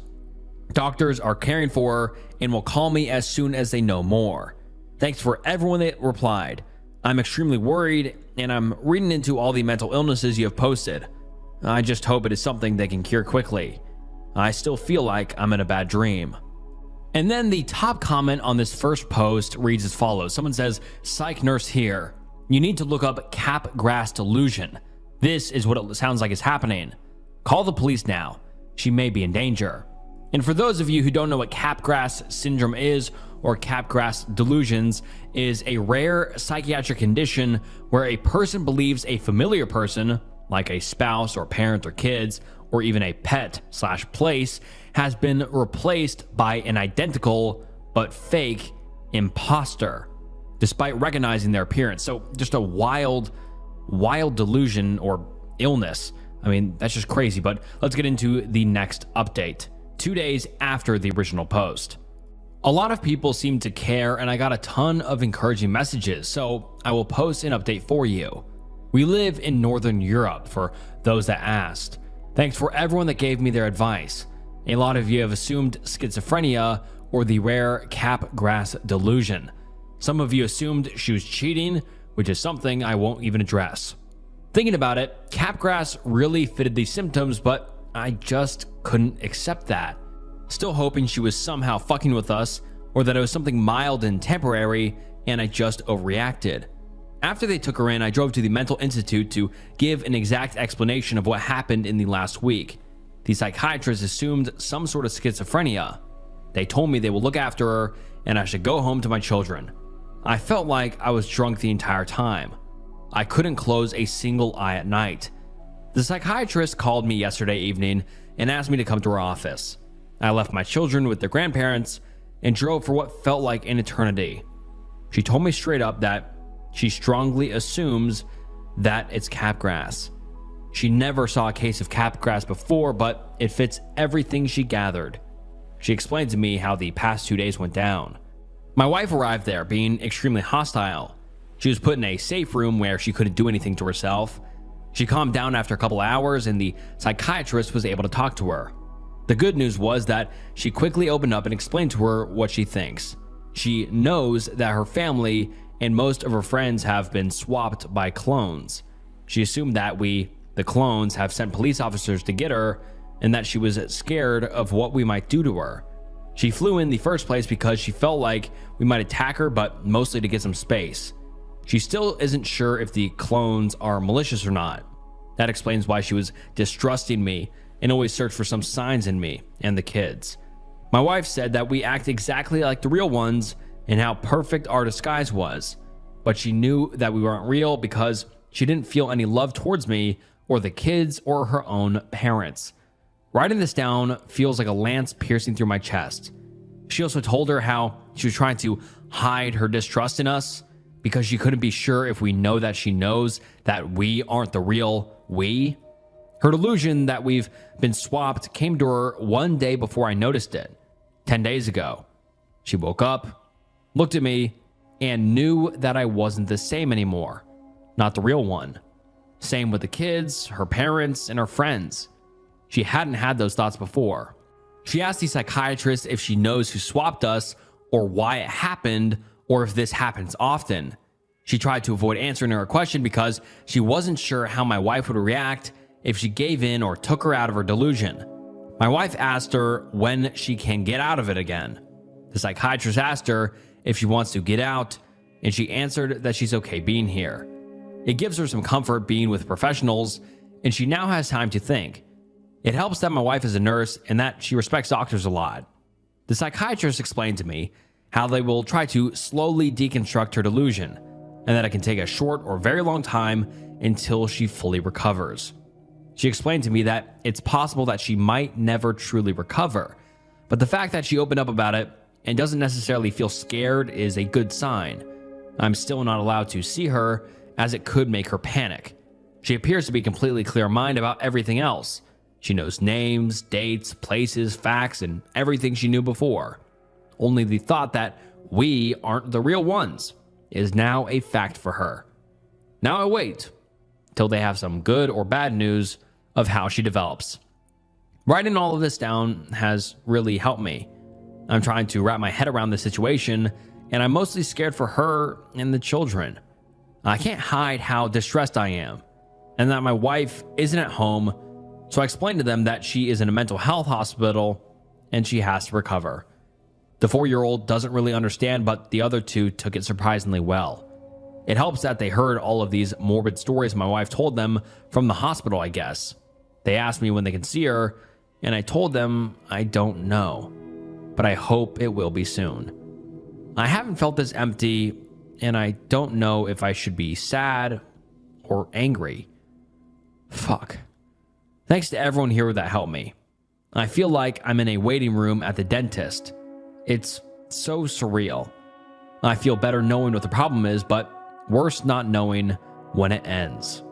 Doctors are caring for her and will call me as soon as they know more. Thanks for everyone that replied. I'm extremely worried and I'm reading into all the mental illnesses you have posted. I just hope it is something they can cure quickly. I still feel like I'm in a bad dream. And then the top comment on this first post reads as follows. Someone says, "Psych nurse here. You need to look up Capgras delusion. This is what it sounds like is happening. Call the police now. She may be in danger." And for those of you who don't know what Capgras syndrome is, or Capgras delusions, is a rare psychiatric condition where a person believes a familiar person, like a spouse or parent or kids, or even a pet/place, has been replaced by an identical but fake imposter, despite recognizing their appearance. So just a wild delusion or illness. I mean, that's just crazy, but let's get into the next update. 2 days after the original post. A lot of people seem to care, and I got a ton of encouraging messages, so I will post an update for you. We live in Northern Europe, for those that asked. Thanks for everyone that gave me their advice. A lot of you have assumed schizophrenia or the rare Capgras delusion. Some of you assumed she was cheating, which is something I won't even address. Thinking about it, Capgras really fitted these symptoms, but I just couldn't accept that. Still hoping she was somehow fucking with us, or that it was something mild and temporary and I just overreacted. After they took her in, I drove to the mental institute to give an exact explanation of what happened in the last week. The psychiatrist assumed some sort of schizophrenia. They told me they will look after her and I should go home to my children. I felt like I was drunk the entire time. I couldn't close a single eye at night. The psychiatrist called me yesterday evening and asked me to come to her office. I left my children with their grandparents and drove for what felt like an eternity. She told me straight up that she strongly assumes that it's Capgras. She never saw a case of Capgras before, but it fits everything she gathered. She explained to me how the past 2 days went down. My wife arrived there being extremely hostile. She was put in a safe room where she couldn't do anything to herself. She calmed down after a couple hours and the psychiatrist was able to talk to her. The good news was that she quickly opened up and explained to her what she thinks. She knows that her family and most of her friends have been swapped by clones. She assumed that we, the clones, have sent police officers to get her and that she was scared of what we might do to her. She flew in the first place because she felt like we might attack her, but mostly to get some space. She still isn't sure if the clones are malicious or not. That explains why she was distrusting me and always searched for some signs in me and the kids. My wife said that we act exactly like the real ones and how perfect our disguise was, but she knew that we weren't real because she didn't feel any love towards me or the kids or her own parents. Writing this down feels like a lance piercing through my chest. She also told her how she was trying to hide her distrust in us because she couldn't be sure if we know that she knows that we aren't the real we. Her delusion that we've been swapped came to her one day before I noticed it, 10 days ago. She woke up, looked at me, and knew that I wasn't the same anymore, not the real one. Same with the kids, her parents, and her friends. She hadn't had those thoughts before. She asked the psychiatrist if she knows who swapped us or why it happened or if this happens often. She tried to avoid answering her question because she wasn't sure how my wife would react if she gave in or took her out of her delusion. My wife asked her when she can get out of it again. The psychiatrist asked her if she wants to get out, and she answered that she's okay being here. It gives her some comfort being with professionals, and she now has time to think. It helps that my wife is a nurse and that she respects doctors a lot. The psychiatrist explained to me how they will try to slowly deconstruct her delusion, and that it can take a short or very long time until she fully recovers. She explained to me that it's possible that she might never truly recover, but the fact that she opened up about it and doesn't necessarily feel scared is a good sign. I'm still not allowed to see her, as it could make her panic. She appears to be completely clear-minded about everything else. She knows names, dates, places, facts, and everything she knew before. Only the thought that we aren't the real ones is now a fact for her. Now I wait till they have some good or bad news of how she develops. Writing all of this down has really helped me. I'm trying to wrap my head around the situation, and I'm mostly scared for her and the children. I can't hide how distressed I am, and that my wife isn't at home, so I explained to them that she is in a mental health hospital and she has to recover. The 4-year-old doesn't really understand, but the other two took it surprisingly well. It helps that they heard all of these morbid stories my wife told them from the hospital, I guess. They asked me when they can see her, and I told them I don't know, but I hope it will be soon. I haven't felt this empty, and I don't know if I should be sad or angry. Fuck. Thanks to everyone here that helped me. I feel like I'm in a waiting room at the dentist. It's so surreal. I feel better knowing what the problem is, but worse not knowing when it ends.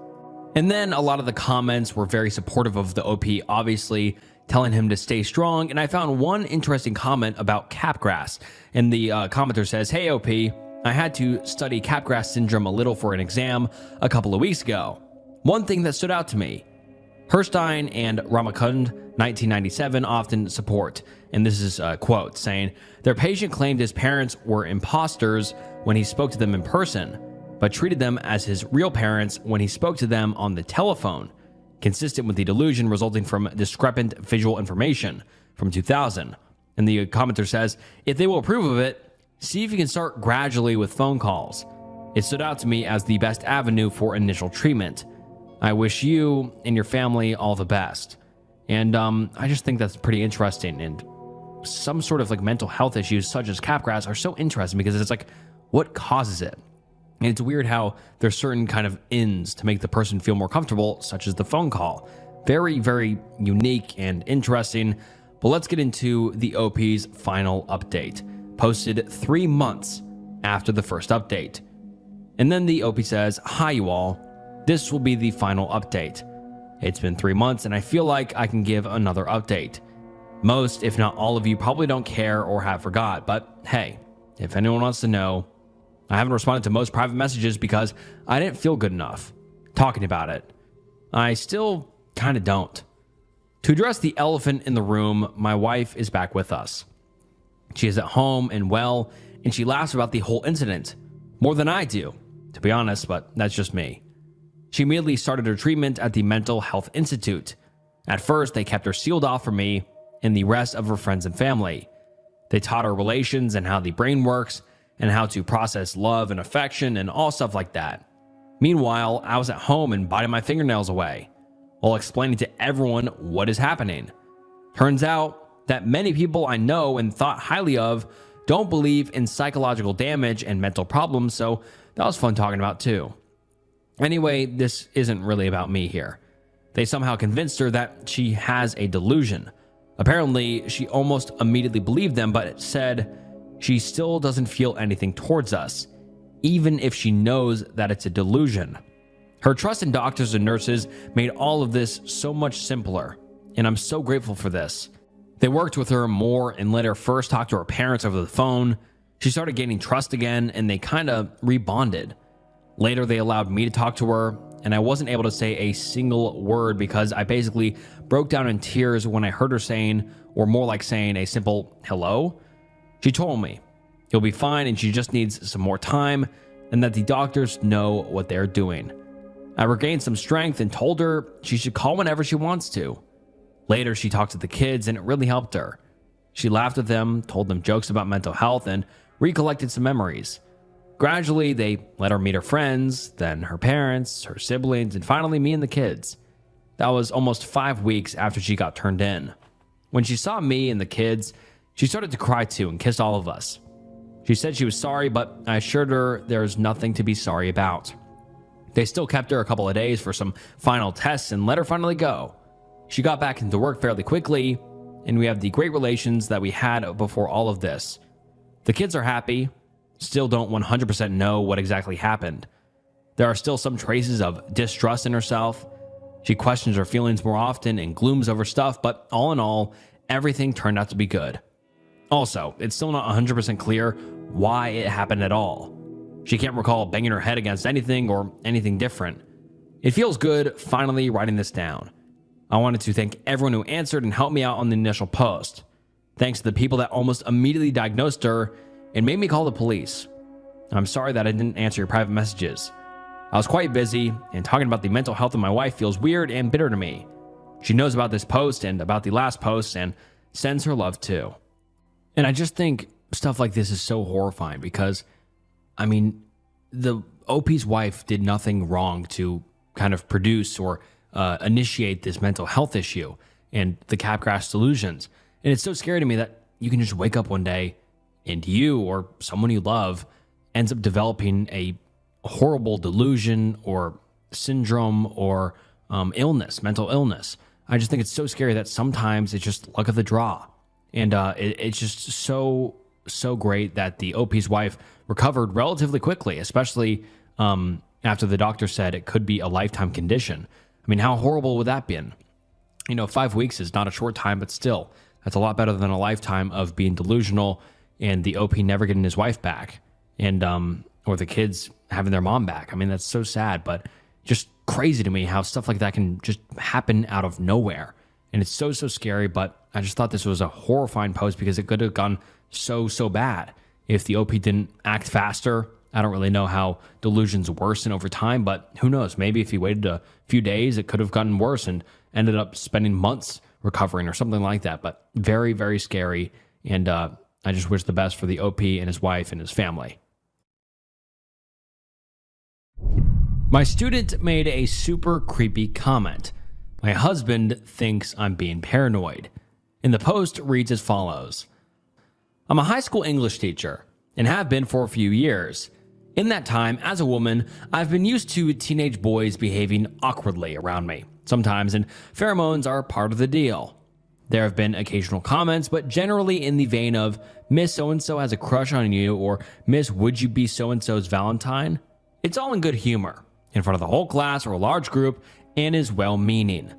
And then a lot of the comments were very supportive of the OP, obviously telling him to stay strong. And I found one interesting comment about capgras. And the commenter says, "Hey OP, I had to study capgras syndrome a little for an exam a couple of weeks ago. One thing that stood out to me, Herstein and Ramakund, 1997, often support," and this is a quote, saying, "Their patient claimed his parents were imposters when he spoke to them in person, but treated them as his real parents when he spoke to them on the telephone, consistent with the delusion resulting from discrepant visual information," from 2000. And the commenter says, "If they will approve of it, see if you can start gradually with phone calls. It stood out to me as the best avenue for initial treatment. I wish you and your family all the best." And I just think that's pretty interesting. And some sort of like mental health issues such as capgras are so interesting because it's like, what causes it? And it's weird how there's certain kind of ends to make the person feel more comfortable, such as the phone call. Very, very unique and interesting. But let's get into the OP's final update, posted 3 months after the first update. And then the OP says, "Hi you all. This will be the final update. It's been 3 months and I feel like I can give another update. Most, if not all of you probably don't care or have forgot, but hey, if anyone wants to know, I haven't responded to most private messages because I didn't feel good enough talking about it. I still kind of don't. To address the elephant in the room, my wife is back with us. She is at home and well, and she laughs about the whole incident. More than I do, to be honest, but that's just me. She immediately started her treatment at the Mental Health Institute. At first, they kept her sealed off from me and the rest of her friends and family. They taught her relations and how the brain works and how to process love and affection and all stuff like that. Meanwhile, I was at home and biting my fingernails away while explaining to everyone what is happening. Turns out that many people I know and thought highly of don't believe in psychological damage and mental problems, so that was fun talking about too. Anyway, this isn't really about me here. They somehow convinced her that she has a delusion. Apparently, she almost immediately believed them, but said she still doesn't feel anything towards us, even if she knows that it's a delusion. Her trust in doctors and nurses made all of this so much simpler, and I'm so grateful for this. They worked with her more and let her first talk to her parents over the phone. She started gaining trust again, and they kind of rebonded. Later, they allowed me to talk to her, and I wasn't able to say a single word because I basically broke down in tears when I heard her saying, or more like saying, a simple hello. She told me, "You'll be fine and she just needs some more time, and that the doctors know what they're doing." I regained some strength and told her she should call whenever she wants to. Later, she talked to the kids and it really helped her. She laughed with them, told them jokes about mental health, and recollected some memories. Gradually, they let her meet her friends, then her parents, her siblings, and finally me and the kids. That was almost 5 weeks after she got turned in. When she saw me and the kids, she started to cry too and kissed all of us. She said she was sorry, but I assured her there's nothing to be sorry about. They still kept her a couple of days for some final tests and let her finally go. She got back into work fairly quickly, and we have the great relations that we had before all of this. The kids are happy, still don't 100% know what exactly happened. There are still some traces of distrust in herself. She questions her feelings more often and glooms over stuff, but all in all, everything turned out to be good. Also, it's still not 100% clear why it happened at all. She can't recall banging her head against anything or anything different. It feels good finally writing this down. I wanted to thank everyone who answered and helped me out on the initial post. Thanks to the people that almost immediately diagnosed her and made me call the police. I'm sorry that I didn't answer your private messages. I was quite busy, and talking about the mental health of my wife feels weird and bitter to me. She knows about this post and about the last post and sends her love too. And I just think stuff like this is so horrifying because, I mean, the OP's wife did nothing wrong to kind of produce or initiate this mental health issue and the Capgras delusions. And it's so scary to me that you can just wake up one day and you or someone you love ends up developing a horrible delusion or syndrome or illness, mental illness. I just think it's so scary that sometimes it's just luck of the draw. And it's just so great that the OP's wife recovered relatively quickly, especially after the doctor said it could be a lifetime condition. I mean, how horrible would that be? 5 weeks is not a short time, but still, that's a lot better than a lifetime of being delusional and the OP never getting his wife back and or the kids having their mom back. I mean, that's so sad, but just crazy to me how stuff like that can just happen out of nowhere. And it's so scary, but I just thought this was a horrifying post because it could have gone so bad if the OP didn't act faster. I don't really know how delusions worsen over time, but who knows? Maybe if he waited a few days, it could have gotten worse and ended up spending months recovering or something like that. But very scary. And I just wish the best for the OP and his wife and his family. My student made a super creepy comment. My husband thinks I'm being paranoid. And the post reads as follows. I'm a high school English teacher and have been for a few years. In that time, as a woman, I've been used to teenage boys behaving awkwardly around me sometimes, and pheromones are part of the deal. There have been occasional comments, but generally in the vein of, Miss So-and-so has a crush on you, or Miss, would you be so-and-so's Valentine? It's all in good humor, in front of the whole class or a large group, and is well-meaning.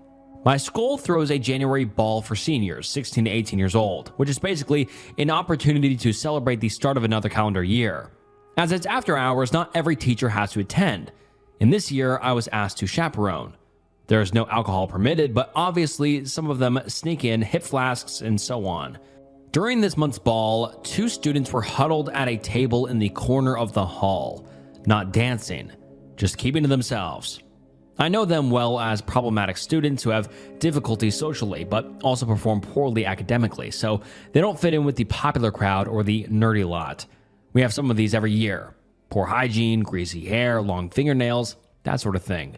My school throws a January ball for seniors, 16 to 18 years old, which is basically an opportunity to celebrate the start of another calendar year. As it's after hours, not every teacher has to attend, and this year I was asked to chaperone. There is no alcohol permitted, but obviously some of them sneak in hip flasks and so on. During this month's ball, 2 students were huddled at a table in the corner of the hall, not dancing, just keeping to themselves. I know them well as problematic students who have difficulties socially, but also perform poorly academically, so they don't fit in with the popular crowd or the nerdy lot. We have some of these every year. Poor hygiene, greasy hair, long fingernails, that sort of thing.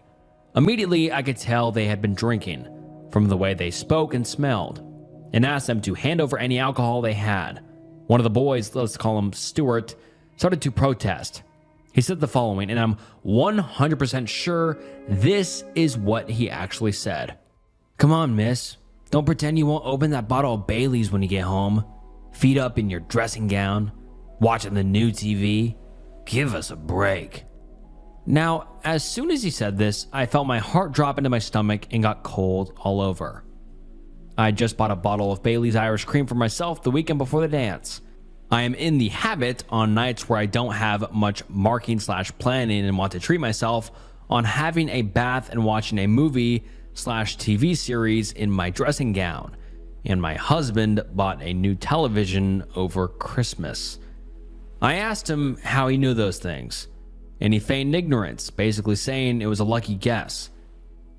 Immediately, I could tell they had been drinking, from the way they spoke and smelled, and asked them to hand over any alcohol they had. One of the boys, let's call him Stuart, started to protest. He said the following, and I'm 100% sure this is what he actually said. Come on, miss. Don't pretend you won't open that bottle of Bailey's when you get home. Feet up in your dressing gown, watching the new TV. Give us a break. Now, as soon as he said this, I felt my heart drop into my stomach and got cold all over. I just bought a bottle of Bailey's Irish Cream for myself the weekend before the dance. I am in the habit on nights where I don't have much marking/planning and want to treat myself on having a bath and watching a movie/TV series in my dressing gown. And my husband bought a new television over Christmas. I asked him how he knew those things, and he feigned ignorance, basically saying it was a lucky guess.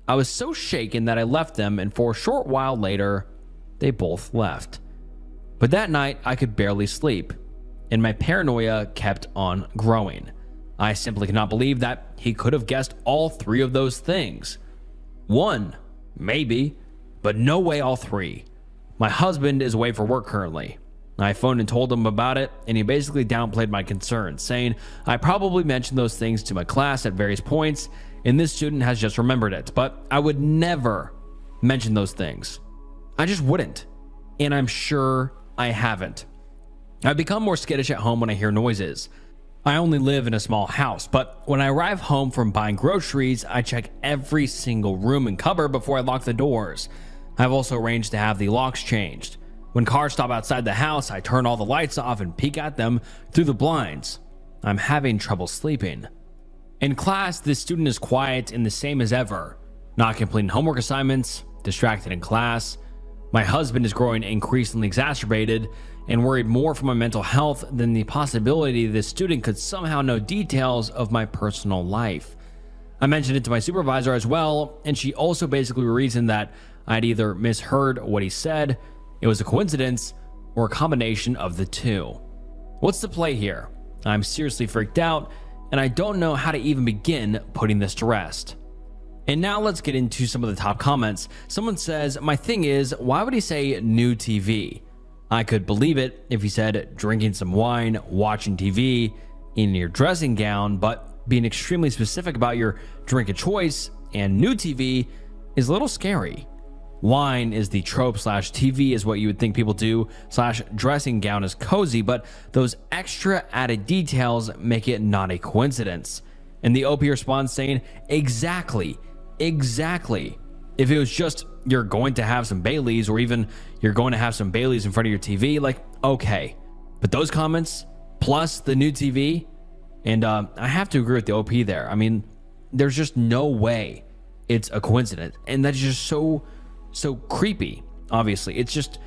I was so shaken that I left them, and for a short while later, they both left. But that night, I could barely sleep, and my paranoia kept on growing. I simply could not believe that he could have guessed all 3 of those things. 1, maybe, but no way all 3. My husband is away for work currently. I phoned and told him about it, and he basically downplayed my concerns, saying I probably mentioned those things to my class at various points, and this student has just remembered it. But I would never mention those things. I just wouldn't. And I'm sure I haven't. I've become more skittish at home when I hear noises. I only live in a small house, but when I arrive home from buying groceries, I check every single room and cupboard before I lock the doors. I've also arranged to have the locks changed. When cars stop outside the house, I turn all the lights off and peek at them through the blinds. I'm having trouble sleeping. In class, this student is quiet and the same as ever, not completing homework assignments, distracted in class. My husband is growing increasingly exacerbated and worried more for my mental health than the possibility this student could somehow know details of my personal life. I mentioned it to my supervisor as well, and she also basically reasoned that I'd either misheard what he said, it was a coincidence, or a combination of the two. What's the play here? I'm seriously freaked out, and I don't know how to even begin putting this to rest. And now let's get into some of the top comments. Someone says, my thing is, why would he say new TV? I could believe it if he said drinking some wine, watching TV, in your dressing gown, but being extremely specific about your drink of choice and new TV is a little scary. Wine is the trope / TV is what you would think people do / dressing gown is cozy, but those extra added details make it not a coincidence. And the OP responds saying, exactly. If it was just you're going to have some Baileys, or even you're going to have some Baileys in front of your TV, like, okay. But those comments, plus the new TV, and I have to agree with the OP there. I mean, there's just no way it's a coincidence. And that's just so creepy, obviously. It's just,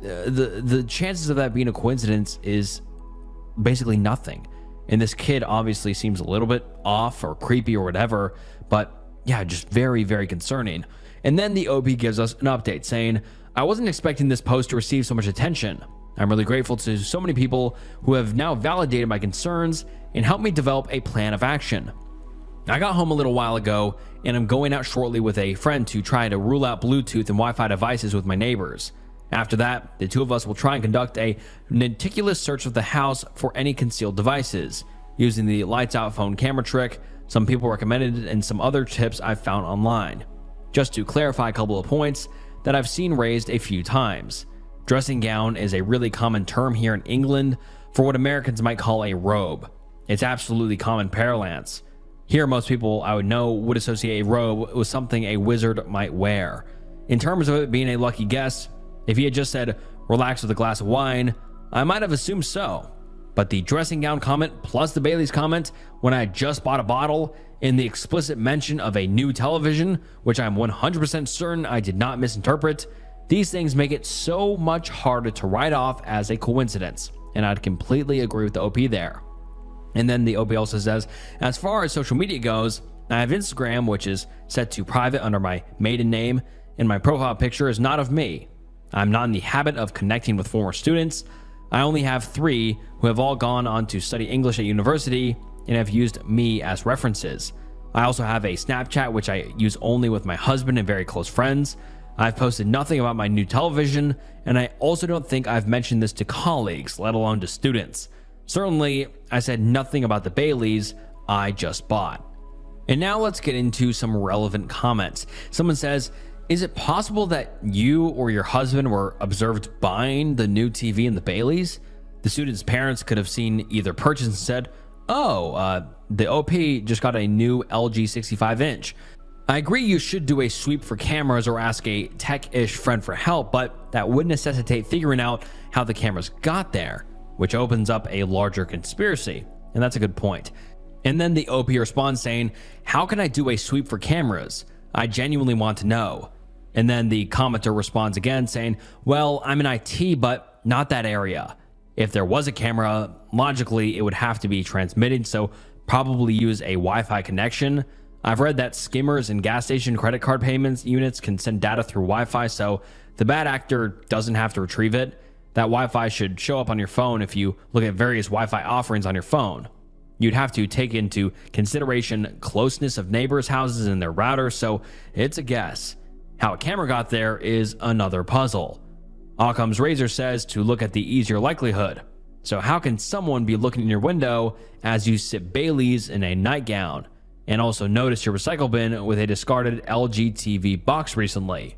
the chances of that being a coincidence is basically nothing. And this kid obviously seems a little bit off or creepy or whatever, but yeah, just very, very concerning. And then the OP gives us an update saying, I wasn't expecting this post to receive so much attention. I'm really grateful to so many people who have now validated my concerns and helped me develop a plan of action. I got home a little while ago and I'm going out shortly with a friend to try to rule out Bluetooth and Wi-Fi devices with my neighbors. After that, the two of us will try and conduct a meticulous search of the house for any concealed devices, using the lights out phone camera trick some people recommended and some other tips I've found online. Just to clarify a couple of points that I've seen raised a few times. Dressing gown is a really common term here in England for what Americans might call a robe. It's absolutely common parlance. Here, most people I would know would associate a robe with something a wizard might wear. In terms of it being a lucky guess, if he had just said, relax with a glass of wine, I might have assumed so. But the dressing gown comment plus the Bailey's comment when I just bought a bottle and the explicit mention of a new television, which I'm 100% certain I did not misinterpret, these things make it so much harder to write off as a coincidence. And I'd completely agree with the OP there. And then the OP also says, as far as social media goes, I have Instagram, which is set to private under my maiden name, and my profile picture is not of me. I'm not in the habit of connecting with former students. I only have 3 who have all gone on to study English at university and have used me as references. I also have a Snapchat, which I use only with my husband and very close friends. I've posted nothing about my new television, and I also don't think I've mentioned this to colleagues, let alone to students. Certainly, I said nothing about the Baileys I just bought. And now let's get into some relevant comments. Someone says, is it possible that you or your husband were observed buying the new TV and the Baileys? The student's parents could have seen either purchase and said, oh, the OP just got a new LG 65-inch. I agree you should do a sweep for cameras or ask a tech-ish friend for help, but that would necessitate figuring out how the cameras got there, which opens up a larger conspiracy. And that's a good point. And then the OP responds saying, how can I do a sweep for cameras? I genuinely want to know. And then the commenter responds again saying, well, I'm in IT, but not that area. If there was a camera, logically it would have to be transmitting, so probably use a Wi-Fi connection. I've read that skimmers and gas station credit card payments units can send data through Wi-Fi, so the bad actor doesn't have to retrieve it. That Wi-Fi should show up on your phone if you look at various Wi-Fi offerings on your phone. You'd have to take into consideration closeness of neighbors' houses and their routers, so it's a guess. How a camera got there is another puzzle. Occam's razor says to look at the easier likelihood. So how can someone be looking in your window as you sip Baileys in a nightgown? And also noticed your recycle bin with a discarded LG TV box recently.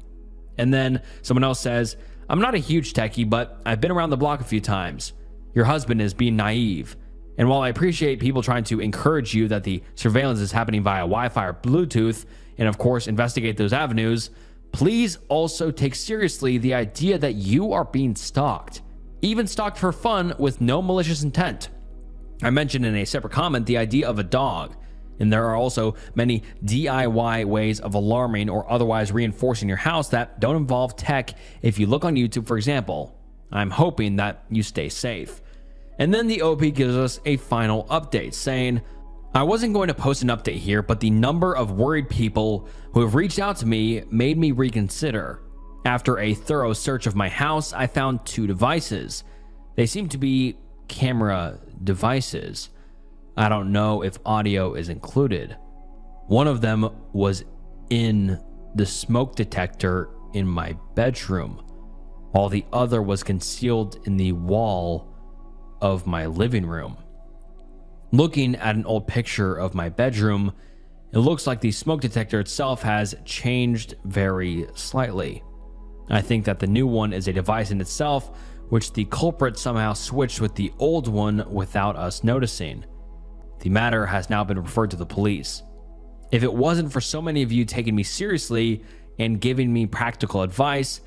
And then someone else says, I'm not a huge techie, but I've been around the block a few times. Your husband is being naive. And while I appreciate people trying to encourage you that the surveillance is happening via Wi-Fi or Bluetooth, and of course investigate those avenues, please also take seriously the idea that you are being stalked, even stalked for fun with no malicious intent. I mentioned in a separate comment the idea of a dog, and there are also many DIY ways of alarming or otherwise reinforcing your house that don't involve tech. If you look on YouTube, for example, I'm hoping that you stay safe. And then the OP gives us a final update saying, I wasn't going to post an update here, but the number of worried people who have reached out to me made me reconsider. After a thorough search of my house, I found 2 devices. They seem to be camera devices. I don't know if audio is included. One of them was in the smoke detector in my bedroom, while the other was concealed in the wall of my living room. Looking at an old picture of my bedroom, it looks like the smoke detector itself has changed very slightly. I think that the new one is a device in itself, which the culprit somehow switched with the old one without us noticing. The matter has now been referred to the police. If it wasn't for so many of you taking me seriously and giving me practical advice,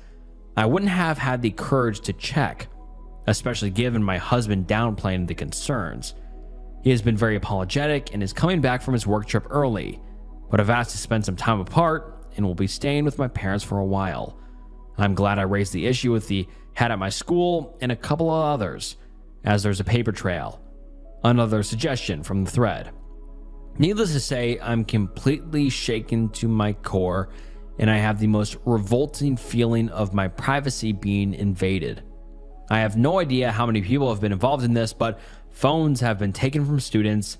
I wouldn't have had the courage to check, especially given my husband downplaying the concerns. He has been very apologetic and is coming back from his work trip early, but I've asked to spend some time apart and will be staying with my parents for a while. I'm glad I raised the issue with the head at my school and a couple of others, as there's a paper trail. Another suggestion from the thread. Needless to say, I'm completely shaken to my core, and I have the most revolting feeling of my privacy being invaded. I have no idea how many people have been involved in this, but phones have been taken from students,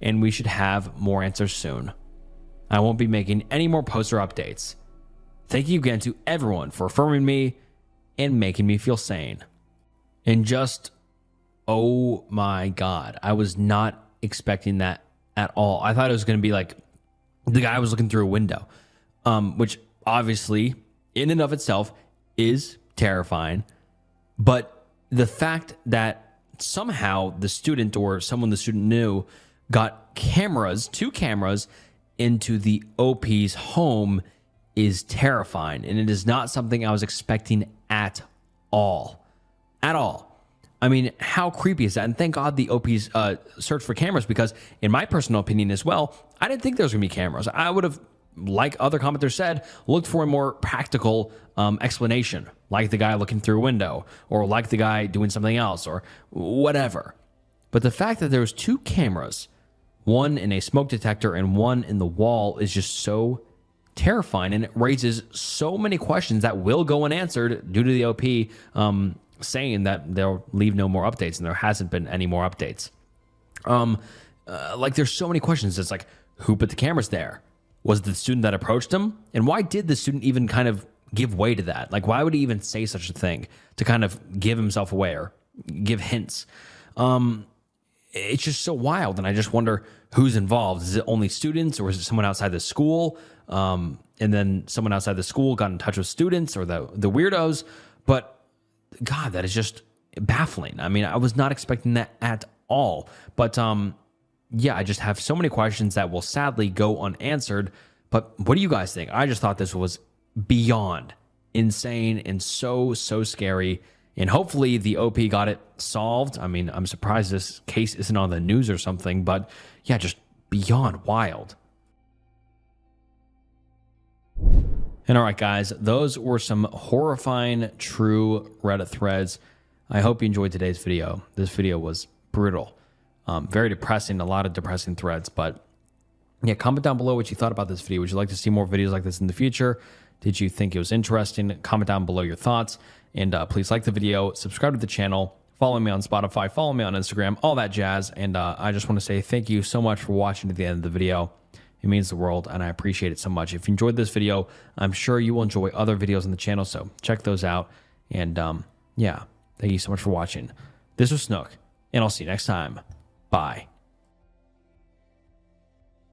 and we should have more answers soon. I won't be making any more posts or updates. Thank you again to everyone for affirming me and making me feel sane. And just, oh my God, I was not expecting that at all. I thought it was going to be like the guy was looking through a window, which obviously in and of itself is terrifying. But the fact that somehow the student or someone the student knew got cameras, 2 cameras into the OP's home is terrifying. And it is not something I was expecting at all. At all. I mean, how creepy is that? And thank God the OP's searched for cameras, because in my personal opinion as well, I didn't think there was going to be cameras. I would have, like other commenters said, looked for a more practical explanation, like the guy looking through a window, or like the guy doing something else, or whatever. But the fact that there was 2 cameras, one in a smoke detector and one in the wall, is just so terrifying, and it raises so many questions that will go unanswered due to the OP saying that they'll leave no more updates, and there hasn't been any more updates. Like there's so many questions. It's like, who put the cameras there? Was it the student that approached him? And why did the student even kind of give way to that? Like, why would he even say such a thing to kind of give himself away or give hints? It's just so wild. And I just wonder who's involved. Is it only students, or is it someone outside the school? And then someone outside the school got in touch with students or the weirdos. But God, that is just baffling. I mean, I was not expecting that at all. But yeah, I just have so many questions that will sadly go unanswered. But what do you guys think? I just thought this was beyond insane and so scary. And hopefully the OP got it solved. I mean, I'm surprised this case isn't on the news or something, but yeah, just beyond wild. And all right, guys, those were some horrifying true Reddit threads. I hope you enjoyed today's video. This video was brutal. Very depressing, a lot of depressing threads, but yeah, comment down below what you thought about this video. Would you like to see more videos like this in the future? Did you think it was interesting? Comment down below your thoughts, and please like the video, subscribe to the channel, follow me on Spotify, follow me on Instagram, all that jazz. And I just want to say thank you so much for watching to the end of the video. It means the world, and I appreciate it so much. If you enjoyed this video, I'm sure you will enjoy other videos on the channel, so check those out. And yeah, thank you so much for watching. This was Snook, and I'll see you next time. Bye.